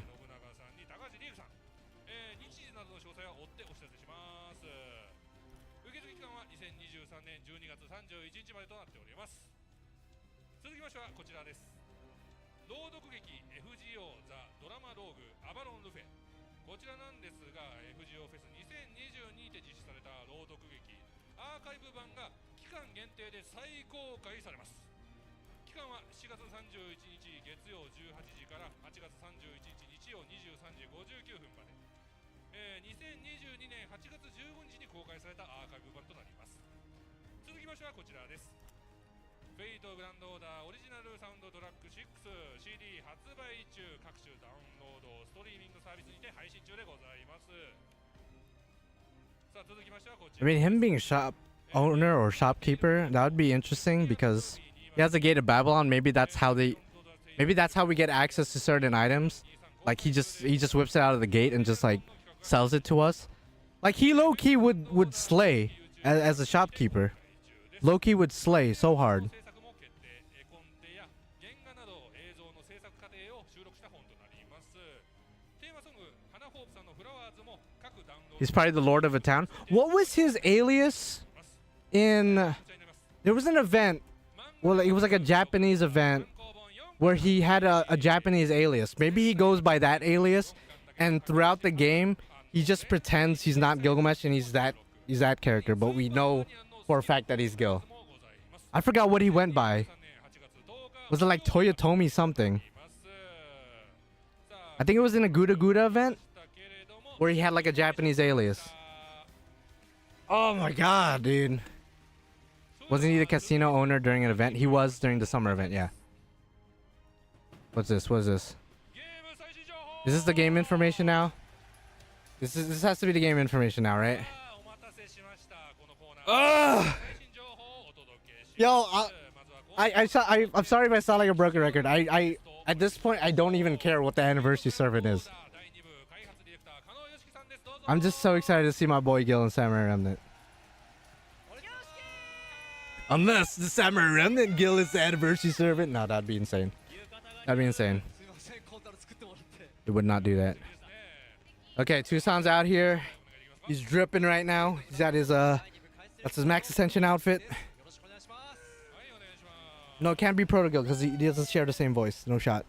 FGO ザ・ドラマローグアバロン・ルフェこちらなんですが FGO フェス2022で実施された朗読劇アーカイブ版が期間限定で再公開されます。期間は7月31日月曜18時から8月31日日曜23時59分まで、2022年8月15日に公開されたアーカイブ版となります。続きましてはこちらです。フェイトグランドオーダーオリジナルサウンドトラック 6CD 発売中、各種ダウンロードストリーミングサービスにて配信中でございます。さあ続きましてはこちら。 I mean, him being shop owner or shopkeeper, that would be interesting because he has a gate of Babylon. Maybe that's how we get access to certain items. Like he just whips it out of the gate and just like sells it to us. Like he low key would slay as a shopkeeper. Low key would slay so hard. He's probably the lord of a town. What was his alias in... There was an event. Well, it was like a Japanese event where he had a Japanese alias. Maybe he goes by that alias, and throughout the game, he just pretends he's not Gilgamesh and he's that character. But we know for a fact that he's Gil. I forgot what he went by. Was it like Toyotomi something? I think it was in a Guda Guda event where he had like a Japanese alias. Oh my god, dude. Wasn't he the casino owner during an event? He was during the summer event, yeah. What's this? What is this? Is this the game information now? This has to be the game information now, right? Ugh! Yo, I'm sorry if I sound like a broken record. I at this point I don't even care what the anniversary servant is. I'm just so excited to see my boy Gil and Samurai Remnant. Unless the Samurai Remnant Gil is the anniversary servant. No, that'd be insane. That'd be insane. It would not do that. Okay, Tucson's out here. He's dripping right now. He's got his that's his max ascension outfit. No, it can't be Proto Gil because he doesn't share the same voice. No shot.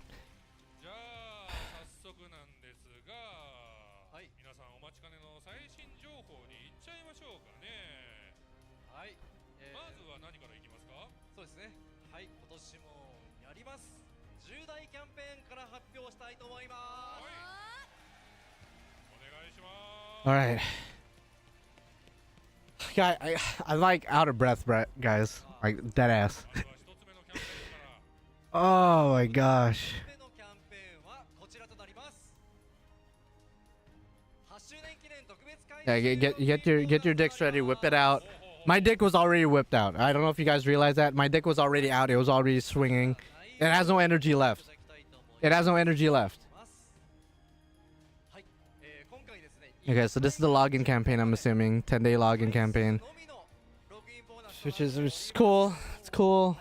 からいきますか？そうですね。はい、今年もやります。重大キャンペーンから発表したいと思います。お願いします。 All right. Yeah, I'm like out of breath, guys. Like dead ass. まずは一つ目のキャンペーンから Oh my gosh. 一つ目のキャンペーンはこちらとなります。8周年記念特別会 Yeah, get your dicks ready. Whip it out. My dick was already whipped out. I don't know if you guys realize that. My dick was already out. It was already swinging. It has no energy left. It has no energy left. Okay, so this is the login campaign, I'm assuming. 10-day login campaign. Which is cool. It's cool.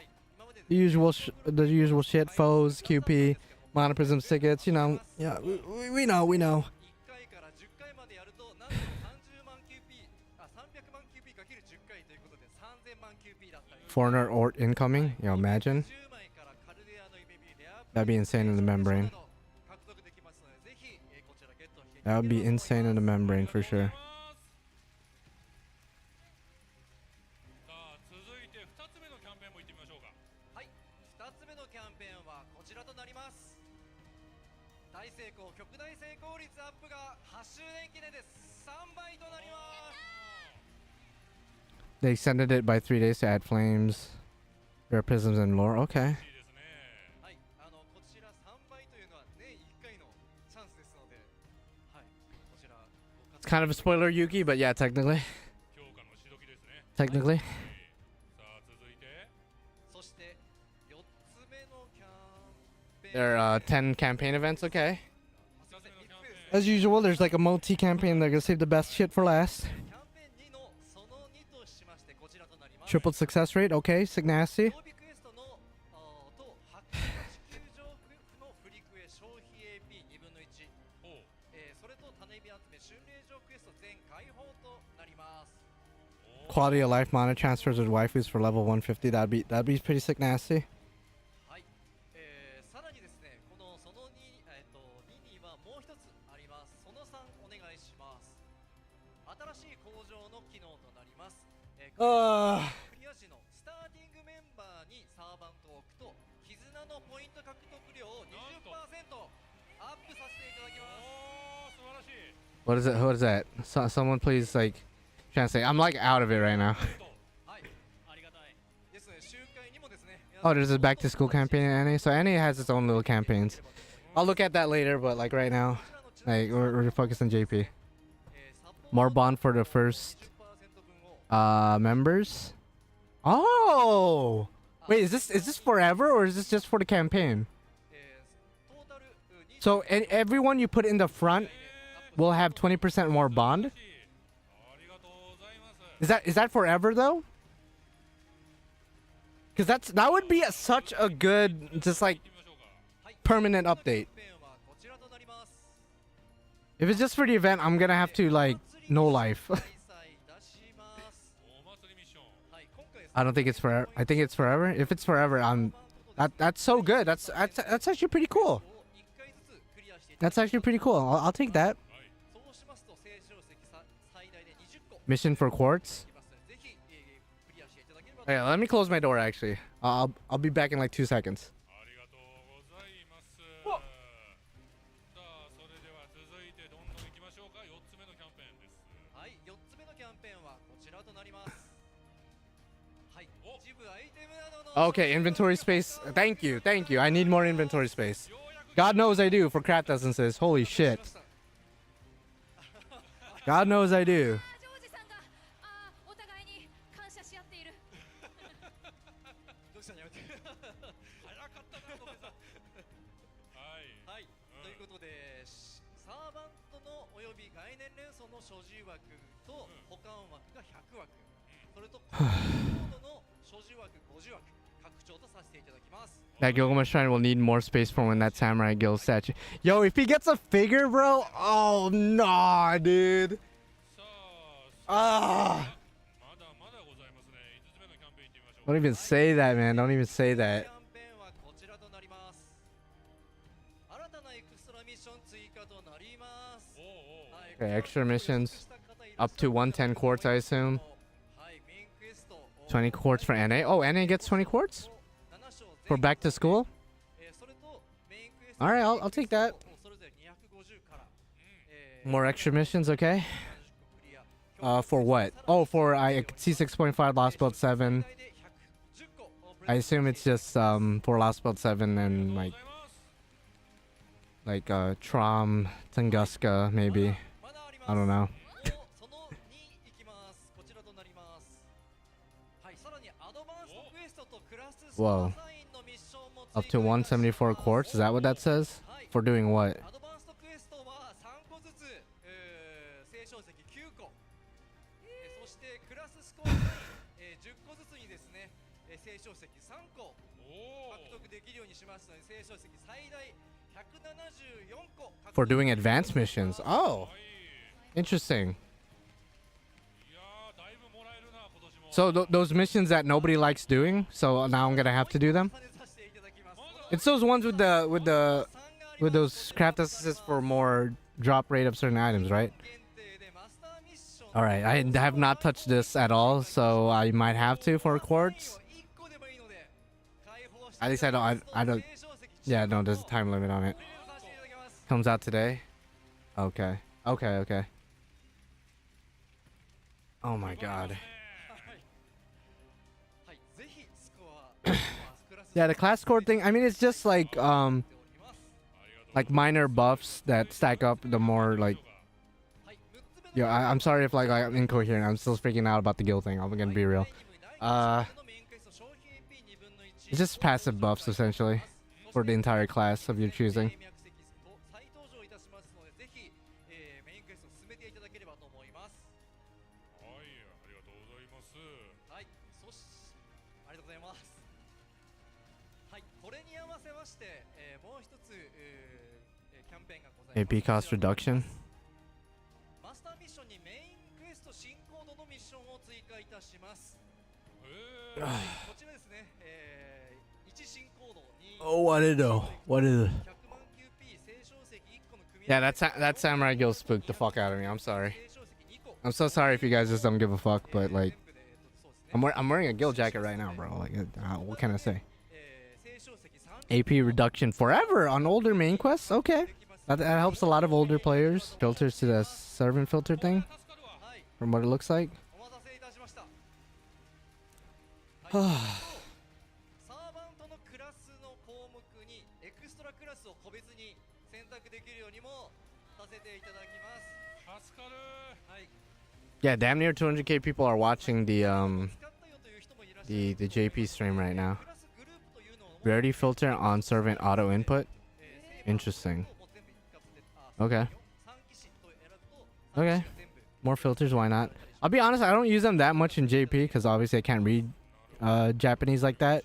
The usual shit. Foes, QP, Monoprism tickets. You know. Yeah, we know. 1回から10回までやるとなんと30万 QP 300万 QP かける10回ということで3000万 QP だったり Foreigner or incoming. Yo, imagine. 10枚からカルデアのイメビレア That'd be insane in the membrane. 獲得できますのでぜひこちらゲットして That would be insane in the membrane for sure. さあ続いて2つ目のキャンペーンも行ってみましょうか。はい、2つ目のキャンペーンはこちらとなります。大成功、極大成功率アップが8周年記念です。3倍となります。 They extended it by 3 days to add flames, rare prisms, and lore. Okay. いいですね。はい、こちら3倍というのは年1回のチャンスですので、はい、こちらご It's 活 kind of a spoiler, Yuki, but yeah, technically. 評価のしどきですね。 Technically. さあ続いてそして4つ目のキャンペーン There are 10 campaign events, okay. すいません、3つです。 As usual, there's like a multi-campaign. They're gonna save the best shit for last. キャンペーン2のその2としましてこちらとなります。 Triple success rate, okay. Signasty. 装備クエストのと発揮地球上のフリクエ消費 AP2 分の1、おうそれと種火集め巡礼場クエスト全開放となります。 Quality of life mana transfers with waifus for level 150. That'd be pretty sick, nasty. はい、さらにですね、このその2、2にはもう一つあります。その3お願いします。新しい工場の機能となります。クリア時のスターティングメンバーにサーバントを置くと絆のポイント獲得量を 20% アップさせていただきます。おー素晴らしい。 What is it? What is that? Someone please like translate. I'm like out of it right now. はい、ありがたい。ですので集会にもですね。 Oh, there's a back to school campaign in NA. So NA has its own little campaigns. I'll look at that later, but like right now, like we're focused on JP. More bond for the first members. Oh, wait, is this forever or is this just for the campaign? So everyone you put in the front will have 20% more bond. ありがとうございます。 Is that forever though? Because that would be such a good just like 行ってみましょうか。 permanent update. If it's just for the event, I'm gonna have to like no life. お祭りミッション。 I don't think it's forever. I think it's forever. If it's forever, that's so good. That's actually pretty cool. That's actually pretty cool. I'll take that. Mission for quartz. Okay, let me close my door actually. I'll be back in like 2 seconds. ありがとうございます。さあそれでは続いてどんどん行きましょうか。4つ目のキャンペーンです。はい、4つ目のキャンペーンはこちらとなります。はい、一部アイテムなどの Okay, inventory space. Thank you. I need more inventory space. God knows I do for craft essences. Holy shit. God knows I do. ジョージさんがお互いに感謝し合っている。どうしたんやめて。早かったなごめんなさい。はい、ということでサーバントのおよび概念連想の所持枠と保管枠が100枠、それとコードの所持枠50枠拡張とさせていただきます。 That Gilgamesh Shrine will need more space for when that Samurai Guild statue. Yo, if he gets a figure, bro. Oh, nah, dude. さあ Ah. まだまだございますね。5つ目のキャンペーン行ってみましょう。 Don't even say that, man. Don't even say キャ that. ンペーンはこちらとなります。新たなエクストラミッション追加となります。おうおう。はい、 Okay, extra missions. Up to 110 quartz, I assume. はい、メインクエスト20 quartz for NA. Oh, NA gets 20 quartz for back to school. All right, I'll take that. More extra missions, okay. For what? Oh, for I see 6.5 Lostbelt 7. I assume it's just for Lostbelt 7 and like Trom, Tunguska maybe. I don't know. Whoa. Up to 174 quartz, is that what that says? For doing what? For doing advanced missions. Oh, interesting. So those missions that nobody likes doing, so now I'm gonna have to do them. It's those ones with those craft essences for more drop rate of certain items, right? All right, I have not touched this at all, so I might have to for quartz. At least I don't. Yeah, no, there's a time limit on it. Comes out today. Okay. Okay. Oh my god. Yeah, the class score thing. I mean, it's just like minor buffs that stack up. The more like, yo, I'm sorry if like I'm incoherent. I'm still freaking out about the guild thing. I'm gonna be real. It's just passive buffs essentially for the entire class of your choosing. AP cost reduction. Oh, I didn't know. What is it? Yeah, that samurai guild spooked the fuck out of me. I'm sorry. I'm so sorry if you guys just don't give a fuck, but like, I'm wearing a guild jacket right now, bro. Like, what can I say? AP reduction forever on older main quests. Okay, that helps a lot of older players. Filters to the servant filter thing, from what it looks like. Yeah, damn near 200k people are watching the JP stream right now. Rarity filter on servant auto input. Interesting. Okay. Okay. More filters, why not? I'll be honest, I don't use them that much in JP because obviously I can't read Japanese like that.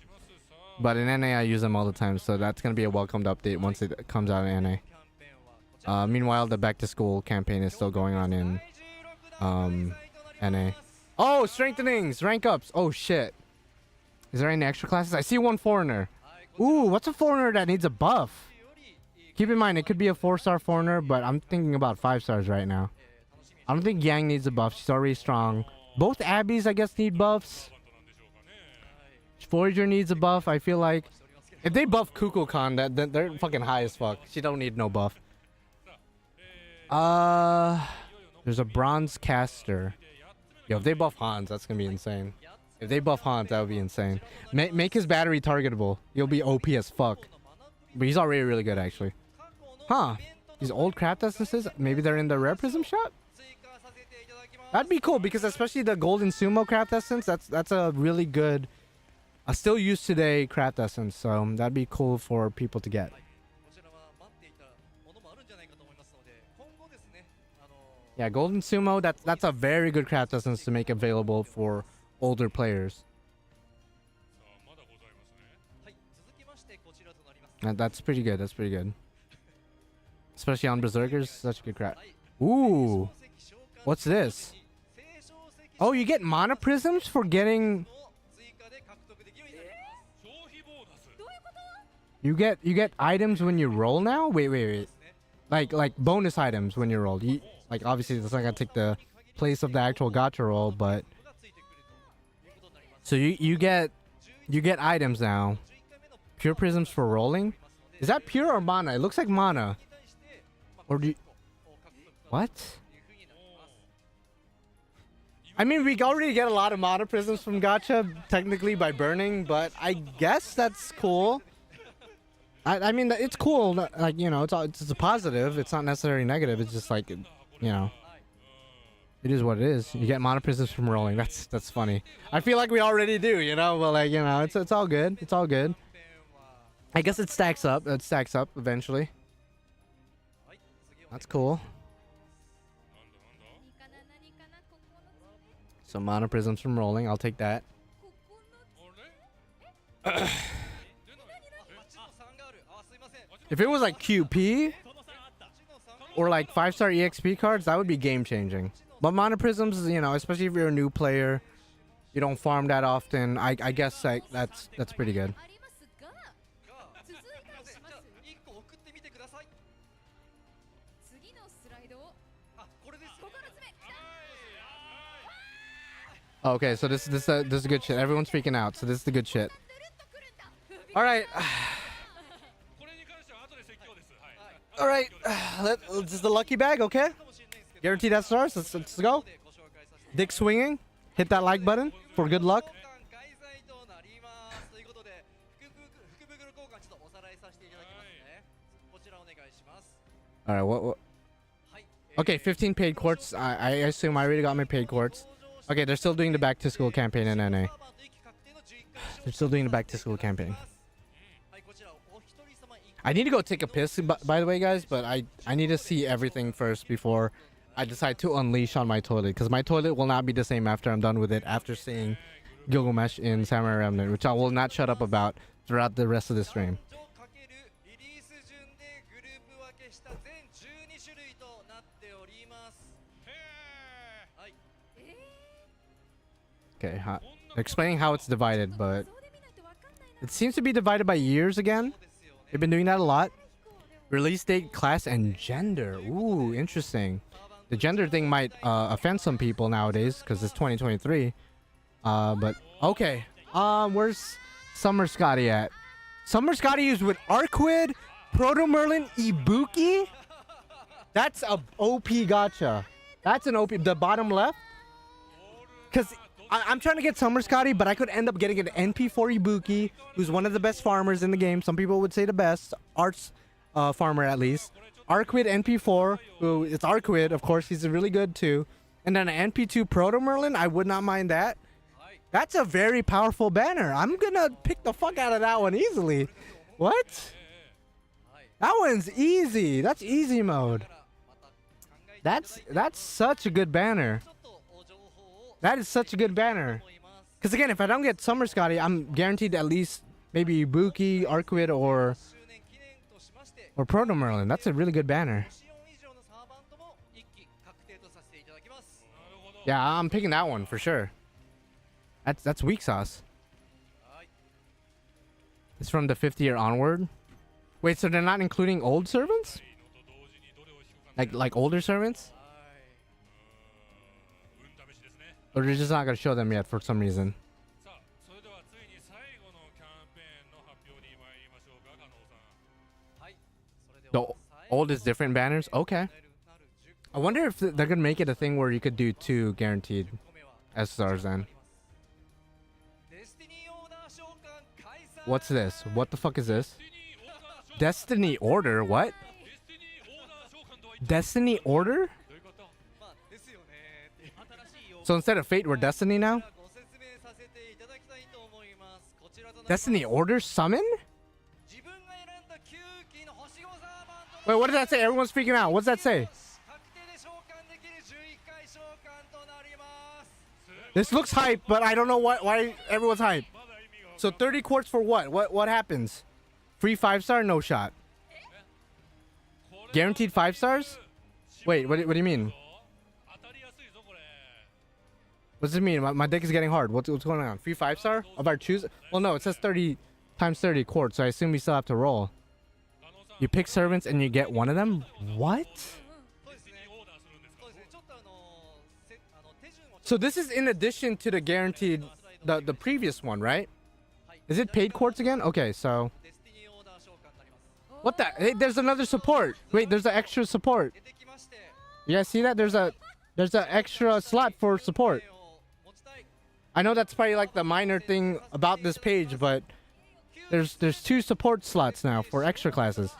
But in NA I use them all the time, so that's gonna be a welcomed update once it comes out in NA. Meanwhile, the back to school campaign is still going on in NA. Oh, strengthenings, rank ups. Oh shit. Is there any extra classes? I see one foreigner. Ooh, what's a foreigner that needs a buff? Keep in mind, it could be a 4-star foreigner, but I'm thinking about 5 stars right now. I don't think Yang needs a buff. She's already strong. Both Abbeys, I guess, need buffs. Forager needs a buff, I feel like. If they buff Kukulkan, then they're fucking high as fuck. She don't need no buff. There's a bronze caster. Yo, if they buff Hans, that's gonna be insane. If they buff Hans, that would be insane. Make his battery targetable. He'll be OP as fuck. But he's already really good, actually. Huh. These old craft essences, maybe they're in the rare prism shop? That'd be cool, because especially the golden sumo craft essence, that's a really good, still used today craft essence. So that'd be cool for people to get. Yeah, golden sumo, that's a very good craft essence to make available for older players. That's pretty good. That's pretty good. Especially on berserkers, such a good craft. Ooh, what's this? Oh, you get mana prisms for getting. You get items when you roll now. Wait. Like bonus items when you roll. Like obviously that's not gonna take the place of the actual gacha roll, but So you get items now. Pure prisms for rolling. Is that pure or mana? It looks like mana. Or do you... What? I mean, we already get a lot of mana prisms from Gacha, technically by burning, but I guess that's cool. I mean, it's cool. Like, you know, it's a positive. It's not necessarily negative. It's just like, you know, it is what it is. You get mana prisms from rolling. That's funny. I feel like we already do, you know, but like, you know, it's all good. It's all good. I guess it stacks up. It stacks up eventually. That's cool. Some mana prisms from rolling. I'll take that. If it was like QP or like 5-star EXP cards, that would be game changing. But mana prisms, you know, especially if you're a new player, you don't farm that often. I guess like that's pretty good. Okay, so this is good shit. Everyone's freaking out, so this is the good shit. All right. All right. This is the lucky bag, okay? Guaranteed SRs. Let's go. Dick swinging. Hit that like button for good luck. All right. What? Okay, 15 paid quartz. I assume I already got my paid quartz. Okay, they're still doing the back to school campaign in NA. They're still doing the back to school campaign. I need to go take a piss, by the way, guys, but I need to see everything first before I decide to unleash on my toilet, because my toilet will not be the same after I'm done with it, after seeing Gilgamesh in Samurai Remnant, which I will not shut up about throughout the rest of the stream. Okay, explaining how it's divided, but it seems to be divided by years again. They've been doing that a lot. Release date, class, and gender. Ooh, interesting. The gender thing might offend some people nowadays because it's 2023. But okay. Where's Summer Scotty at? Summer Scotty is with Arquid, Proto Merlin, Ibuki. That's a OP gacha. That's an OP. The bottom left. Because I'm trying to get Summer Scotty, but I could end up getting an NP4 Ibuki, who's one of the best farmers in the game. Some people would say the best. Arts farmer, at least. Arquid NP4, who it's Arquid, of course. He's really good, too. And then an NP2 Proto Merlin. I would not mind that. That's a very powerful banner. I'm going to pick the fuck out of that one easily. What? That one's easy. That's easy mode. That's such a good banner. That is such a good banner. Because again, if I don't get Summer Scotty, I'm guaranteed at least maybe Ibuki, Arquid, or Proto Merlin. That's a really good banner. Yeah, I'm picking that one for sure. That's weak sauce. It's from the 50 year onward. Wait, so they're not including old servants? Like older servants? Or they're just not going to show them yet for some reason. The oldest different banners? Okay. I wonder if they're going to make it a thing where you could do 2 guaranteed SRs then. What's this? What the fuck is this? Destiny Order? What? Destiny Order? So instead of Fate, we're Destiny now? Destiny Order Summon? Wait, what does that say? Everyone's freaking out. What does that say? This looks hype, but I don't know why everyone's hype. So 30 quartz for what? What happens? Free 5-star? No shot. Guaranteed 5 stars? Wait, what do you mean? What does it mean? My dick is getting hard. What's going on? Free 5-star? Of our choose? Well, no, it says 30 times 30 quartz, so I assume we still have to roll. You pick servants and you get one of them? What? So this is in addition to the guaranteed the previous one, right? Is it paid quartz again? Okay, so what the? Hey, there's another support. Wait, there's an extra support. You guys see that? There's an extra slot for support. I know that's probably like the minor thing about this page, but there's 2 support slots now for extra classes.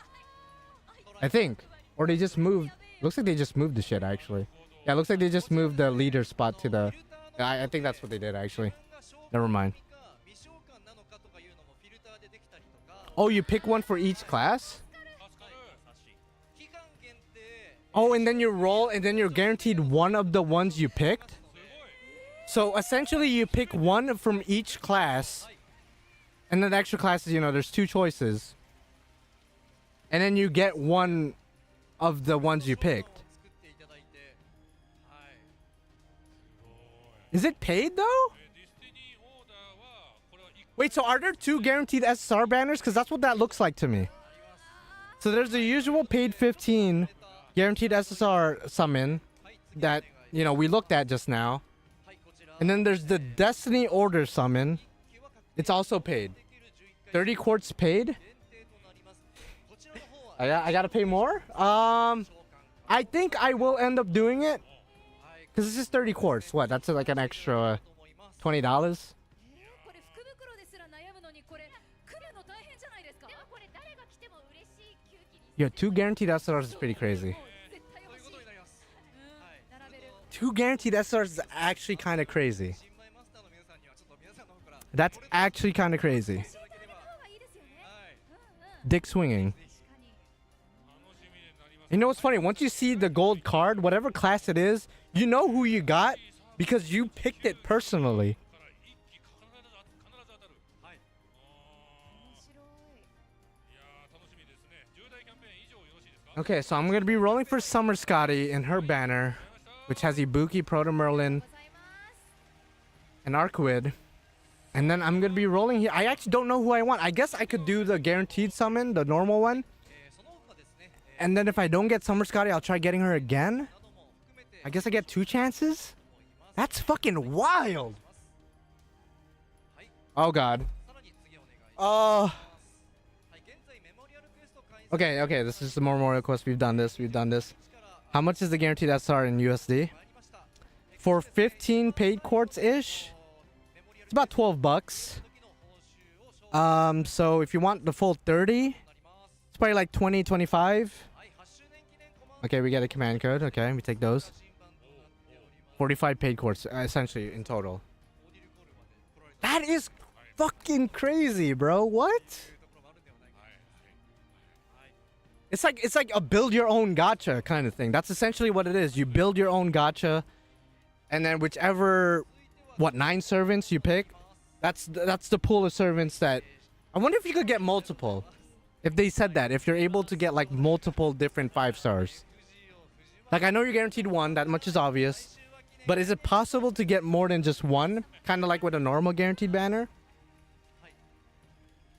I think, or they just moved. Looks like they just moved the shit actually. Yeah, looks like they just moved the leader spot to the. I think that's what they did actually. Never mind. Oh, you pick one for each class? Oh, and then you roll, and then you're guaranteed one of the ones you picked? So essentially you pick one from each class, and then the extra classes, you know, there's 2 choices. And then you get one of the ones you picked. Is it paid though? Wait, so are there 2 guaranteed SSR banners? Because that's what that looks like to me. So there's the usual paid 15 guaranteed SSR summon that, you know, we looked at just now. And then there's the Destiny Order summon. It's also paid. 30 quartz paid? I gotta pay more? I think I will end up doing it. Because this is 30 quartz. What? That's like an extra $20? Yeah, 2 guaranteed SRs is pretty crazy. 2 guaranteed SRs is actually kind of crazy. That's actually kind of crazy. Dick swinging. You know what's funny? Once you see the gold card, whatever class it is, you know who you got because you picked it personally. Okay, so I'm going to be rolling for Summer Scotty in her banner, which has Ibuki, Proto Merlin, and Arcuid. And then I'm going to be rolling here. I actually don't know who I want. I guess I could do the guaranteed summon, the normal one. And then if I don't get Summer Scotty, I'll try getting her again. I guess I get 2 chances? That's fucking wild. Oh, God. Okay, this is the Memorial Quest. We've done this. How much is the guaranteed SR in USD? For 15 paid quartz-ish, it's about $12. So if you want the full 30, it's probably like 20, 25. Okay, we get a command code. Okay, we take those. 45 paid quartz, essentially, in total. That is fucking crazy, bro. What? It's like a build your own gacha kind of thing. That's essentially what it is. You build your own gacha, and then whichever 9 servants you pick, that's the pool of servants that. I wonder if you could get multiple. If they said that, if you're able to get like multiple different 5 stars. Like I know you're guaranteed 1, that much is obvious. But is it possible to get more than just 1? Kind of like with a normal guaranteed banner?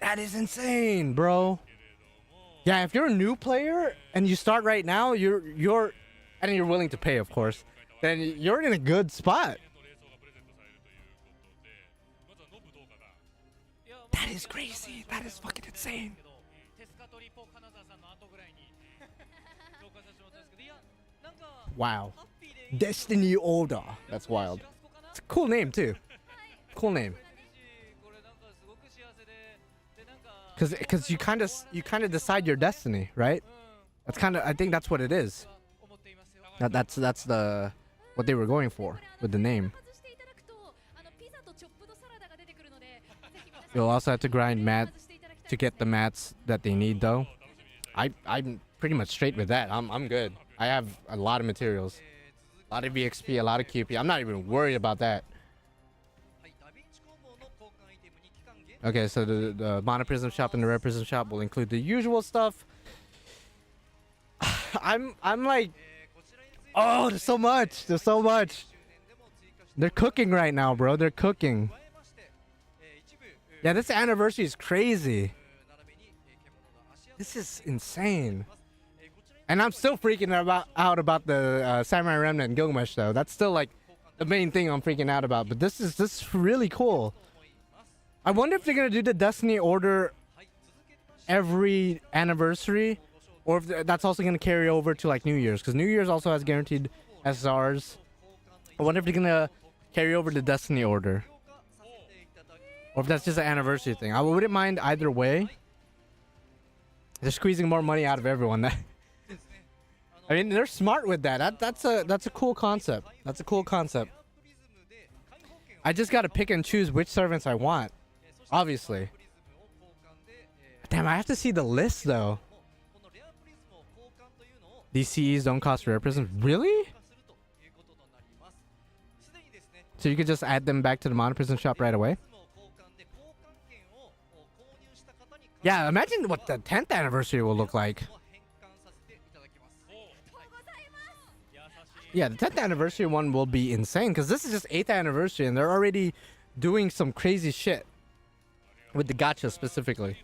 That is insane, bro. Yeah, if you're a new player and you start right now, you're willing to pay, of course, then you're in a good spot. That is crazy. That is fucking insane. Wow. Destiny Order. That's wild. It's a cool name too. Cool name. Because you kind of decide your destiny, right? That's kind of, I think that's what it is. That's the what they were going for with the name. You'll also have to grind mat to get the mats that they need, though. I'm pretty much straight with that. I'm good. I have a lot of materials, a lot of EXP, a lot of QP. I'm not even worried about that. Okay, so the Mono Prism shop and the Red Prism shop will include the usual stuff. I'm like, oh, there's so much. There's so much. They're cooking right now, bro. They're cooking. Yeah, this anniversary is crazy. This is insane. And I'm still freaking out about the Samurai Remnant and Gilgamesh, though. That's still like the main thing I'm freaking out about. But this is really cool. I wonder if they're gonna do the Destiny order every anniversary, or if that's also gonna carry over to like New Year's, because New Year's also has guaranteed SRs. I wonder if they're gonna carry over the Destiny order, or if that's just an anniversary thing. I wouldn't mind either way. They're squeezing more money out of everyone. I mean, they're smart with that. That's a cool concept. That's a cool concept. I just gotta pick and choose which servants I want, obviously. Damn, I have to see the list though. These CEs don't cost rare prisms, really? So you could just add them back to the Mono Prism shop right away? Yeah, imagine what the 10th anniversary will look like. Yeah, the 10th anniversary one will be insane, because this is just 8th anniversary and they're already doing some crazy shit with the gacha specifically.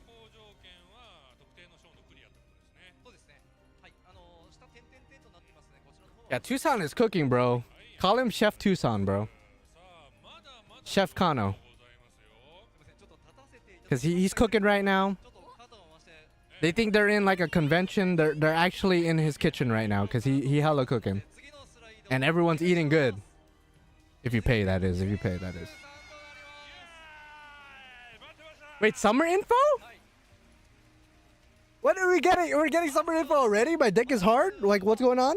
Yeah, Tucson is cooking, bro. Call him Chef Tucson, bro. Chef Kano. Because he's cooking right now. They think they're in like a convention. They're actually in his kitchen right now, because he hella cooking. And everyone's eating good. If you pay, that is. If you pay, that is. Wait, summer info? What are we getting? We're getting summer info already? My dick is hard? Like, what's going on?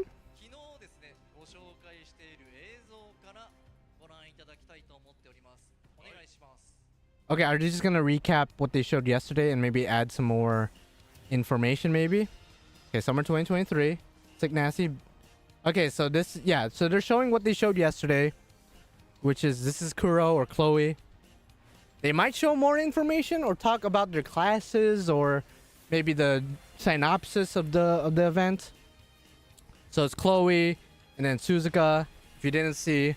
Okay, are they just gonna recap what they showed yesterday and maybe add some more information, maybe? Okay, summer 2023. Sick Nasty. Okay, so this, yeah, so they're showing what they showed yesterday, which is, this is Kuro or Chloe. They might show more information or talk about their classes or maybe the synopsis of the event. So it's Chloe and then Suzuka, if you didn't see,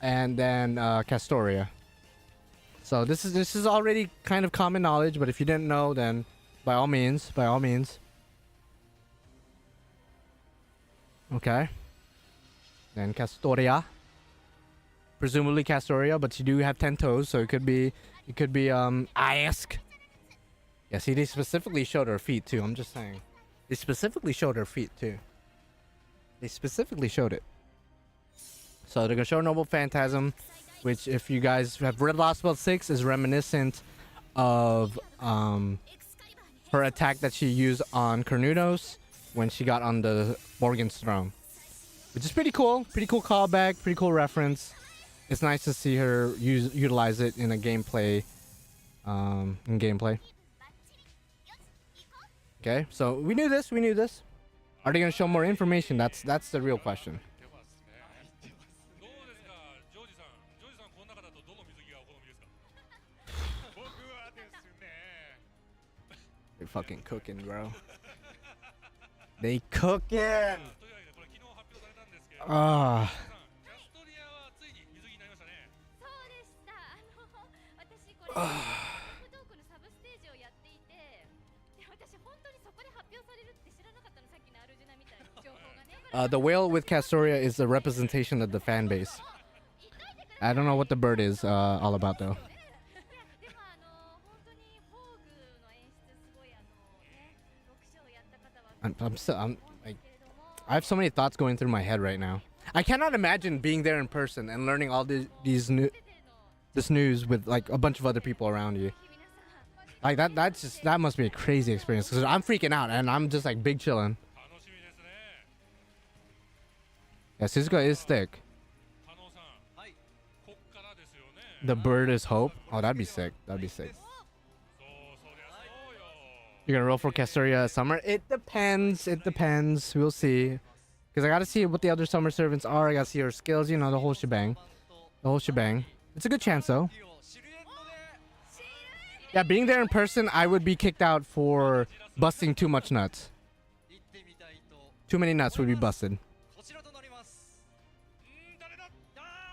and then Castoria. So this is already kind of common knowledge, but if you didn't know, then by all means. Okay. Then Castoria. Presumably Castoria, but you do have 10 toes, so it could be Iesk. Yeah, see, they specifically showed her feet too. I'm just saying. They specifically showed her feet too. They specifically showed it. So they're gonna show Noble Phantasm, which, if you guys have read Lostbelt 6, is reminiscent of her attack that she used on Cornudos when she got on the Morgan's throne, which is pretty cool. Pretty cool callback, pretty cool reference. It's nice to see her utilize it in a gameplay. Okay, so we knew this. Are they gonna show more information? That's the real question. They're fucking cooking, bro. They cooking! Ah. The whale with Castoria is the representation of the fan base. I don't know what the bird is all about though. I'm like, I have so many thoughts going through my head right now. I cannot imagine being there in person and learning all this news with like a bunch of other people around you. Like that must be a crazy experience, because I'm freaking out and I'm just like big chilling. Yeah, Suzuka is thick. The bird is hope. Oh, that'd be sick. That'd be sick. You're gonna roll for Castoria summer? It depends. It depends. We'll see. Because I gotta see what the other summer servants are. I gotta see her skills. You know, the whole shebang. The whole shebang. It's a good chance, though. Yeah, being there in person, I would be kicked out for busting too much nuts. Too many nuts would be busted.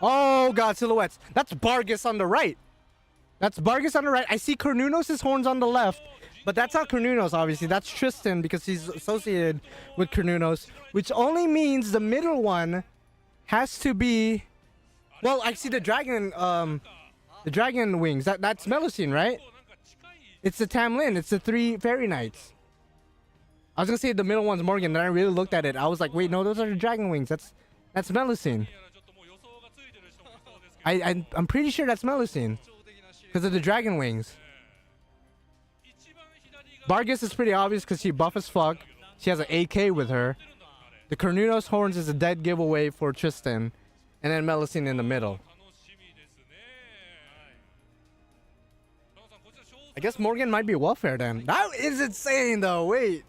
Oh, God, silhouettes. That's Bargus on the right. That's Bargus on the right. I see Cornunos' horns on the left. But that's not Cornunos, obviously. That's Tristan, because he's associated with Cornunos, which only means the middle one has to be Well, I see the dragon wings. That's Melusine, right? It's the Tamlin. It's the 3 fairy knights. I was gonna say the middle one's Morgan, then I really looked at it. I was like, wait, no, those are the dragon wings. That's Melusine. I'm pretty sure that's Melusine because of the dragon wings. Vargas is pretty obvious because she buff as fuck. She has an AK with her. The Cornunos horns is a dead giveaway for Tristan, and then Melusine in the middle. I guess Morgan might be welfare then. That is insane though. Wait,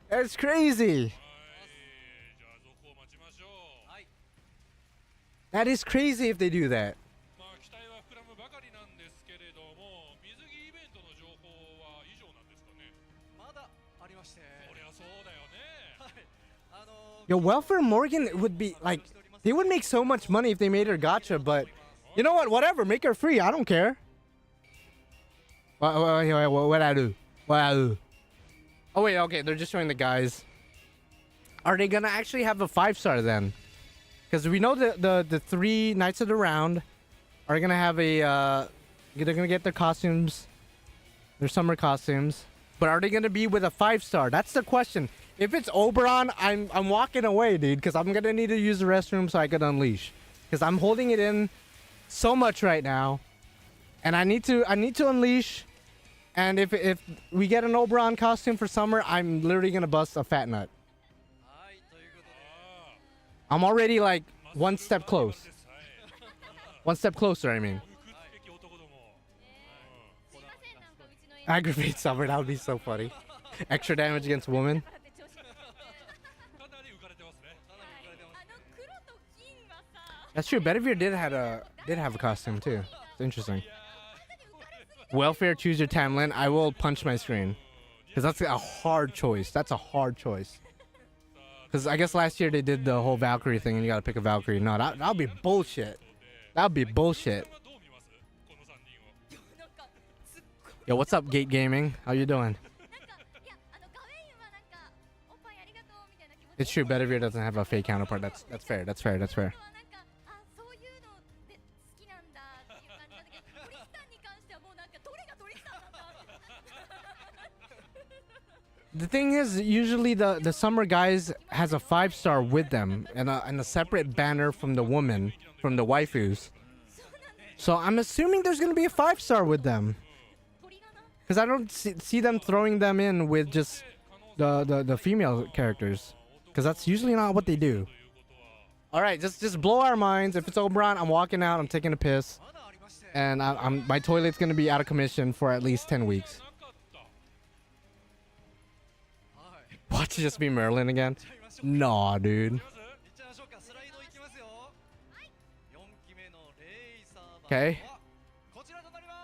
that's crazy. That is crazy if they do that. Yo, welfare Morgan would be like, they would make so much money if they made her gacha, but you know what? Whatever, make her free. I don't care. What I do? What I do? Oh wait, okay, they're just showing the guys. Are they gonna actually have a 5-star then? Because we know the 3 Knights of the Round are gonna have a they're gonna get their costumes, their summer costumes. But are they gonna be with a 5-star? That's the question. If it's Oberon, I'm walking away, dude, because I'm gonna need to use the restroom so I can unleash. Because I'm holding it in so much right now, and I need to unleash. And if we get an Oberon costume for summer, I'm literally gonna bust a fat nut. I'm already like one step close. One step closer, I mean. Aggravate summer, that would be so funny. Extra damage against women. That's true. Bedivere did have a costume too. It's interesting. Welfare, choose your Tamlin. I will punch my screen because that's a hard choice. That's a hard choice. Because I guess last year they did the whole Valkyrie thing and you gotta pick a Valkyrie. No, that'll be bullshit. That'll be bullshit. Yo, what's up, Gate Gaming? How you doing? It's true. Bedivere doesn't have a fake counterpart. That's fair. That's fair. That's fair. The thing is, usually the summer guys has a 5-star with them and a separate banner from the woman, from the waifus. So I'm assuming there's gonna be a 5-star with them, because I don't see them throwing them in with just the female characters, because that's usually not what they do. All right, just blow our minds. If it's Oberon, I'm walking out. I'm taking a piss, and my toilet's gonna be out of commission for at least 10 weeks. Watch it just be Merlin again? Nah, dude. Okay.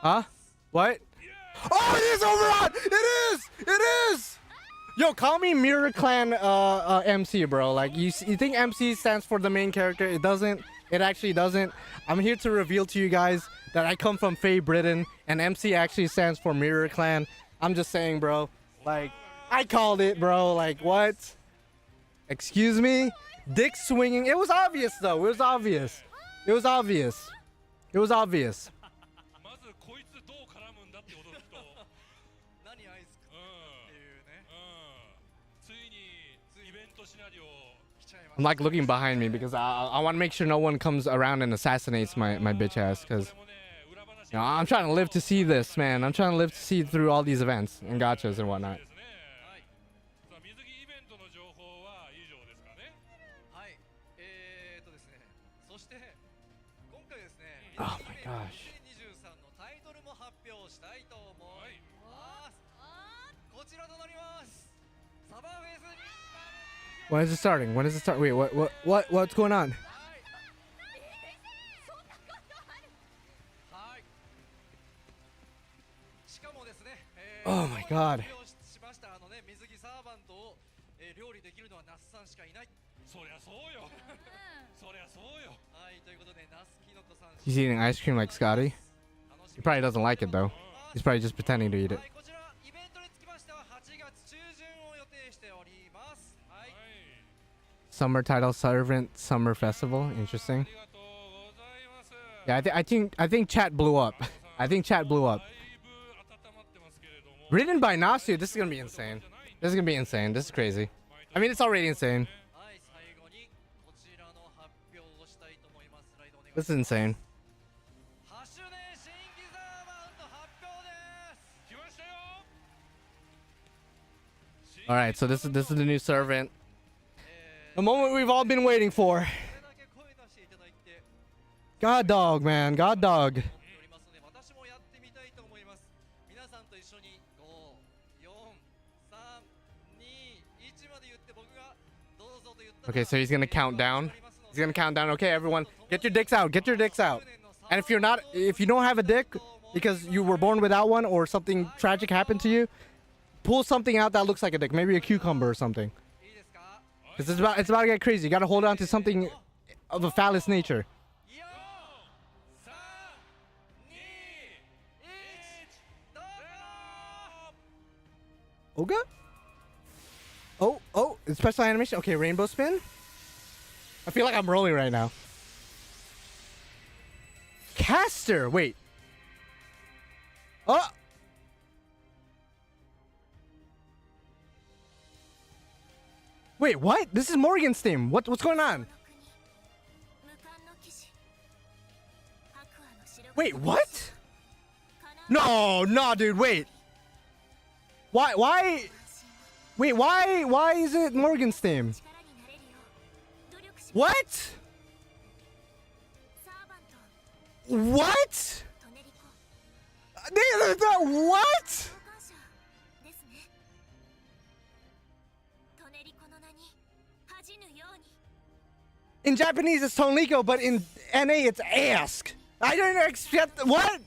Huh? What? Oh, it is Oberon! It is! It is! Yo, call me Mirror Clan MC, bro. Like, you think MC stands for the main character? It doesn't. It actually doesn't. I'm here to reveal to you guys that I come from Faye Britain, and MC actually stands for Mirror Clan. I'm just saying, bro. Like, I called it, bro. Like, what? Excuse me? Dick swinging. It was obvious, though. It was obvious. It was obvious. It was obvious. I'm like looking behind me because I want to make sure no one comes around and assassinates my bitch ass, because you know, I'm trying to live to see this, man. I'm trying to live to see through all these events and gachas and whatnot. Oh my gosh. When is it starting? When is it start? Wait, what's going on? Oh my god. He's eating ice cream like Scotty. He probably doesn't like it though. He's probably just pretending to eat it. Summer title, Servant Summer Festival. Interesting. Yeah, I think chat blew up. I think chat blew up. Written by Nasu. This is gonna be insane. This is gonna be insane. This is crazy. I mean, it's already insane. This is insane. All right, so this is the new servant. The moment we've all been waiting for. God dog, man. God dog. Okay, so he's gonna count down. He's gonna count down. Okay, everyone, get your dicks out. Get your dicks out. And if you don't have a dick because you were born without one or something tragic happened to you, pull something out that looks like a dick. Maybe a cucumber or something. Because it's about to get crazy. You gotta hold on to something of a phallus nature. Olga? Oh, it's special animation. Okay, rainbow spin. I feel like I'm rolling right now. Caster, wait. Oh. Wait, what? This is Morgan's theme. What's going on? Wait, what? No, dude, wait. Why? Wait, why is it Morgan's theme? What? What? What? In Japanese, it's TONELICO, but in NA, it's ask. I didn't expect what?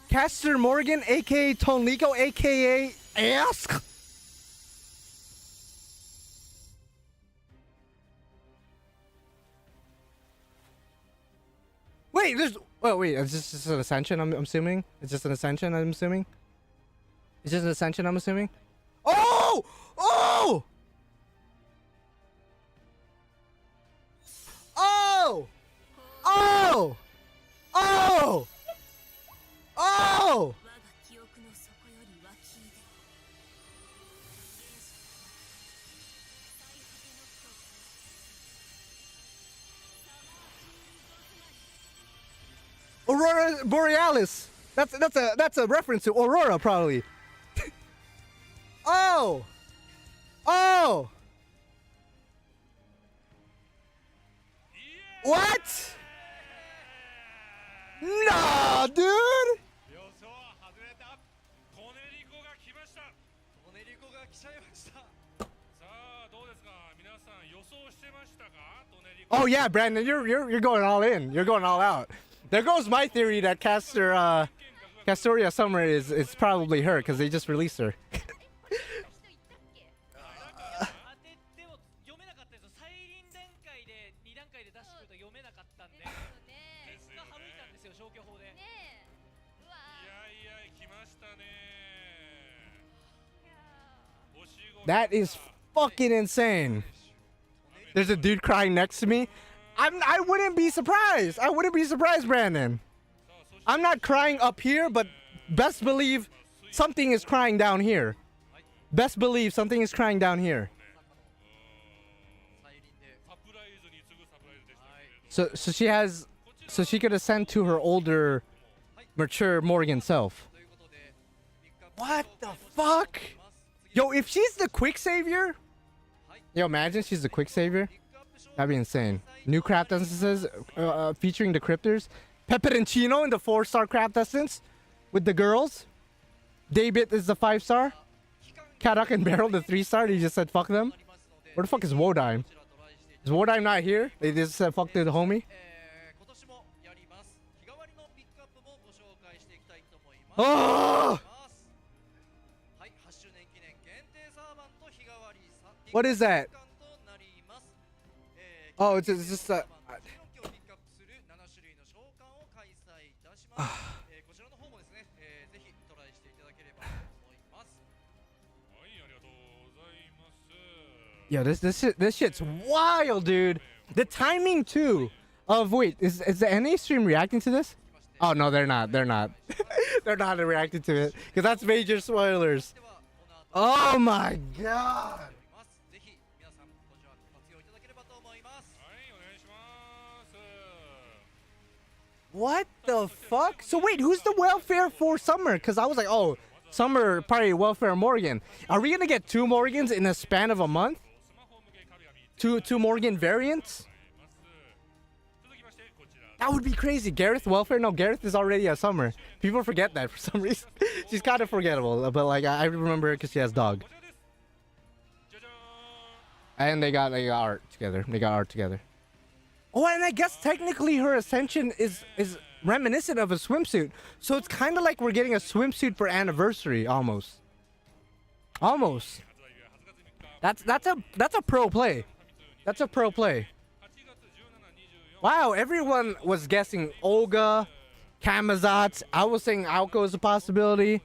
Caster Morgan, aka TONELICO, aka ask. Wait, it's just an ascension, I'm assuming? It's just an ascension, I'm assuming? It's just an ascension, I'm assuming? Oh! Oh! Oh! Oh! Oh! Oh! Aurora Borealis. That's a reference to Aurora, probably. Oh. Oh. What? No, dude. Oh yeah, Brandon, you're going all in. You're going all out. There goes my theory that Castoria Summer is probably her because they just released her. That is fucking insane. There's a dude crying next to me. I wouldn't be surprised. I wouldn't be surprised, Brandon. I'm not crying up here, but best believe something is crying down here. Best believe something is crying down here. So she could ascend to her older, mature Morgan self. What the fuck? Yo, if she's the quick savior, yo, imagine she's the quick savior. That'd be insane. New craft essences featuring the cryptors. Pepperoncino in the 4-star craft essence with the girls. Daybit is the 5-star. Karak and Barrel the 3-star. They just said fuck them. Where the fuck is Wodime? Is Wodime not here? They just said fuck the homie. Oh! What is that? Oh, it's just a... Yo, this shit's wild, dude. The timing too. Of wait, is the NA stream reacting to this? Oh no, they're not. They're not. They're not reacting to it because that's major spoilers. Oh my god. What the fuck? So wait, who's the welfare for Summer? Because I was like, oh, Summer probably welfare Morgan. Are we gonna get 2 Morgans in a span of a month? Two Morgan variants? That would be crazy. Gareth welfare? No, Gareth is already a Summer. People forget that for some reason. She's kind of forgettable, but like I remember her because she has dog. And they got art together. They got art together. Oh, and I guess technically her ascension is reminiscent of a swimsuit. So it's kind of like we're getting a swimsuit for anniversary, almost. Almost. That's a pro play. That's a pro play. Wow, everyone was guessing Olga, Kamazat. I was saying Aoko is a possibility.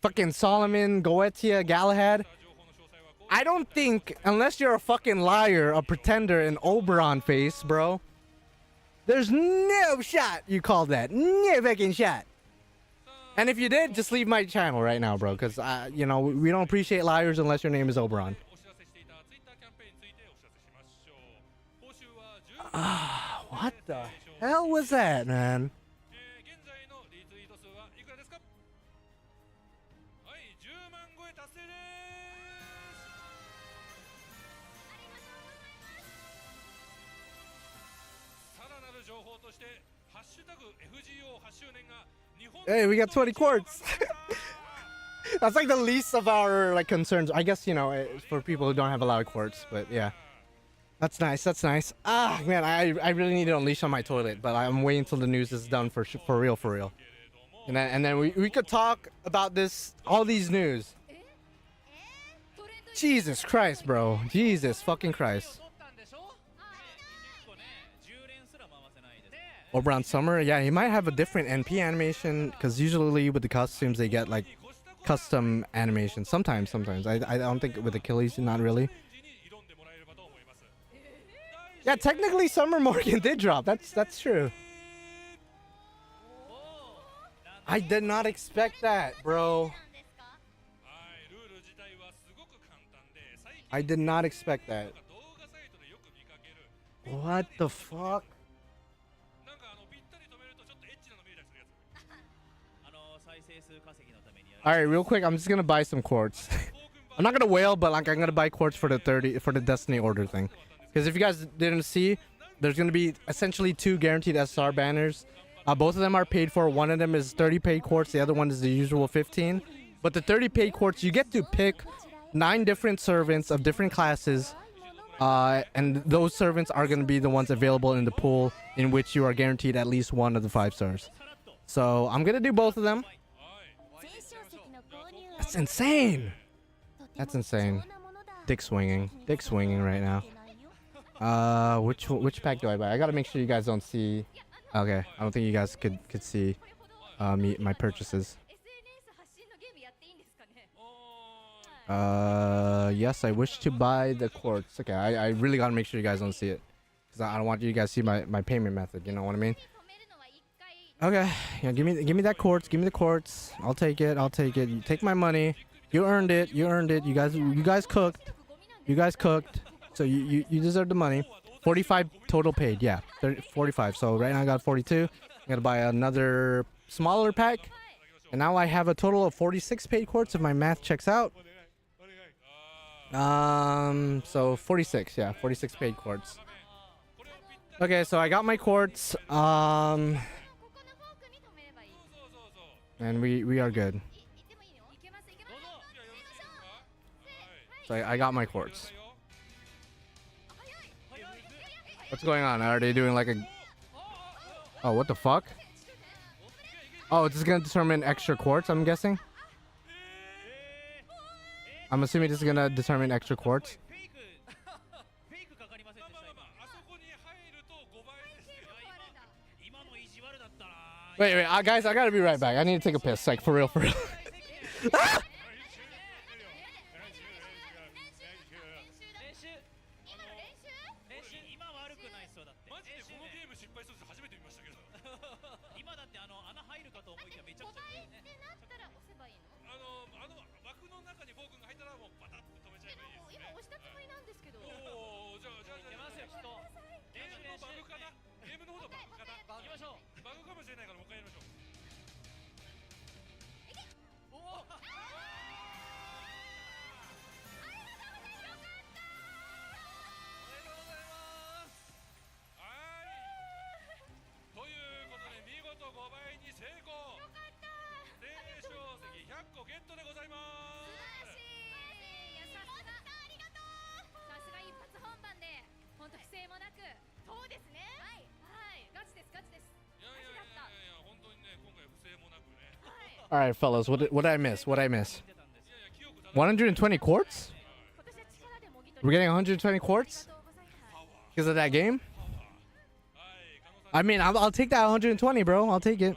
Fucking Solomon, Goetia, Galahad. I don't think, unless you're a fucking liar, a pretender, an Oberon face, bro. There's no shot you call that. No fucking shot. And if you did, just leave my channel right now, bro. Because, you know, we don't appreciate liars unless your name is Oberon. What the hell was that, man? Hey, we got 20 quartz. That's like the least of our like concerns. I guess, you know, for people who don't have a lot of quartz, but yeah. That's nice. That's nice. Ah, man, I really need to unleash on my toilet, but I'm waiting until the news is done for real. And then we could talk about this, all these news. Jesus Christ, bro. Jesus fucking Christ. Oberon Summer, yeah, he might have a different NP animation because usually with the costumes they get like custom animation. Sometimes. I don't think with Achilles, not really. Yeah, technically Summer Morgan did drop. That's true. I did not expect that, bro. I did not expect that. What the fuck? Alright, real quick, I'm just gonna buy some quartz. I'm not gonna whale, but like I'm gonna buy quartz for the Destiny order thing. Because if you guys didn't see, there's going to be essentially 2 guaranteed SR banners. Both of them are paid for. One of them is 30 paid quartz. The other one is the usual 15. But the 30 paid quartz, you get to pick 9 different servants of different classes. And those servants are going to be the ones available in the pool in which you are guaranteed at least 1 of the 5 stars. So I'm going to do both of them. That's insane. That's insane. Dick swinging right now. Which pack do I buy? I gotta make sure you guys don't see. Okay, I don't think you guys could see my purchases. Yes, I wish to buy the quartz. Okay, I really gotta make sure you guys don't see it because I don't want you guys to see my payment method. You know what I mean? Okay, yeah, give me that quartz. Give me the quartz. I'll take it. You take my money. You earned it. You guys cooked. So you deserve the money. 45 total paid. Yeah, 45. So right now I got 42. I gotta buy another smaller pack, and now I have a total of 46 paid quartz if my math checks out. So 46. Yeah, 46 paid quartz. Okay, so I got my quartz. And we are good. So I got my quartz. What's going on? Are they doing like a... Oh, what the fuck? Oh, it's just gonna determine extra quartz, I'm guessing? I'm assuming this is gonna determine extra quartz. Wait, guys, I gotta be right back. I need to take a piss, like, for real. Ah! このゲーム失敗すると初めて見ましたけど。今だって穴入るかと思いきやめちゃくちゃね。ってなったら押せばいいの？枠の中にフォー君が入ったらもうバタッと止めちゃえばいいですね。今押したつもりなんですけど。おお、じゃあ出ますよきっと。ゲームのバグかな。ゲームの方のバグかな。行きましょう。バグかもしれないからもう一回やりましょう。おお。ということで見事5倍に成功。よかった。霊障石100個ゲットでございます。素晴らしい。いや、さすがありがとう。さすが一発本番で本当不正もなく。そうですね。はいはいガチですガチです。いや本当にね今回不正もなくね。All right, fellas, what did I miss? What did I miss? 120 quartz? We're getting 120 quartz because of that game. I mean, I'll take that 120, bro. I'll take it.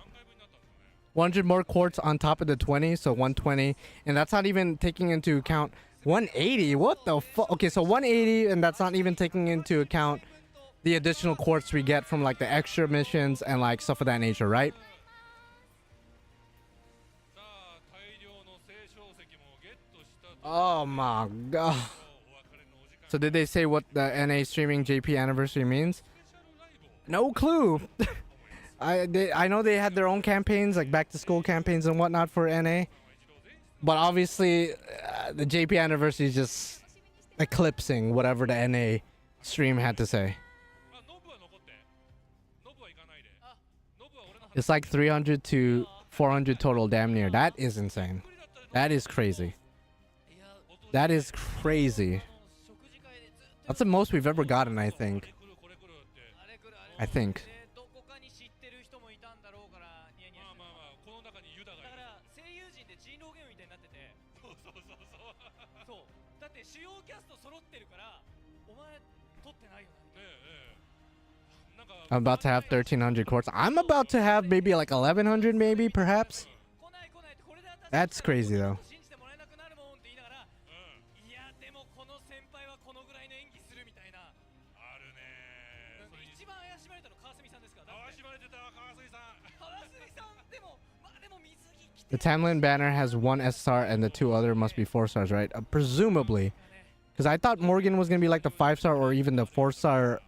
100 more quartz on top of the 20, so 120, and that's not even taking into account 180. What the fuck? Okay, so 180, and that's not even taking into account the additional quartz we get from like the extra missions and like stuff of that nature, right? Oh my god. So did they say what the NA streaming JP anniversary means? No clue. I know they had their own campaigns, like back to school campaigns and whatnot for NA. But obviously, the JP anniversary is just eclipsing whatever the NA stream had to say. It's like 300 to 400 total, damn near. That is insane. That is crazy. That is crazy. That's the most we've ever gotten, I think. I think. I'm about to have 1,300 quartz. I'm about to have maybe like 1,100, maybe, perhaps. That's crazy, though. The timeline banner has 1 S-star and the 2 other must be 4 stars, right? Presumably. Because I thought Morgan was going to be like the 5-star or even the 4-star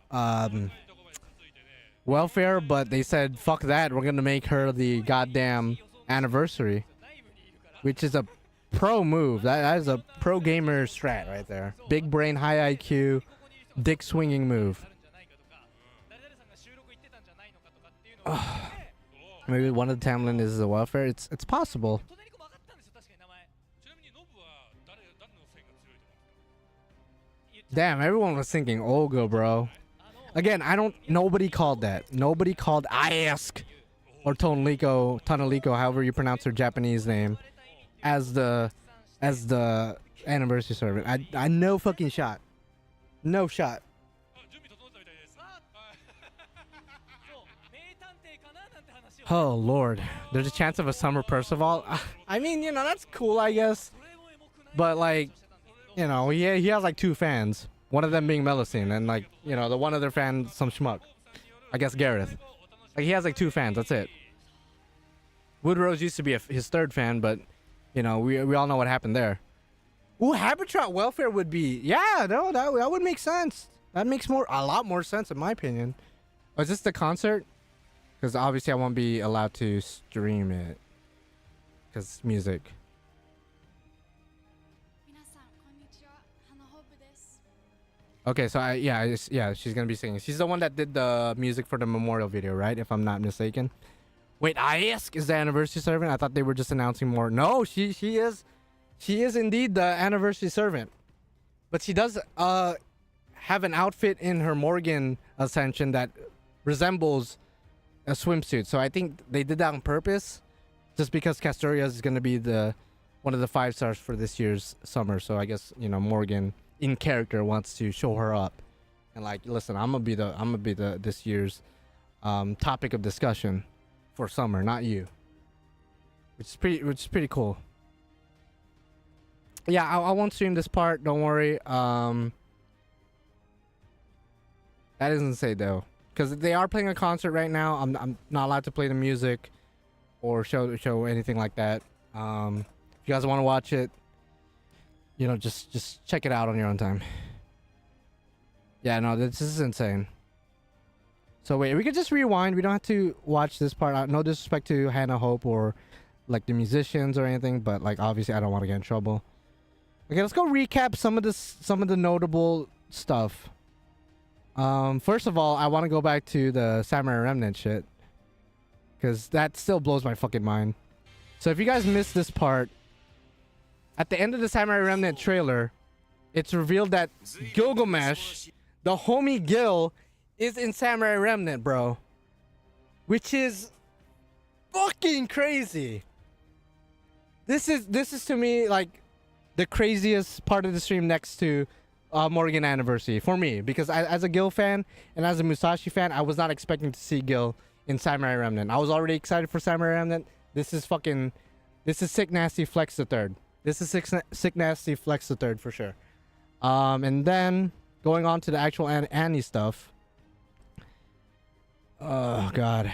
welfare, but they said, fuck that. We're going to make her the goddamn anniversary. Which is a pro move. That is a pro gamer strat right there. Big brain, high IQ, dick swinging move. Maybe one of the timeline is the welfare. It's possible. Damn, everyone was thinking Olga, bro. Again, nobody called that. Nobody called IASK or TONELICO, however you pronounce her Japanese name, as the anniversary servant. I no fucking shot. No shot. Oh lord, there's a chance of a summer Percival. I mean, you know, that's cool, I guess. But like, you know, he has like 2 fans. One of them being Melusine, and like, you know, the one other fan, some schmuck. I guess Gareth. Like, he has like 2 fans. That's it. Woodrose used to be his 3rd fan, but you know, we all know what happened there. Ooh, Habitat welfare would be, yeah, no, that would make sense. That makes a lot more sense in my opinion. Oh, is this the concert? Because obviously I won't be allowed to stream it. Because music. Okay, so yeah, she's gonna be singing. She's the one that did the music for the memorial video, right? If I'm not mistaken. Wait, IASK is the anniversary servant? I thought they were just announcing more. No, she is indeed the anniversary servant. But she does have an outfit in her Morgan Ascension that resembles a swimsuit. So I think they did that on purpose, just because Castoria is going to be one of the 5 stars for this year's summer. So I guess, you know, Morgan in character wants to show her up and like, listen, I'm gonna be this year's topic of discussion for summer, not you. Which is pretty cool. Yeah, I won't stream this part, don't worry. That doesn't say though. because they are playing a concert right now. I'm not allowed to play the music or show anything like that. If you guys want to watch it, you know, just check it out on your own time. Yeah, no, this is insane. So wait, we could just rewind. We don't have to watch this part. No disrespect to Hannah Hope or like the musicians or anything, but like obviously I don't want to get in trouble. Okay, let's go recap some of the notable stuff. First of all, I want to go back to the Samurai Remnant shit, because that still blows my fucking mind. So if you guys missed this part, at the end of the Samurai Remnant trailer, it's revealed that Gilgamesh, the homie Gil, is in Samurai Remnant, bro. Which is fucking crazy. This is to me like the craziest part of the stream next to Morgan Anniversary for me, because as a Gil fan and as a Musashi fan, I was not expecting to see Gil in Samurai Remnant. I was already excited for Samurai Remnant. This is Sick Nasty Flex the Third. This is Sick Nasty Flex the Third for sure. And then going on to the actual Annie stuff. Oh god.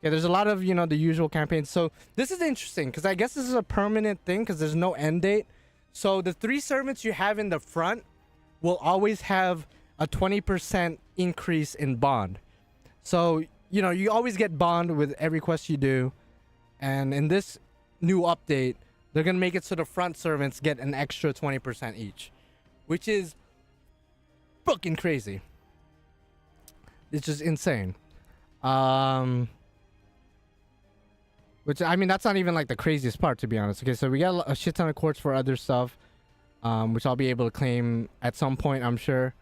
Yeah, there's a lot of, you know, the usual campaigns. So this is interesting because I guess this is a permanent thing because there's no end date. So the 3 servants you have in the front will always have a 20% increase in bond. So, you know, you always get bond with every quest you do. And in this new update, they're going to make it so the front servants get an extra 20% each, which is fucking crazy. It's just insane. Which, I mean, that's not even like the craziest part, to be honest. Okay, so we got a shit ton of quartz for other stuff, which I'll be able to claim at some point, I'm sure.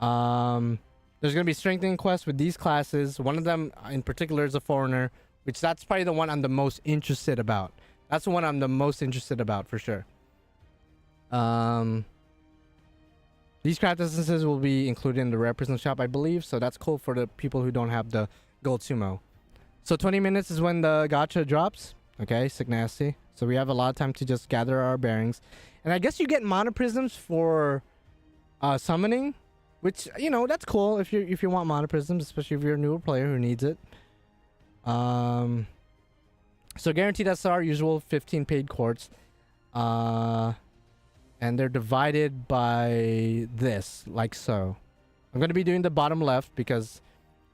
There's going to be strengthening quests with these classes. One of them in particular is a foreigner, which that's probably the one I'm the most interested about. That's the one I'm the most interested about for sure. These craft essences will be included in the rare prison shop, I believe. So that's cool for the people who don't have the gold sumo. So 20 minutes is when the gacha drops. Okay, sick nasty. So we have a lot of time to just gather our bearings. And I guess you get mana prisms for summoning, which, you know, that's cool if you want mana prisms, especially if you're a newer player who needs it. So guaranteed SR, usual 15 paid quartz. And they're divided by this, like so. I'm going to be doing the bottom left because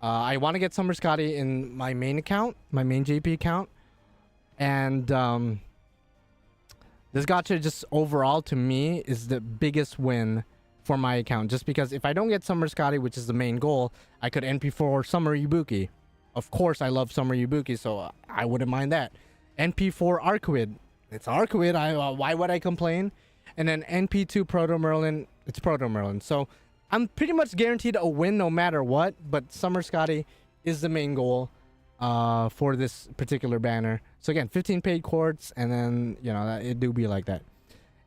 I want to get Summer Scotty in my main account, my main JP account. And this gacha just overall to me is the biggest win for my account. Just because if I don't get Summer Scotty, which is the main goal, I could NP4 Summer Ibuki. Of course, I love Summer Ibuki, so I wouldn't mind that. NP4 Arcuid. It's Arcuid. Why would I complain? And then NP2 Proto Merlin. It's Proto Merlin. So I'm pretty much guaranteed a win no matter what. But Summer Scotty is the main goal for this particular banner. So again, 15 paid quartz, and then, you know, it do be like that.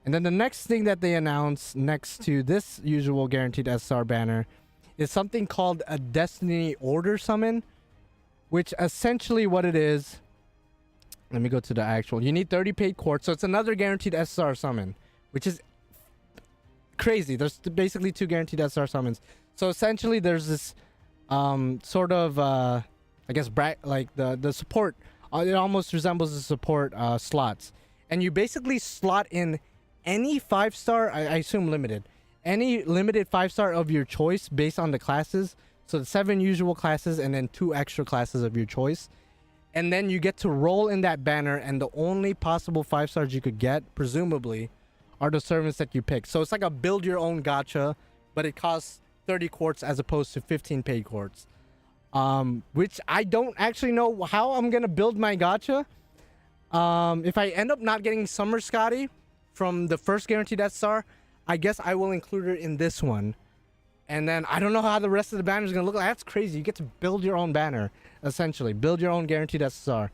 And then the next thing that they announce next to this usual guaranteed SR banner is something called a Destiny Order Summon, which essentially what it is. Let me go to the actual. You need 30 paid quartz, so it's another guaranteed SR summon, which is crazy. There's basically 2 guaranteed SR summons. So essentially there's this sort of I guess like the support. It almost resembles the support slots. And you basically slot in any 5-star, I assume limited, any limited 5-star of your choice based on the classes. So the 7 usual classes and then 2 extra classes of your choice. And then you get to roll in that banner, and the only possible 5-stars you could get, presumably, are the servants that you pick. So it's like a build your own gacha, but it costs 30 quartz as opposed to 15 paid quartz. Which I don't actually know how I'm gonna build my gacha. If I end up not getting Summer Scotty from the first guaranteed SR, I guess I will include it in this one. And then I don't know how the rest of the banner is gonna look like. That's crazy. You get to build your own banner, essentially. Build your own guaranteed SSR.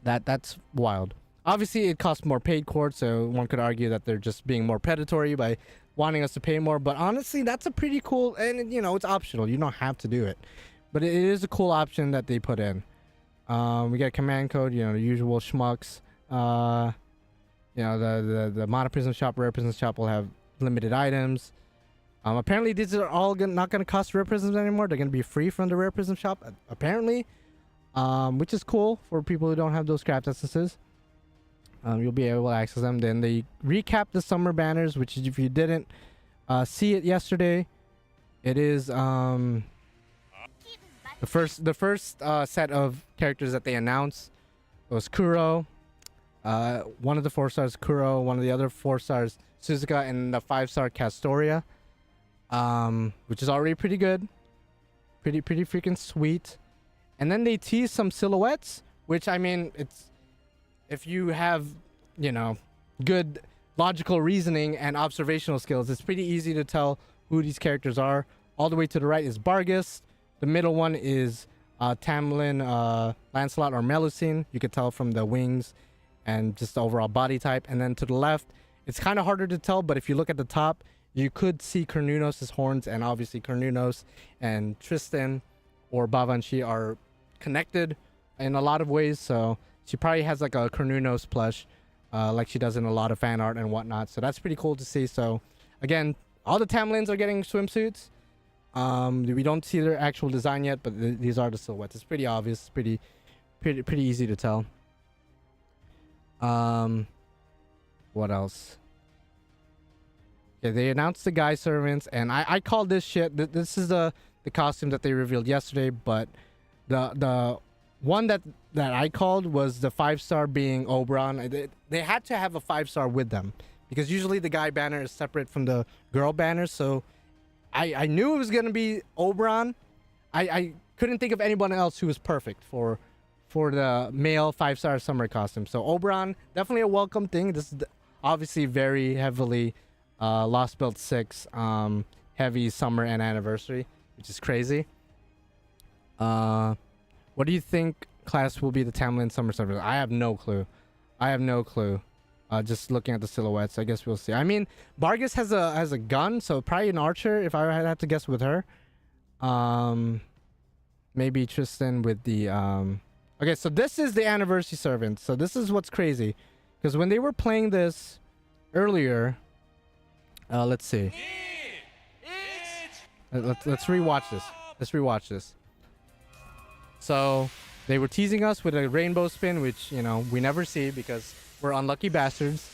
That's wild. Obviously, it costs more paid quartz, so one could argue that they're just being more predatory by wanting us to pay more. But honestly, that's a pretty cool, and you know, it's optional. You don't have to do it, but it is a cool option that they put in. We got command code, you know, the usual schmucks. You know, the Mono Prism Shop, Rare Prism Shop will have limited items. Apparently these are all not gonna cost rare prisms anymore. They're gonna be free from the rare prism shop, apparently, which is cool for people who don't have those craft essences. You'll be able to access them. Then they recap the summer banners, which if you didn't see it yesterday, it is the first set of characters that they announced was Kuro, one of the 4-stars Kuro, one of the other 4-stars Suzuka, and the 5-star Castoria, which is already pretty good, pretty freaking sweet. And then they tease some silhouettes, which, I mean, it's, if you have, you know, good logical reasoning and observational skills, it's pretty easy to tell who these characters are. All the way to the right is Bargus. The middle one is Tamlin, Lancelot, or Melusine. You could tell from the wings and just the overall body type. And then to the left, it's kind of harder to tell, but if you look at the top, you could see Cernunnos' horns, and obviously Cernunnos and Tristan or Bavanchi are connected in a lot of ways, so she probably has like a Cernunnos plush, like she does in a lot of fan art and whatnot, so that's pretty cool to see. So again, all the Tamlins are getting swimsuits. We don't see their actual design yet, but these are the silhouettes. It's pretty obvious, pretty easy to tell. What else? Yeah, they announced the guy servants, and I called this shit. This is the costume that they revealed yesterday, but the one that I called was the 5-star being Oberon. They had to have a 5-star with them because usually the guy banner is separate from the girl banner. So I knew it was gonna be Oberon. I couldn't think of anyone else who was perfect for the male 5-star summer costume. So Oberon, definitely a welcome thing. This is obviously very heavily Lostbelt 6 heavy summer and anniversary, which is crazy. What do you think class will be the Tamlin summer server? I have no clue. Just looking at the silhouettes, I guess we'll see. I mean, Bargus has a gun, so probably an archer if I had to guess with her. Maybe Tristan with the okay, so this is the anniversary servant. So this is what's crazy, because when they were playing this earlier, let's see. Let's rewatch this. Let's rewatch this. So they were teasing us with a rainbow spin, which, you know, we never see because we're unlucky bastards.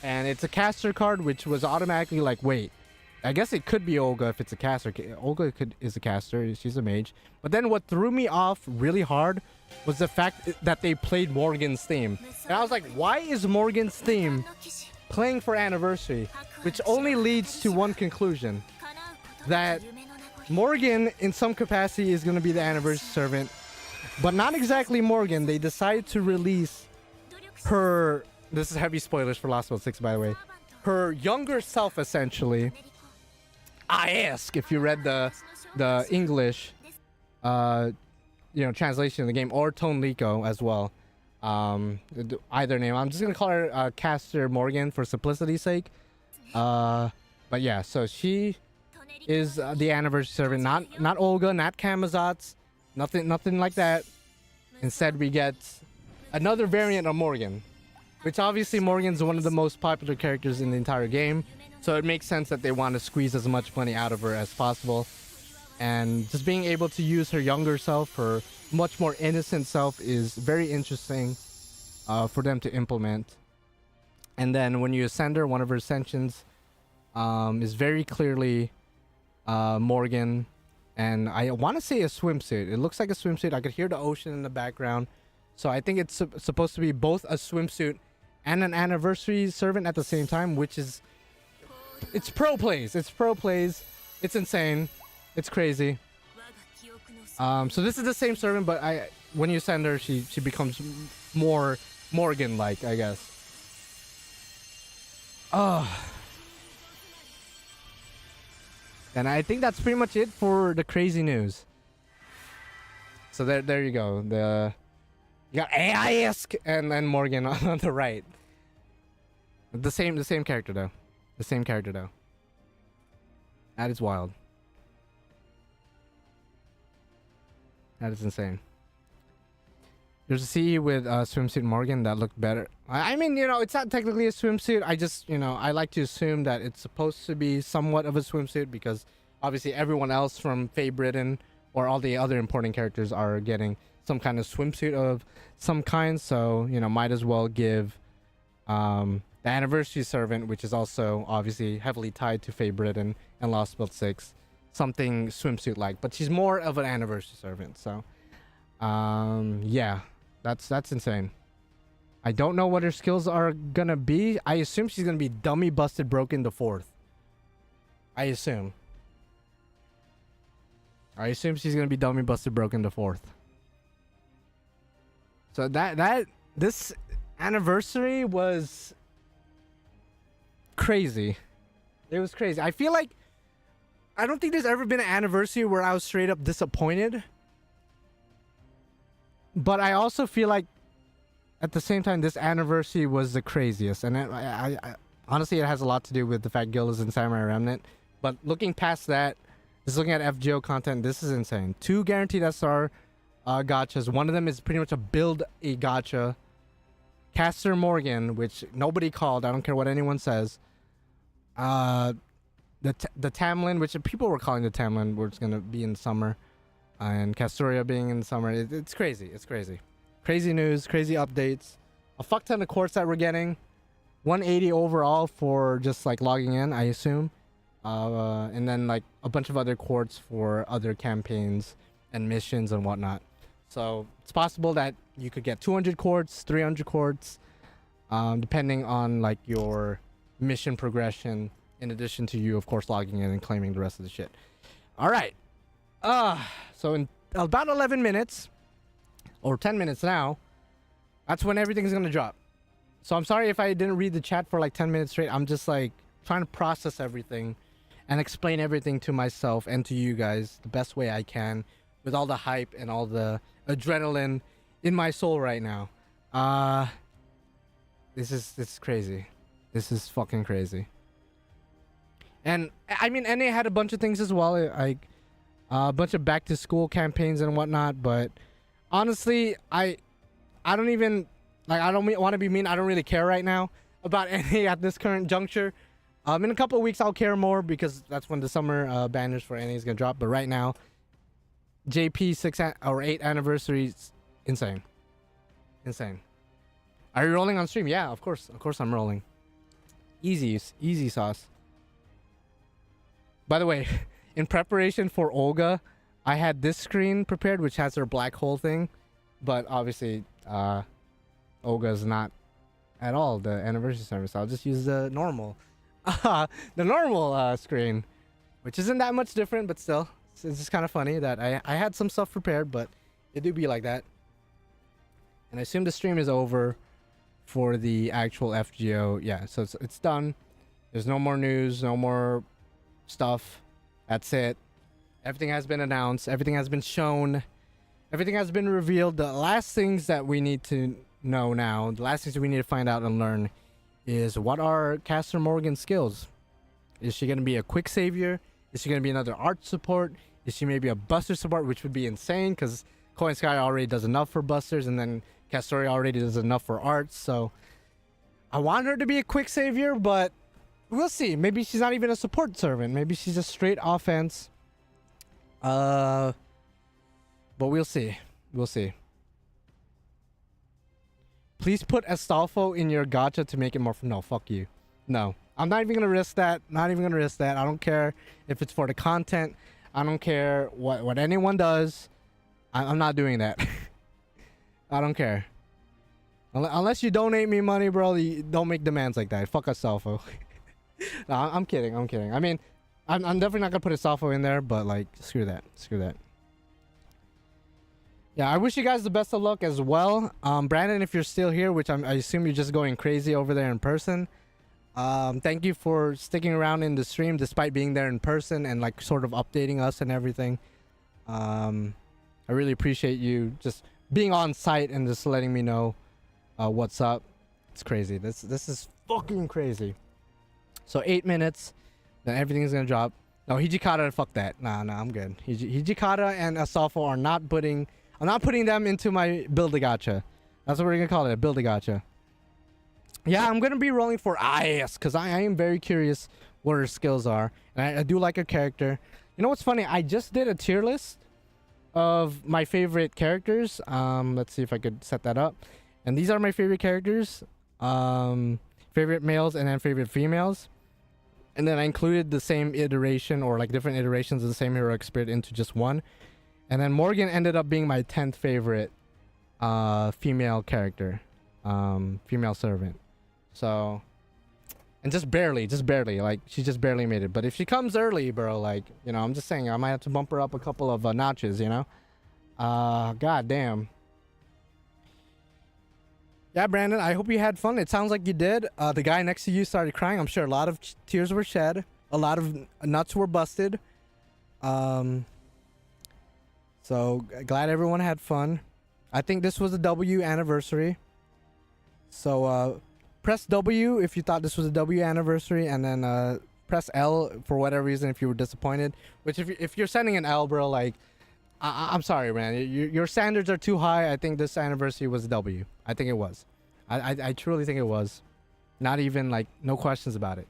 And it's a caster card, which was automatically like, wait, I guess it could be Olga if it's a caster. Olga is a caster. She's a mage. But then what threw me off really hard was the fact that they played Morgan's theme. And I was like, why is Morgan's theme playing for anniversary? Which only leads to one conclusion, that Morgan in some capacity is going to be the anniversary servant, but not exactly Morgan. They decided to release her, this is heavy spoilers for Lostbelt 6 by the way, her younger self essentially. I ask if you read the English translation of the game, or TONELICO as well. Either name. I'm just gonna call her Caster Morgan for simplicity's sake. But yeah, so she is the anniversary servant, not Olga, not Kamazats, nothing like that. Instead, we get another variant of Morgan, which obviously Morgan's one of the most popular characters in the entire game. So it makes sense that they want to squeeze as much money out of her as possible. And just being able to use her younger self, her much more innocent self, is very interesting for them to implement. And then when you ascend her, one of her ascensions is very clearly Morgan. And I want to say a swimsuit. It looks like a swimsuit. I could hear the ocean in the background. So I think it's supposed to be both a swimsuit and an anniversary servant at the same time, which is... It's pro plays. It's insane. It's crazy. So this is the same servant, but when you send her, she becomes more Morgan-like, I guess. And I think that's pretty much it for the crazy news. So there you go. You got AISK and then Morgan on the right. The same character though. That is wild. That is insane. There's a CE with swimsuit Morgan that looked better. I mean, you know, it's not technically a swimsuit. I just, you know, I like to assume that it's supposed to be somewhat of a swimsuit because obviously everyone else from Faye Britain or all the other important characters are getting some kind of swimsuit of some kind. So, you know, might as well give the Anniversary Servant, which is also obviously heavily tied to Faye Britain and Lostbelt 6, something swimsuit-like. But she's more of an Anniversary Servant, so... yeah. That's insane. I don't know what her skills are gonna be. I assume she's gonna be dummy busted broken to 4th. I assume she's gonna be dummy busted broken to 4th. So this anniversary was crazy. It was crazy. I feel like I don't think there's ever been an anniversary where I was straight up disappointed. But I also feel like at the same time, this anniversary was the craziest. And I honestly, it has a lot to do with the fact Gil is in Samurai Remnant. But looking past that, just looking at FGO content, this is insane. 2 guaranteed SR gachas. One of them is pretty much a build a gacha. Caster Morgan, which nobody called. I don't care what anyone says. The Tamlin, which people were calling the Tamlin, where it's going to be in summer. And Castoria being in the summer. It's crazy. It's crazy. Crazy news, crazy updates. A fuck ton of quartz that we're getting. 180 overall for just like logging in, I assume. And then like a bunch of other quartz for other campaigns and missions and whatnot. So it's possible that you could get 200 quartz, 300 quartz, depending on like your mission progression, in addition to you, of course, logging in and claiming the rest of the shit. All right. So in about 11 minutes, or 10 minutes now, that's when everything's going to drop. So I'm sorry if I didn't read the chat for like 10 minutes straight. I'm just like trying to process everything and explain everything to myself and to you guys the best way I can with all the hype and all the adrenaline in my soul right now. This is crazy. This is fucking crazy. And I mean, NA had a bunch of things as well, like a bunch of back to school campaigns and whatnot, but honestly, I don't even, like, I don't want to be mean. I don't really care right now about NA at this current juncture. In a couple of weeks, I'll care more because that's when the summer banners for NA is going to drop. But right now, JP 6 or 8 anniversary is insane. Insane. Are you rolling on stream? Yeah, of course. Of course I'm rolling. Easy sauce. By the way, in preparation for Olga, I had this screen prepared, which has her black hole thing. But obviously, Olga's not at all the anniversary service. I'll just use the normal. The normal screen, which isn't that much different, but still. It's just kind of funny that I had some stuff prepared, but it do be like that. And I assume the stream is over for the actual FGO. Yeah, so it's done. There's no more news, no more stuff. That's it. Everything has been announced. Everything has been shown. Everything has been revealed. The last things that we need to know now, the last things that we need to find out and learn is what are Caster Morgan's skills? Is she going to be a quick savior? Is she going to be another art support? Is she maybe a buster support, which would be insane because Coin Sky already does enough for busters and then Castoria already does enough for arts. So I want her to be a quick savior, but we'll see. Maybe she's not even a support servant. Maybe she's a straight offense. But we'll see. We'll see. Please put Astolfo in your gacha to make it more... No, fuck you. No. I'm not even going to risk that. Not even going to risk that. I don't care if it's for the content. I don't care what anyone does. I'm not doing that. I don't care. Unless you donate me money, bro, you don't make demands like that. Fuck Astolfo. No, I'm kidding. I'm kidding. I mean, I'm definitely not going to put Astolfo in there, but, like, screw that. Screw that. Yeah, I wish you guys the best of luck as well. Brandon, if you're still here, which I assume you're just going crazy over there in person. Thank you for sticking around in the stream despite being there in person and like sort of updating us and everything. I really appreciate you just being on site and just letting me know what's up. It's crazy. This is fucking crazy. So 8 minutes, then everything's gonna drop. No, Hijikata, fuck that. Nah, I'm good. Hijikata and Astolfo are not putting I'm not putting them into my Build-A-Gacha. That's what we're gonna call it, a Build-A-Gacha. Yeah, I'm gonna be rolling for IS because I am very curious what her skills are. And I do like her character. You know what's funny? I just did a tier list of my favorite characters. Let's see if I could set that up. And these are my favorite characters. Favorite males and then favorite females. And then I included the same iteration or like different iterations of the same heroic spirit into just one. And then Morgan ended up being my 10th favorite female character. Female servant. So, and just barely, like she just barely made it. But if she comes early, bro, like, you know, I'm just saying I might have to bump her up a couple of notches, you know? God damn. Yeah, Brandon, I hope you had fun. It sounds like you did. The guy next to you started crying. I'm sure a lot of tears were shed. A lot of nuts were busted. So glad everyone had fun. I think this was a W anniversary. So press W if you thought this was a W anniversary, and then press L for whatever reason if you were disappointed. Which if you're sending an L, bro, like I'm sorry, man. Your standards are too high. I think this anniversary was a W. I think it was. I truly think it was. Not even like no questions about it.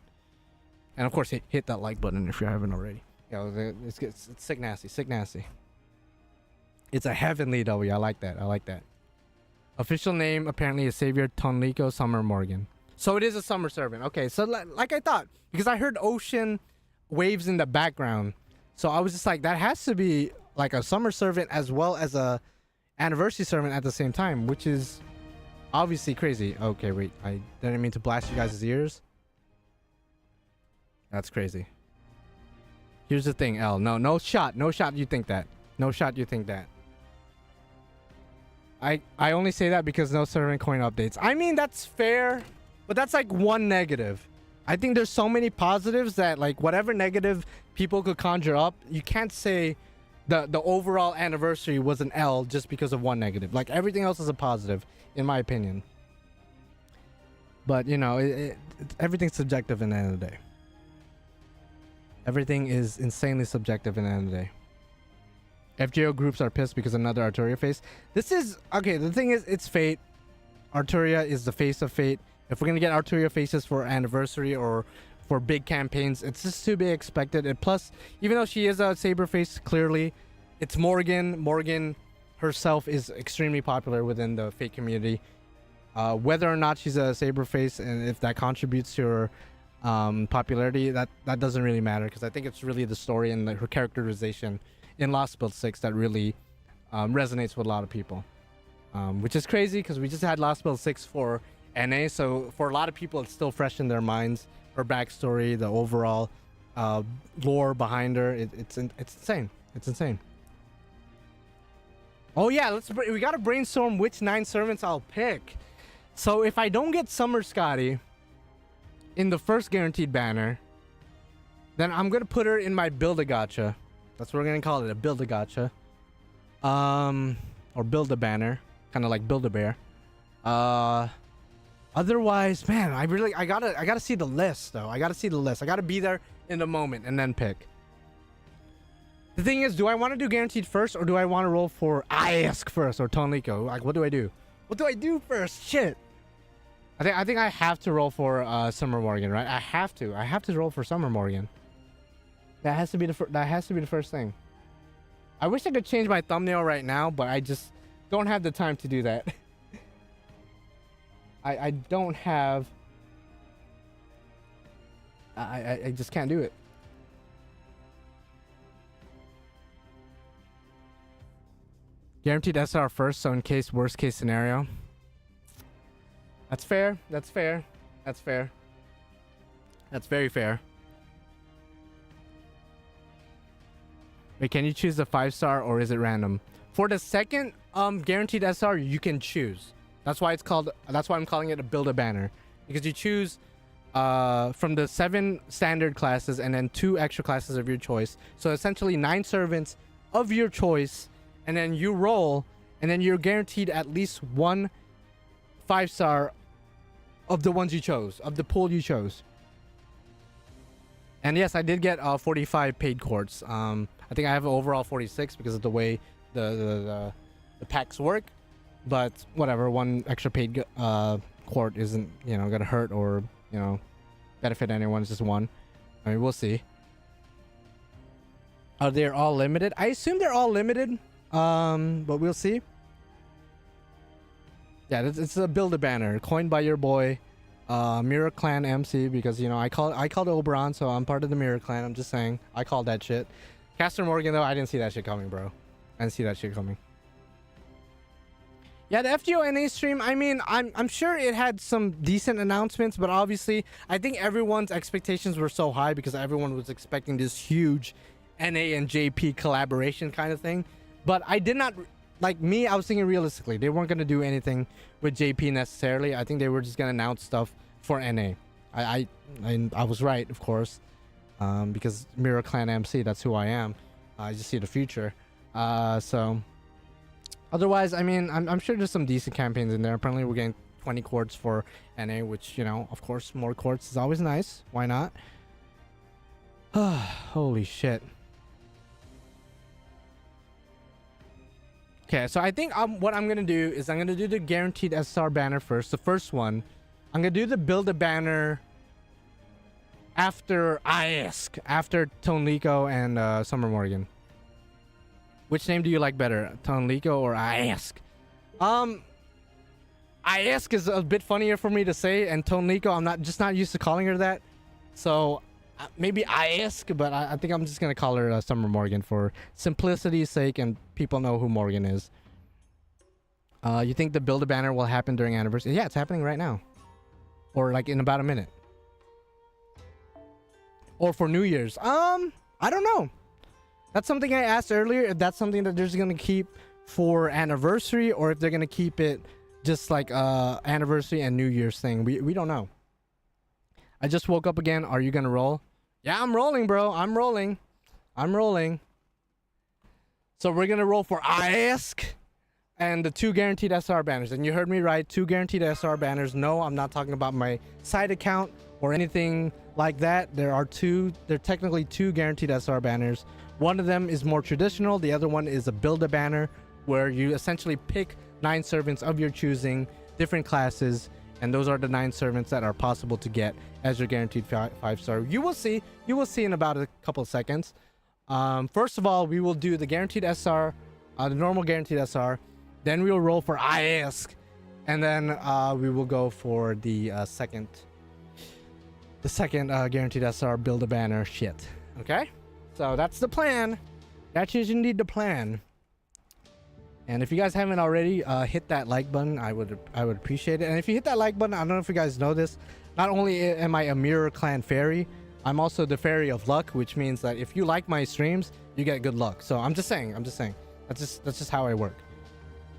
And of course, hit that like button if you haven't already. It's sick nasty, sick nasty. It's a heavenly W. I like that. I like that. Official name apparently is Savior TONELICO Summer Morgan. So it is a summer servant. Okay, so like I thought, because I heard ocean waves in the background, so I was just like, that has to be like a summer servant as well as a anniversary servant at the same time, which is obviously crazy. Okay, wait, I didn't mean to blast you guys' ears. That's crazy. Here's the thing, L. No shot you think that. No shot you think that. I only say that because no servant coin updates. I mean, that's fair, but that's like one negative. I think there's so many positives that like whatever negative people could conjure up, you can't say the overall anniversary was an L just because of one negative. Like everything else is a positive, in my opinion. But you know, everything's subjective in the end of the day. Everything is insanely subjective in the end of the day. FGO groups are pissed because another Arturia face. This is okay. The thing is, it's fate. Arturia is the face of fate. If we're gonna get Arturia faces for anniversary or for big campaigns, it's just to be expected. And plus, even though she is a saber face, clearly, it's Morgan. Morgan herself is extremely popular within the fate community. Whether or not she's a saber face and if that contributes to her popularity, that doesn't really matter, because I think it's really the story and her characterization in Lostbelt 6 that really resonates with a lot of people, which is crazy because we just had Lostbelt 6 for NA, so for a lot of people it's still fresh in their minds. Her backstory, the overall lore behind her, it's insane. It's insane. Oh yeah, we gotta brainstorm which 9 servants I'll pick. So if I don't get Summer Scotty in the first guaranteed banner, then I'm gonna put her in my Build-A-Gacha. That's what we're gonna call it, a Build-A-Gacha. Or Build-A-Banner. Kind of like Build-A-Bear. Otherwise, man, I gotta see the list, though. I gotta see the list. I gotta be there in the moment and then pick. The thing is, do I want to do guaranteed first, or do I want to roll for ISK first, or TONELICO? Like, what do I do? What do I do first? Shit. I think I have to roll for Summer Morgan, right? I have to roll for Summer Morgan. That has to be the first thing. I wish I could change my thumbnail right now, but I just don't have the time to do that. I don't have. I just can't do it. Guaranteed SR first, so in case worst case scenario. That's fair. That's fair. That's fair. That's very fair. Wait, can you choose the 5-star or is it random? For the second guaranteed SR, you can choose. That's why I'm calling it a Build-A-Banner, because you choose from the 7 standard classes and then 2 extra classes of your choice. So essentially 9 servants of your choice, and then you roll, and then you're guaranteed at least 1 5-star of the ones you chose, of the pool you chose. And yes, I did get 45 paid courts. I think I have an overall 46 because of the way the the packs work, but whatever. One extra paid court isn't, you know, gonna hurt or, you know, benefit anyone. It's just one. I mean, we'll see. Are they all limited? I assume they're all limited, but we'll see. Yeah, it's a build a banner coined by your boy, Mirror Clan MC, because, you know, I called Oberon, so I'm part of the Mirror Clan. I'm just saying, I called that shit. Caster Morgan, though, I didn't see that shit coming, bro. I didn't see that shit coming. Yeah, the FGO NA stream, I mean, I'm sure it had some decent announcements, but obviously, I think everyone's expectations were so high because everyone was expecting this huge NA and JP collaboration kind of thing. But I did not, like me, I was thinking realistically, they weren't going to do anything with JP necessarily. I think they were just going to announce stuff for NA. I was right, of course, because Mirror Clan MC, that's who I am. I just see the future. So otherwise, I mean, I'm sure there's some decent campaigns in there. Apparently, we're getting 20 courts for NA, which, you know, of course, more courts is always nice. Why not? Holy shit. Okay, so I think what I'm going to do is I'm going to do the guaranteed SR banner first. The first one. I'm going to do the build a banner after IASK. After TONELICO and Summer Morgan. Which name do you like better? TONELICO or IASK? IASK is a bit funnier for me to say, and TONELICO, I'm not used to calling her that. So maybe IASK, but I think I'm just gonna call her Summer Morgan for simplicity's sake, and people know who Morgan is. You think the build a banner will happen during anniversary? Yeah, it's happening right now, or like in about a minute, or for New Year's. I don't know. That's something I asked earlier, if that's something that they're just gonna keep for anniversary, or if they're gonna keep it just like anniversary and New Year's thing. We don't know. I just woke up again. Are you gonna roll? Yeah, I'm rolling, bro. I'm rolling. So we're gonna roll for IASK and the 2 guaranteed SR banners. And you heard me right, 2 guaranteed SR banners. No, I'm not talking about my side account or anything like that. There are technically 2 guaranteed SR banners. One of them is more traditional. The other one is a build a banner where you essentially pick 9 servants of your choosing, different classes, and those are the 9 servants that are possible to get as your guaranteed 5-star. You will see in about a couple of seconds. First of all, we will do the guaranteed SR, the normal guaranteed SR. Then we will roll for IASK, and then we will go for the second guaranteed SR build a banner shit. Okay, so that's the plan. That is indeed the plan. And if you guys haven't already, hit that like button. I would appreciate it. And if you hit that like button, I don't know if you guys know this. Not only am I a Mirror Clan fairy, I'm also the fairy of luck, which means that if you like my streams, you get good luck. So I'm just saying. That's just how I work.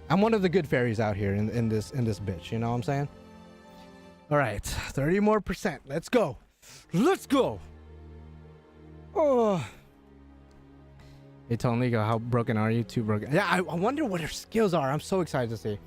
I'm one of the good fairies out here in this bitch. You know what I'm saying? All right, 30% more. Let's go. Oh. Hey TONELICO, how broken are you? Too broken. Yeah, I wonder what her skills are. I'm so excited to see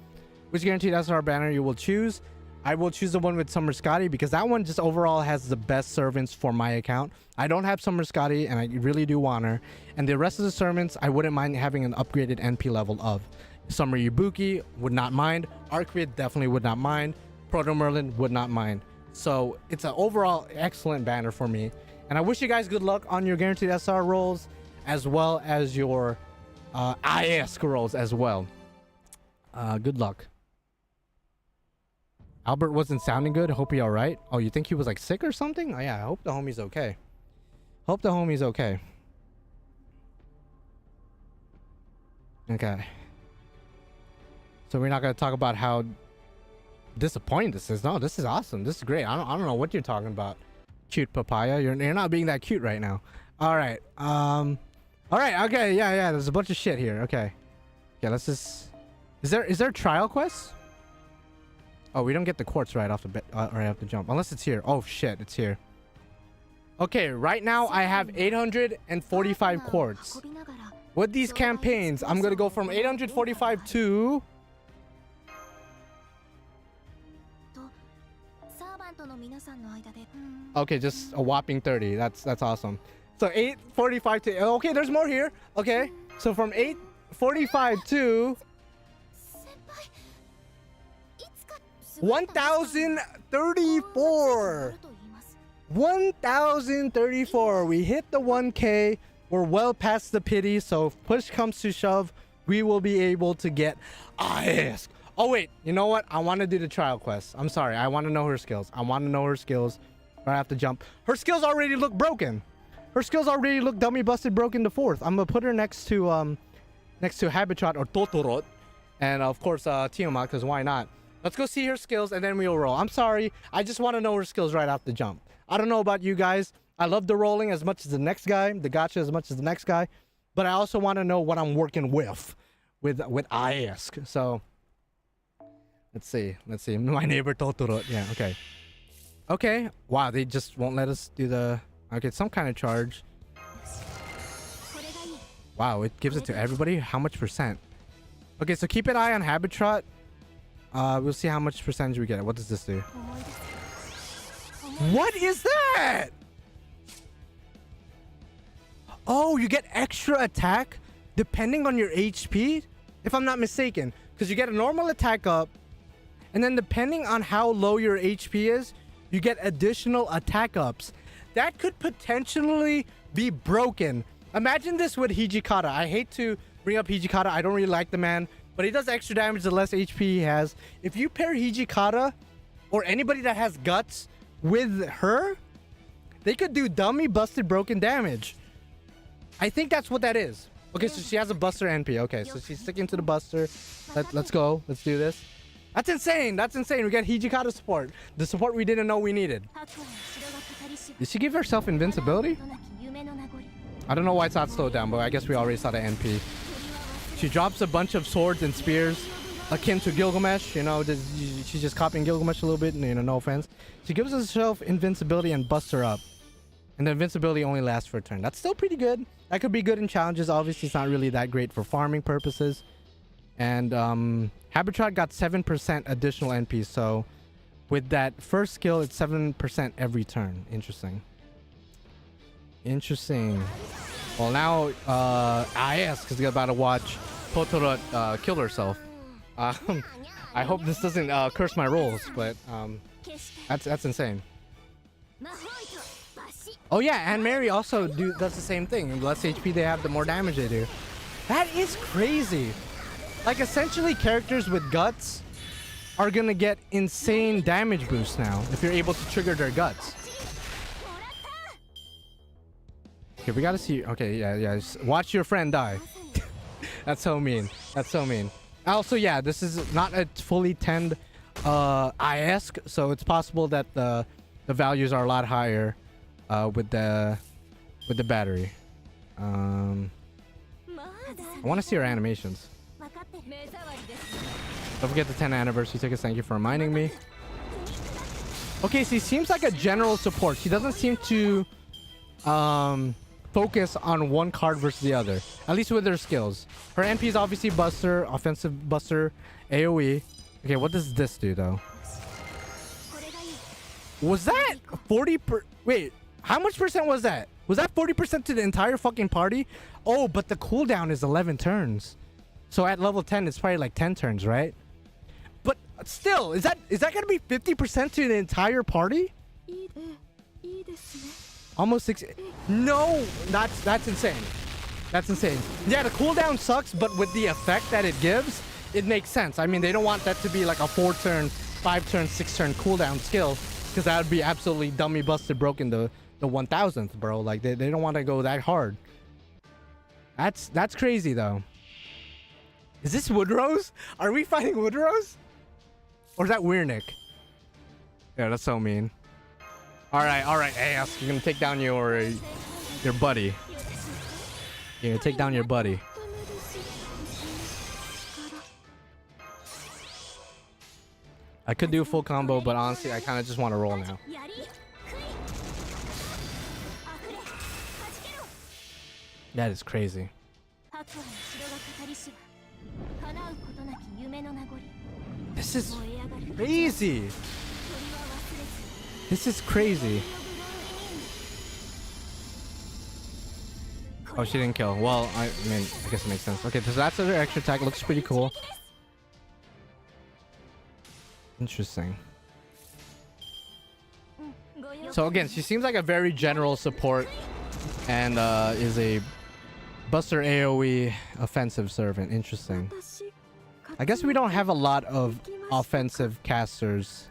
which guaranteed SR banner you will choose. I will choose the one with Summer Scotty because that one just overall has the best servants for my account. I don't have Summer Scotty, and I really do want her. And the rest of the servants, I wouldn't mind having an upgraded NP level of. Summer Ibuki, would not mind. Arcrid, definitely would not mind. Proto Merlin, would not mind. So it's an overall excellent banner for me. And I wish you guys good luck on your guaranteed SR rolls, as well as your IASK rolls as well. Good luck. Albert wasn't sounding good. Hope he alright. Oh, you think he was like sick or something? Oh yeah, I hope the homie's okay. Okay. So we're not gonna talk about how disappointing this is. No, this is awesome. This is great. I don't know what you're talking about. Cute papaya. You're not being that cute right now. Alright. Alright, okay, yeah, there's a bunch of shit here. Okay. Yeah, let's just... Is there trial quests? Oh, we don't get the quartz right off the jump. Unless it's here. Oh shit, it's here. Okay, right now I have 845 quartz. With these campaigns, I'm gonna go from 845 to... Okay, just a whopping 30. That's awesome. So 845 to... Okay, there's more here. Okay, so from 845 to 1,034. 1,034. We hit the 1K. We're well past the pity, so if push comes to shove, we will be able to get ISK. Oh wait, you know what? I want to do the trial quest. I'm sorry. I want to know her skills. I want to know her skills. But I have to jump. Her skills already look broken. Her skills already look dummy busted broken to 4th. I'm gonna put her next to Habitat or Totoro, and of course Tiamat, because why not? Let's go see her skills and then we'll roll. I'm sorry. I just want to know her skills right off the jump. I don't know about you guys. I love the rolling as much as the next guy, the gacha as much as the next guy, but I also want to know what I'm working with ISK. So let's see. My neighbor Totoro. Yeah, okay. Wow, they just won't let us do the some kind of charge. Wow, it gives it to everybody. How much percent? Okay, so keep an eye on Habitat. We'll see how much percentage we get. What does this do? What is that? Oh, you get extra attack depending on your HP, if I'm not mistaken. Because you get a normal attack up, and then depending on how low your HP is, you get additional attack ups. That could potentially be broken. Imagine this with Hijikata. I hate to bring up Hijikata. I don't really like the man, but he does extra damage the less HP he has. If you pair Hijikata or anybody that has guts with her, they could do dummy busted broken damage. I think that's what that is. Okay, so she has a buster NP. Okay, so she's sticking to the buster. Let's go. Let's do this. That's insane. That's insane. We got Hijikata support. The support we didn't know we needed. Did she give herself invincibility? I don't know why it's not slowed down, but I guess we already saw the NP. She drops a bunch of swords and spears akin to Gilgamesh. You know, she's just copying Gilgamesh a little bit, you know, no offense. She gives herself invincibility and busts her up. And the invincibility only lasts for a turn. That's still pretty good. That could be good in challenges. Obviously, it's not really that great for farming purposes. And Habitat got 7% additional NP. So with that first skill, it's 7% every turn. Interesting. Well, now ISK is about to watch Totoro kill herself. I hope this doesn't curse my rolls, but that's insane. Oh yeah, and Mary also does the same thing. The less HP they have, the more damage they do. That is crazy. Like, essentially, characters with guts are gonna get insane damage boosts now if you're able to trigger their guts. Okay, we gotta see. Okay, yeah. Watch your friend die. That's so mean. Also, yeah, this is not a fully 10'd ISK, so it's possible that the values are a lot higher with the battery. I want to see her animations. Don't forget the 10th anniversary tickets. Thank you for reminding me. Okay, so he seems like a general support. She doesn't seem to focus on one card versus the other, at least with her skills. Her NP is obviously Buster, offensive Buster, AoE. Okay, what does this do though? Was that 40 per... Wait, how much percent was that? Was that 40% to the entire fucking party? Oh, but the cooldown is 11 turns. So at level 10, it's probably like 10 turns, right? But still, is that gonna be 50% to the entire party? Almost 60. No, that's insane. That's insane. Yeah, the cooldown sucks, but with the effect that it gives, it makes sense. I mean, they don't want that to be like a 4-turn, 5-turn, 6-turn cooldown skill, because that would be absolutely dummy busted broken the 1000th, bro. Like, they don't want to go that hard. That's crazy though. Is this Woodrose? Are we fighting Woodrose? Or is that Weirnick? Yeah, that's so mean. Alright, ASK, you're gonna take down your buddy. You're gonna take down your buddy. I could do a full combo, but honestly, I kind of just want to roll now. That is crazy. This is crazy. This is crazy. Oh, she didn't kill. Well, I mean, I guess it makes sense. Okay, so that's her extra attack. Looks pretty cool. Interesting. So again, she seems like a very general support and is a Buster AoE offensive servant. Interesting. I guess we don't have a lot of offensive casters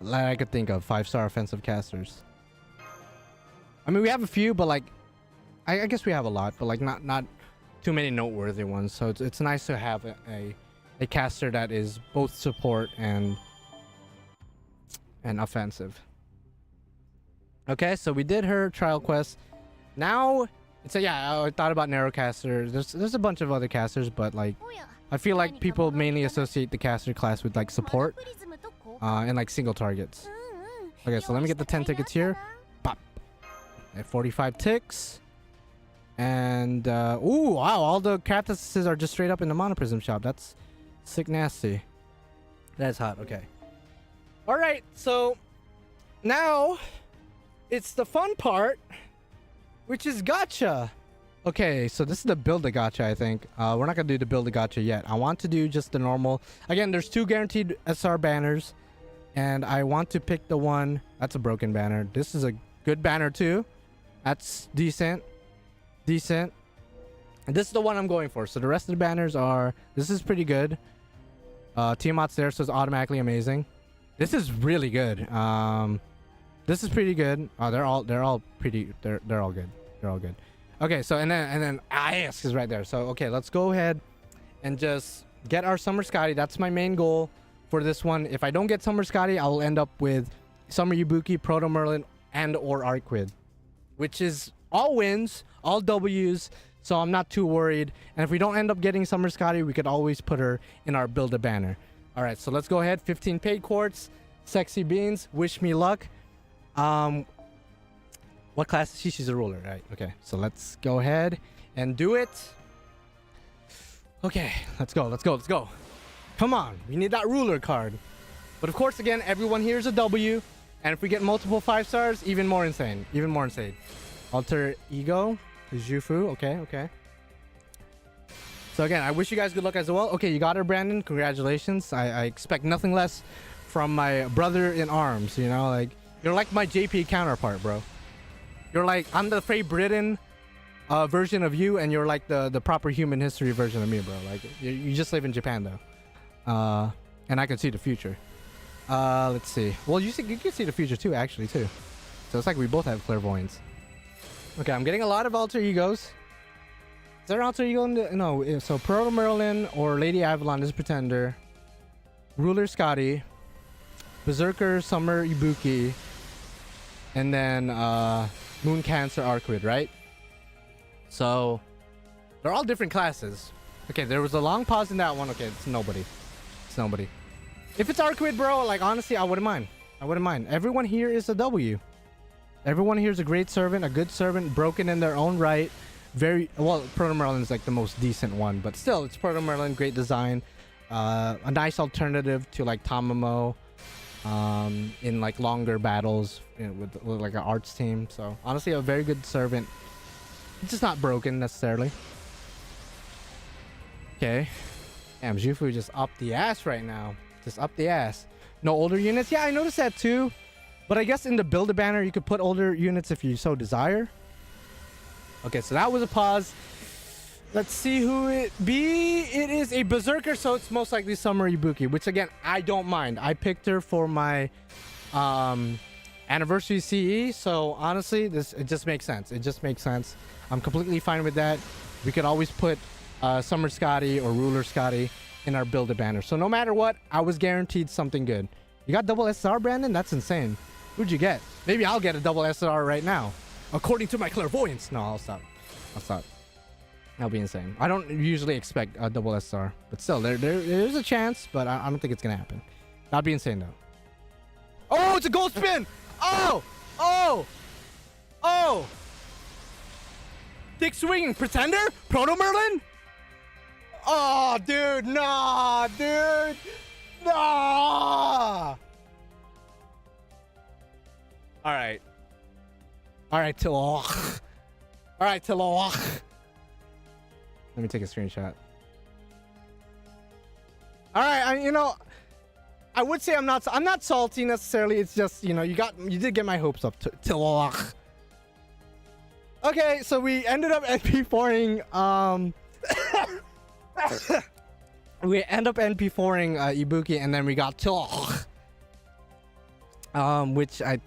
that I could think of. 5-star offensive casters. I mean, we have a few, but like, I guess we have a lot, but like not too many noteworthy ones. So it's nice to have a caster that is both support and offensive. Okay, so we did her trial quest. Now, I thought about Narrowcaster. There's a bunch of other casters, but like, I feel like people mainly associate the caster class with like support and like single targets. Okay, so let me get the 10 tickets here. Pop. At 45 ticks. And ooh, wow, all the cactuses are just straight up in the Monoprism shop. That's sick nasty. That's hot. Okay. All right, so now it's the fun part, which is gacha. Okay, so this is the build a gacha, I think. We're not gonna do the build a gacha yet. I want to do just the normal. Again, there's 2 guaranteed SR banners, and I want to pick the one that's a broken banner. This is a good banner too. That's decent. And this is the one I'm going for. So the rest of the banners are. This is pretty good. Tiamat's there, so it's automatically amazing. This is really good. This is pretty good. Oh, they're all pretty. They're all good. They're all good. Okay, so and then IS is right there. So okay, let's go ahead and just get our Summer Scotty. That's my main goal for this one. If I don't get Summer Scotty, I'll end up with Summer Ibuki, Proto Merlin, and or Arquid, which is all wins, all W's. So I'm not too worried. And if we don't end up getting Summer Scotty, we could always put her in our build a banner. All right, so let's go ahead. 15 paid quartz, sexy beans. Wish me luck. What class is she? She's a ruler, right? Okay, so let's go ahead and do it. Okay, let's go. Come on, we need that ruler card. But of course, again, everyone here is a W. And if we get multiple 5 stars, even more insane. Alter Ego, Jufu. Okay. So again, I wish you guys good luck as well. Okay, you got her, Brandon. Congratulations. I expect nothing less from my brother in arms. You know, like, you're like my JP counterpart, bro. You're like, I'm the Faye Britain version of you, and you're like the proper human history version of me, bro. Like, you just live in Japan, though. And I can see the future. Let's see. Well, you can see the future, too, actually, too. So it's like we both have clairvoyance. Okay, I'm getting a lot of alter egos. Is there an alter ego in the... No, so Proto Merlin or Lady Avalon is Pretender. Ruler Scotty. Berserker Summer Ibuki. And then Moon Cancer Arquid, right? So they're all different classes. Okay, there was a long pause in that one. Okay, it's nobody. If it's Arquid, bro, like, honestly, I wouldn't mind. Everyone here is a W. Everyone here is a great servant, a good servant, broken in their own right. Very well. Proto Merlin is like the most decent one, but still, it's Proto Merlin, great design, a nice alternative to like Tamamo, in like longer battles, you know, with like an arts team. So honestly, a very good servant. It's just not broken necessarily. Okay, damn, Jufu just up the ass right now. Just up the ass. No older units. Yeah, I noticed that too. But I guess in the build a banner, you could put older units if you so desire. Okay, so that was a pause. Let's see who it be. It is a Berserker, so it's most likely Summer Ibuki, which again, I don't mind. I picked her for my anniversary CE, so honestly, it just makes sense. I'm completely fine with that. We could always put Summer Scotty or Ruler Scotty in our build a banner. So no matter what, I was guaranteed something good. You got double SR, Brandon? That's insane. Who'd you get? Maybe I'll get a double SR right now, according to my clairvoyance. No, I'll stop. That'll be insane. I don't usually expect a double SR, but still, there's a chance, but I don't think it's gonna happen. That'd be insane though. Oh, it's a gold spin! Oh! Dick swinging Pretender? Proto Merlin? Oh, dude, nah, dude. Nah. All right, Tilloch. Let me take a screenshot. All right, I I would say I'm not salty necessarily. It's just, you know, you did get my hopes up to Okay, so we ended up NP4ing we end up NP4ing Ibuki, and then we got which I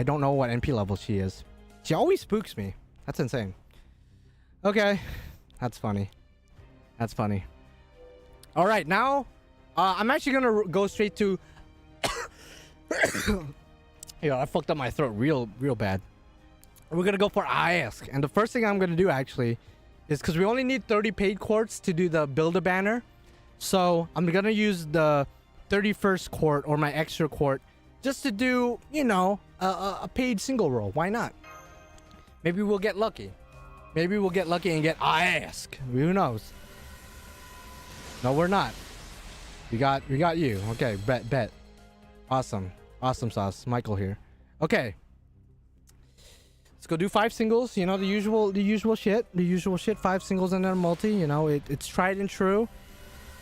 don't know what NP level she is. She always spooks me. That's insane. Okay, that's funny. That's funny. All right, now I'm actually gonna go straight to. Yeah, I fucked up my throat real bad. We're gonna go for ISK, and the first thing I'm gonna do actually is, because we only need 30 paid quartz to do the build a banner, so I'm gonna use the 31st quart or my extra quart just to do, you know, a paid single roll. Why not? Maybe we'll get lucky. Maybe we'll get lucky and get ISK. Who knows? No, we're not. We got you. Okay, bet. Awesome sauce. Michael here. Okay. Let's go do 5 singles. You know, the usual shit. 5 singles and then a multi. You know, it's tried and true.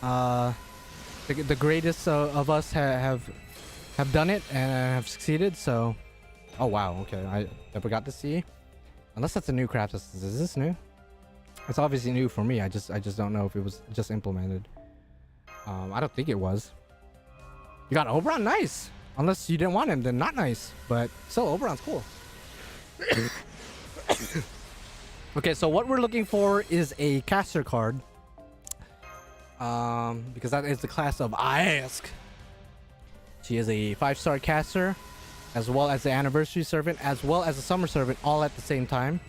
The greatest of us have done it and have succeeded. So, oh wow. Okay, I never got to see. Unless that's a new craft. Is this new? It's obviously new for me. I just don't know if it was just implemented. I don't think it was. You got Oberon? Nice. Unless you didn't want him, then not nice. But still, Oberon's cool. Okay, so what we're looking for is a caster card. Because that is the class of ISK. She is a 5-star caster, as well as the anniversary servant, as well as a summer servant, all at the same time.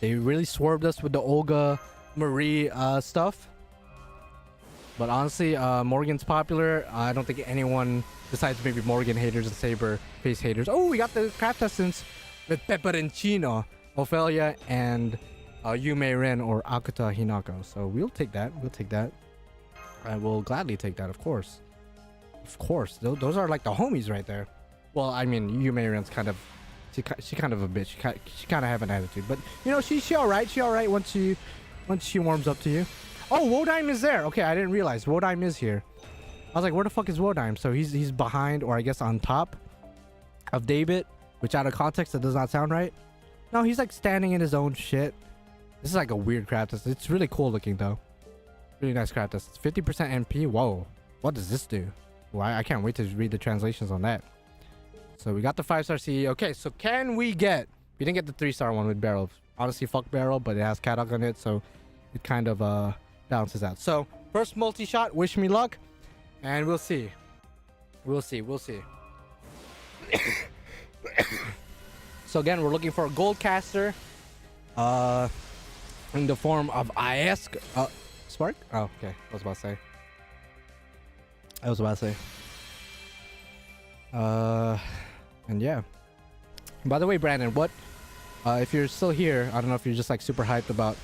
They really swerved us with the Olga Marie stuff. But honestly, Morgan's popular. I don't think anyone, besides maybe Morgan haters and Saber face haters. Oh, we got the craft essence with Pepperoncino, Ophelia, and Yume Ren or Akuta Hinako. So we'll take that. I will gladly take that, of course. Of course. Those are like the homies right there. Well, I mean, Yume Ren's kind of... She kind of a bitch. She kind of have an attitude. But, you know, she alright. She alright once she warms up to you. Oh, Wodime is there. Okay, I didn't realize. Wodime is here. I was like, where the fuck is Wodime? So he's behind, or I guess on top of David, which out of context, that does not sound right. No, he's like standing in his own shit. This is like a weird craft test. It's really cool looking, though. Really nice craft test. 50% MP. Whoa. What does this do? Well, I can't wait to read the translations on that. So we got the 5-star CE. Okay, so can we get... We didn't get the 3-star one with Barrel. Honestly, fuck Barrel, but it has Cadoc on it, so it kind of balances out. So, first multi-shot. Wish me luck. And we'll see. We'll see. So again, we're looking for a gold caster. In the form of ISK. Spark? Oh, okay. I was about to say. And yeah. By the way, Brandon, what if you're still here, I don't know if you're just like super hyped about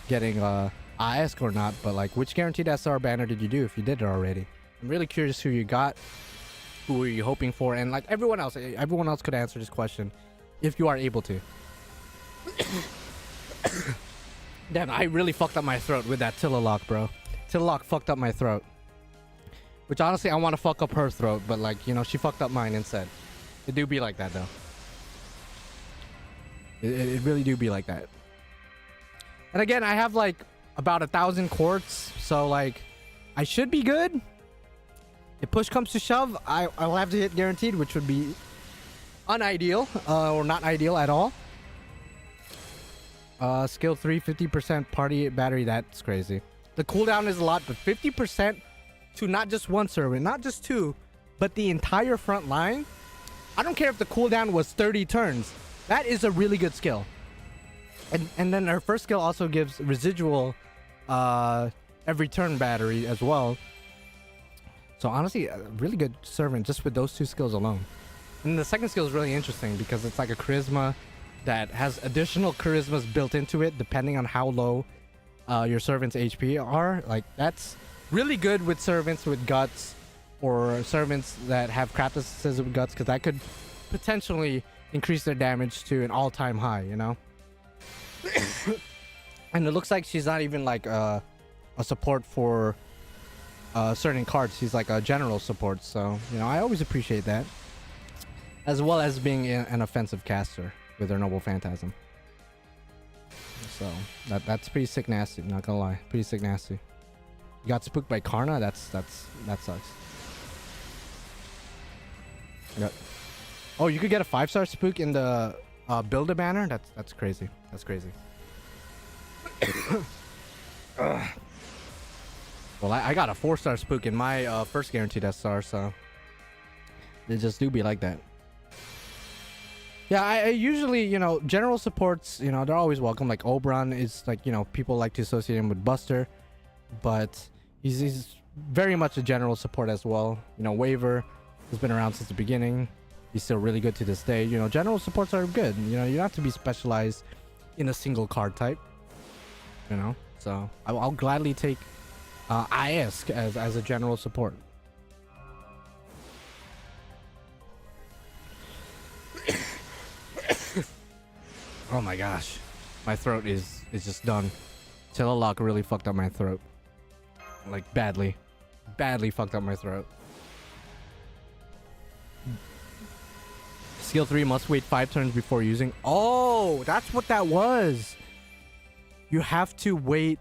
getting ISK or not, but like which guaranteed SR banner did you do if you did it already? I'm really curious who you got, who were you hoping for, and like everyone else could answer this question if you are able to. Damn, I really fucked up my throat with that Tillalock, bro. Tillalock fucked up my throat. Which honestly, I want to fuck up her throat, but like, you know, she fucked up mine instead. It do be like that, though. It really do be like that. And again, I have like about 1,000 quartz, so like, I should be good. If push comes to shove, I'll have to hit guaranteed, which would be unideal, or not ideal at all. Skill 3, 50% party battery, that's crazy. The cooldown is a lot, but 50% to not just one servant, not just 2, but the entire front line. I don't care if the cooldown was 30 turns. That is a really good skill. And then her first skill also gives residual every turn battery as well. So honestly, a really good servant just with those 2 skills alone. And the second skill is really interesting because it's like a charisma that has additional charismas built into it depending on how low your servant's HP are. Like, that's really good with servants with guts or servants that have craftises with guts, because that could potentially increase their damage to an all-time high, you know? And it looks like she's not even like a support for certain cards, he's like a general support. So, you know, I always appreciate that. As well as being an offensive caster with their Noble Phantasm. So, that's pretty sick nasty, not gonna lie. Pretty sick nasty. You got spooked by Karna? That sucks. Yep. Oh, you could get a 5-star spook in the builder banner? That's crazy. That's crazy. Well, I got a 4-star spook in my first guaranteed SR, so they just do be like that. Yeah, I usually, you know, general supports, you know, they're always welcome. Like Oberon is like, you know, people like to associate him with Buster, but he's very much a general support as well. You know, Waver has been around since the beginning. He's still really good to this day. You know, general supports are good. You know, you don't have to be specialized in a single card type. You know, so I'll gladly take ISK as a general support. Oh my gosh, my throat is just done. Tilalock really fucked up my throat, like badly fucked up my throat. Skill 3 must wait 5 turns before using. Oh, that's what that was. You have to wait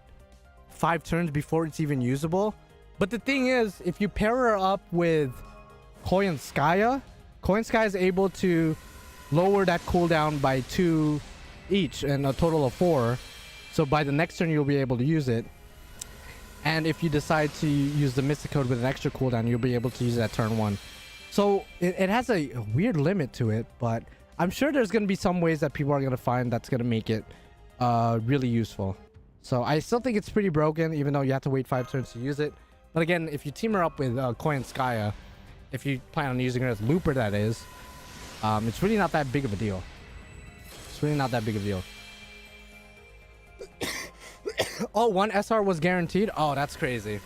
5 turns before it's even usable. But the thing is, if you pair her up with Koyanskaya is able to lower that cooldown by 2 each and a total of 4. So by the next turn you'll be able to use it. And if you decide to use the Mystic Code with an extra cooldown, you'll be able to use it at turn 1. So it has a weird limit to it, but I'm sure there's going to be some ways that people are going to find that's going to make it really useful. So I still think it's pretty broken, even though you have to wait 5 turns to use it. But again, if you team her up with Koyanskaya, if you plan on using her as Looper, that is, it's really not that big of a deal. It's really not that big of a deal. Oh, 1 SR was guaranteed? Oh, that's crazy.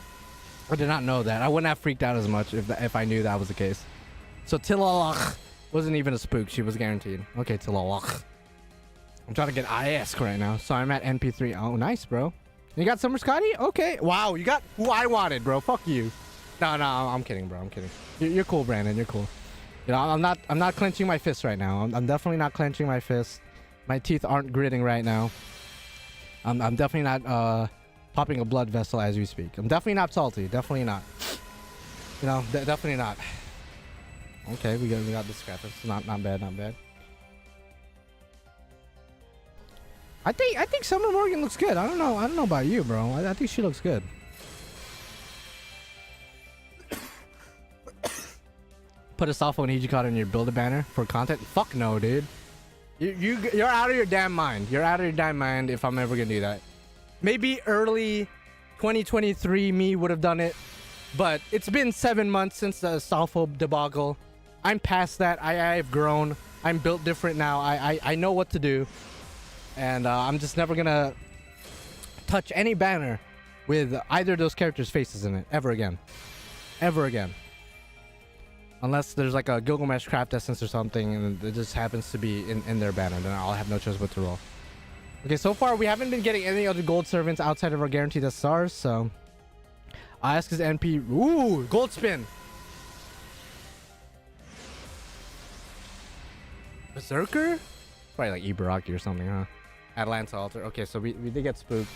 I did not know that. I wouldn't have freaked out as much if I knew that was the case. So Tilalock wasn't even a spook. She was guaranteed. Okay, Tilalock. I'm trying to get ISK right now. So I'm at NP3. Oh, nice, bro. You got Summer Scotty? Okay. Wow, you got who I wanted, bro. Fuck you. No, I'm kidding, bro. I'm kidding. You're cool, Brandon. You're cool. You know, I'm not clenching my fist right now. I'm definitely not clenching my fist. My teeth aren't gritting right now. I'm definitely not popping a blood vessel as we speak. I'm definitely not salty. Definitely not. You know, definitely not. Okay, we got this scrap. It's not bad, not bad. I think Summer Morgan looks good. I don't know about you, bro. I think she looks good. Put a Safo and Hijikata in your builder banner for content? Fuck no, dude. You're out of your damn mind. You're out of your damn mind if I'm ever gonna do that. Maybe early 2023 me would have done it, but it's been 7 months since the Safo debacle. I'm past that. I've grown. I'm built different now. I know what to do. And I'm just never gonna touch any banner with either of those characters' faces in it ever again. Ever again. Unless there's like a Gilgamesh Craft Essence or something and it just happens to be in their banner, then I'll have no choice but to roll. Okay, so far we haven't been getting any other gold servants outside of our guaranteed SRs, so I'll ask his NP. Ooh, gold spin. Berserker? Probably like Ibaraki or something, huh? Atlanta Altar. Okay, so we did get spooked.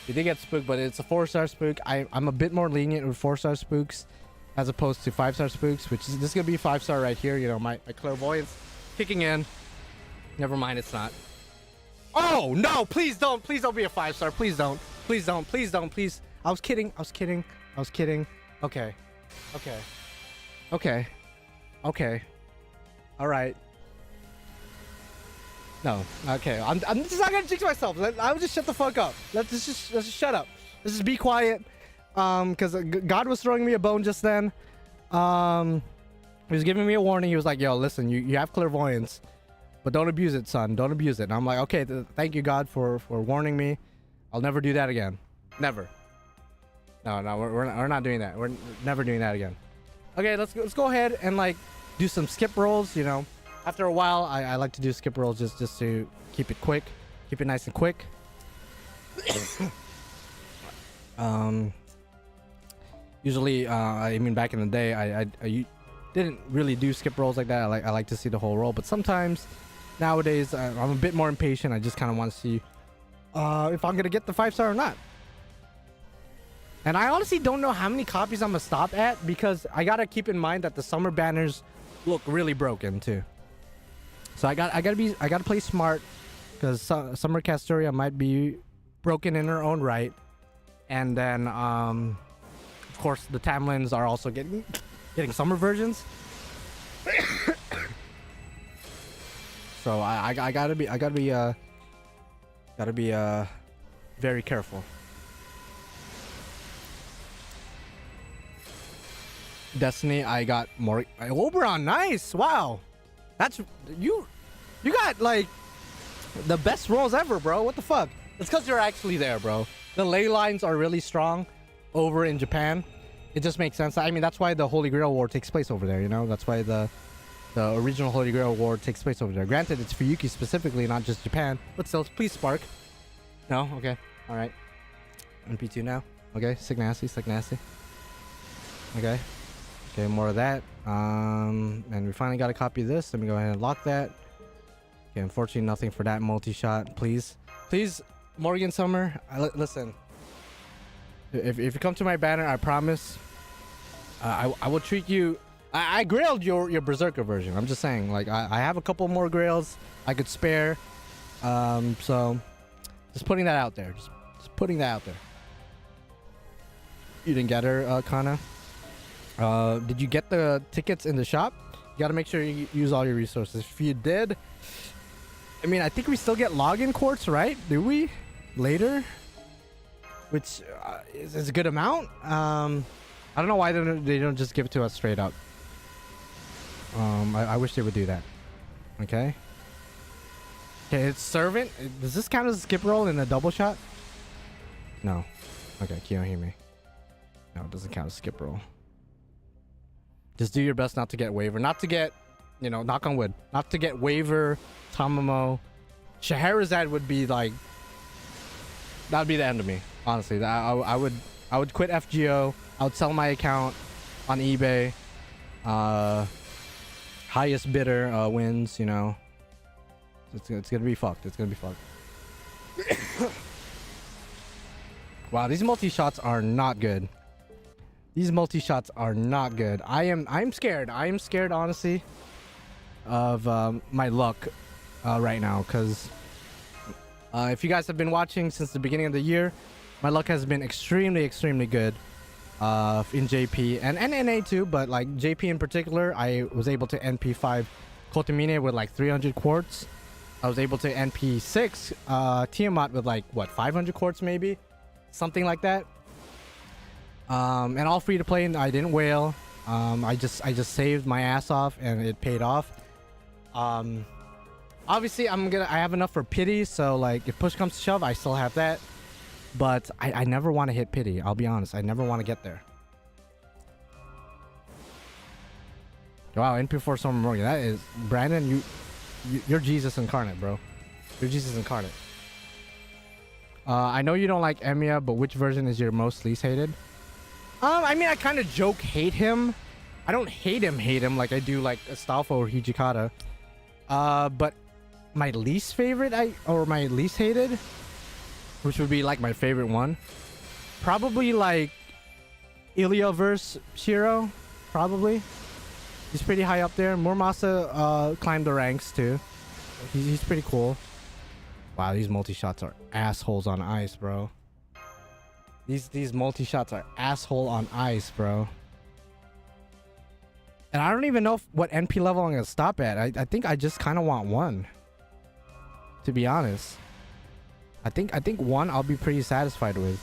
We did get spooked, but it's a 4-star spook. I'm a bit more lenient with 4-star spooks as opposed to 5-star spooks, which is, this is gonna be 5-star right here. You know, my clairvoyance kicking in. Never mind, it's not. Oh no! Please don't be a 5-star. Please don't. Please don't. Please don't. Please. I was kidding. Okay. All right. No. Okay. I'm just not gonna jinx myself. I would just shut the fuck up. Let's just shut up. Let's just be quiet. Because God was throwing me a bone just then. He was giving me a warning. He was like, "Yo, listen, you have clairvoyance, but don't abuse it, son. Don't abuse it." And I'm like, "Okay, thank you, God, for warning me. I'll never do that again. Never. No, we're not doing that. We're never doing that again." Okay, let's go ahead and like do some skip rolls. You know, after a while, I like to do skip rolls just to keep it quick, keep it nice and quick. Usually, I mean, back in the day, I didn't really do skip rolls like that. I like to see the whole roll, but sometimes nowadays I'm a bit more impatient. I just kind of want to see if I'm gonna get the 5-star or not. And I honestly don't know how many copies I'm gonna stop at, because I gotta keep in mind that the summer banners look really broken too. So I gotta play smart, because Summer Castoria might be broken in her own right, and then of course the Tamlins are also getting summer versions. So I gotta be very careful. Destiny, I got more. Oberon, nice! Wow, that's you got like the best rolls ever, bro. What the fuck? It's because you're actually there, bro. The ley lines are really strong over in Japan. It just makes sense. I mean, that's why the Holy Grail War takes place over there. You know, that's why the original Holy Grail War takes place over there. Granted, it's for Yuki specifically, not just Japan, but still, please Spark. No, okay, all right. MP2 now. Okay, sick nasty. Okay. Okay, more of that. And we finally got a copy of this. Let me go ahead and lock that. Okay, unfortunately, nothing for that multi-shot. Please, Morgan Summer. Listen. If you come to my banner, I promise, I will treat you. I grailed your Berserker version. I'm just saying, like I have a couple more grails I could spare. So just putting that out there. Just putting that out there. You didn't get her, Kana. Did you get the tickets in the shop? You gotta make sure you use all your resources. If you did, I mean, I think we still get login quartz, right? Do we? Later? Which is a good amount. I don't know why they don't just give it to us straight up. I wish they would do that. Okay. Okay, it's Servant. Does this count as a skip roll in a double shot? No. Okay, can you hear me? No, it doesn't count as a skip roll. Just do your best not to get waiver. Not to get, you know, knock on wood. Not to get waiver, Tamamo. Scheherazade would be like... That would be the end of me. Honestly. I would quit FGO. I would sell my account on eBay. Highest bidder wins, you know. It's gonna be fucked. It's gonna be fucked. Wow, these multi-shots are not good. These multi-shots are not good. I'm scared. I am scared, honestly, of my luck right now. Because if you guys have been watching since the beginning of the year, my luck has been extremely, extremely good in JP and NA too. But like JP in particular, I was able to NP5 Kotomine with like 300 quartz. I was able to NP6 Tiamat with like, what, 500 quartz maybe? Something like that. And all free to play, and I didn't whale. I just saved my ass off, and it paid off. Obviously I have enough for pity, so like if push comes to shove, I still have that. But I never want to hit pity. I'll be honest, I never want to get there. Wow, NP4 Summer Morgan. That is Brandon. You're Jesus incarnate, bro. You're Jesus incarnate. I know you don't like Emiya, but which version is your most least hated? I mean, I kind of joke hate him. I don't hate him like I do like Astolfo or Hijikata. But my least favorite, or my least hated, which would be like my favorite one, probably like Ilioverse Shiro. Probably. He's pretty high up there. Muramasa climbed the ranks too. He's pretty cool. Wow, these multi-shots are assholes on ice, bro. These multi-shots are asshole on ice, bro. And I don't even know what NP level I'm gonna stop at. I think I just kind of want 1. To be honest. I think 1 I'll be pretty satisfied with.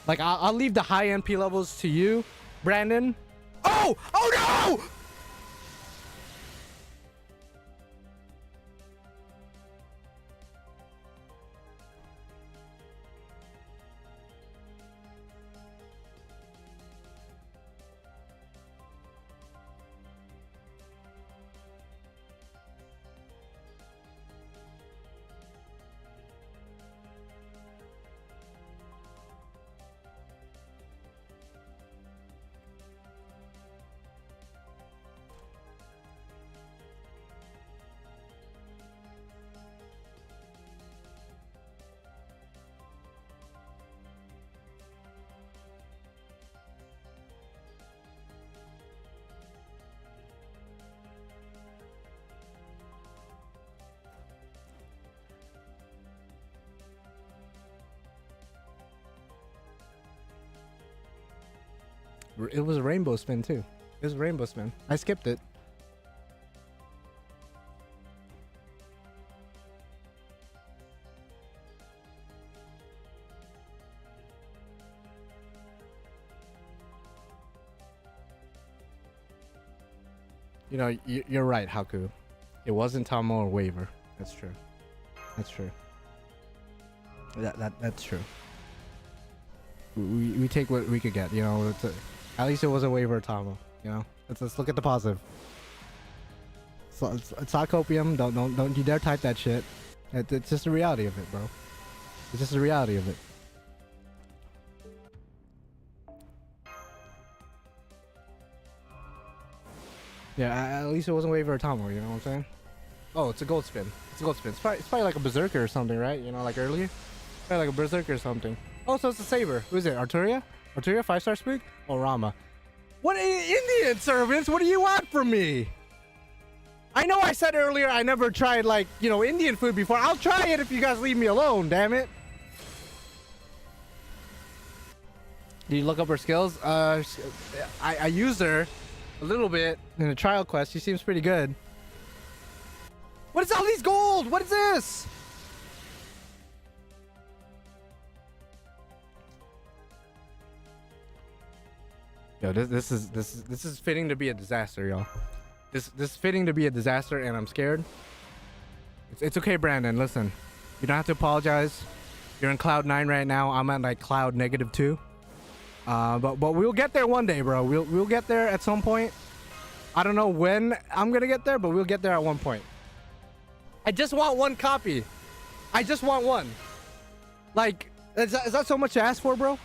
Like, I'll leave the high NP levels to you, Brandon. Oh! Oh no! It was a rainbow spin too. It was a rainbow spin. I skipped it. You know, you're right, Haku. It wasn't Tamo or Waiver. That's true. That's true. That's true. We take what we could get. You know, at least it wasn't Waiver or Tamo. You know, let's look at the positive. So it's not copium. Don't you dare type that shit. It's just the reality of it, bro. It's just the reality of it. Yeah, at least it wasn't Waiver or Tomo, you know what I'm saying? Oh, it's a gold spin. It's a gold spin. It's probably like a Berserker or something, right? You know, like earlier? Probably like a Berserker or something. Oh, so it's a Saber. Who is it? Arturia? Arturia? 5-star spook? Oh, Rama. What Indian servants? What do you want from me? I know I said earlier I never tried, like, you know, Indian food before. I'll try it if you guys leave me alone, damn it. Did you look up her skills? I used her a little bit in a trial quest. She seems pretty good. What is all these gold? What is this? Yo, this is fitting to be a disaster, y'all. This is fitting to be a disaster, and I'm scared. It's okay, Brandon. Listen, you don't have to apologize. You're in cloud 9 right now. I'm at like cloud -2. But we'll get there one day, bro. We'll get there at some point. I don't know when I'm gonna get there, but we'll get there at one point. I just want one copy. I just want one. Like, is that so much to ask for, bro?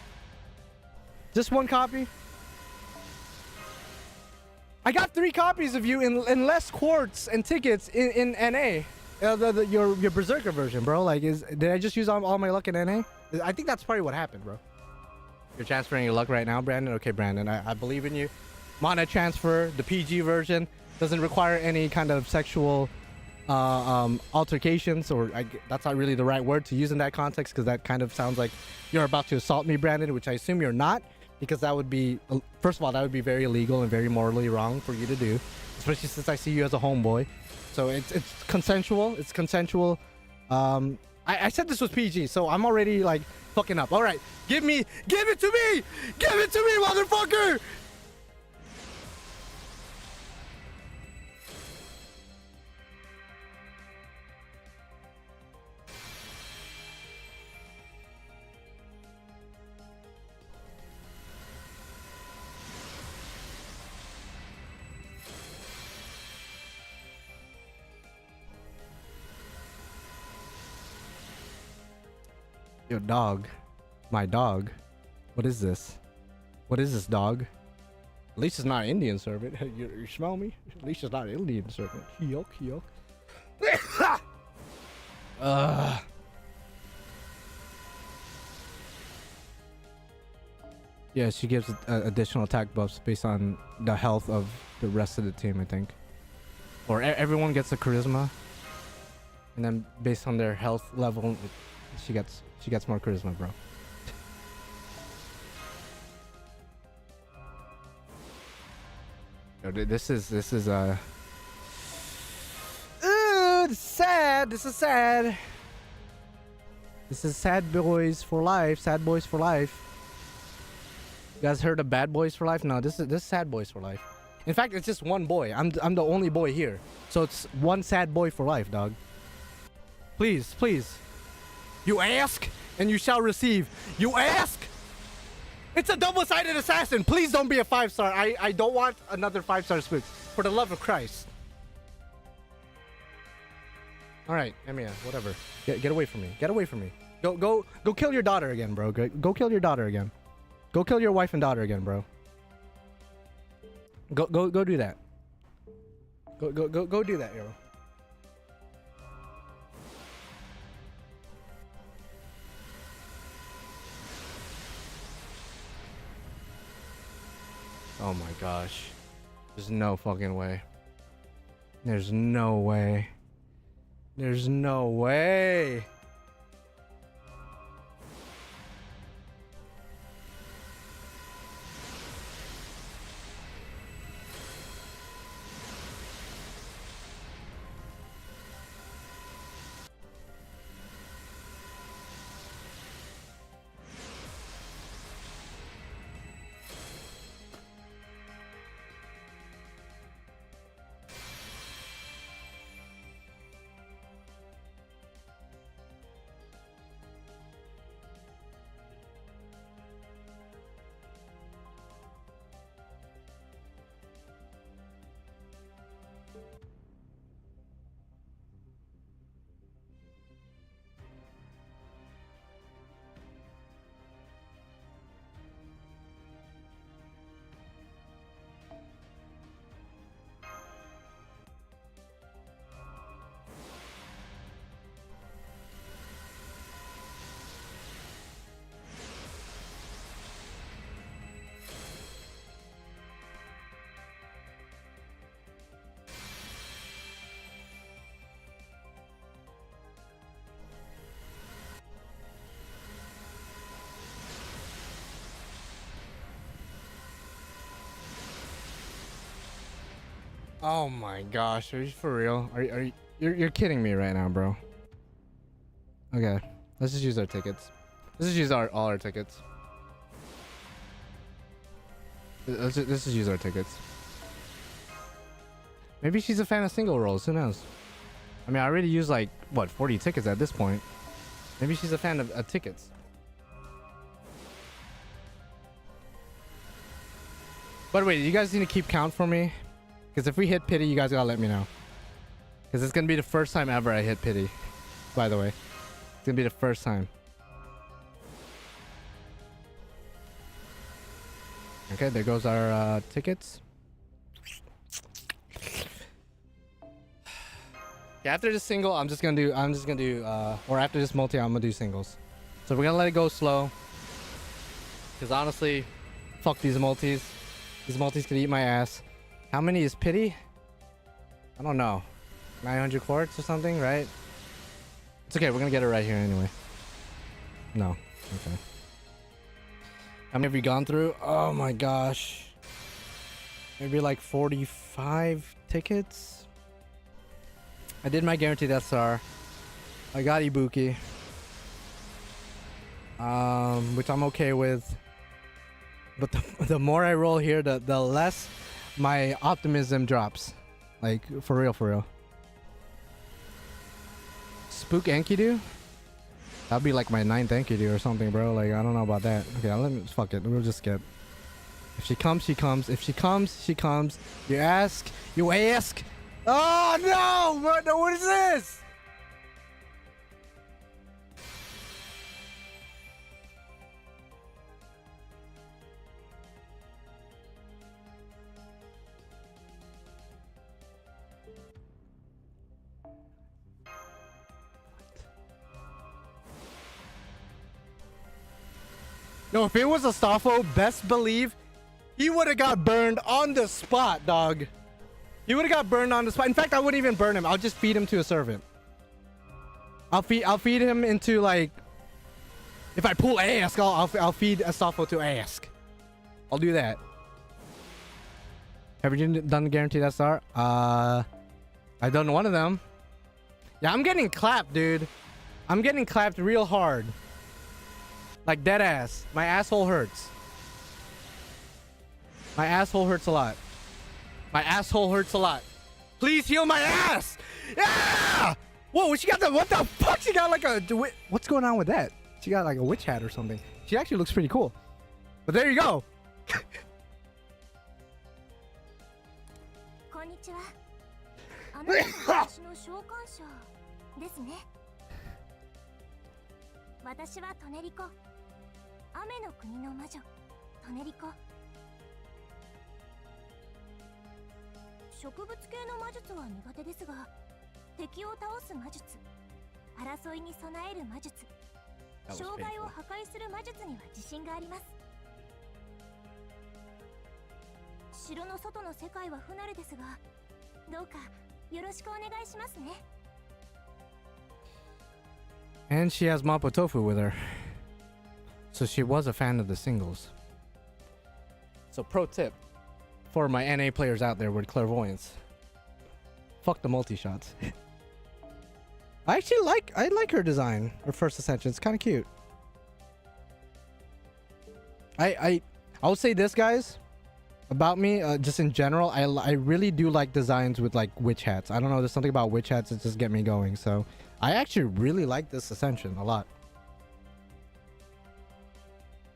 Just one copy? I got 3 copies of you in less quartz and tickets in NA. Your Berserker version, bro. Like, did I just use all my luck in NA? I think that's probably what happened, bro. You're transferring your luck right now, Brandon? Okay, Brandon, I believe in you. Mana transfer, the PG version, doesn't require any kind of sexual altercations, or that's not really the right word to use in that context, because that kind of sounds like you're about to assault me, Brandon, which I assume you're not, because that would be, first of all, that would be very illegal and very morally wrong for you to do, especially since I see you as a homeboy. So it's consensual. It's consensual. I said this was PG, so I'm already like fucking up. All right, give it to me, motherfucker. Yo, dog. My dog. What is this? What is this, dog? At least it's not Indian servant. You smell me? At least it's not Indian servant. Yuck, yuck. Yeah, she gives additional attack buffs based on the health of the rest of the team, I think. Or everyone gets a charisma. And then based on their health level, she gets more charisma, bro. Yo, this is sad. This is sad. This is sad boys for life. Sad boys for life. You guys heard of bad boys for life? No, this is sad boys for life. In fact, it's just one boy. I'm the only boy here, so it's one sad boy for life, dog. Please, please. You ask, and you shall receive. You ask. It's a double-sided assassin. Please don't be a 5-star. I don't want another 5-star spook. For the love of Christ. All right, Emiya, whatever. Get away from me. Get away from me. Go kill your daughter again, bro. Go kill your daughter again. Go kill your wife and daughter again, bro. Go do that. Go do that, yo. Oh my gosh. There's no fucking way. There's no way. There's no way. Oh my gosh, are you for real? Are you, you're kidding me right now, bro. Okay, let's just use our tickets. Let's just use all our tickets. Let's just use our tickets. Maybe she's a fan of single rolls, who knows? I mean, I already used like, what, 40 tickets at this point. Maybe she's a fan of tickets. By the way, you guys need to keep count for me. Because if we hit pity, you guys gotta let me know. Because it's gonna be the first time ever I hit pity. By the way. It's gonna be the first time. Okay, there goes our tickets. Yeah, after this single, I'm just gonna do, or after this multi, I'm gonna do singles. So we're gonna let it go slow. Because honestly, fuck these multis. These multis could eat my ass. How many is pity? I don't know. 900 quartz or something, right? It's okay, we're gonna get it right here anyway. No, okay. How many have we gone through? Oh my gosh. Maybe like 45 tickets? I did my guaranteed SR. I got Ibuki. Which I'm okay with. But the more I roll here, the less my optimism drops. Like, for real, for real. Spook Enkidu? That'd be like my 9th Enkidu or something, bro. Like, I don't know about that. Okay, let me, fuck it. We'll just skip. If she comes, she comes. If she comes, she comes. You ask. You ask. Oh, no! What is this? No, if it was Astolfo, best believe he would have got burned on the spot, dog. He would have got burned on the spot. In fact, I wouldn't even burn him. I'll just feed him to a servant. I'll feed him into, like, if I pull Ask, I'll feed Astolfo to Ask. I'll do that. Have you done the guaranteed SR? I've done one of them. Yeah, I'm getting clapped, dude. I'm getting clapped real hard. Like dead ass. My asshole hurts. My asshole hurts a lot. My asshole hurts a lot. Please heal my ass! Yeah! Whoa, she got the, what the fuck? She got like a, what's going on with that? She got like a witch hat or something. She actually looks pretty cool. But there you go. こんにちは。あなたが私の召喚者ですね。私はトネリコ。雨の国の魔女、トネリコ。植物系の魔術は苦手ですが、敵を倒す魔術、争いに備える魔術、障害を破壊する魔術には自信があります。城の外の世界は不慣れですが、どうかよろしくお願いしますね。And she has Mapo Tofu with her. So she was a fan of the singles. So pro tip for my NA players out there with clairvoyance. Fuck the multi-shots. I like her design, her first ascension. It's kind of cute. I will say this, guys, about me, just in general, I really do like designs with like witch hats. I don't know, there's something about witch hats that just get me going. So I actually really like this ascension a lot.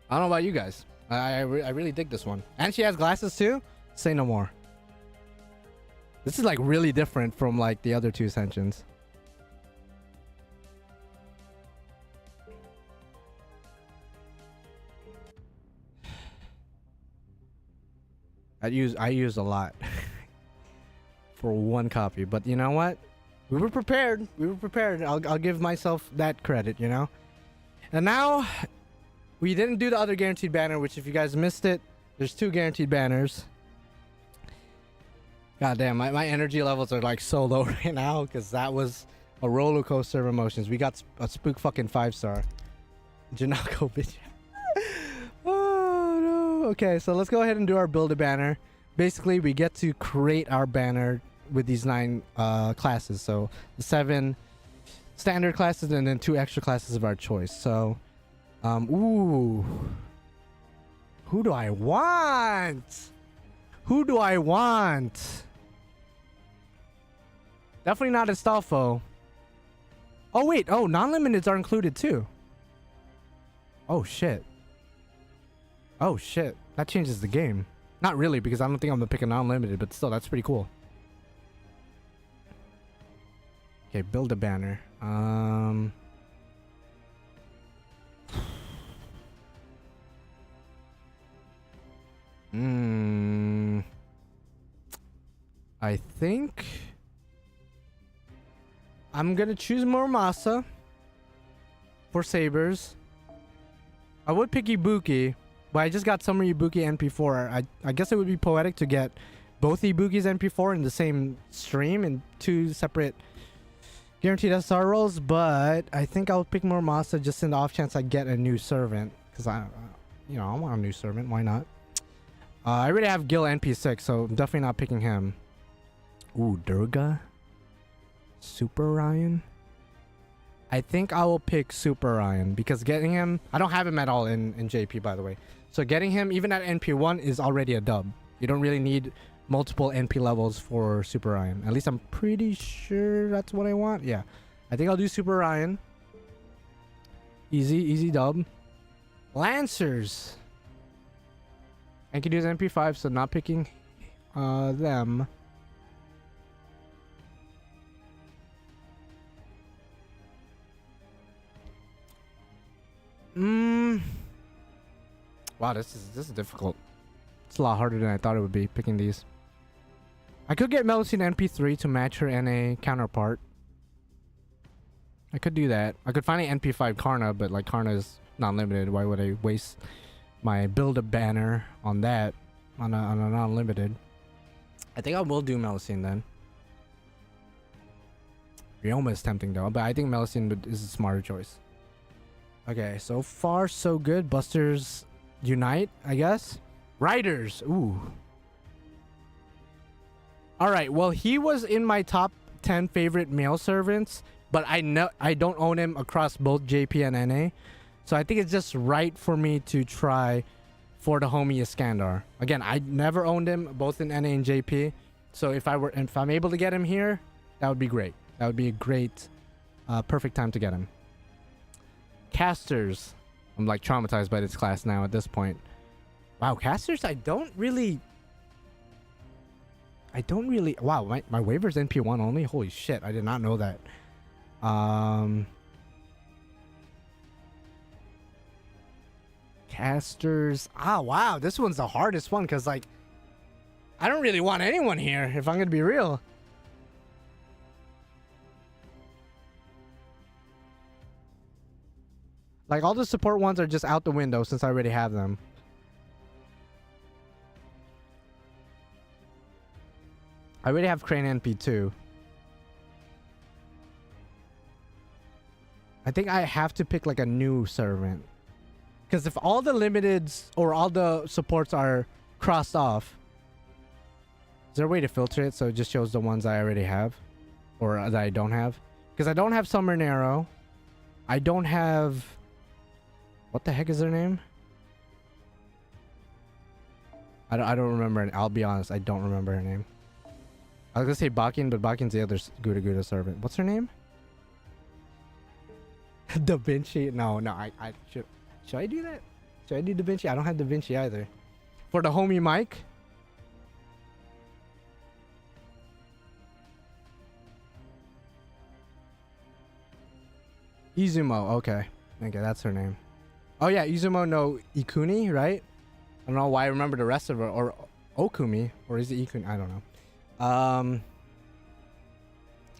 I don't know about you guys. I really dig this one. And she has glasses too? Say no more. This is like really different from like the other two ascensions. I use a lot for one copy, but you know what? We were prepared. We were prepared. I'll give myself that credit, you know? And now we didn't do the other guaranteed banner, which if you guys missed it, there's 2 guaranteed banners. God damn, my energy levels are like so low right now because that was a roller coaster of emotions. We got a spook fucking 5-star. Janako bitch. Oh no. Okay, so let's go ahead and do our build a banner. basically we get to create our banner with these 9 classes. So the 7 standard classes and then 2 extra classes of our choice. So, ooh, who do I want? Who do I want? Definitely not Astolfo. Oh wait, oh, non-limiteds are included too. Oh shit. Oh shit, that changes the game. Not really, because I don't think I'm gonna pick a non-limited, but still, that's pretty cool. Okay, build a banner. I think I'm gonna choose Muramasa for Sabers. I would pick Ibuki, but I just got Summer Ibuki NP4. I guess it would be poetic to get both Ibukis NP4 in the same stream in 2 separate guaranteed SR rolls, but I think I'll pick Muramasa just in the off chance I get a new servant, because I want a new servant. Why not? I already have Gil NP6, so I'm definitely not picking him. Ooh, Durga? Super Ryan? I think I will pick Super Ryan, because getting him... I don't have him at all in JP, by the way. So getting him, even at NP1, is already a dub. You don't really need multiple NP levels for Super Ryan. At least I'm pretty sure that's what I want. Yeah. I think I'll do Super Ryan. Easy dub. Lancers. Enkidu's NP5, so not picking them. Wow, this is difficult. It's a lot harder than I thought it would be picking these. I could get Melusine NP3 to match her NA counterpart. I could do that. I could find an NP5 Karna, but like Karna is non-limited. Why would I waste my build a banner on that on a non-limited? I think I will do Melusine then. Ryoma is tempting though, but I think Melusine is a smarter choice. Okay, so far so good. Busters unite, I guess. Riders, ooh. All right, well, he was in my top 10 favorite male servants, but I don't own him across both JP and NA. So I think it's just right for me to try for the homie Iskandar. Again, I never owned him both in NA and JP. So if I'm able to get him here, that would be great. That would be a great, perfect time to get him. Casters. I'm like traumatized by this class now at this point. Wow, casters, I don't really... Wow, my waiver's NP1 only? Holy shit, I did not know that. Casters. Ah, wow, this one's the hardest one because, like, I don't really want anyone here, if I'm going to be real. Like, all the support ones are just out the window since I already have them. I already have Crane NP2. I think I have to pick, like, a new servant. Because if all the limiteds or all the supports are crossed off, is there a way to filter it so it just shows the ones I already have? Or that I don't have? Because I don't have Summer Narrow. I don't have... What the heck is their name? I don't remember. I'll be honest, I don't remember her name. I was gonna say Bakin, but Bakin's the other Guda servant. What's her name? Da Vinci? No, I should I do that? Should I do Da Vinci? I don't have Da Vinci either. For the homie Mike. Izumo, okay. Okay, that's her name. Oh yeah, Izumo no Ikuni, right? I don't know why I remember the rest of her. Or Okumi. Or is it Ikuni? I don't know.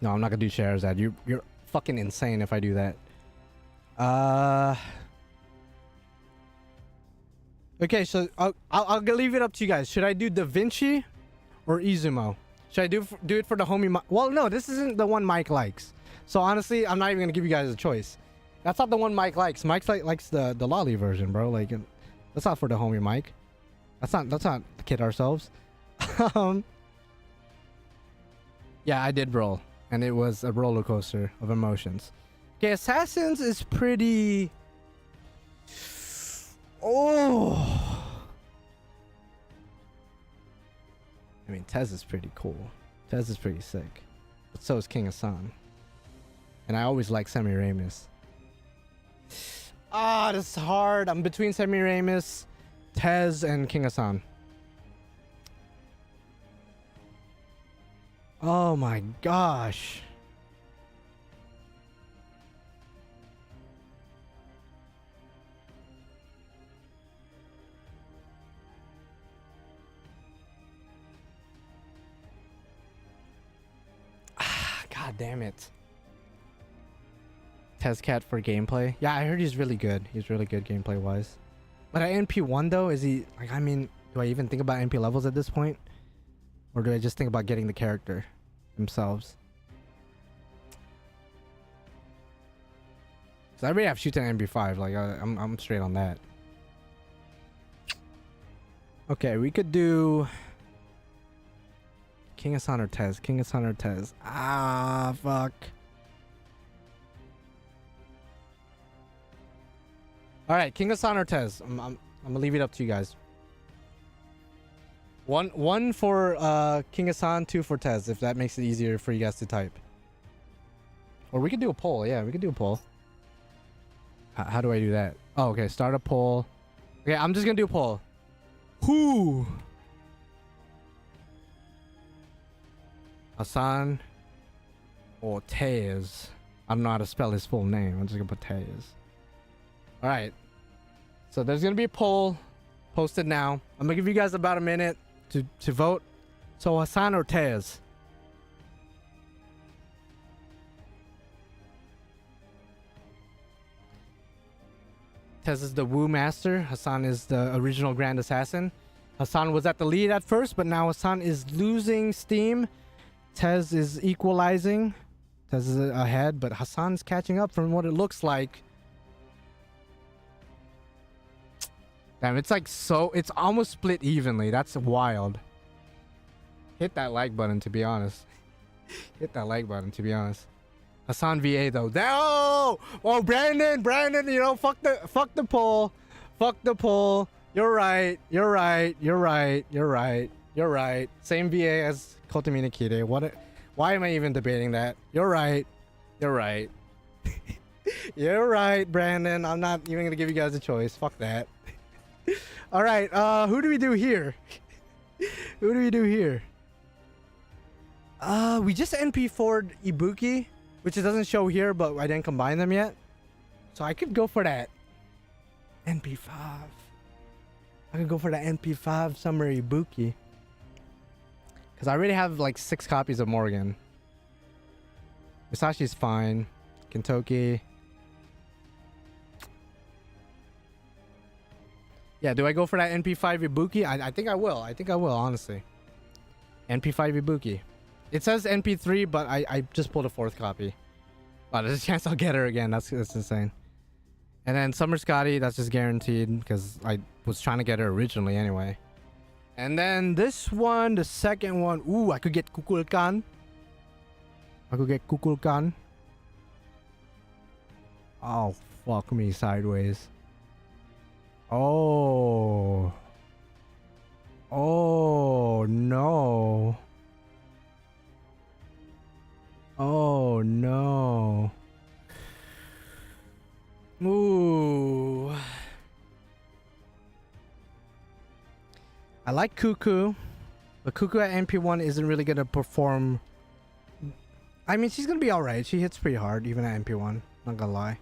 No, I'm not gonna do Sherazad. You're fucking insane if I do that. Okay, so I'll leave it up to you guys. Should I do Da Vinci or Izumo? Should I do it for the homie? Well, no, this isn't the one Mike likes. So honestly, I'm not even gonna give you guys a choice. That's not the one Mike likes. Mike likes the lolly version, bro. Like, that's not for the homie Mike. Let's not kid ourselves. Yeah, I did roll, and it was a roller coaster of emotions. Okay, Assassins is pretty. Oh. I mean, Tez is pretty cool. Tez is pretty sick. But so is King Hassan. And I always like Semiramis. Ah, this is hard. I'm between Semiramis, Tez, and King Hassan. Oh my gosh. God damn it. Tezcat for gameplay. Yeah, I heard he's really good. He's really good gameplay wise. But at NP1 though, is he like, I mean, do I even think about NP levels at this point? Or do I just think about getting the character themselves? Cause I already have shoot at NP5, like I'm straight on that. Okay, we could do King Hassan or Tez. King Hassan or Tez. Ah, fuck. All right, King Hassan or Tez. I'm gonna leave it up to you guys. One for King Hassan, 2 for Tez, if that makes it easier for you guys to type. Or we could do a poll. Yeah, we could do a poll. How do I do that? Oh, okay. Start a poll. Okay, I'm just gonna do a poll. Who? Hassan or Tez? I don't know how to spell his full name. I'm just gonna put Tez. All right. So there's gonna be a poll posted now. I'm gonna give you guys about a minute to vote. So Hassan or Tez? Tez is the Wu Master. Hassan is the original Grand Assassin. Hassan was at the lead at first, but now Hassan is losing steam. Tez is equalizing. Tez is ahead, but Hassan's catching up from what it looks like. Damn, it's like so... It's almost split evenly. That's wild. Hit that like button, to be honest. Hit that like button, to be honest. Hassan VA, though. No! Oh, Brandon, you know, fuck the poll. Fuck the poll. You're right. You're right. You're right. You're right. You're right. Same VA as Kotomina Kide. Why am I even debating that? You're right. You're right. You're right, Brandon. I'm not even gonna give you guys a choice. Fuck that. All right. Who do we do here? Who do we do here? We just NP4'd Ibuki, which it doesn't show here, but I didn't combine them yet. So I could go for that NP5. I could go for the NP5 Summer Ibuki. Because I already have like 6 copies of Morgan. Misashi's fine. Kentoki. Yeah, do I go for that NP5 Ibuki? I think I will. I think I will, honestly. NP5 Ibuki. It says NP3, but I just pulled a 4th copy. Wow, there's a chance I'll get her again. That's insane. And then Summer Scotty, that's just guaranteed because I was trying to get her originally anyway. And then this one, the second one. Ooh, I could get Kukulkan. I could get Kukulkan. Oh, fuck me sideways. Oh. Oh, no. Oh, no. Ooh. I like Cuckoo, but Cuckoo at NP1 isn't really gonna perform. I mean, she's gonna be alright. She hits pretty hard, even at NP1. Not gonna lie.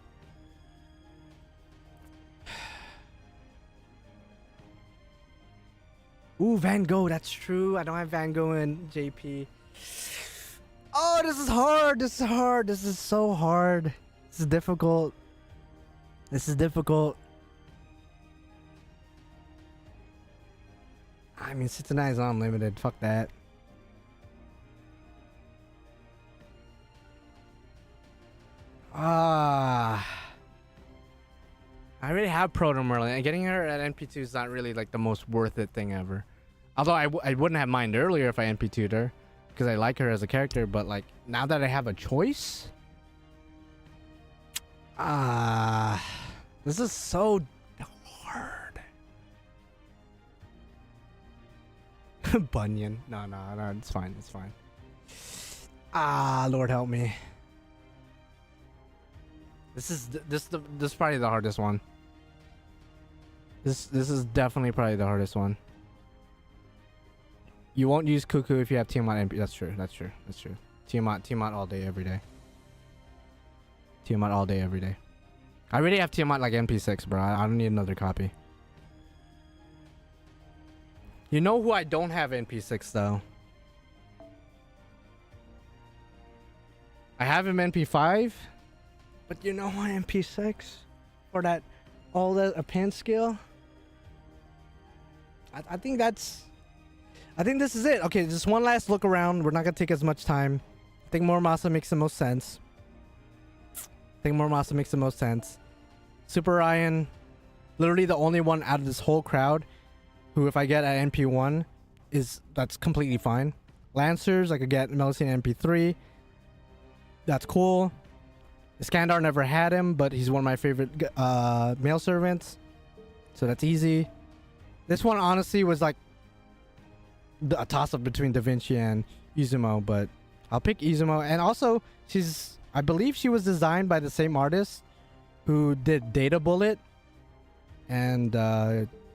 Ooh, Van Gogh, that's true. I don't have Van Gogh and JP. Oh, this is hard. This is hard. This is so hard. This is difficult. This is difficult. I mean, Cincinnati is unlimited. Fuck that. I already have Proto Merlin, and getting her at NP2 is not really like the most worth it thing ever. Although I wouldn't have minded earlier if I NP2'd her, because I like her as a character, but like now that I have a choice, this is so hard. Bunyan. No, it's fine. It's fine. Lord help me. This is probably the hardest one. This is definitely probably the hardest one. You won't use Cuckoo if you have Tiamat NP. That's true. That's true. That's true. Tiamat all day, every day. Tiamat all day, every day. I already have Tiamat like NP6, bro. I don't need another copy. You know who I don't have NP6 though? I have him NP5, but you know why NP6 for that all that pen skill? I think that's. I think this is it. Okay, just one last look around. We're not gonna take as much time. I think Muramasa makes the most sense. Super Ryan, literally the only one out of this whole crowd who, if I get at NP1, that's completely fine. Lancers, I could get Melusine at NP3. That's cool. Iskandar never had him, but he's one of my favorite male servants, so that's easy. This one honestly was like a toss-up between Da Vinci and Izumo, but I'll pick Izumo. And also, I believe she was designed by the same artist who did Data Bullet, and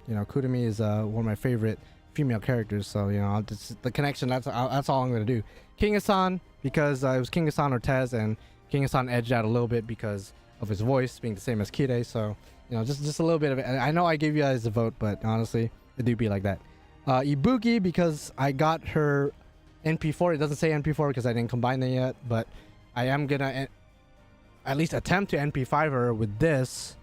you know, Kurumi is one of my favorite female characters, so you know, the connection, that's all I'm gonna do. King Hassan, because it was King Hassan or Tez, and King Hassan edged out a little bit because of his voice being the same as Kide, so you know, just a little bit of it. I know I gave you guys a vote, but honestly, it do be like that. Ibuki, because I got her NP4. It doesn't say NP4 because I didn't combine them yet, but I am gonna at least attempt to NP5 her with this.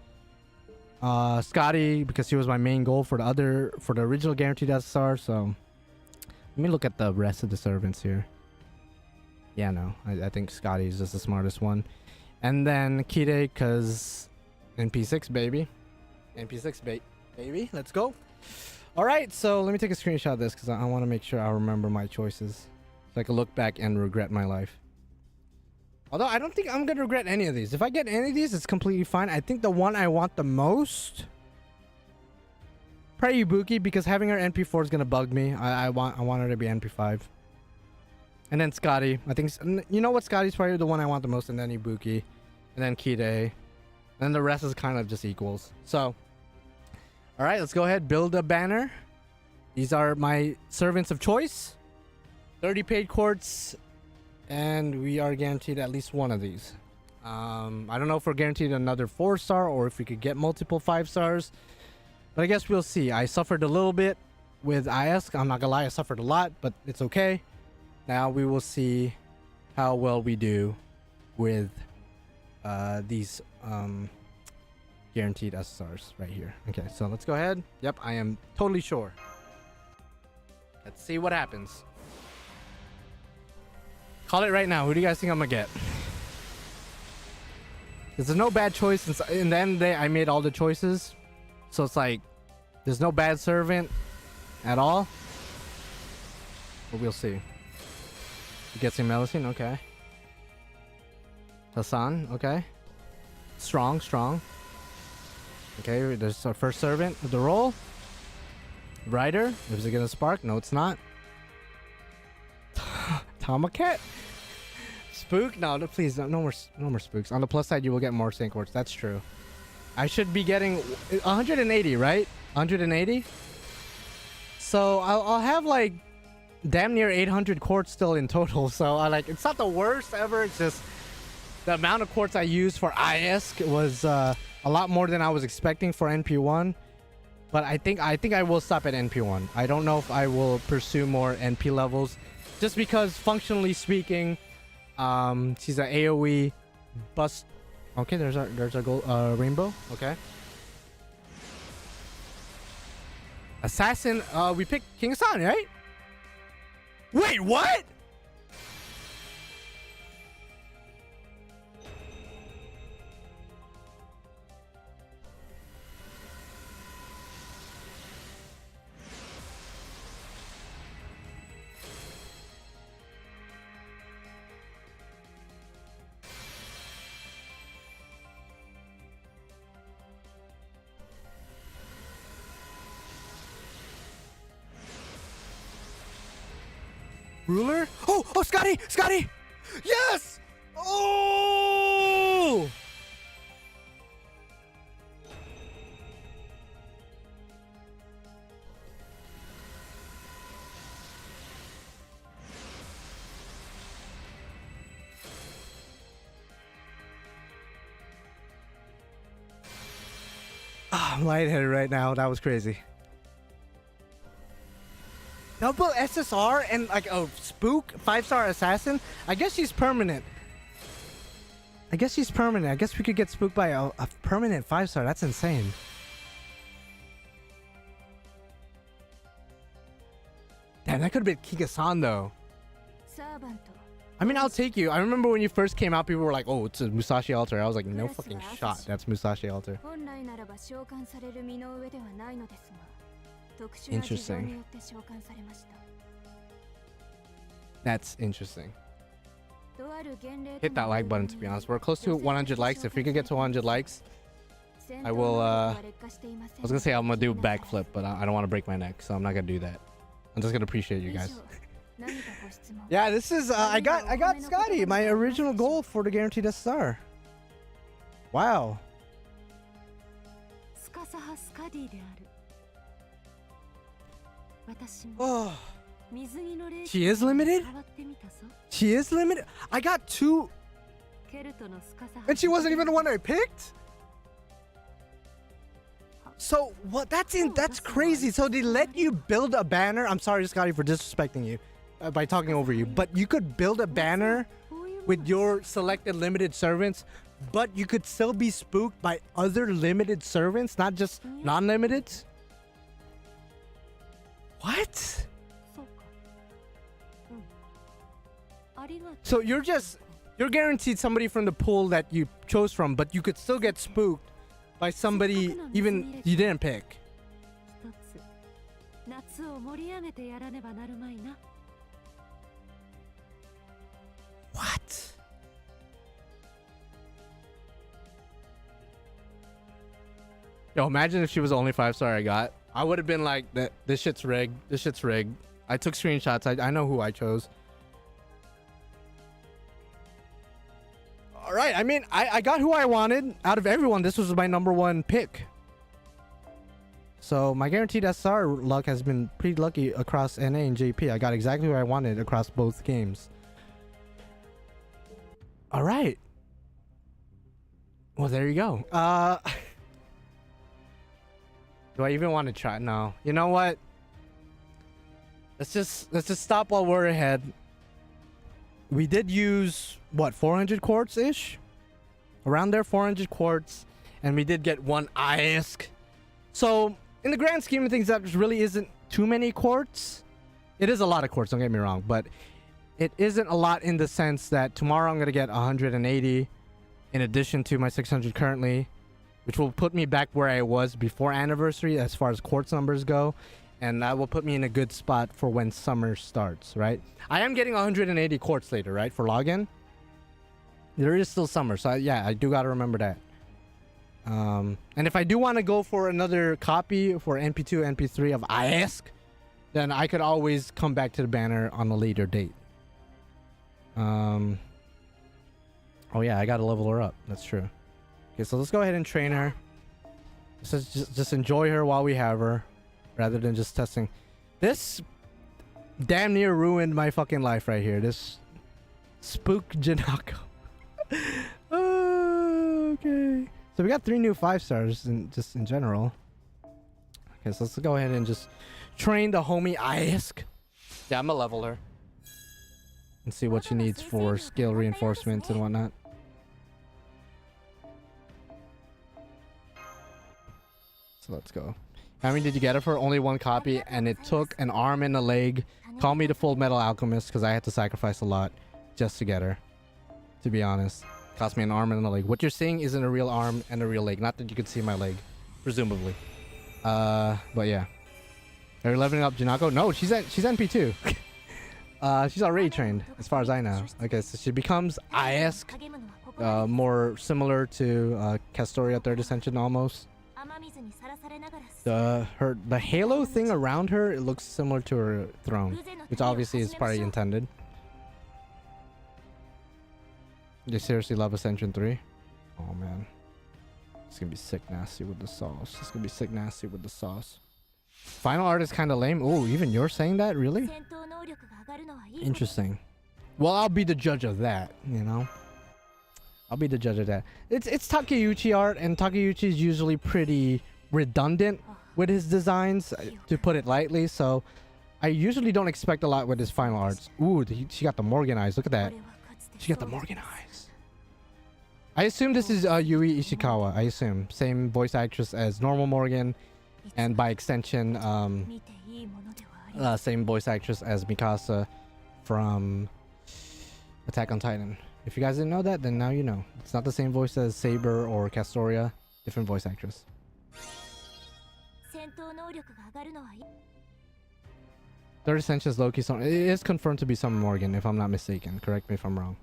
Scotty, because she was my main goal for the original guaranteed SSR. So let me look at the rest of the servants here. Yeah, no, I think Scotty is just the smartest one. And then Kide, because NP6 baby. Baby, let's go. All right, so let me take a screenshot of this because I want to make sure I remember my choices so I can look back and regret my life. Although I don't think I'm gonna regret any of these. If I get any of these, it's completely fine. I think the one I want the most, probably Ibuki, because having her NP4 is gonna bug me. I want her to be NP5. And then Scotty. I think, you know what, Scotty's probably the one I want the most, and then Ibuki, and then Kide. And the rest is kind of just equals. So, all right, let's go ahead, build a banner. These are my servants of choice. 30 paid courts, and we are guaranteed at least one of these. I don't know if we're guaranteed another 4-star or if we could get multiple 5-stars, but I guess we'll see. I suffered a little bit with IS. I'm not gonna lie, I suffered a lot, but it's okay. Now we will see how well we do with these guaranteed SSRs right here. Okay, so let's go ahead. Yep, I am totally sure. Let's see what happens. Call it right now. Who do you guys think I'm gonna get? There's no bad choice. Since in the end of the day, I made all the choices, so it's like there's no bad servant at all. But we'll see. You get some Melusine, okay. Hassan, okay. Strong. Okay, there's our first servant of the roll. Rider, is it gonna spark? No, it's not. Tomacat? Spook? No, please, no more spooks. On the plus side, you will get more sync words. That's true. I should be getting 180, right? 180. So I'll have like damn near 800 quartz still in total. So it's not the worst ever. It's just the amount of quartz I used for IS was a lot more than I was expecting for NP1. But I think I will stop at NP1. I don't know if I will pursue more NP levels, just because functionally speaking, she's an AOE bust. Okay, there's our gold rainbow. Okay. Assassin. We picked King Hassan, right? Wait, what? Ruler? Oh, Scotty! Scotty! Yes! Oh! I'm lightheaded right now. That was crazy. Double SSR and like a spook 5-star assassin. I guess she's permanent. I guess we could get spooked by a permanent 5-star. That's insane. Damn, that could have been Kika-san though. I mean, I'll take you. I remember when you first came out, people were like, "Oh, it's a Musashi Altar." I was like, "No fucking shot. That's Musashi Altar." Interesting. That's interesting. Hit that like button, to be honest. We're close to 100 likes. If we could get to 100 likes, I will, I was gonna say I'm gonna do a backflip, but I don't want to break my neck, so I'm not gonna do that. I'm just gonna appreciate you guys. Yeah, this is, I got Scotty, my original goal for the guaranteed SSR. Wow. Oh. She is limited? She is limited? I got 2. And she wasn't even the one I picked? So, what? That's crazy. So they let you build a banner. I'm sorry, Scotty, for disrespecting you by talking over you. But you could build a banner with your selected limited servants, but you could still be spooked by other limited servants, not just non-limited. What? So you're guaranteed somebody from the pool that you chose from, but you could still get spooked by somebody even you didn't pick. What? Yo, imagine if she was the only 5-star I got. I would have been like, this shit's rigged. This shit's rigged. I took screenshots. I know who I chose. All right. I mean, I got who I wanted. Out of everyone, this was my #1 pick. So my guaranteed SR luck has been pretty lucky across NA and JP. I got exactly what I wanted across both games. All right. Well, there you go. Do I even want to try? No. You know what? Let's just stop while we're ahead. We did use what, 400 quartz ish? Around there, 400 quartz, and we did get 1 ISK. So, in the grand scheme of things, that really isn't too many quartz. It is a lot of quartz, don't get me wrong, but it isn't a lot in the sense that tomorrow I'm going to get 180 in addition to my 600 currently, which will put me back where I was before anniversary as far as quartz numbers go. And that will put me in a good spot for when summer starts, right? I am getting 180 quartz later, right? For login. There is still summer, so yeah, I do got to remember that. And if I do want to go for another copy for NP2, NP3 of ISK, then I could always come back to the banner on a later date. Oh yeah, I got to level her up. That's true. Okay, so let's go ahead and train her. Just enjoy her while we have her, rather than just testing. This damn near ruined my fucking life right here. This Spook Janako. Okay. So we got 3 new 5-stars just in general. Okay, so let's go ahead and just train the homie ISK. Yeah, I'm gonna level her. And see what she needs for skill reinforcements and whatnot. So let's go. How many did you get her for? Only 1 copy, and it took an arm and a leg. Call me the Full Metal Alchemist, because I had to sacrifice a lot just to get her. To be honest. Cost me an arm and a leg. What you're seeing isn't a real arm and a real leg. Not that you could see my leg. Presumably. But yeah. Are you leveling up Janako? No, she's NP2. She's already trained, as far as I know. Okay, so she becomes ISK. More similar to Castoria 3rd Ascension almost. the halo thing around her, it looks similar to her throne, which obviously is probably intended. You seriously love Ascension 3? Oh man. It's gonna be sick nasty with the sauce. It's gonna be sick nasty with the sauce. Final art is kind of lame. Oh, even you're saying that? Really? Interesting. Well, I'll be the judge of that, you know? I'll be the judge of that. It's Takeuchi art, and Takeuchi is usually pretty redundant with his designs, to put it lightly, so I usually don't expect a lot with his final arts. Ooh, she got the Morgan eyes. Look at that. She got the Morgan eyes. I assume this is Yui Ishikawa. I assume. Same voice actress as normal Morgan, and by extension, same voice actress as Mikasa from Attack on Titan. If you guys didn't know that, then now you know. It's not the same voice as Saber or Castoria. Different voice actress. Third Ascension is Loki's song. It is confirmed to be Summer Morgan, if I'm not mistaken. Correct me if I'm wrong.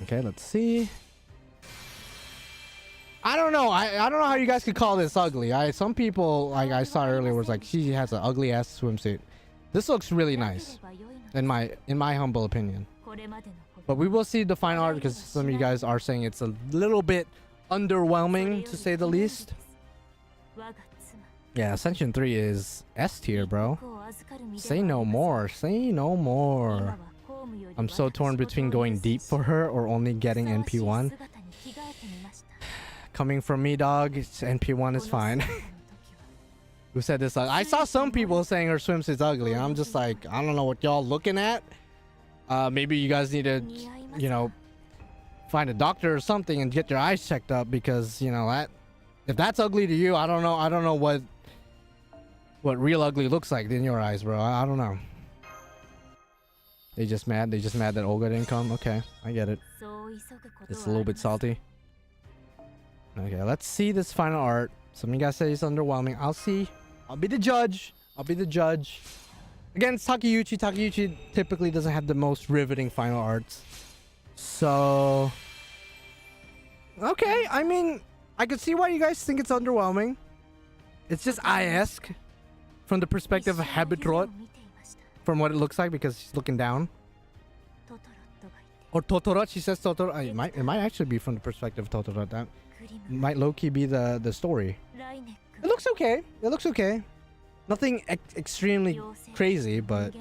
Okay, let's see. I don't know. I don't know how you guys could call this ugly. Some people, like I saw earlier, was like, she has an ugly ass swimsuit. This looks really nice, in my humble opinion. But we will see the final art, because some of you guys are saying it's a little bit underwhelming, to say the least. Yeah, Ascension 3 is S tier, bro. Say no more. Say no more. I'm so torn between going deep for her or only getting NP1. Coming from me, dog, NP1 is fine. Who said this? I saw some people saying her swimsuit's ugly. I'm just like, I don't know what y'all looking at. Maybe you guys need to, you know, find a doctor or something and get your eyes checked up, because, you know, that if that's ugly to you, I don't know what real ugly looks like in your eyes, bro. I don't know. They just mad that Olga didn't come. Okay, I get it. It's a little bit salty. Okay, let's see this final art. Some of you guys say it's underwhelming. I'll see. I'll be the judge. Again, it's Takeuchi. Takeuchi typically doesn't have the most riveting final arts. So, okay. I mean, I could see why you guys think it's underwhelming. It's just I-esque from the perspective of Habitrot, from what it looks like, because she's looking down. Or Totoro. She says Totoro. It might actually be from the perspective of Totoro. That might low-key be the story. It looks okay. Nothing extremely crazy, but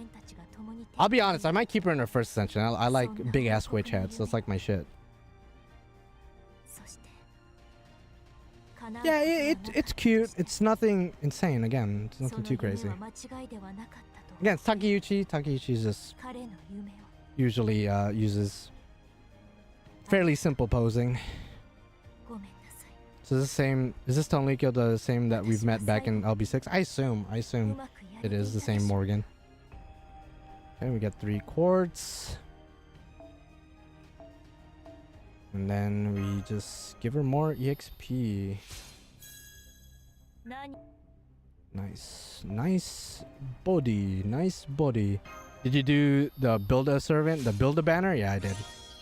I'll be honest, I might keep her in her first ascension. I like big ass witch heads. That's like my shit. Yeah, it's cute. It's nothing insane. Again, it's nothing too crazy. Again, it's Takeuchi. Takeuchi's just usually uses fairly simple posing. So is this TONELICO the same that we've met back in LB6? I assume it is the same Morgan. Okay, we got 3 quartz. And then we just give her more EXP. Nice body. Did you do the build a servant, the build a banner? Yeah, I did.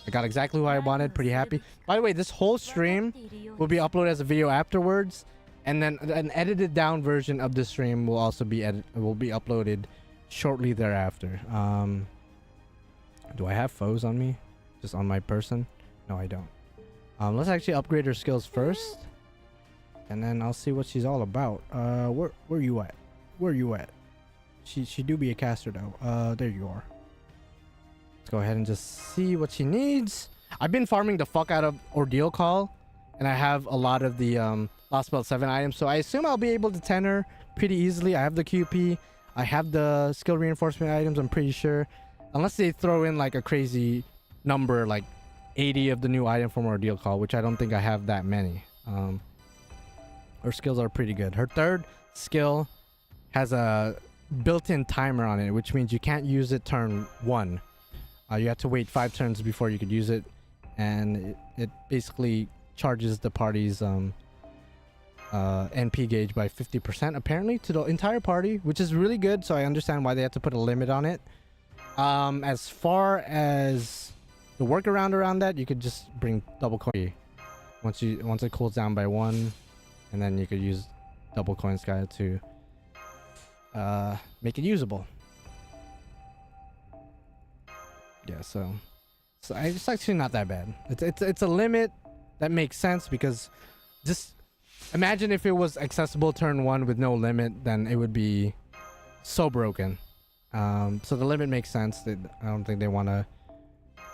I got exactly what I wanted. Pretty happy. By the way, this whole stream will be uploaded as a video afterwards, and then an edited down version of the stream will also be uploaded shortly thereafter. Do I have foes on me? Just on my person? No, I don't. Let's actually upgrade her skills first, and then I'll see what she's all about. Where you at? Where you at? She do be a caster though. There you are. Let's go ahead and just see what she needs. I've been farming the fuck out of Ordeal Call, and I have a lot of the Lostbelt 7 items, so I assume I'll be able to 10 her pretty easily. I have the QP, I have the skill reinforcement items, I'm pretty sure. Unless they throw in like a crazy number, like 80 of the new item from Ordeal Call, which I don't think I have that many. Her skills are pretty good. Her third skill has a built-in timer on it, which means you can't use it turn 1. You have to wait 5 turns before you could use it, and it basically charges the party's NP gauge by 50% apparently to the entire party, which is really good. So I understand why they have to put a limit on it. As far as the workaround around that, you could just bring double coin once it cools down by 1. and then you could use double coin sky to make it usable. Yeah, so it's actually not that bad. It's a limit that makes sense, because just imagine if it was accessible turn 1 with no limit, then it would be so broken. So the limit makes sense. I don't think they want to.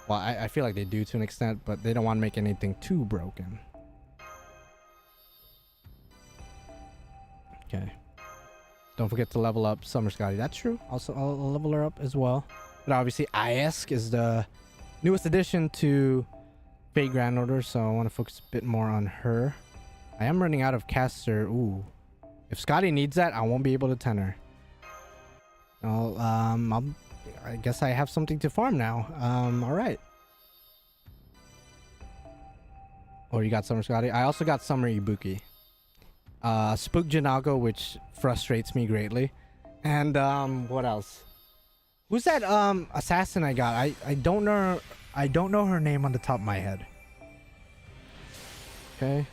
Well, I feel like they do to an extent, but they don't want to make anything too broken. Okay. Don't forget to level up Summer Scotty. That's true. Also, I'll level her up as well. But obviously, ISK is the newest addition to Fate Grand Order, so I want to focus a bit more on her. I am running out of caster. Ooh. If Scotty needs that, I won't be able to 10 her. I guess I have something to farm now. Alright. Oh, you got Summer Scotty? I also got Summer Ibuki. Spook Janago, which frustrates me greatly. And, what else? Who's that, assassin I got? I don't know her name on the top of my head. Okay.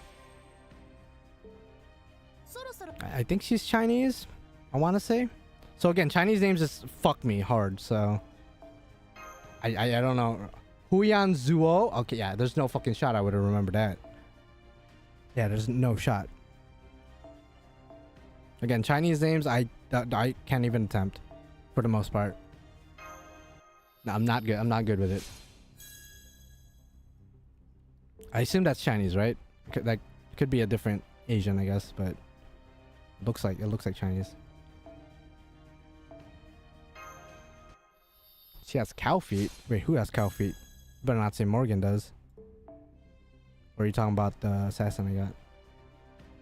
I think she's Chinese, I want to say. So again, Chinese names just fuck me hard, so I don't know. Huyan Zuo? Okay, yeah, there's no fucking shot I would have remembered that. Yeah, there's no shot. Again, Chinese names I can't even attempt for the most part. No, I'm not good. I'm not good with it. I assume that's Chinese, right? That could be a different Asian, I guess, but it looks like Chinese. She has cow feet. Wait, who has cow feet? Better not say Morgan does. Or are you talking about the assassin I got?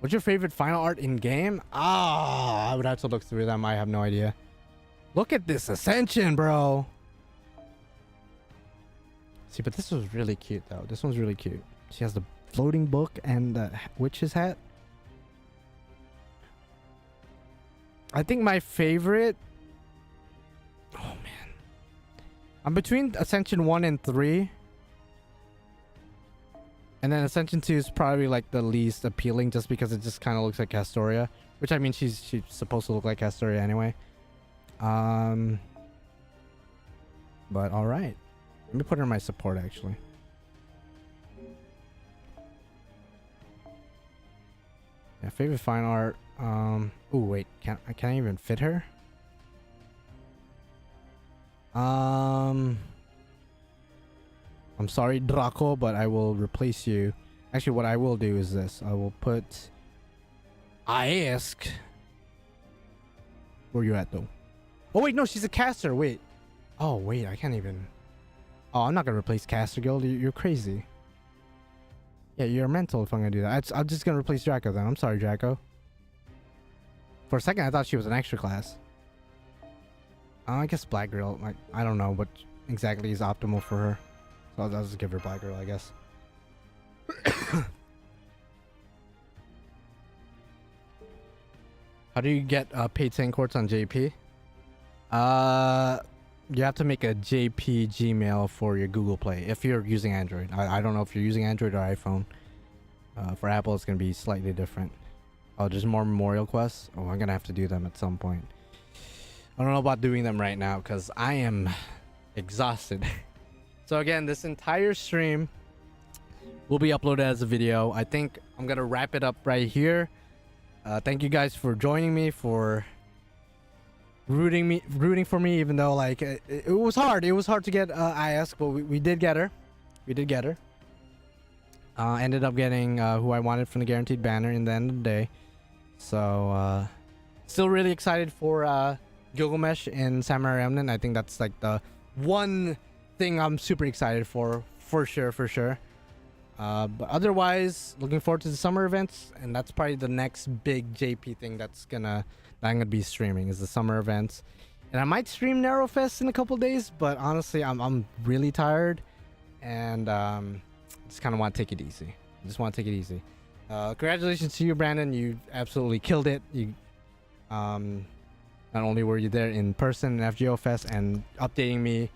What's your favorite final art in game? I would have to look through them. I have no idea. Look at this Ascension, bro. See, but this was really cute though. This one's really cute. She has the floating book and the witch's hat. I think my favorite... Oh man. I'm between Ascension 1 and 3. And then Ascension 2 is probably like the least appealing, just because it just kind of looks like Castoria. Which, I mean, she's supposed to look like Castoria anyway. But alright. Let me put her in my support, actually. Yeah, favorite fine art. Oh wait, can I even fit her? I'm sorry, Draco, but I will replace you. Actually, what I will do is this. I will put... ISK. Where you at, though? Oh, wait, no, she's a caster. Wait. Oh, wait, I can't even... Oh, I'm not going to replace Caster Guild. You're crazy. Yeah, you're mental if I'm going to do that. I'm just going to replace Draco, then. I'm sorry, Draco. For a second, I thought she was an extra class. I guess Black Girl. I don't know what exactly is optimal for her. So I'll just give her Black Girl, I guess. How do you get paid 10 quartz on JP? You have to make a JP Gmail for your Google Play if you're using Android. I don't know if you're using Android or iPhone. For Apple, it's going to be slightly different. Oh, there's more memorial quests? Oh, I'm going to have to do them at some point. I don't know about doing them right now because I am exhausted. So again, this entire stream will be uploaded as a video. I think I'm going to wrap it up right here. Thank you guys for joining me, for rooting for me, even though like it was hard. It was hard to get IS, but we did get her. We did get her. Ended up getting who I wanted from the guaranteed banner in the end of the day. So still really excited for Gilgamesh in Samurai Remnant. I think that's like the one thing I'm super excited for sure. But otherwise, looking forward to the summer events, and that's probably the next big JP thing that I'm gonna be streaming is the summer events. And I might stream Narrow Fest in a couple days, but honestly, I'm really tired, and just kind of want to take it easy. Congratulations to you, Brandon. You absolutely killed it. You not only were you there in person in FGO Fest and updating me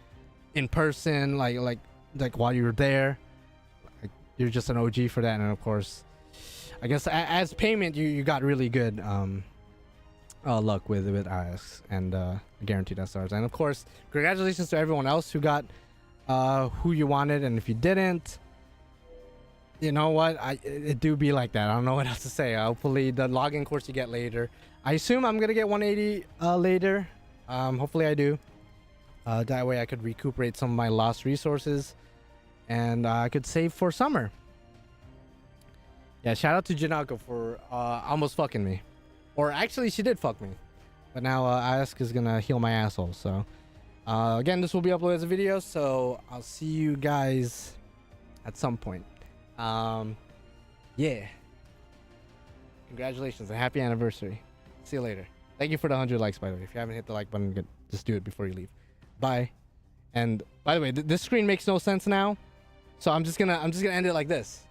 in person, like while you were there. You're just an OG for that, and of course, I guess as payment, you got really good luck with IASK and guaranteed SRs. And of course, congratulations to everyone else who got who you wanted. And if you didn't, you know what? It do be like that. I don't know what else to say. Hopefully, the login course you get later. I assume I'm gonna get 180 later. Hopefully, I do. That way, I could recuperate some of my lost resources, and I could save for summer. Yeah, shout out to Janako for almost fucking me. Or actually, she did fuck me. But now Ask is gonna heal my asshole. So again, this will be uploaded as a video. So I'll see you guys at some point. Yeah. Congratulations and happy anniversary. See you later. Thank you for the 100 likes, by the way. If you haven't hit the like button, just do it before you leave. Bye. And by the way, this screen makes no sense now. So I'm just gonna end it like this.